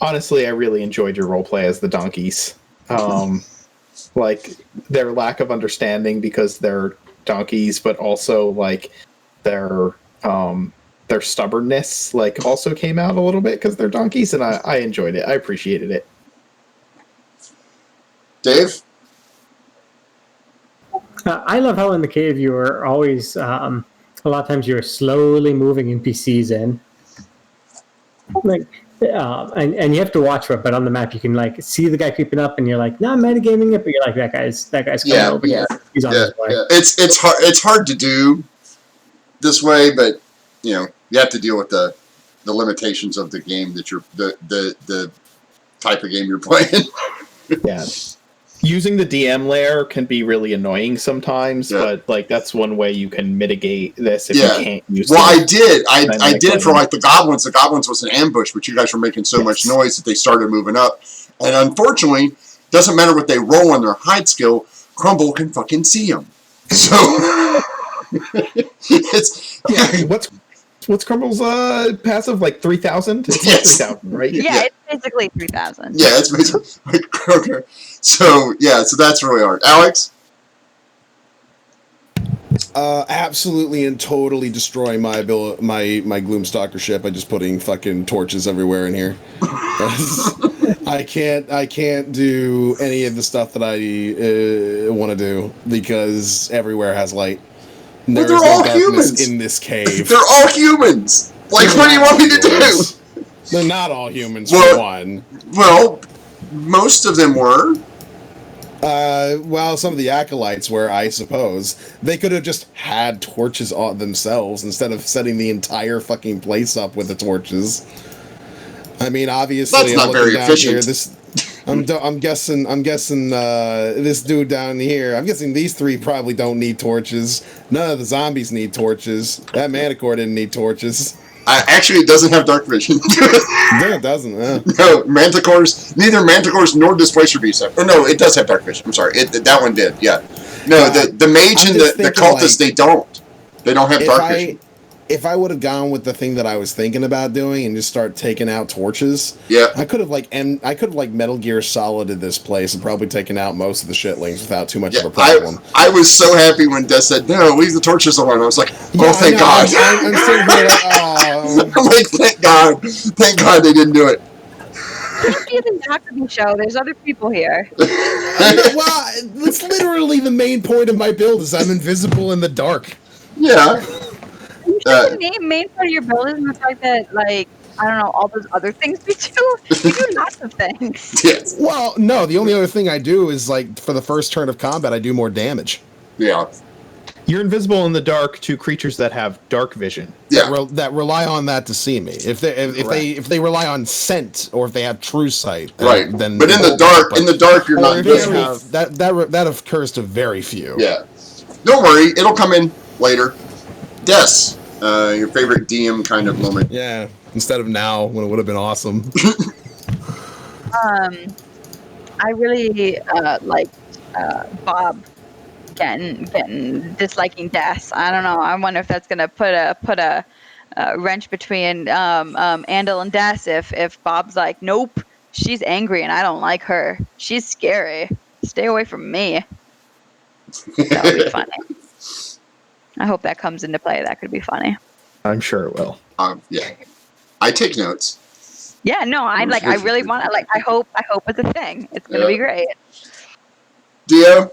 Honestly, I really enjoyed your roleplay as the donkeys. Like their lack of understanding because they're donkeys, but also like their stubbornness like also came out a little bit because they're donkeys, and I enjoyed it. I appreciated it. Dave? I love how in the cave you were always a lot of times you're slowly moving NPCs in, like and you have to watch for it, but on the map you can like see the guy creeping up and you're like, no, I'm metagaming it, but you're like, that guy's coming over here. He's on his way. Yeah. It's hard to do this way, but you have to deal with the limitations of the game that you're the type of game you're playing. Yeah. Using the DM layer can be really annoying sometimes, but like that's one way you can mitigate this if you can't use Well, it. I did for like the goblins. The goblins was an ambush, but you guys were making so much noise that they started moving up. And unfortunately, doesn't matter what they roll on their hide skill, Crumble can fucking see them. So it's what's Crumble's passive, like 3,000? It's like 3,000, right? Yeah, it's basically 3,000. Yeah, it's basically like, okay. So that's really hard. Alex? Absolutely and totally destroy my Gloomstalker ship by just putting fucking torches everywhere in here. I can't do any of the stuff that I want to do because everywhere has light. But they're all humans in this cave. They're all humans. Like, what do you want me to do? They're not all humans, for one. Well, most of them were. Well, some of the acolytes were, I suppose. They could have just had torches on themselves instead of setting the entire fucking place up with the torches. I mean, obviously, that's not very efficient. I'm guessing this dude down here. I'm guessing these three probably don't need torches. None of the zombies need torches. That Manticore didn't need torches. Actually, it doesn't have dark vision. No, it doesn't. No, Manticores. Neither Manticores nor Displacer Beasts have. Oh no, it does have dark vision. I'm sorry, that one did. Yeah. No, the mage and the cultist, they don't. They don't have dark vision. If I would have gone with the thing that I was thinking about doing and just start taking out torches, I could have like Metal Gear Solided this place and probably taken out most of the shitlings without too much of a problem. I was so happy when Des said, "No, leave the torches alone." I was like, "Oh, thank God!" I'm sitting here like, oh. I'm like, thank God they didn't do it. This isn't a Huckabee show. There's other people here. Well, that's literally the main point of my build is I'm invisible in the dark. Yeah. The main part of your build is the fact that, like, I don't know, all those other things we do. We do lots of things. Yes. Well, no, the only other thing I do is, like, for the first turn of combat, I do more damage. Yeah. You're invisible in the dark to creatures that have dark vision. Yeah. That rely on that to see me. If they rely on scent or if they have true sight, then But in the dark, you're not visible. That occurs to very few. Yeah. Don't worry, it'll come in later. Des, your favorite DM kind of moment. Yeah. Instead of now, when it would have been awesome. I really liked Bob getting disliking Des. I don't know. I wonder if that's gonna put a wrench between Andal and Des. If Bob's like, nope, she's angry and I don't like her. She's scary. Stay away from me. That would be funny. I hope that comes into play. That could be funny. I'm sure it will. Yeah. I take notes. Yeah, no, I really want to, I hope it's a thing. It's going to be great. Dio?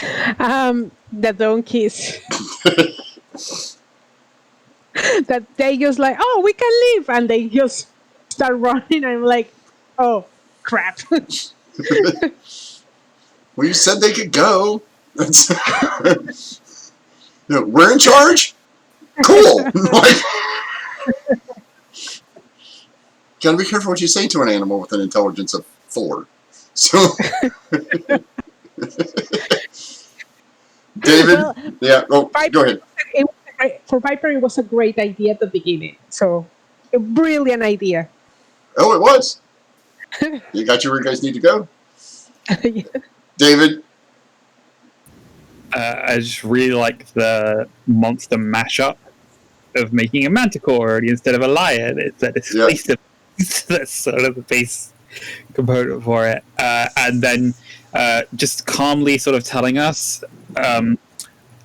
The donkeys. That they just like, oh, we can leave. And they just start running. I'm like, oh, crap. Well, you said they could go. We're in charge? Cool. Gotta be careful what you say to an animal with an intelligence of 4. So, David? Go ahead. For Viper, it was a great idea at the beginning. So, a brilliant idea. Oh, it was. You got you where you guys need to go? Yeah. David? I just really like the monster mashup of making a manticore instead of a lion. It's at least that's sort of the base component for it. And then just calmly sort of telling us, I'm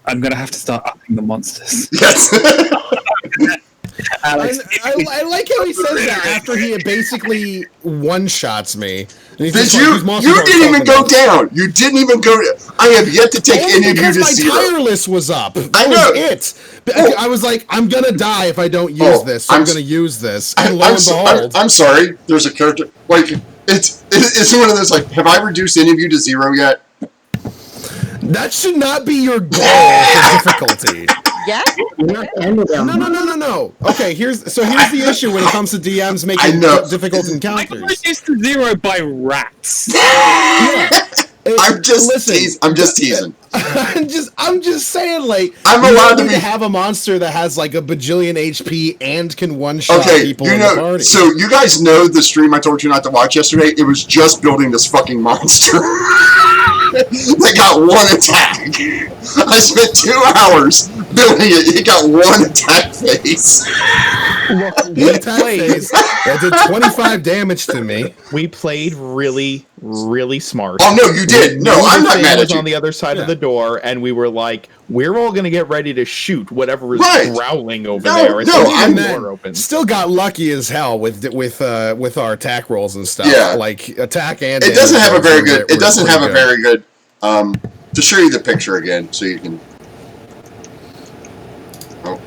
going to have to start upping the monsters. Yes. I like how he says that after he basically one-shots me. Did you didn't even go down. You didn't even go down. I have yet to take any of you to zero. My tire list was up. I know. I was like, I'm going to die if I don't use this. So I'm going to use this. And lo and behold. I'm sorry. There's a character. Like, it's one of those, like, have I reduced any of you to 0 yet? That should not be your goal for difficulty. Yes. You're not ending them. No. Okay, here's the issue when it comes to DMs I making know. difficult I encounters. got reduced to 0 by rats. I'm just Listen, teasing. I'm just teasing. I'm just saying, like, I'm you allowed don't to need be- have a monster that has like a bajillion HP and can one-shot Okay, people you in the party. so you guys know the stream I told you not to watch yesterday? It was just building this fucking monster. They got one attack. I spent 2 hours building it. It got one attack phase. One attack phase, that did 25 damage to me. We played really, really smart. Oh, no, you did. No, We knew I'm the not thing mad was at you. on the other side of Yeah. the door, and we were like, we're all going to get ready to shoot whatever is Right. growling over No, there. As no, soon as I'm the then door opens. still got lucky as hell with our attack rolls and stuff. Yeah. Like attack and It doesn't damage have a very rolls good. were It doesn't pretty have a good. very good. To show you the picture again, so you can. Oh.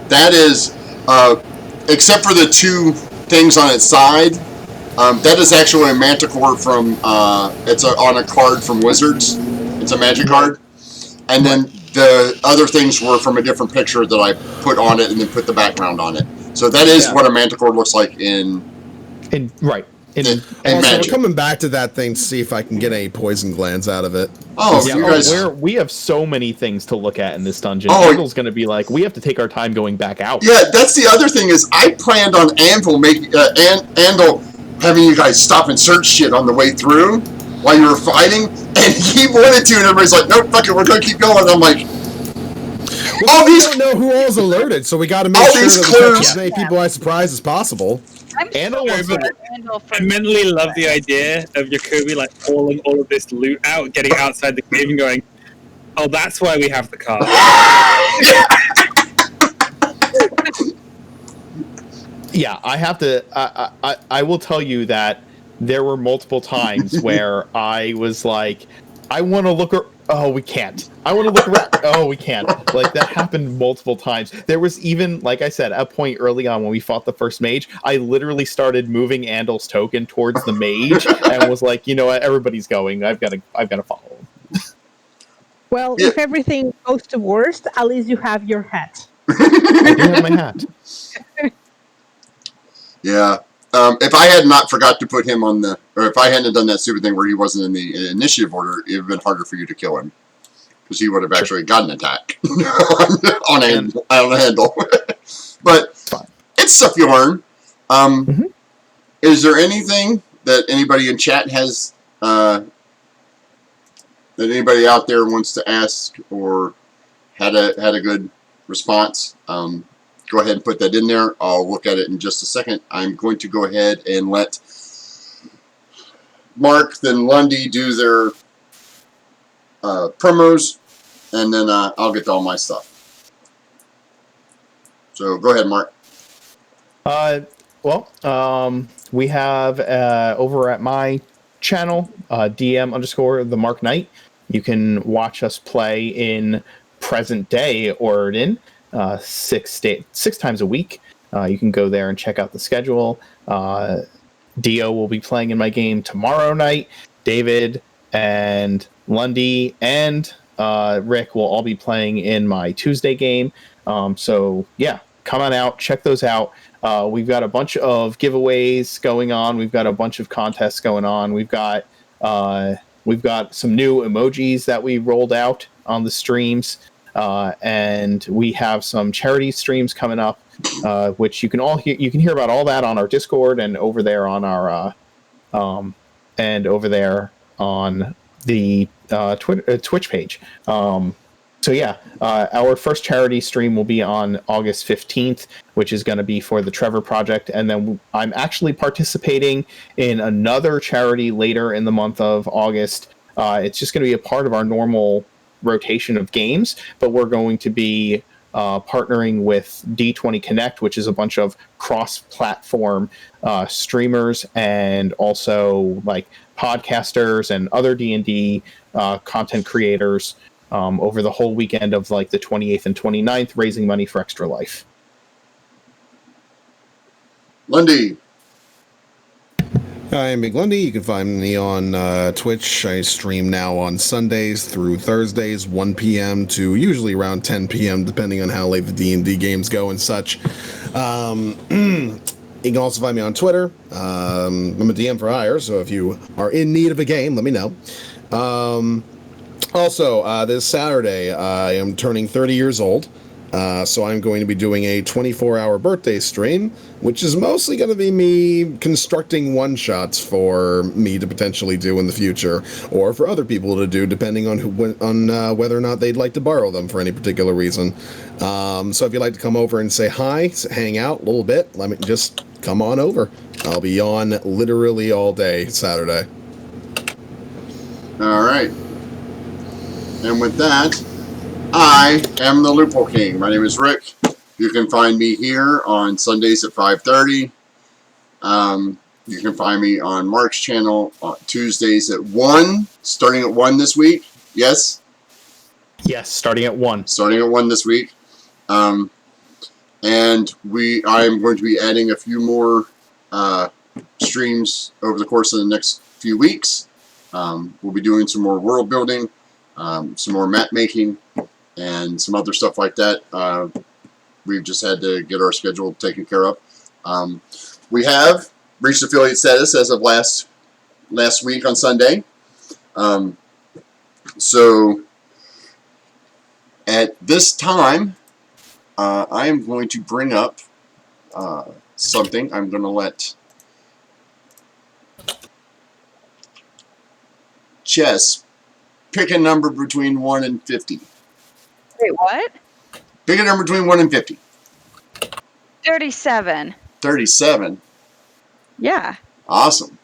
That is, except for the 2 things on its side, that is actually a Manticore from. It's on a card from Wizards. It's a magic card, and then the other things were from a different picture that I put on it, and then put the background on it. So that is Yeah. what a Manticore looks like in. In And Also, we're magic. coming back to that thing to see if I can get any poison glands out of it. Oh, yeah, you guys. we have so many things to look at in this dungeon. Oh, Anvil's going to be like, we have to take our time going back out. Yeah, that's the other thing is I planned on Anvil Anvil having you guys stop and search shit on the way through while you were fighting, and he wanted to, and everybody's like, "Nope, fuck it, we're gonna keep going." I'm like, Well, all we these, don't know who all's alerted, so we got to make all sure these that we catch clues- as many people by surprise as possible. I'm Andal so wants to- mad at Andal for I mentally love the idea of Yakubi like pulling all of this loot out, getting outside the cave and going, oh, that's why we have the car. Yeah, I have to. I will tell you that there were multiple times where I was like, I want to look. Oh, we can't. I want to look around. Oh, we can't. Like that happened multiple times. There was even, like I said, a point early on when we fought the first mage. I literally started moving Andal's token towards the mage and was like, you know what? Everybody's going. I've got to follow him. Well, Yeah. if everything goes to worst, at least you have your hat. I do have my hat. yeah. If I had not forgot to put him on or if I hadn't done that stupid thing where he wasn't in the initiative order, it would have been harder for you to kill him. Because he would have actually gotten an attack on a handle. But Fine. it's stuff you learn. Mhm. Is there anything that anybody in chat has, that anybody out there wants to ask or had a good response? Go ahead and put that in there. I'll look at it in just a second. I'm going to go ahead and let Mark, then Lundy do their promos, and then I'll get to all my stuff. So go ahead, Mark. We have over at my channel, DM_ the Mark Knight. You can watch us play in present day Oregon 6 times a week. You can go there and check out the schedule. Dio will be playing in my game tomorrow night. David and Lundy and Rick will all be playing in my Tuesday game. So yeah, come on out, check those out. We've got a bunch of giveaways going on. We've got a bunch of contests going on. We've got some new emojis that we rolled out on the streams. And we have some charity streams coming up, which you can hear about all that on our Discord and over there on our on the Twitch page. So yeah, our first charity stream will be on August 15th, which is going to be for the Trevor Project, and then I'm actually participating in another charity later in the month of August. It's just going to be a part of our normal rotation of games, but we're going to be partnering with D20 Connect, which is a bunch of cross-platform streamers and also like podcasters and other D&D content creators over the whole weekend of like the 28th and 29th, raising money for Extra Life. Lundy. I am Big Lundy. You can find me on Twitch. I stream now on Sundays through Thursdays, 1 p.m. to usually around 10 p.m., depending on how late the D&D games go and such. You can also find me on Twitter. I'm a DM for hire, so if you are in need of a game, let me know. Also, this Saturday, I am turning 30 years old. So I'm going to be doing a 24-hour birthday stream, which is mostly going to be me constructing one-shots for me to potentially do in the future, or for other people to do, depending on whether or not they'd like to borrow them for any particular reason. So if you'd like to come over and say hi, hang out a little bit, let me just come on over. I'll be on literally all day Saturday. All right. And with that, I am the Loophole King. My name is Rick. You can find me here on Sundays at 5:30. You can find me on Mark's channel on Tuesdays at 1, starting at 1 this week. Yes? Yes, starting at 1. Starting at 1 this week. And I am going to be adding a few more streams over the course of the next few weeks. We'll be doing some more world building, some more map making, and some other stuff like that. We've just had to get our schedule taken care of. We have reached affiliate status as of last week on Sunday. So at this time, I am going to bring up something. I'm going to let Chess pick a number between 1 and 50. Wait, what? Pick a number between 1 and 50. 37. 37. Yeah. Awesome.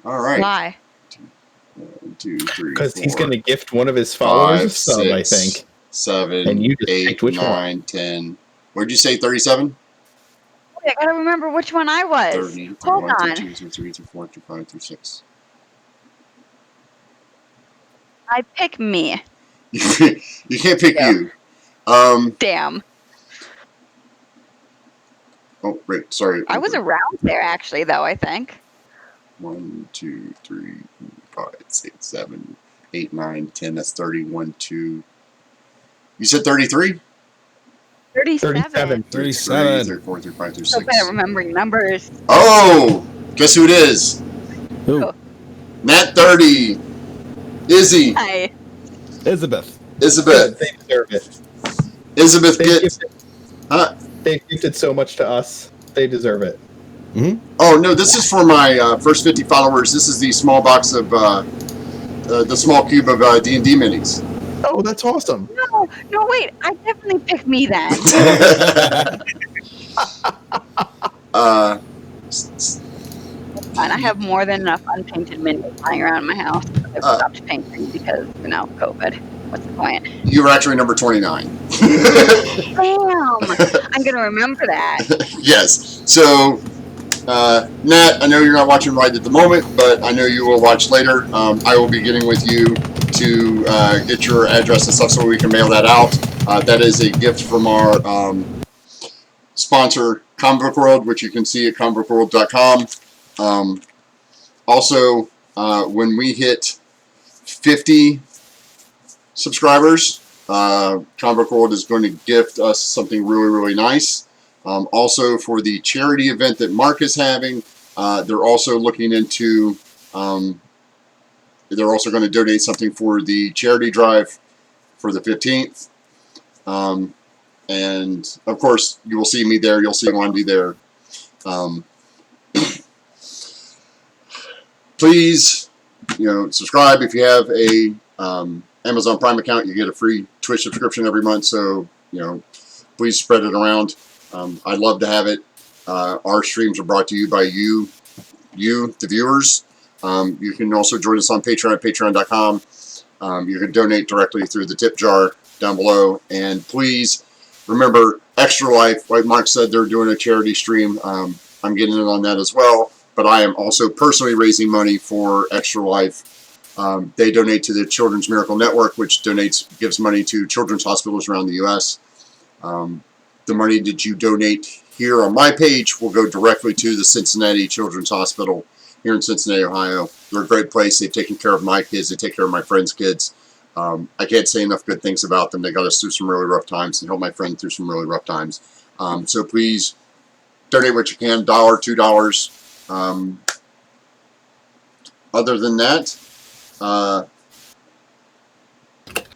All right. Why? 1, 2, 3, Because he's 4, going to gift one of his followers 5, a sub, I 6, think. 7, And you just 8, picked which 9, 10. What did you say, 37? Wait, I gotta remember which one I was. 30, Hold 31, on. 32, 33, 34, 35, 36. I pick me. You can't pick Yeah. you. Damn. Oh, wait, sorry. I was around there actually, though, I think. 1, 2, 3, 5, 6, 7, 8, 9, 10. That's 30. 1, 2. You said 33? 37. 37. 34, 35, So 36. bad at remembering numbers. Oh! Guess who it is? Who? Nat 30. Izzy. Hi. Elizabeth. Isabeth. They deserve it. Isabeth They gets... gifted, Huh? they gifted so much to us. They deserve it. Oh, no, this is for my first 50 followers. This is the small box of... the small cube of D&D minis. Oh, that's awesome. No, wait. I definitely picked me then. And I have more than enough unpainted minis lying around my house. I've stopped painting because, COVID. What's the point? You were actually number 29. Damn! I'm gonna remember that. Yes. So, Nat, I know you're not watching right at the moment, but I know you will watch later. I will be getting with you to get your address and stuff so we can mail that out. That is a gift from our sponsor, Comic Book World, which you can see at comicbookworld.com. Also, when we hit 50 subscribers, Comic Book World is going to gift us something really, really nice. Also, for the charity event that Mark is having, they're also looking into, they're also going to donate something for the charity drive for the 15th. And, of course, you will see me there. You'll see Wendy there. Please, subscribe. If you have a Amazon Prime account, you get a free Twitch subscription every month. So, please spread it around. I'd love to have it. Our streams are brought to you by you, the viewers. You can also join us on Patreon at patreon.com. You can donate directly through the tip jar down below. And please remember, Extra Life, like Mark said, they're doing a charity stream. I'm getting in on that as well. But I am also personally raising money for Extra Life. They donate to the Children's Miracle Network, which gives money to children's hospitals around the U.S. The money that you donate here on my page will go directly to the Cincinnati Children's Hospital here in Cincinnati, Ohio. They're a great place. They've taken care of my kids. They take care of my friends' kids. I can't say enough good things about them. They got us through some really rough times and helped my friend through some really rough times. So please donate what you can, $1, $2. Other than that,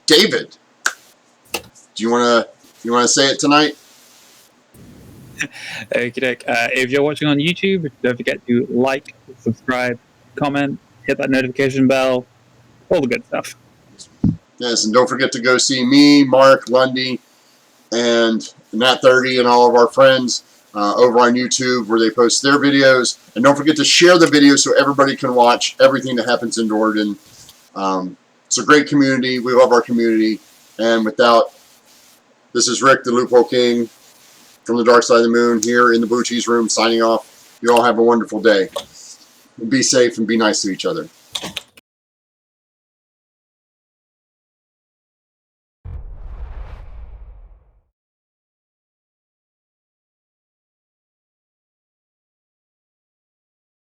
David, do you want to say it tonight? Okay, if you're watching on YouTube, don't forget to like, subscribe, comment, hit that notification bell, all the good stuff. Yes, and don't forget to go see me, Mark, Lundy, and Nat30 and all of our friends over on YouTube where they post their videos. And don't forget to share the video so everybody can watch everything that happens in Dorton. It's a great community. We love our community. And this is Rick, the Loophole King, from the Dark Side of the Moon here in the Blue Cheese Room, signing off. You all have a wonderful day. Be safe and be nice to each other.